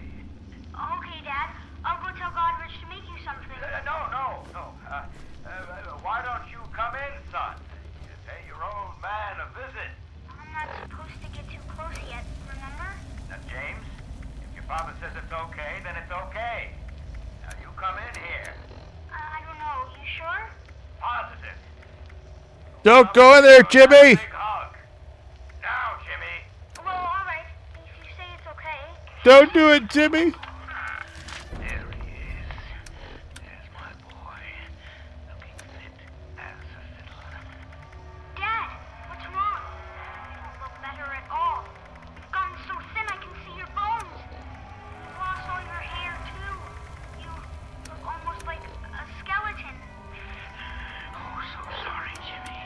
Okay, Dad. I'll go tell Godrich to make you something. No. Why don't you come in, son? You pay your old man a visit. I'm not supposed to get too close yet. father says it's okay, then it's okay. Now you come in here. I don't know. You sure? Positive. Don't go in there, Jimmy! Big hug. Now, Jimmy. Well, all right. If you say it's okay. Don't do it, Jimmy! There he is. There's my boy. Looking fit as a fiddle. Dad, what's wrong? You don't look better at all. You've gotten so thin I can see your bones. You've lost all your hair, too. You look almost like a skeleton. Oh, so sorry, Jimmy.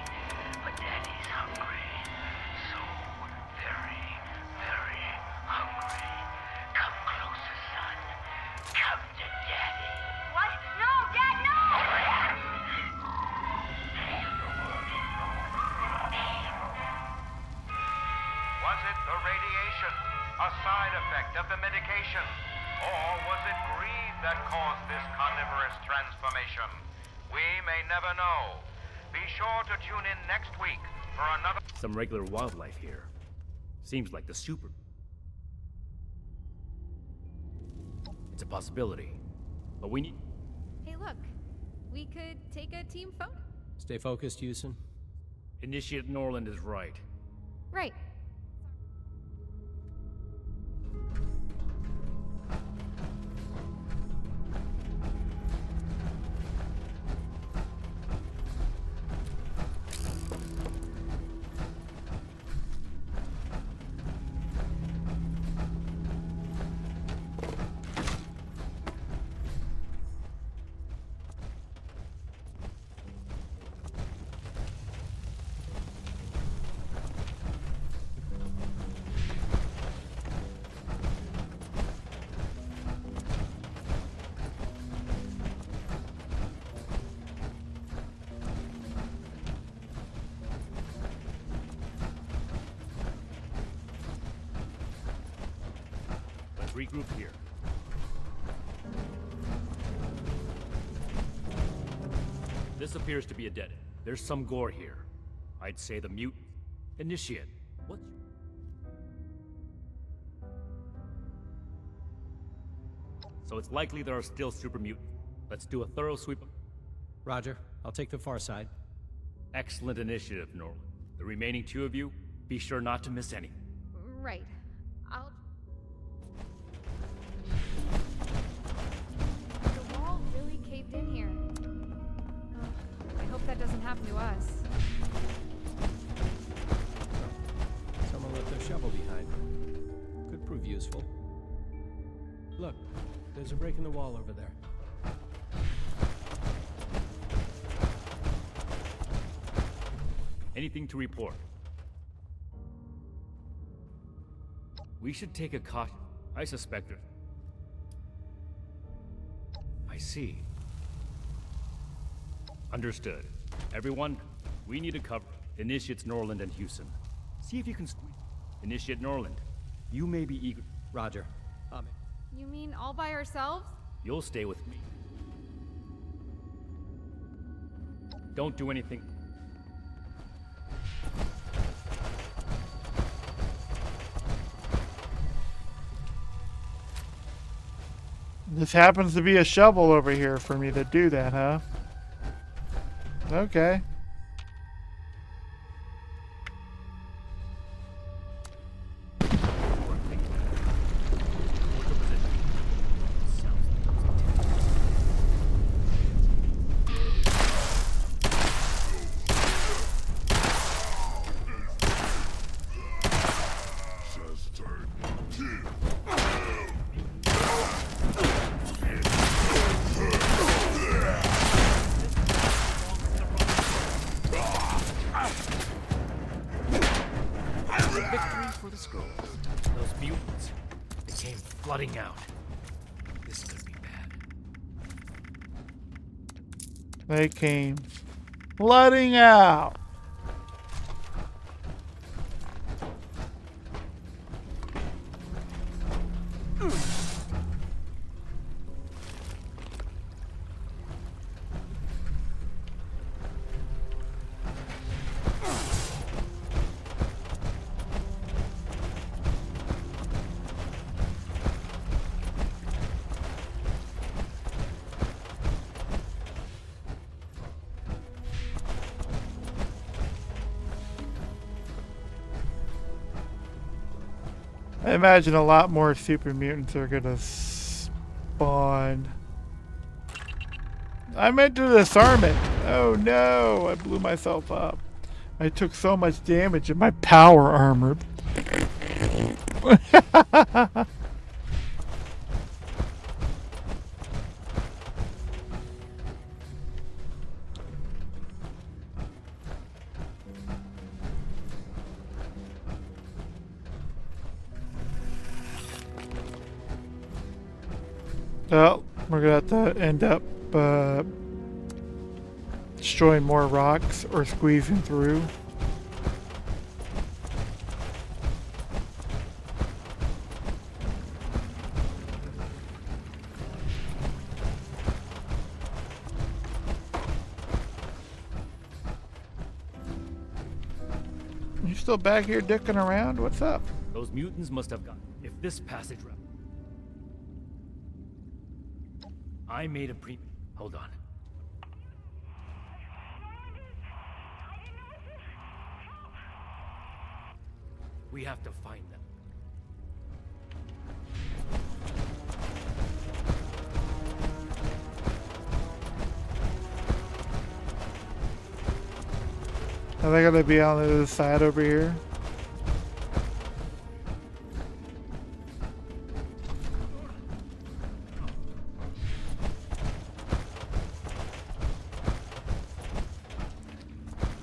But Daddy's hungry. So very, very hungry. Come closer, son. Come to Daddy. What? No, Dad, no! Was it the radiation, a side effect of the medication? Or was it greed that caused this carnivorous transformation? We may never know. Be sure to tune in next week for another... Some regular wildlife here. Seems like the super... It's a possibility. But we need... Hey, look. We could take a team photo. Stay focused, Houston. Initiate Norland is right. Right. Let's regroup here. This appears to be a dead end. There's some gore here. I'd say the mute... Initiate. What? So it's likely there are still super mutants. Let's do a thorough sweep of... Roger. I'll take the far side. Excellent initiative, Norland. The remaining two of you, be sure not to miss any. Right. I'll... The wall really caved in here. Oh, I hope that doesn't happen to us. Someone left their shovel behind. Could prove useful. Look, there's a break in the wall over there. Anything to report? We should take a caution. I suspect it. I see. Understood. Everyone, we need to cover Initiates Norland and Houston. See if you can squeeze. Initiate Norland, you may be eager. Roger. You mean all by ourselves? You'll stay with me. Don't do anything. This happens to be a shovel over here for me to do that, huh? Okay. Victory for the scrolls. Those mutants, they came flooding out. This could be bad. They came flooding out. I imagine a lot more super mutants are gonna spawn. I meant to disarm it. Oh no, I blew myself up. I took so much damage in my power armor. Well, we're gonna have to end up destroying more rocks or squeezing through. You still back here dicking around? What's up? Those mutants must have gone. If this passage route. I made a pre. Hold on. We have to find them. Are they gonna be on the other side over here?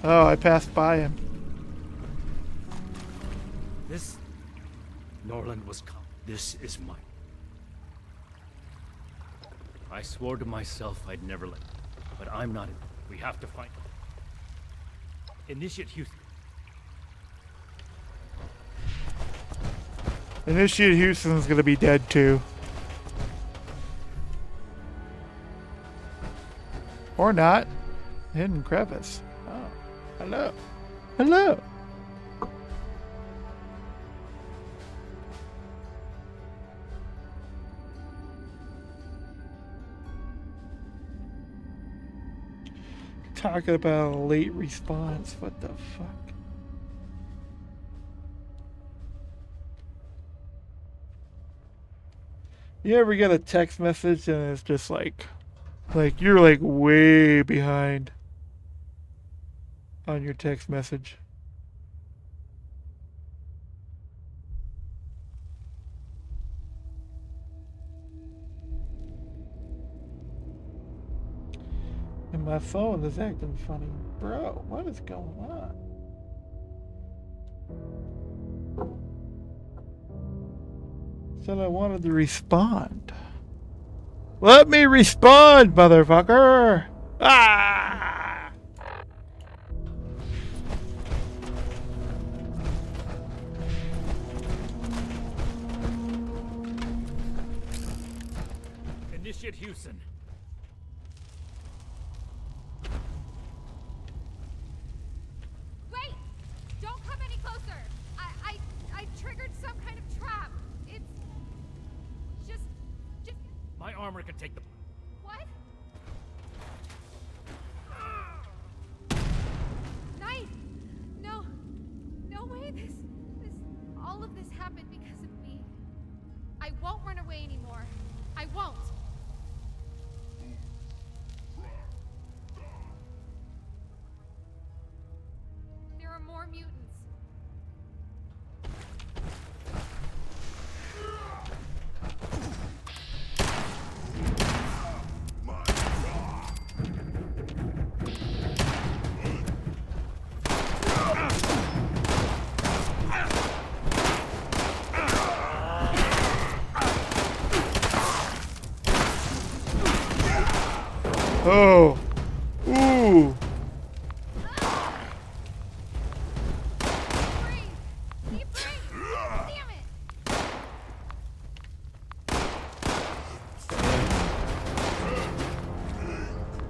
Oh, I passed by him. This Norland was come. This is mine. I swore to myself I'd never let. But I'm not in. We have to find them. Initiate Houston. Initiate Houston's gonna be dead too. Or not. Hidden crevice. Oh. Hello. Hello. Talking about a late response. What the fuck? You ever get a text message and it's just like you're like way behind on your text message? And my phone is acting funny. Bro, what is going on? Said I wanted to respond. Let me respond, motherfucker! Ah! Initiate Houston. Wait! Don't come any closer! I triggered some kind of trap. It's just My armor can take the. what? Knight! No way all of this happened because of me. I won't run away anymore. I won't. There are more mutants. Oh. Ooh.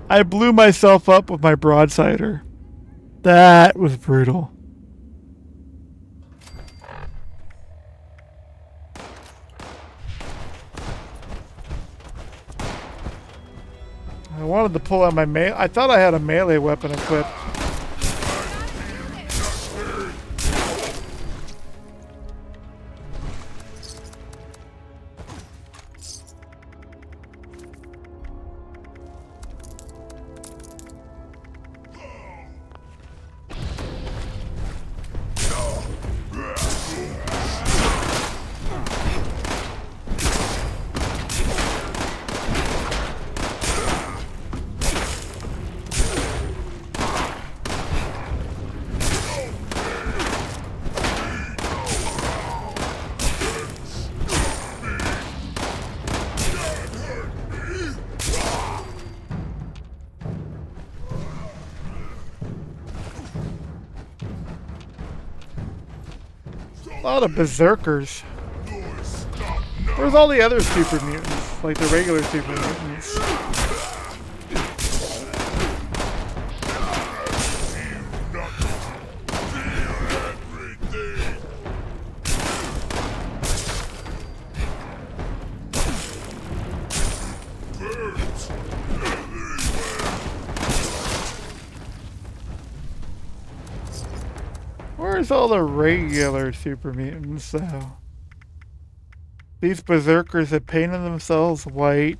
I blew myself up with my broadsider. That was brutal. I wanted to pull out my melee. I thought I had a melee weapon equipped. A lot of berserkers. Where's all the other super mutants? Like the regular super mutants? Where's all the regular super mutants, though? These berserkers have painted themselves white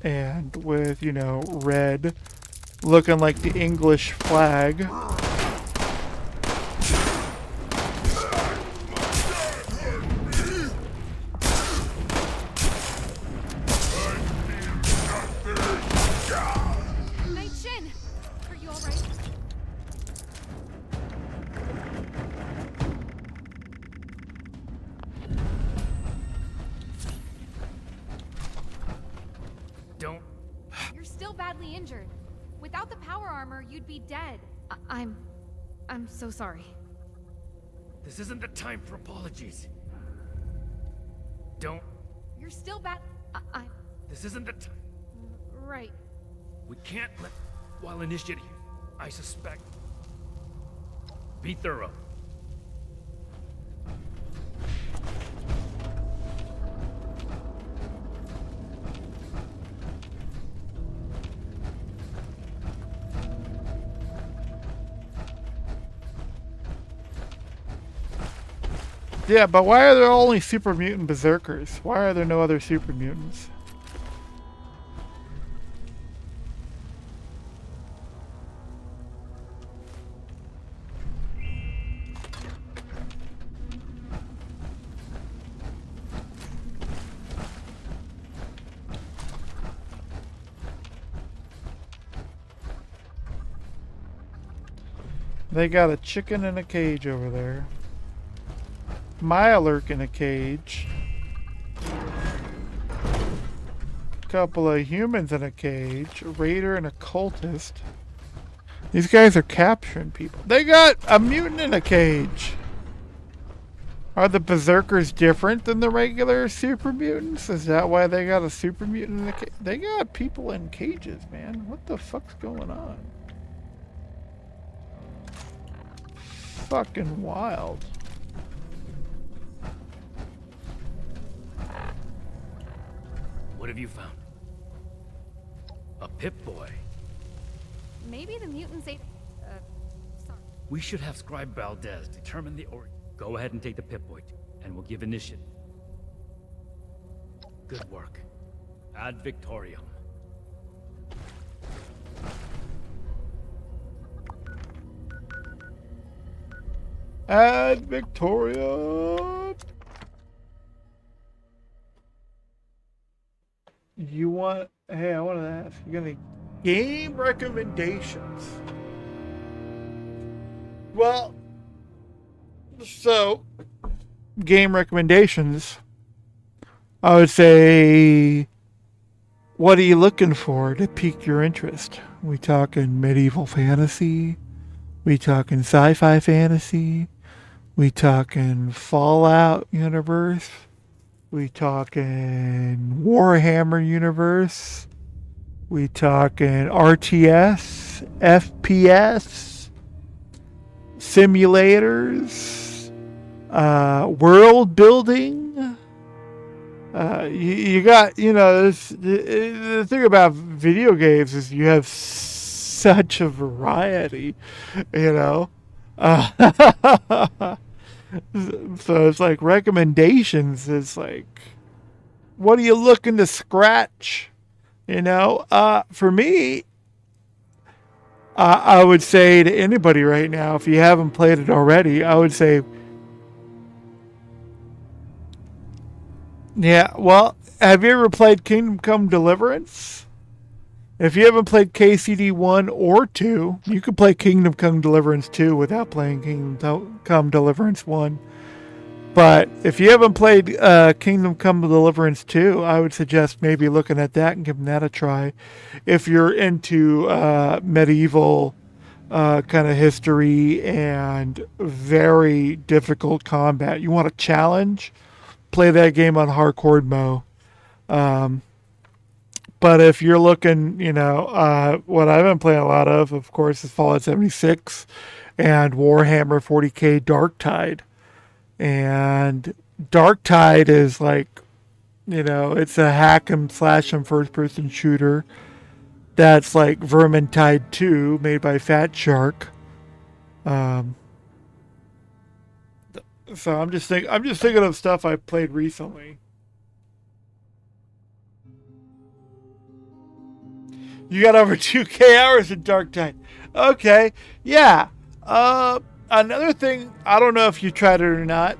and with, you know, red, looking like the English flag. Night Shin! Are you alright? Don't. You're still badly injured. Without the power armor, you'd be dead. I'm so sorry. This isn't the time for apologies. Don't. You're still bad. This isn't the time. Right. We can't let. While initiating, I suspect. Be thorough. Yeah, but why are there only super mutant berserkers? Why are there no other super mutants? They got a chicken in a cage over there. Myalurk in a cage. Couple of humans in a cage. A raider and a cultist. These guys are capturing people. They got a mutant in a cage. Are the berserkers different than the regular super mutants? Is that why they got a super mutant in a cage? They got people in cages, man. What the fuck's going on? Fucking wild. What have you found? A Pip-Boy. Maybe the mutants ate. Sorry. We should have Scribe Valdez determine the origin. Go ahead and take the Pip-Boy, and we'll give initiative. Good work. Ad Victoriam. Ad Victoria. You want? Hey, I want to ask. You got any game recommendations? Well, so game recommendations. I would say, what are you looking for to pique your interest? We talking medieval fantasy? We talking sci-fi fantasy? We talking Fallout universe? We talking Warhammer universe? We talking RTS, FPS, simulators, world building. You got, you know, the thing about video games is you have such a variety, you know. So it's like recommendations is like, what are you looking to scratch? You know, for me, I would say to anybody right now, if you haven't played it already, I would say, yeah, well, have you ever played Kingdom Come Deliverance? If you haven't played KCD 1 or 2, you could play Kingdom Come Deliverance 2 without playing Kingdom Come Deliverance 1. But if you haven't played Kingdom Come Deliverance 2, I would suggest maybe looking at that and giving that a try. If you're into medieval kind of history and very difficult combat. You want a challenge? Play that game on hardcore mode. But if you're looking, what I've been playing a lot of course, is Fallout 76 and Warhammer 40k Darktide. And Darktide is like, it's a hack and slash and first person shooter that's like Vermintide 2 made by Fat Shark. So I'm just thinking of stuff I played recently. You got over 2K hours in Darktide. Okay, yeah. Another thing, I don't know if you tried it or not.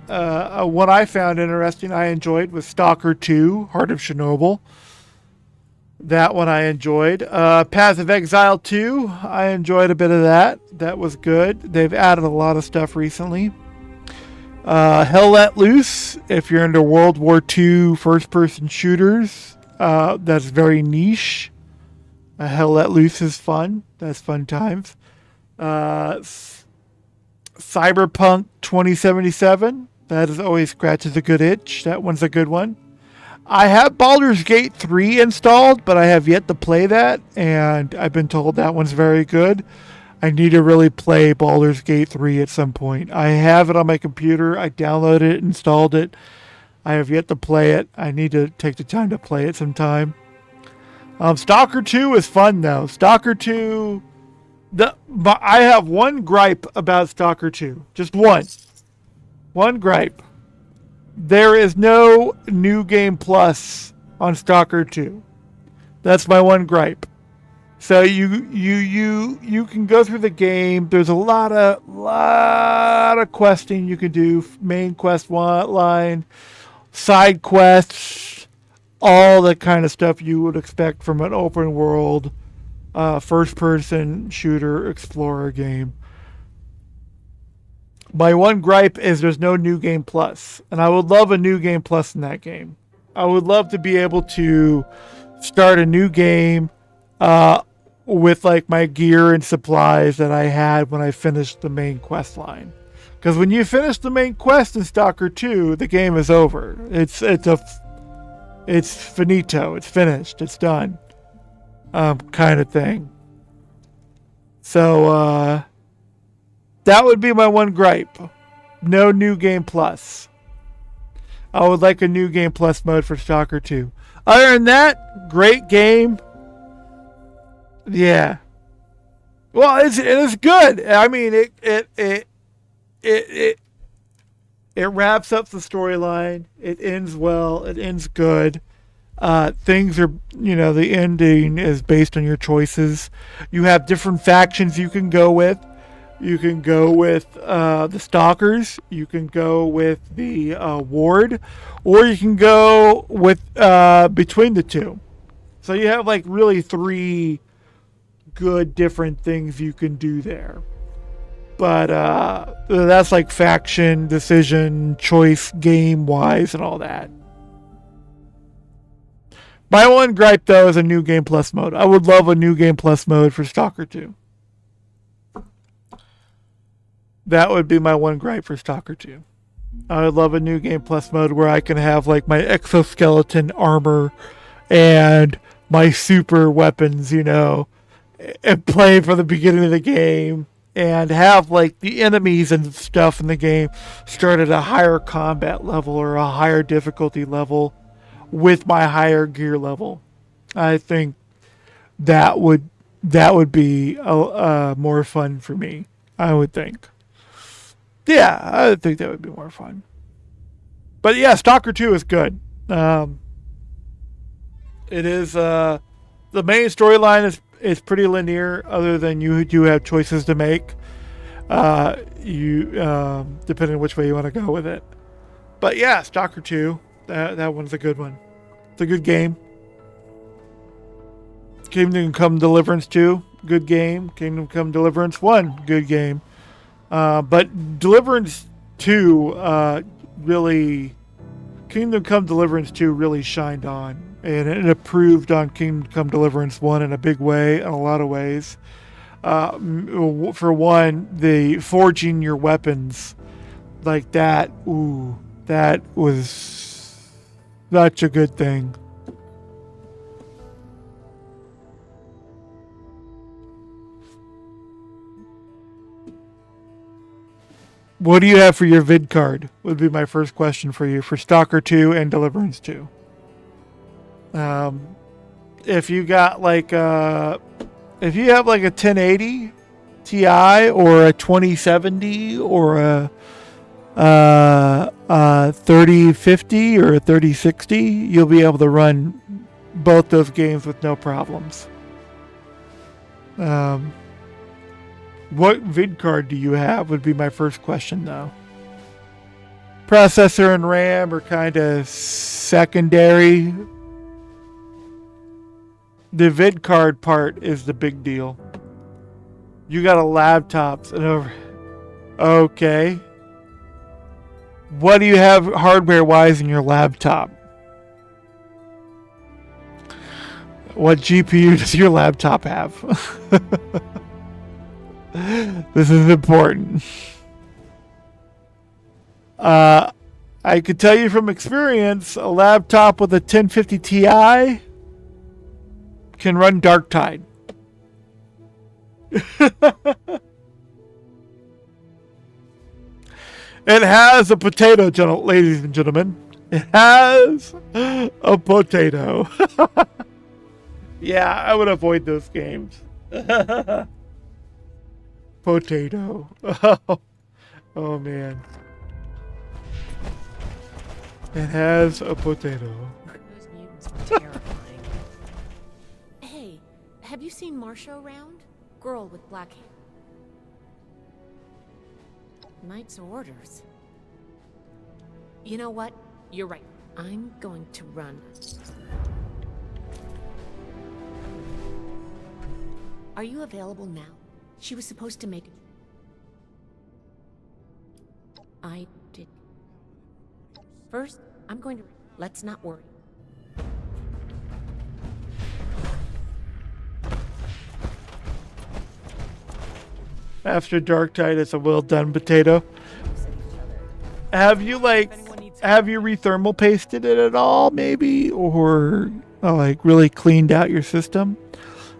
What I found interesting, I enjoyed, was Stalker 2, Heart of Chernobyl. That one I enjoyed. Path of Exile 2, I enjoyed a bit of that. That was good. They've added a lot of stuff recently. Hell Let Loose, if you're into World War II first-person shooters, that's very niche. Hell Let Loose is fun. That's fun times. Cyberpunk 2077. That is always scratches a good itch. That one's a good one. I have Baldur's Gate 3 installed, but I have yet to play that, and I've been told that one's very good. I need to really play Baldur's Gate 3 at some point. I have it on my computer. I downloaded it, installed it. I have yet to play it. I need to take the time to play it sometime. Stalker 2 is fun, though. Stalker 2... I have one gripe about Stalker 2. Just one. One gripe. There is no New Game Plus on Stalker 2. That's my one gripe. So you can go through the game. There's a lot of questing you can do. Main quest line, side quests, all that kind of stuff you would expect from an open world first-person shooter explorer game. My one gripe is there's no New Game Plus, and I would love a New Game Plus in that game. I would love to be able to start a new game with like my gear and supplies that I had when I finished the main quest line. Because when you finish the main quest in Stalker 2, the game is over. It's finito. It's finished. It's done. Kind of thing. So that would be my one gripe. No New Game Plus. I would like a New Game Plus mode for Stalker 2. Other than that, great game. Yeah. Well, it's good. I mean, it wraps up the storyline. It ends well. It ends good. Things are, the ending is based on your choices. You have different factions you can go with. You can go with the Stalkers. You can go with the Ward, or you can go with between the two. So you have like really three good different things you can do there. But that's like faction, decision, choice, game wise, and all that. My one gripe, though, is a New Game Plus mode. I would love a New Game Plus mode for Stalker 2. That would be my one gripe for Stalker 2. I would love a New Game Plus mode where I can have like my exoskeleton armor and my super weapons, and play from the beginning of the game, and have like the enemies and stuff in the game start at a higher combat level or a higher difficulty level with my higher gear level. I think that would be more fun for me. I would think. Yeah, I would think that would be more fun. But yeah, Stalker 2 is good. It is the main storyline is pretty linear, other than you do have choices to make. Depending on which way you want to go with it. But yeah, Stalker 2, that one's a good one. It's a good game. Kingdom Come Deliverance 2, good game. Kingdom Come Deliverance 1, good game. But Deliverance 2 Kingdom Come Deliverance 2 really shined on. And it improved on Kingdom Come Deliverance 1 in a big way, in a lot of ways. For one, the forging your weapons like that. Ooh, that was such a good thing. What do you have for your vid card? Would be my first question for you for Stalker 2 and Deliverance 2. If you got like if you have like a 1080 Ti or a 2070 or a 3050 or a 3060, you'll be able to run both those games with no problems. What vid card do you have would be my first question, though. Processor and RAM are kind of secondary. The vid card part is the big deal. You got a laptop and over. Okay. What do you have hardware-wise in your laptop? What GPU does your laptop have? This is important. I could tell you from experience, a laptop with a 1050 Ti can run Darktide. It has a potato, ladies and gentlemen. It has a potato. Yeah, I would avoid those games. Potato. Oh man. It has a potato. Those mutants were terrifying. Hey, have you seen Marsha around? Girl with black hair. Knight's orders. You know what? You're right. I'm going to run. Are you available now? She was supposed to make... I did. First, I'm going to... Let's not worry. After Darktide, it's a well done potato. Have you rethermal pasted it at all, maybe? Or like really cleaned out your system?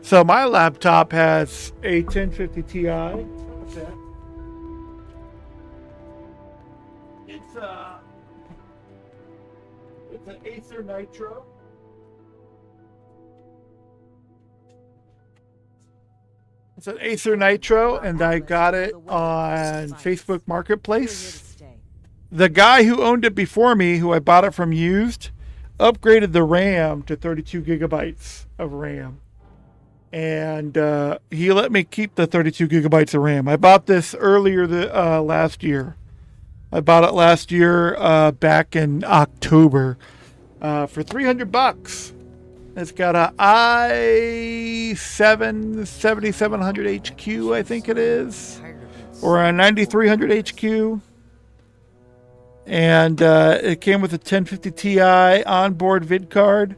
So my laptop has a 1050 Ti. What's that? It's an Acer Nitro. It's an Acer Nitro, and I got it on Facebook Marketplace. The guy who owned it before me, who I bought it from used, upgraded the RAM to 32 gigabytes of RAM. And he let me keep the 32 gigabytes of RAM. I bought this earlier last year. I bought it last year back in October for $300. It's got a i7 7700 HQ, I think it is, or a 9300 HQ. And it came with a 1050 Ti onboard vid card.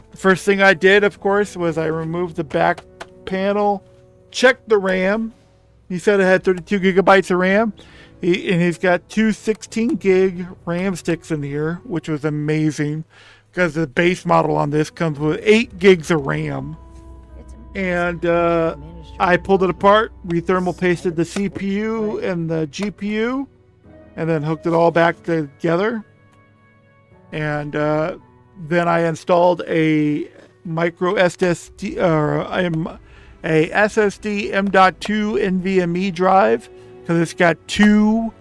The first thing I did, of course, was I removed the back panel, checked the RAM. He said it had 32 gigabytes of RAM. And he's got two 16 gig RAM sticks in here, which was amazing because the base model on this comes with 8 gigs of RAM. And I pulled it apart, rethermal pasted the CPU and the GPU, and then hooked it all back together. And then I installed a micro SSD or a SSD M.2 NVMe drive because it's got two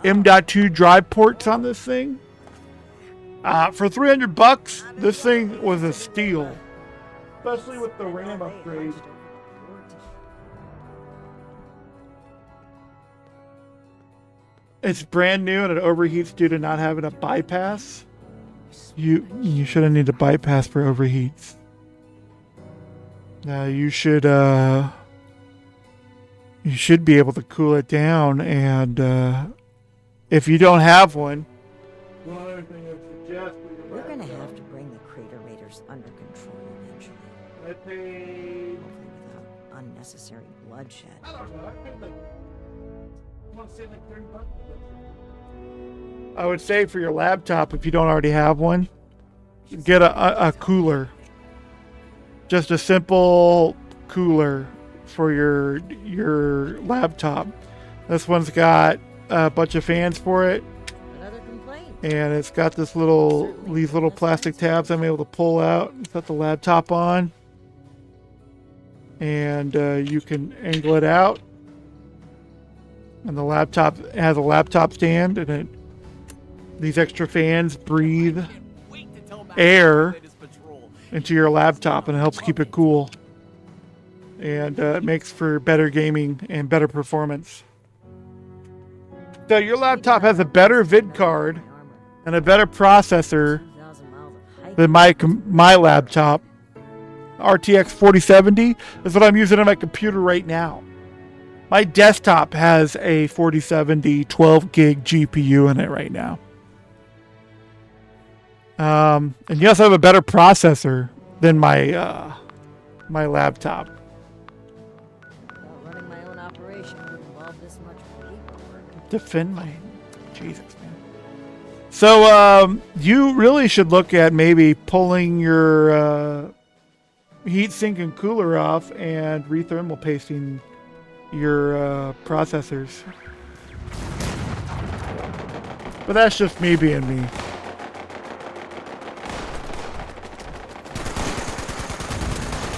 M.2 drive ports on this thing. For $300, this thing was a steal, especially with the RAM upgrade. It's brand new and it overheats due to not having a bypass. You shouldn't need a bypass for overheats. You should be able to cool it down, and if you don't have one, one other thing I suggest we're gonna have to bring the Crater Raiders under control eventually. I paid unnecessary bloodshed. I would say for your laptop, if you don't already have one, get a cooler. Just a simple cooler for your laptop. This one's got a bunch of fans for it. And it's got these little plastic tabs I'm able to pull out and put the laptop on. And you can angle it out. And the laptop has a laptop stand, and these extra fans breathe air into your laptop, and it helps keep it cool. And it makes for better gaming and better performance. So your laptop has a better vid card and a better processor than my laptop. RTX 4070 is what I'm using on my computer right now. My desktop has a 4070 12 gig GPU in it right now. And you also have a better processor than my my laptop. Running my own operation would involve this much paperwork. Defend my Jesus, man. So you really should look at maybe pulling your heat sink and cooler off and rethermal pasting your processors. But that's just me being me.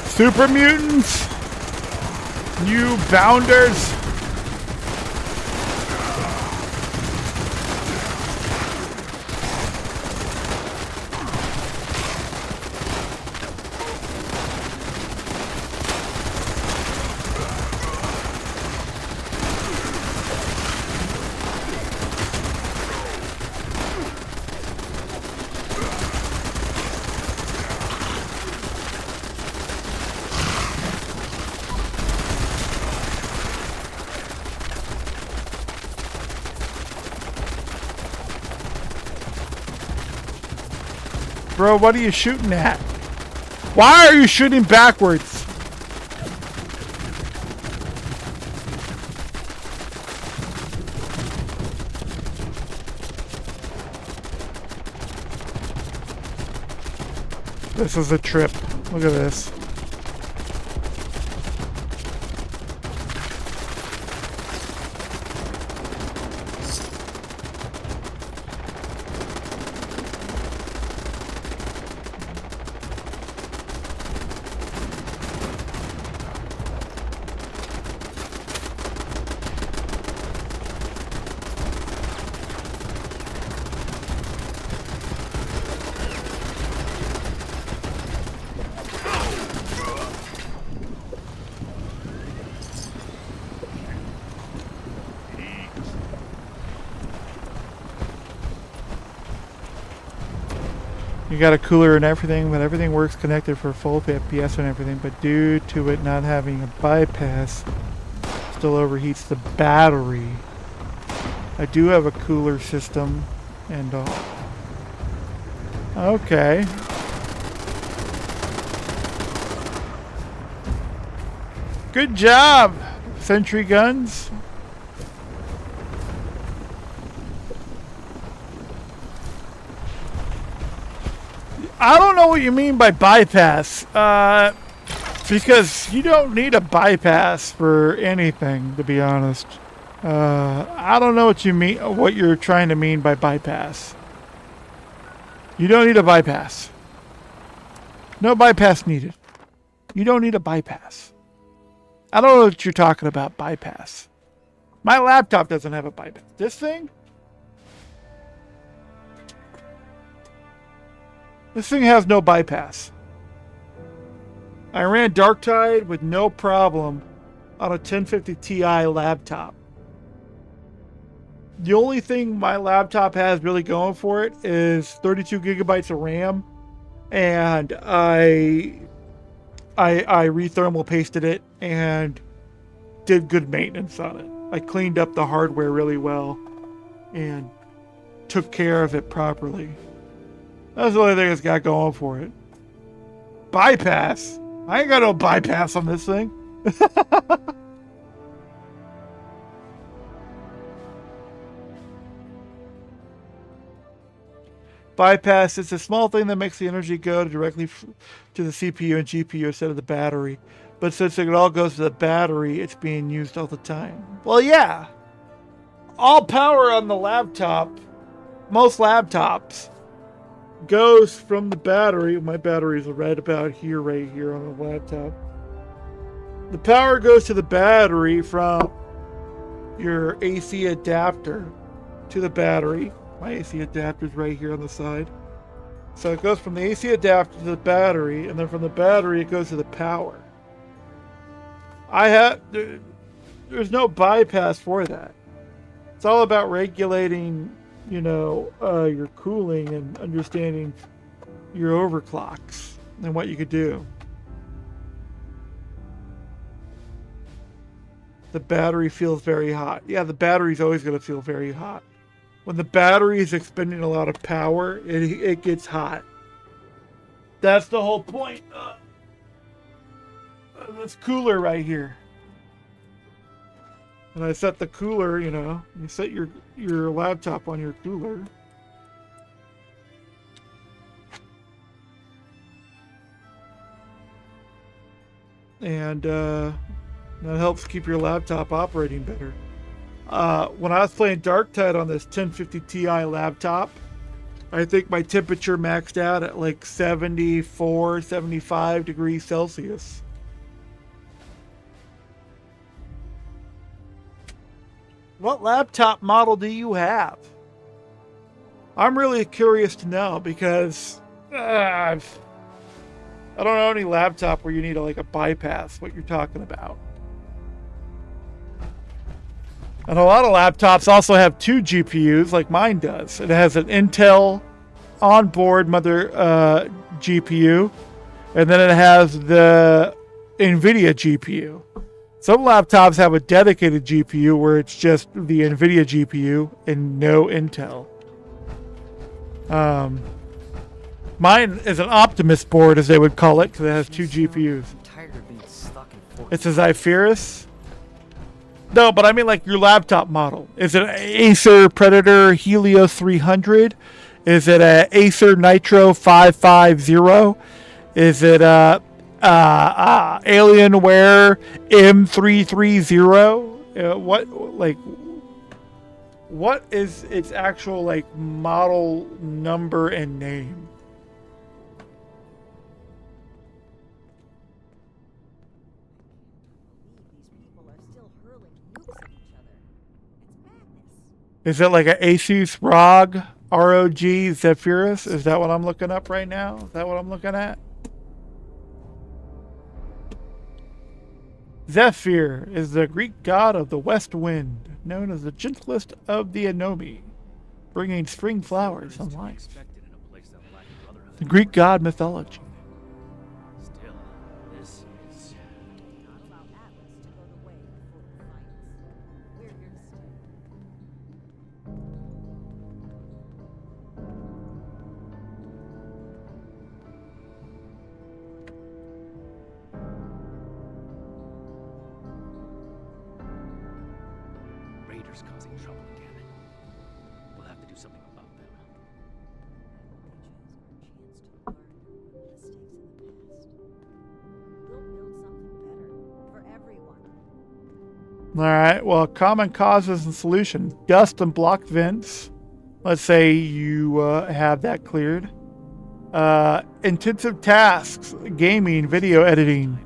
Super mutants, you bounders. Bro, what are you shooting at? Why are you shooting backwards? This is a trip. Look at this. You got a cooler and everything, but everything works connected for full FPS and everything, but due to it not having a bypass, still overheats the battery. I do have a cooler system and all. Okay. Good job, Sentry Guns. I don't know what you mean by bypass, because you don't need a bypass for anything, to be honest. I don't know what you mean, what you're trying to mean by bypass. You don't need a bypass. No bypass needed. You don't need a bypass. I don't know what you're talking about, bypass. My laptop doesn't have a bypass. This thing? This thing has no bypass. I ran Darktide with no problem on a 1050 Ti laptop. The only thing my laptop has really going for it is 32 gigabytes of RAM, and I rethermal pasted it and did good maintenance on it. I cleaned up the hardware really well and took care of it properly. That's the only thing it's got going for it. Bypass? I ain't got no bypass on this thing. Bypass is a small thing that makes the energy go directly to the CPU and GPU instead of the battery. But since it all goes to the battery, it's being used all the time. Well, yeah. All power on the laptop, most laptops, goes from the battery. My batteries are right about here, right here on the laptop. The power goes to the battery from your AC adapter to the battery. My AC adapter is right here on the side. So it goes from the AC adapter to the battery, and then from the battery it goes to the power. There's no bypass for that. It's all about regulating, your cooling and understanding your overclocks and what you could do. The battery feels very hot. Yeah, the battery's always going to feel very hot. When the battery is expending a lot of power, it gets hot. That's the whole point. This cooler right here. And I set the cooler, you set your laptop on your cooler. And that helps keep your laptop operating better. When I was playing Darktide on this 1050 Ti laptop, I think my temperature maxed out at like 74, 75 degrees Celsius. What laptop model do you have? I'm really curious to know because I don't know any laptop where you need a bypass, what you're talking about. And a lot of laptops also have 2 GPUs like mine does. It has an Intel onboard mother GPU, and then it has the NVIDIA GPU. Some laptops have a dedicated GPU where it's just the NVIDIA GPU and no Intel. Mine is an Optimus board, as they would call it, because it has 2 GPUs. It's a Zephyrus. No, but I mean like your laptop model. Is it an Acer Predator Helio 300? Is it an Acer Nitro 550? Is it a Alienware M330? What is its actual model number and name? Is it like an Asus ROG Zephyrus? Is that what I'm looking up right now? Is that what I'm looking at? Zephyr is the Greek god of the west wind, known as the gentlest of the Anomi, bringing spring flowers and life. The Greek god mythology. Causing trouble again. We'll have to do something about them. Alright, well, common causes and solution. Dust and blocked vents. Let's say you have that cleared. Intensive tasks, gaming, video editing.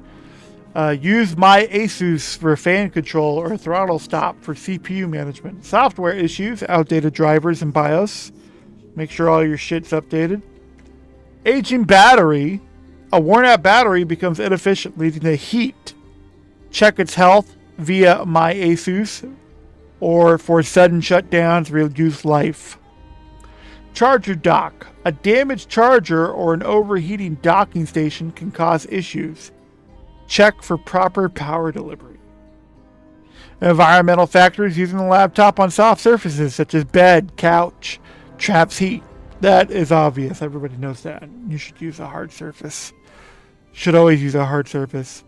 Use my Asus for fan control or throttle stop for CPU management. Software issues, outdated drivers and BIOS. Make sure all your shit's updated. Aging battery. A worn out battery becomes inefficient, leading to heat. Check its health via my Asus or for sudden shutdowns, reduce life. Charger dock. A damaged charger or an overheating docking station can cause issues. Check for proper power delivery. Environmental factors using the laptop on soft surfaces such as bed, couch, traps heat. That is obvious. Everybody knows that. You should use a hard surface. Should always use a hard surface.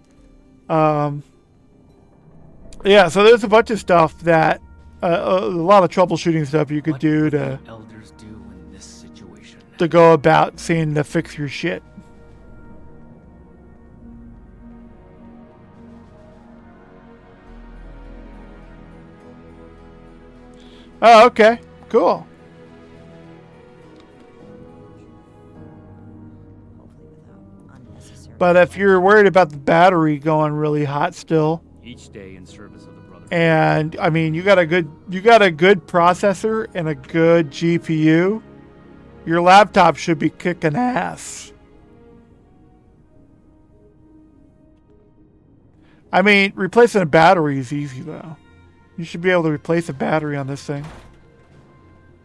Yeah, so there's a bunch of stuff that a lot of troubleshooting stuff you could do to Elders do in this situation. to go about seeing to fix your shit. Oh, okay. Cool. But if you're worried about the battery going really hot still, Each day in service of the brotherhood. and I mean you got a good processor and a good GPU, your laptop should be kicking ass. I mean, replacing a battery is easy though. You should be able to replace a battery on this thing.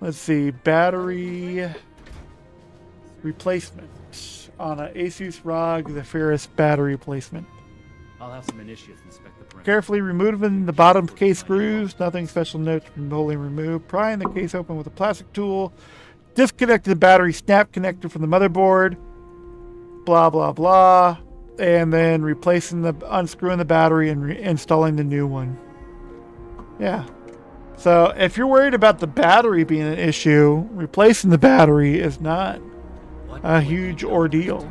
Let's see, battery replacement on an Asus ROG Zephyrus battery replacement. I'll have some initiates inspect the perimeter. Carefully removing the bottom case screws. Nothing special notes from holding removed. Prying the case open with a plastic tool. Disconnecting the battery snap connector from the motherboard. Blah, blah, blah. And then unscrewing the battery and installing the new one. Yeah. So if you're worried about the battery being an issue, replacing the battery is not a huge ordeal.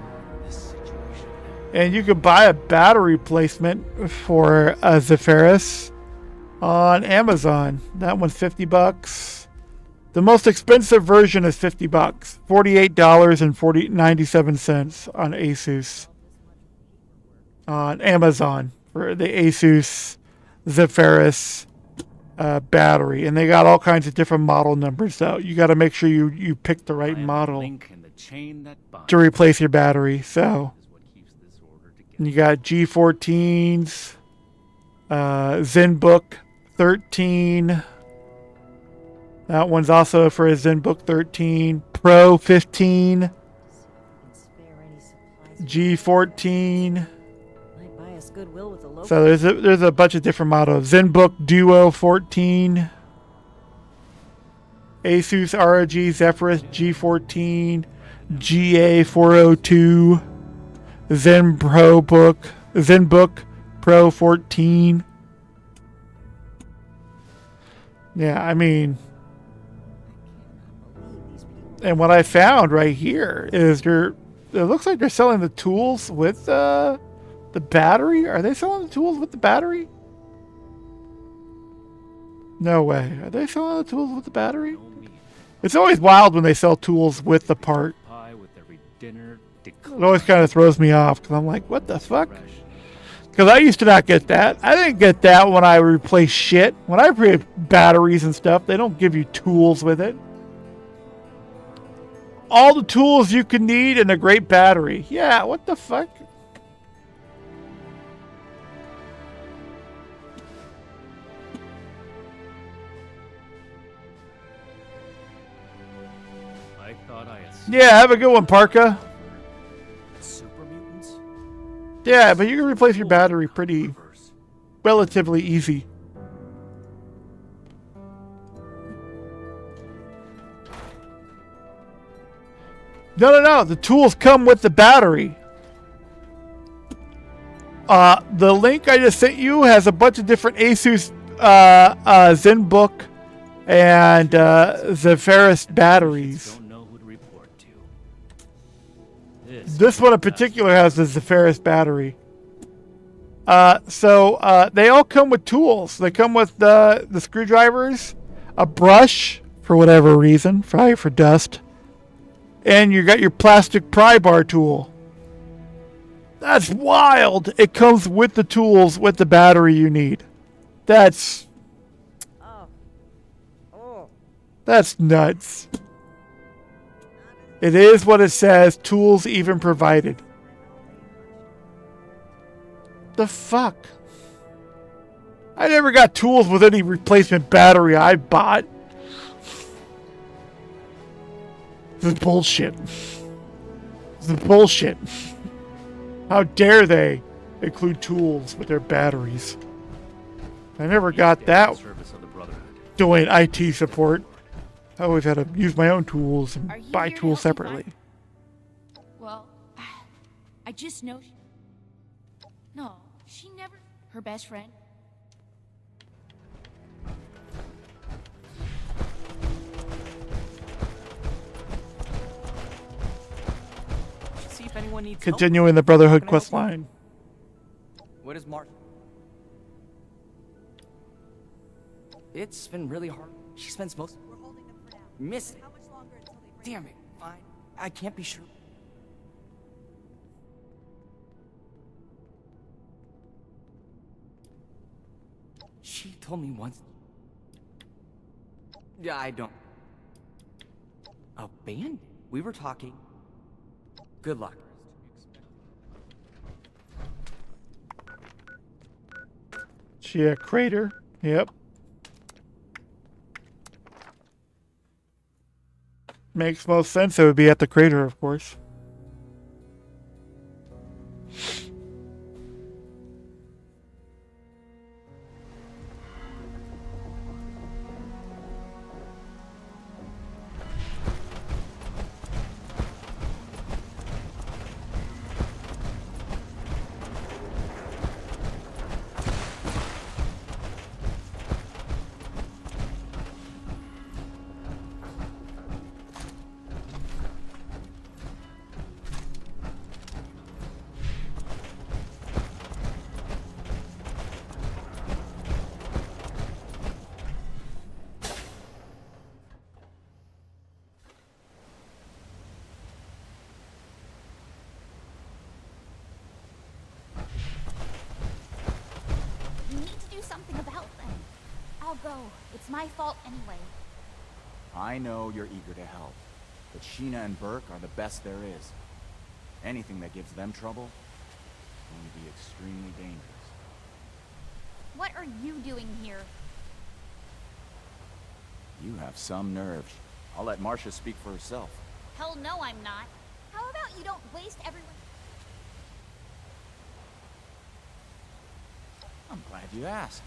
And you could buy a battery replacement for a Zephyrus on Amazon. That one's $50. The most expensive version is $50. $48.97 on Asus. On Amazon for the Asus Zephyrus battery. And they got all kinds of different model numbers, so you got to make sure you pick the right model to replace your battery. So you got G14s, ZenBook 13. That one's also for a ZenBook 13. Pro 15. G14. So there's a bunch of different models. ZenBook Duo 14. Asus ROG Zephyrus G14. GA402. ZenBook Pro 14. Yeah, I mean, and what I found right here is it looks like they're selling the tools with the battery. Are they selling the tools with the battery? No way. Are they selling the tools with the battery? It's always wild when they sell tools with the part. It always kind of throws me off because I'm like, what the fuck? Because I used to not get that. I didn't get that when I replace shit. When I replace batteries and stuff, they don't give you tools with it. All the tools you can need and a great battery. Yeah, what the fuck? Yeah, have a good one, Parka. Yeah, but you can replace your battery pretty relatively easy. No. The tools come with the battery. The link I just sent you has a bunch of different Asus ZenBook and Zephyrus batteries. This one in particular has the Zephyrus battery. So they all come with tools. They come with the screwdrivers, a brush for whatever reason, probably for dust, and you got your plastic pry bar tool. That's wild. It comes with the tools with the battery you need. That's nuts. It is what it says. Tools even provided. The fuck? I never got tools with any replacement battery I bought. This is bullshit. This is bullshit. How dare they include tools with their batteries? I never got that doing IT support. I always had to use my own tools and buy tools separately. Well, I just know... No, she never... Her best friend? if anyone needs Continuing the Brotherhood quest line. What is Mark? It's been really hard. She spends most. We're holding them for now. Miss it. How much longer until they bring? Damn it. Fine. I can't be sure. She told me once. Yeah, I don't. A band? We were talking. Good luck. She a crater? Yep. Makes most sense. It would be at the crater, of course. You need to do something about them. I'll go. It's my fault anyway. I know you're eager to help, but Sheena and Burke are the best there is. Anything that gives them trouble is going to be extremely dangerous. What are you doing here? You have some nerve. I'll let Marcia speak for herself. Hell no, I'm not. How about you don't waste everyone? I'm glad you asked.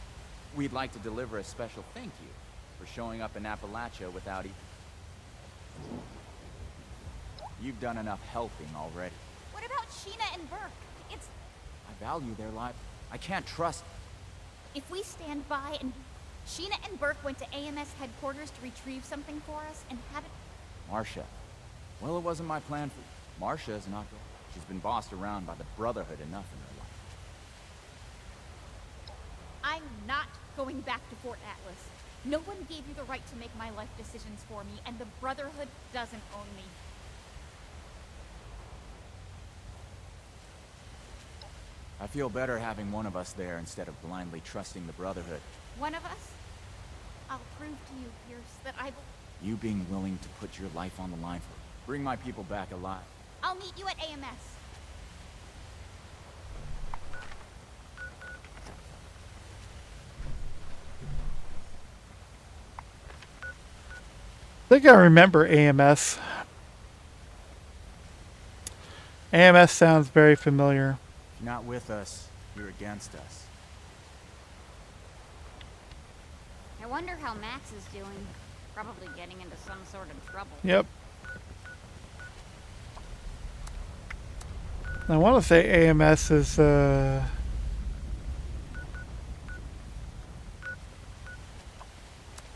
We'd like to deliver a special thank you for showing up in Appalachia without You've done enough helping already. What about Sheena and Burke? It's... I value their life. I can't trust... If we stand by and... Sheena and Burke went to AMS headquarters to retrieve something for us and have it... Marcia. Well, it wasn't my plan for... Marcia is not going. She's been bossed around by the Brotherhood enough in her life. I'm not going back to Fort Atlas. No one gave you the right to make my life decisions for me, and the Brotherhood doesn't own me. I feel better having one of us there instead of blindly trusting the Brotherhood. One of us? I'll prove to you, Pierce, that I... You being willing to put your life on the line for bring my people back alive. I'll meet you at AMS. I think I remember AMS. AMS sounds very familiar. If you're not with us, you're against us. I wonder how Max is doing. Probably getting into some sort of trouble. Yep. I want to say AMS is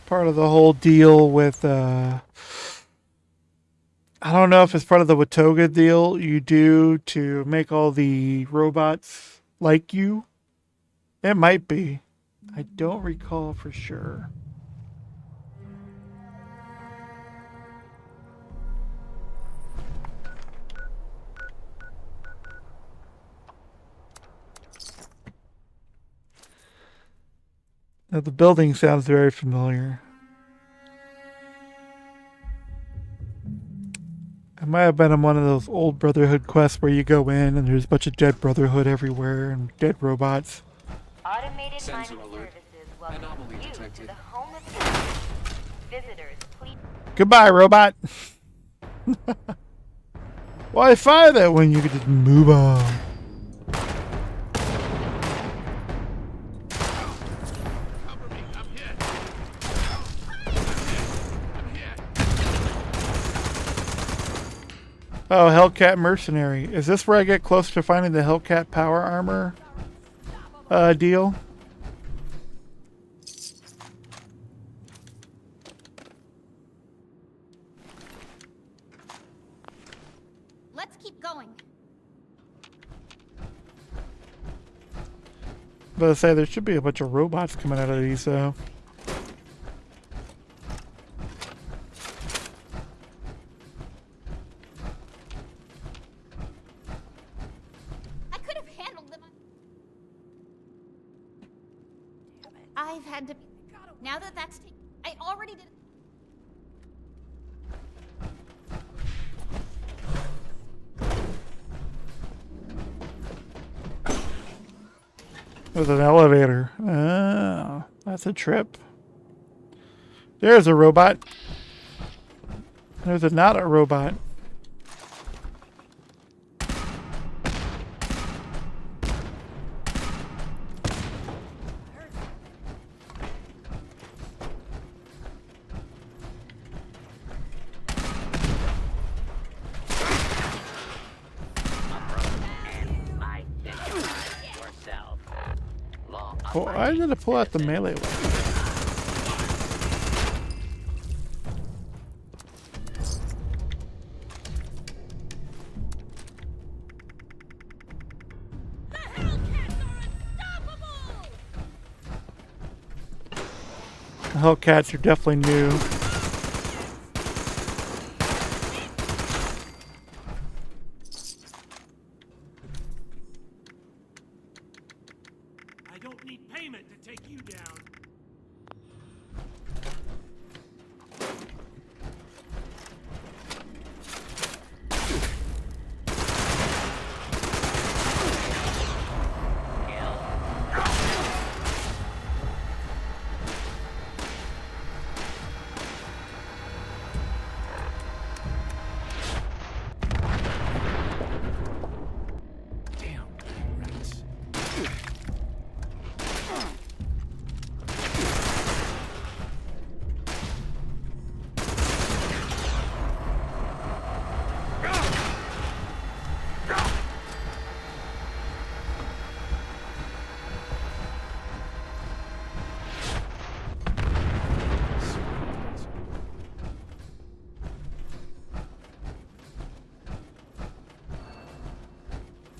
part of the whole deal with I don't know if it's part of the Watoga deal you do to make all the robots like you. It might be. I don't recall for sure. Now the building sounds very familiar. I might have been on one of those old Brotherhood quests where you go in and there's a bunch of dead Brotherhood everywhere and dead robots. Automated Sensor mining alert. services welcome Anomaly you detected. to the home of humans. Visitors, please. Goodbye, robot. Why fire that when you could just move on? Oh, Hellcat Mercenary. Is this where I get close to finding the Hellcat power armor deal? Let's keep going. But I say there should be a bunch of robots coming out of these, though. I could have handled them. I've had to. Now that that's taken, I already did. There's an elevator. Oh, that's a trip. There's a robot. There's not a robot. Oh, I gotta pull out the melee weapon. The Hellcats are definitely new. I don't need payment to take you down.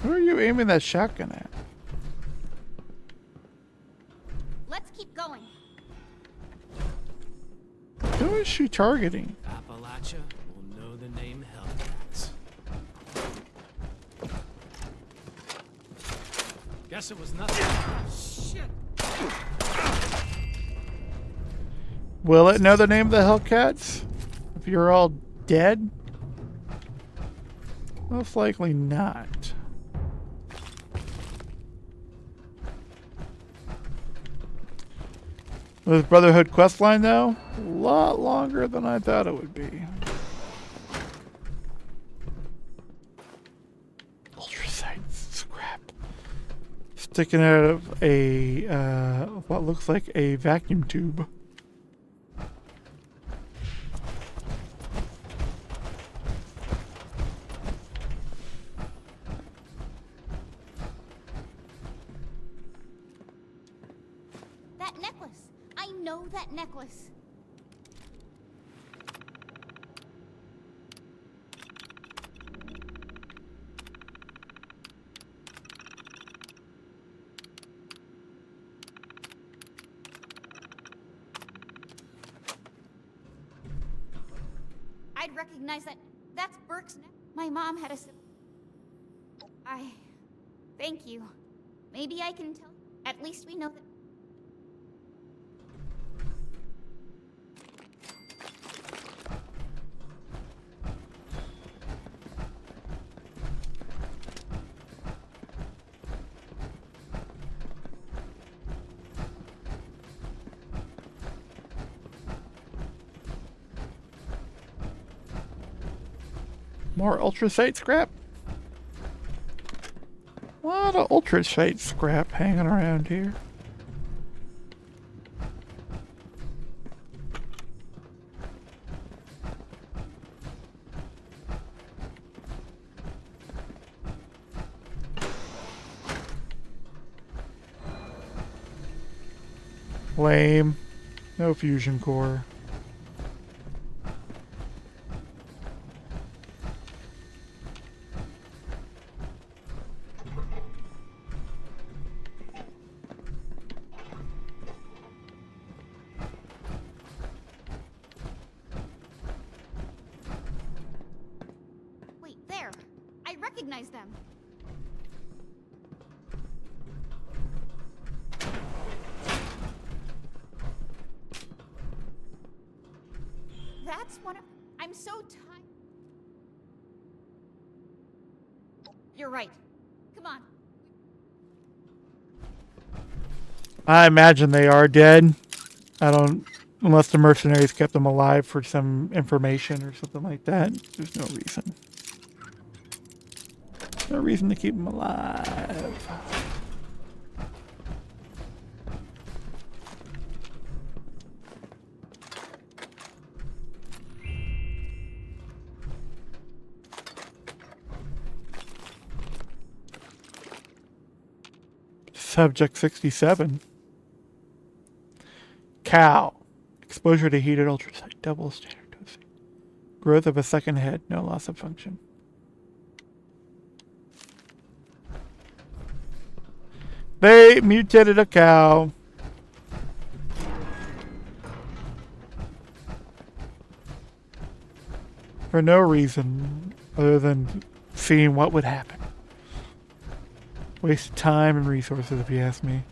Who are you aiming that shotgun at? Let's keep going. Who is she targeting? Appalachia will know the name Hellcats. Guess it was nothing. Shit. Will it know the name of the Hellcats? If you're all dead? Most likely not. With Brotherhood questline, though, a lot longer than I thought it would be. Ultrasite scrap. Sticking out of a, what looks like a vacuum tube. That necklace. I know that necklace. I'd recognize that. That's Burke's necklace. My mom had a. Thank you. Maybe I can tell. At least we know that. More ultrasite scrap? A lot of ultrasite scrap hanging around here. Lame. No fusion core. recognize them. That's one of... I'm so tired. You're right. Come on. I imagine they are dead. I don't... Unless the mercenaries kept them alive for some information or something like that. There's no reason. No reason to keep them alive. Subject 67. Cow. Exposure to heated ultrasonic. Double standard dosing. Growth of a second head. No loss of function. They mutated a cow. For no reason other than seeing what would happen. Waste time and resources if you ask me.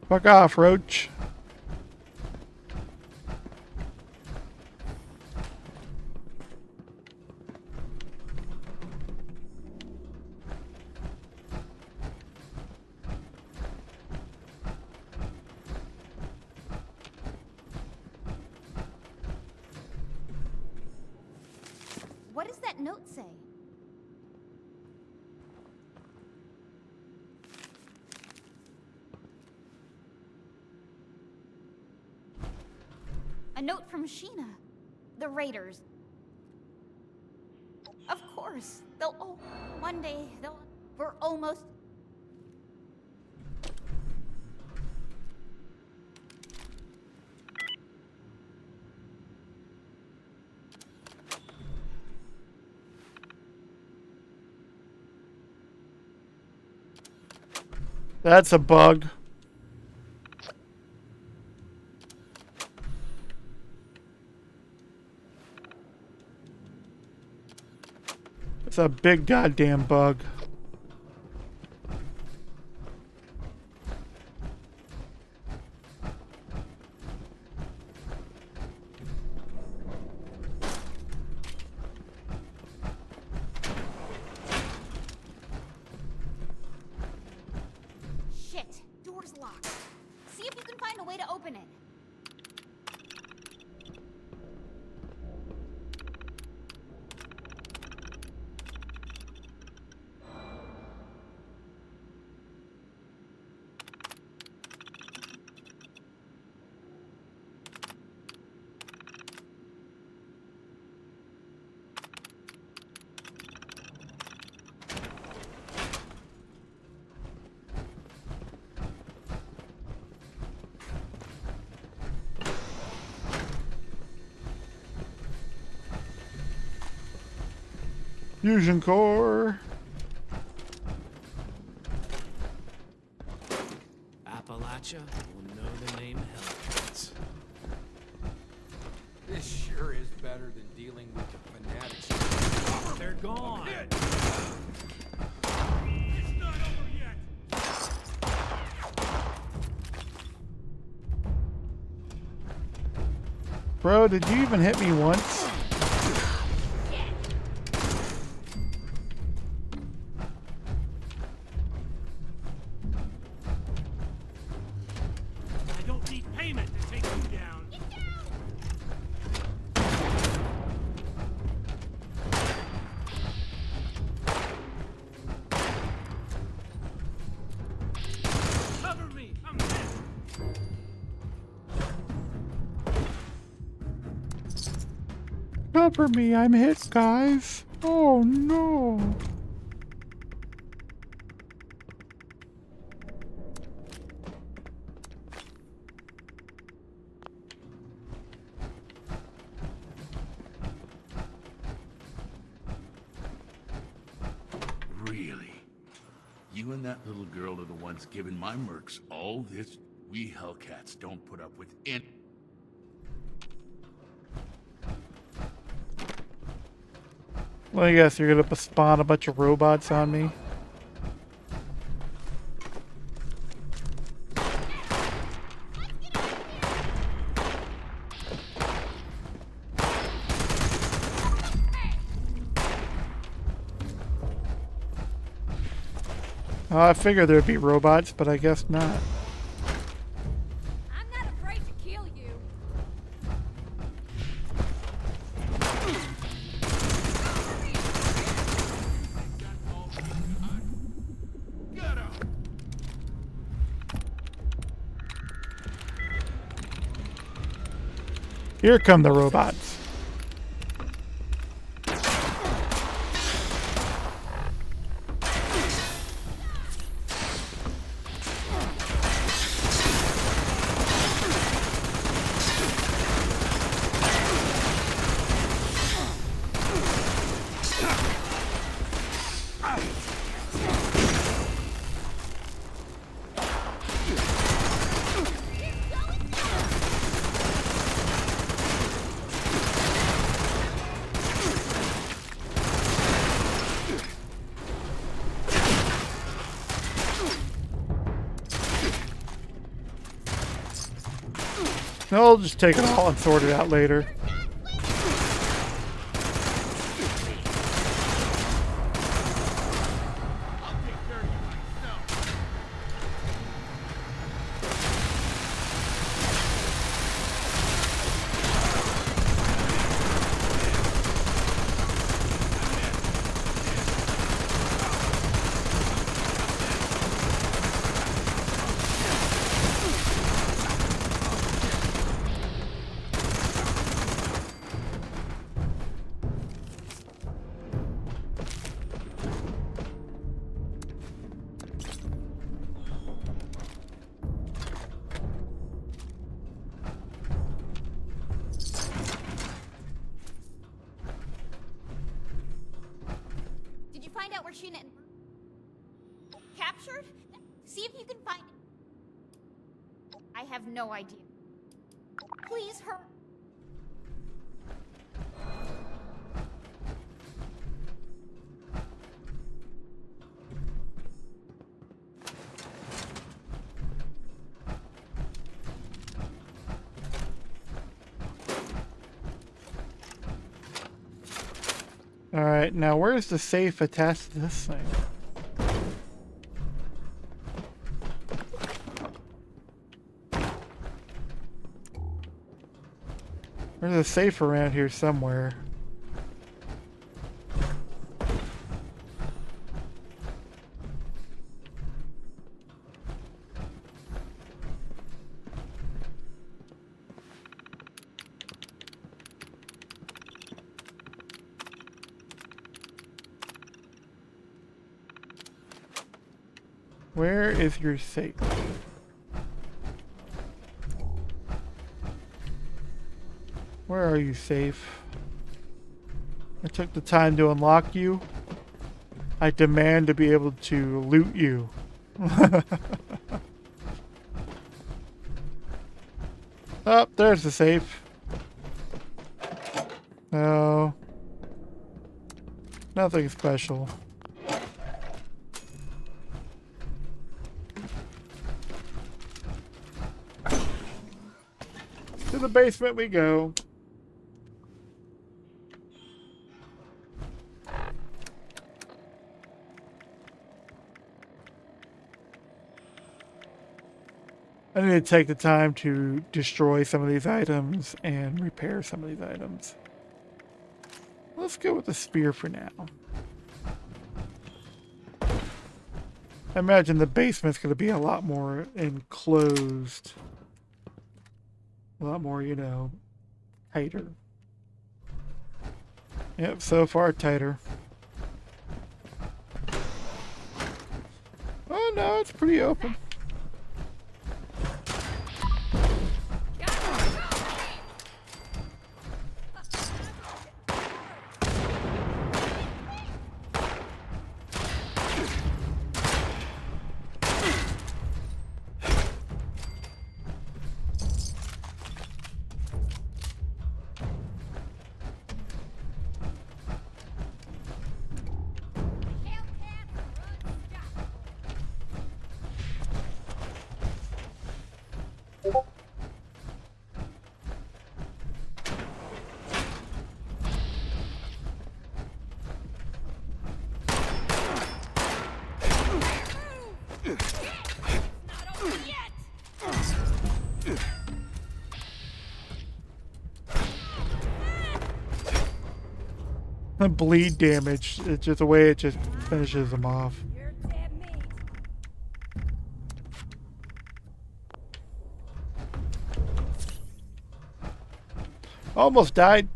Fuck off, Roach. What does that note say? A note from Sheena. The Raiders. Of course. They'll... Oh, one day they'll... We're almost... That's a bug. It's a big goddamn bug. Shit. Door's locked. See if you can find a way to open it. Fusion core. Appalachia will know the name Hellcats. This sure is better than dealing with the fanatics. They're gone. It's not over yet. Bro, did you even hit me once? I don't need payment to take you down. Cover me. I'm hit. Cover me, I'm hit, guys. Oh no. Really? You and that little girl are the ones giving my mercs all this We Hellcats don't put up with any... Well, I guess you're gonna spawn a bunch of robots on me. I figured there'd be robots, but I guess not. I'm not afraid to kill you. Here come the robots. No, I'll just take it all and sort it out later. Did you find out where Sheena and captured? See if you can find it. I have no idea. Please hurry. Alright, now where's the safe attached to this thing? There's a safe around here somewhere. Where is your safe? Where are you, safe? I took the time to unlock you. I demand to be able to loot you. Oh, there's the safe. No. Nothing special. To the basement we go. I need to take the time to destroy some of these items and repair some of these items. Let's go with the spear for now. I imagine the basement's going to be a lot more enclosed. A lot more, you know, tighter. Yep, so far tighter. Oh no, it's pretty open. bleed damage. It's just the way it just finishes them off. Almost died.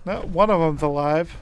No, one of them's alive.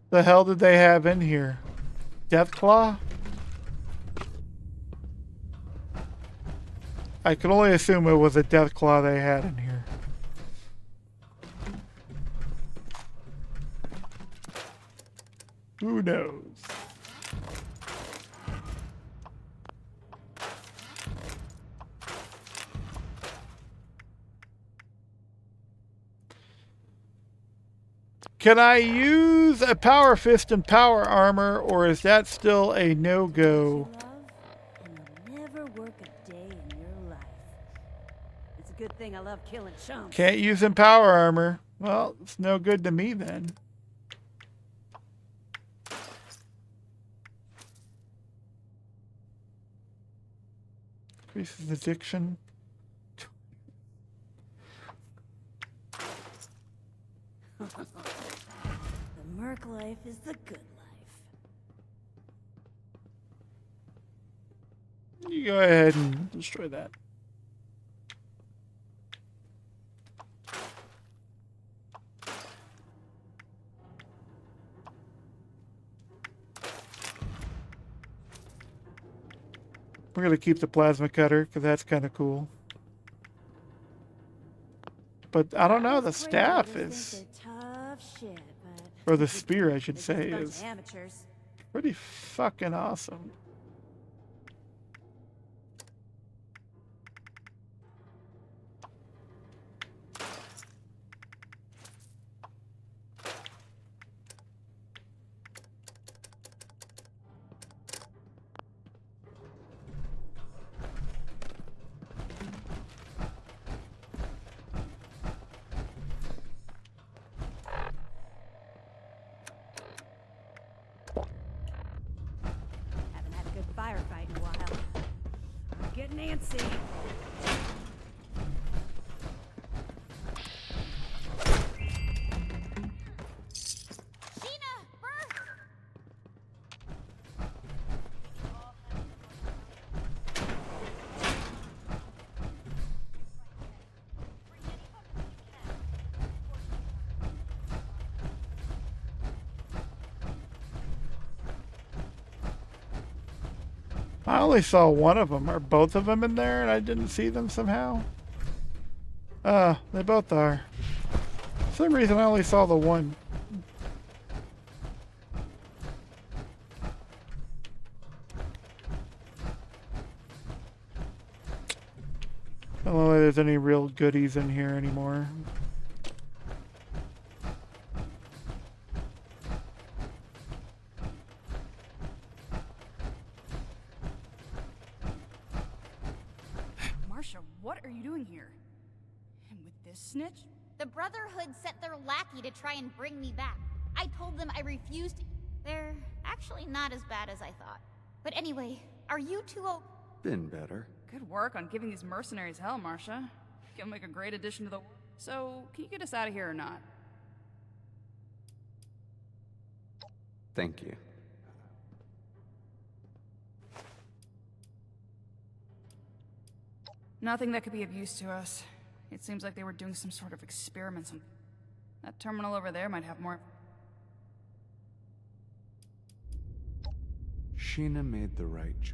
The hell did they have in here? Deathclaw? I can only assume it was a Deathclaw they had in here. Who knows? Can I use a power fist and power armor, or is that still a no-go? Never work a day in your life. It's a good thing I love killing chumps. Can't use in power armor. Well, it's no good to me then. Increases addiction. The merc life is the good life. You go ahead and destroy that. We're going to keep the plasma cutter because that's kind of cool. But I don't know, the staff is... Tough shit, Or the spear, I should say, they're just a bunch is of amateurs. pretty fucking awesome. Haven't had a good firefight in a while. I'm getting antsy. I only saw one of them. Are both of them in there and I didn't see them somehow? They both are. For some reason I only saw the one. I don't know if there's any real goodies in here anymore. Marsha, what are you doing here? And with this snitch? The Brotherhood sent their lackey to try and bring me back. I told them I refused. They're actually not as bad as I thought. But anyway, are you two Been better. Good work on giving these mercenaries hell, Marsha. You'll make a great addition to the... So, can you get us out of here or not? Thank you. Nothing that could be of use to us. It seems like they were doing some sort of experiments on... That terminal over there might have more... Sheena made the right choice.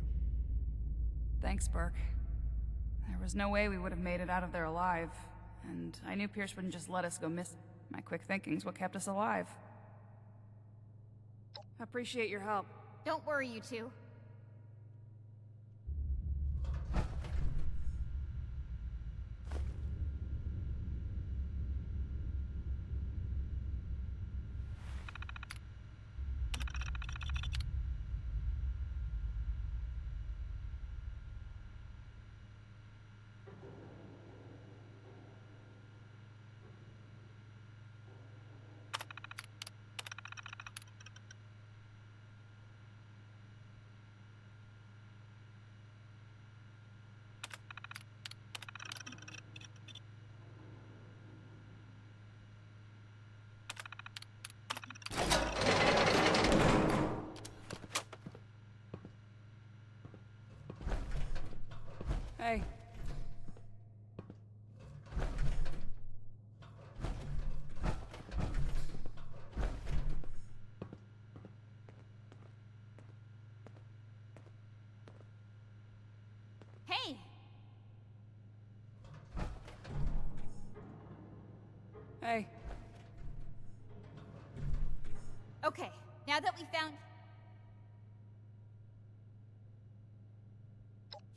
Thanks, Burke. There was no way we would have made it out of there alive. and I knew Pierce wouldn't just let us go miss. My quick thinking's what kept us alive. Appreciate your help. Don't worry, you two. Hey. Hey! Hey. Okay, now that we found...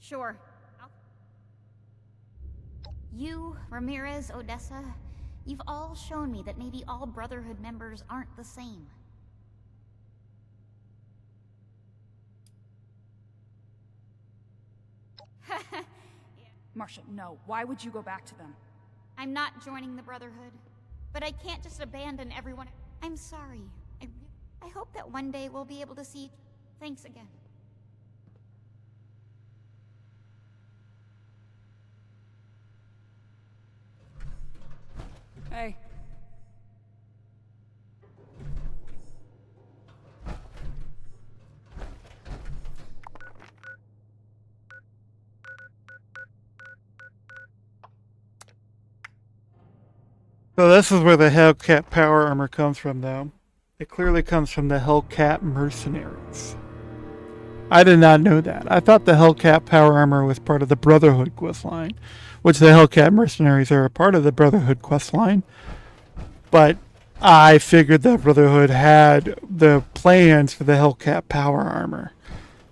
Sure. You, Ramirez, Odessa, you've all shown me that maybe all Brotherhood members aren't the same. Marcia, no. Why would you go back to them? I'm not joining the Brotherhood, but I can't just abandon everyone. I'm sorry. I hope that one day we'll be able to see... Thanks again. Hey. So this is where the Hellcat power armor comes from, though. It clearly comes from the Hellcat mercenaries. I did not know that. I thought the Hellcat power armor was part of the Brotherhood questline, which the Hellcat mercenaries are a part of the Brotherhood questline. But I figured the Brotherhood had the plans for the Hellcat power armor.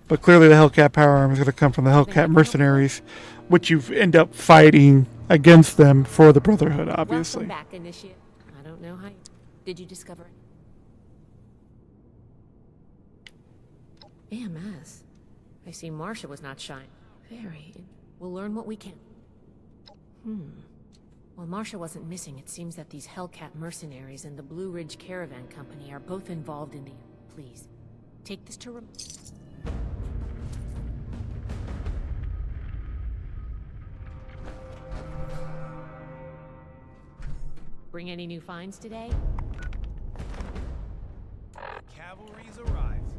But clearly the Hellcat power armor is going to come from the Hellcat mercenaries, which you end up fighting against them for the Brotherhood, obviously. Welcome back, Initiate. I don't know how you... Did you discover it? AMS. I see Marcia was not shy. Very. We'll learn what we can. While Marcia wasn't missing, it seems that these Hellcat mercenaries and the Blue Ridge Caravan Company are both involved in the... Please, take this to... Bring any new finds today? Cavalry's arrived.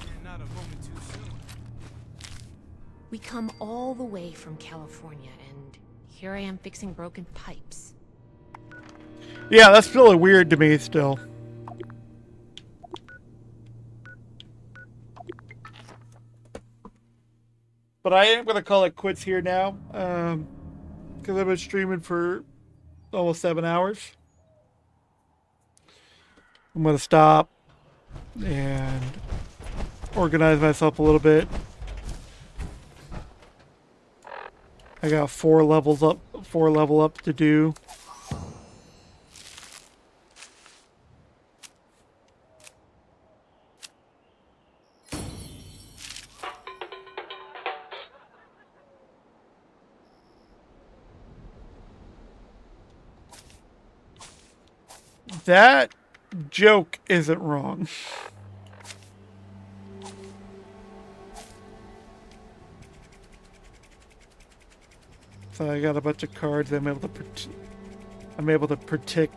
And not a moment too soon. We come all the way from California, and here I am fixing broken pipes. Yeah, that's really weird to me still. But I am going to call it quits here now, because I've been streaming for almost 7 hours. I'm going to stop and organize myself a little bit. I got 4 level up to do. That joke isn't wrong. So I got a bunch of cards. I'm able to protect,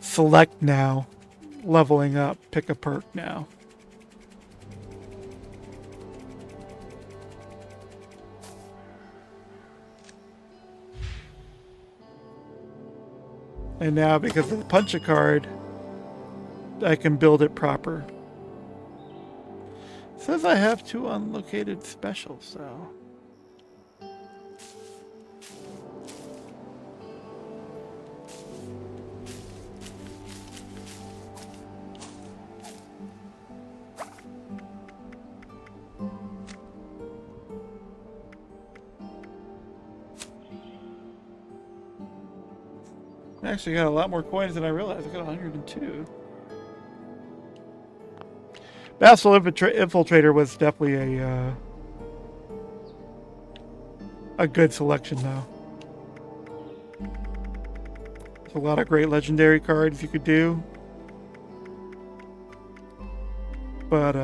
select now, leveling up, pick a perk now. And now, because of the punch a card, I can build it proper. It says I have 2 unlocated specials, so... I actually got a lot more coins than I realized. I got 102. Vassal Infiltrator was definitely a good selection, though. There's a lot of great legendary cards you could do. But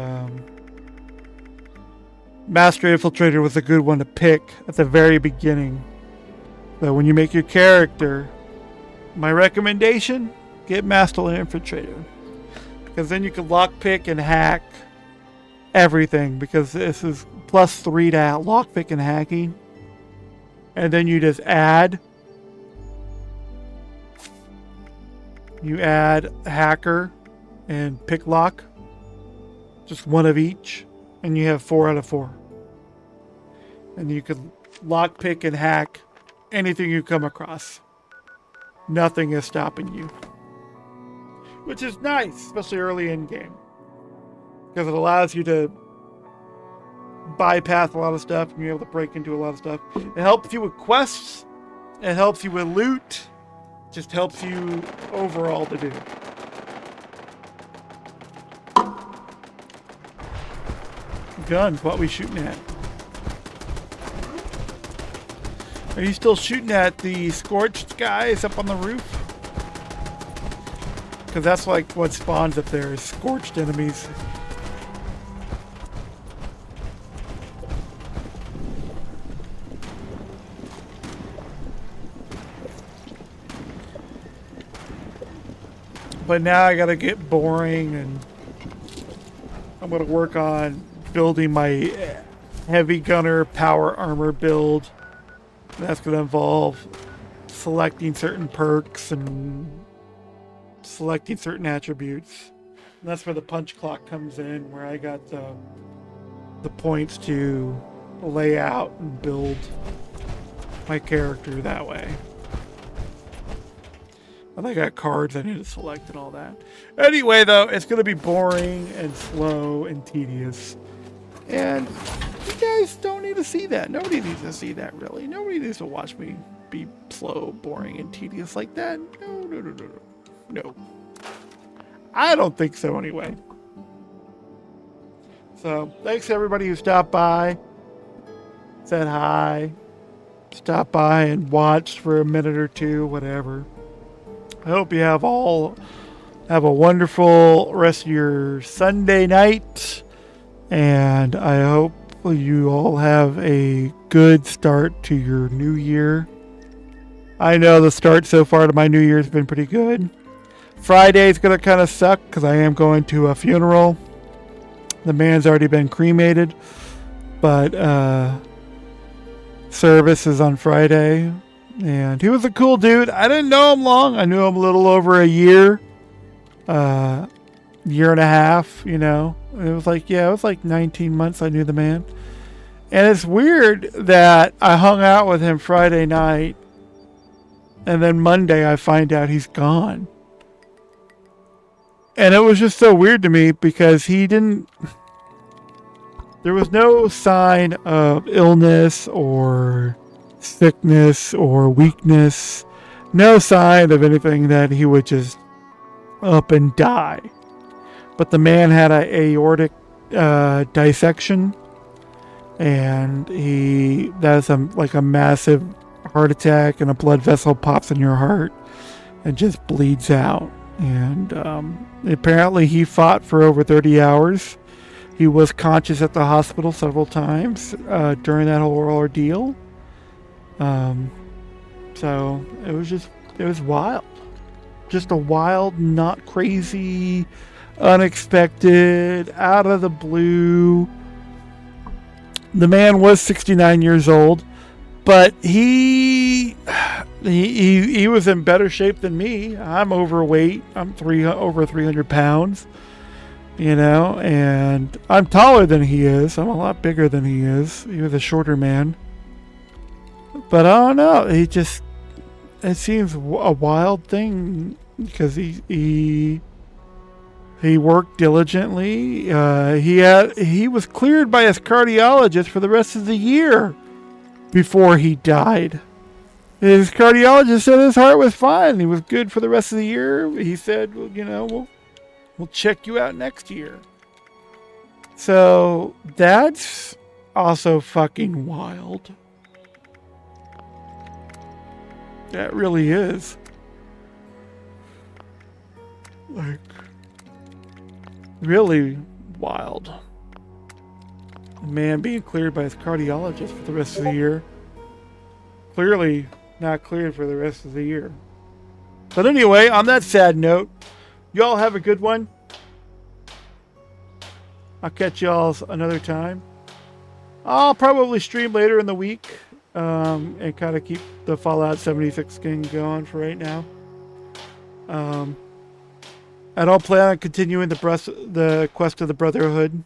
Master Infiltrator was a good one to pick at the very beginning. So when you make your character, my recommendation, get Master Infiltrator. Because then you can lockpick and hack everything. Because this is +3 to lockpick and hacking. And then you just add. You add hacker and pick lock. Just one of each. And you have 4 out of 4. And you can lockpick and hack anything you come across. Nothing is stopping you. Which is nice, especially early in game. Because it allows you to bypass a lot of stuff and you're able to break into a lot of stuff. It helps you with quests. It helps you with loot. It just helps you overall to do. Guns, what we shooting at? Are you still shooting at the scorched guys up on the roof? Because that's like what spawns up there is scorched enemies. But now I gotta get boring and I'm gonna work on building my heavy gunner power armor build. That's going to involve selecting certain perks and selecting certain attributes. And that's where the punch clock comes in, where I got the points to lay out and build my character that way. And I got cards I need to select and all that. Anyway, though, it's going to be boring and slow and tedious. And you guys don't need to see that. Nobody needs to see that, really. Nobody needs to watch me be slow, boring, and tedious like that. No. I don't think so, anyway. So, thanks to everybody who stopped by, said hi, stopped by and watched for a minute or two, whatever. I hope you have a wonderful rest of your Sunday night. And I hope you all have a good start to your new year. I know the start so far to my new year has been pretty good. Friday is going to kind of suck because I am going to a funeral. The man's already been cremated. But service is on Friday. And he was a cool dude. I didn't know him long. I knew him a little over a year. Year and a half, you know. It was like 19 months I knew the man. And it's weird that I hung out with him Friday night and then Monday I find out he's gone. And it was just so weird to me because there was no sign of illness or sickness or weakness. No sign of anything that he would just up and die. But the man had an aortic dissection, and that's like a massive heart attack, and a blood vessel pops in your heart and just bleeds out. And apparently he fought for over 30 hours. He was conscious at the hospital several times during that whole ordeal. So it was wild. Just a wild, not crazy, unexpected, out of the blue. The man was 69 years old, but he was in better shape than me. I'm overweight. I'm over 300 pounds, you know, and I'm taller than he is. I'm a lot bigger than he is. He was a shorter man. But I don't know. It seems a wild thing because he worked diligently. He was cleared by his cardiologist for the rest of the year before he died. His cardiologist said his heart was fine. He was good for the rest of the year. He said, well, you know, we'll check you out next year. So that's also fucking wild. That really is. Like, really wild. A man being cleared by his cardiologist for the rest of the year. Clearly not cleared for the rest of the year. But anyway, on that sad note, y'all have a good one. I'll catch y'all another time. I'll probably stream later in the week and kind of keep the Fallout 76 game going for right now. I don't plan on continuing the quest of the Brotherhood.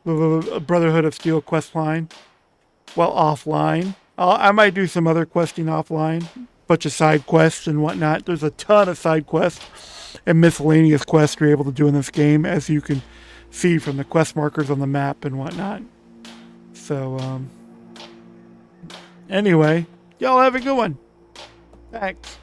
Brotherhood of Steel questline. Well, offline. I might do some other questing offline. Bunch of side quests and whatnot. There's a ton of side quests and miscellaneous quests you're able to do in this game, as you can see from the quest markers on the map and whatnot. So, anyway, y'all have a good one. Thanks.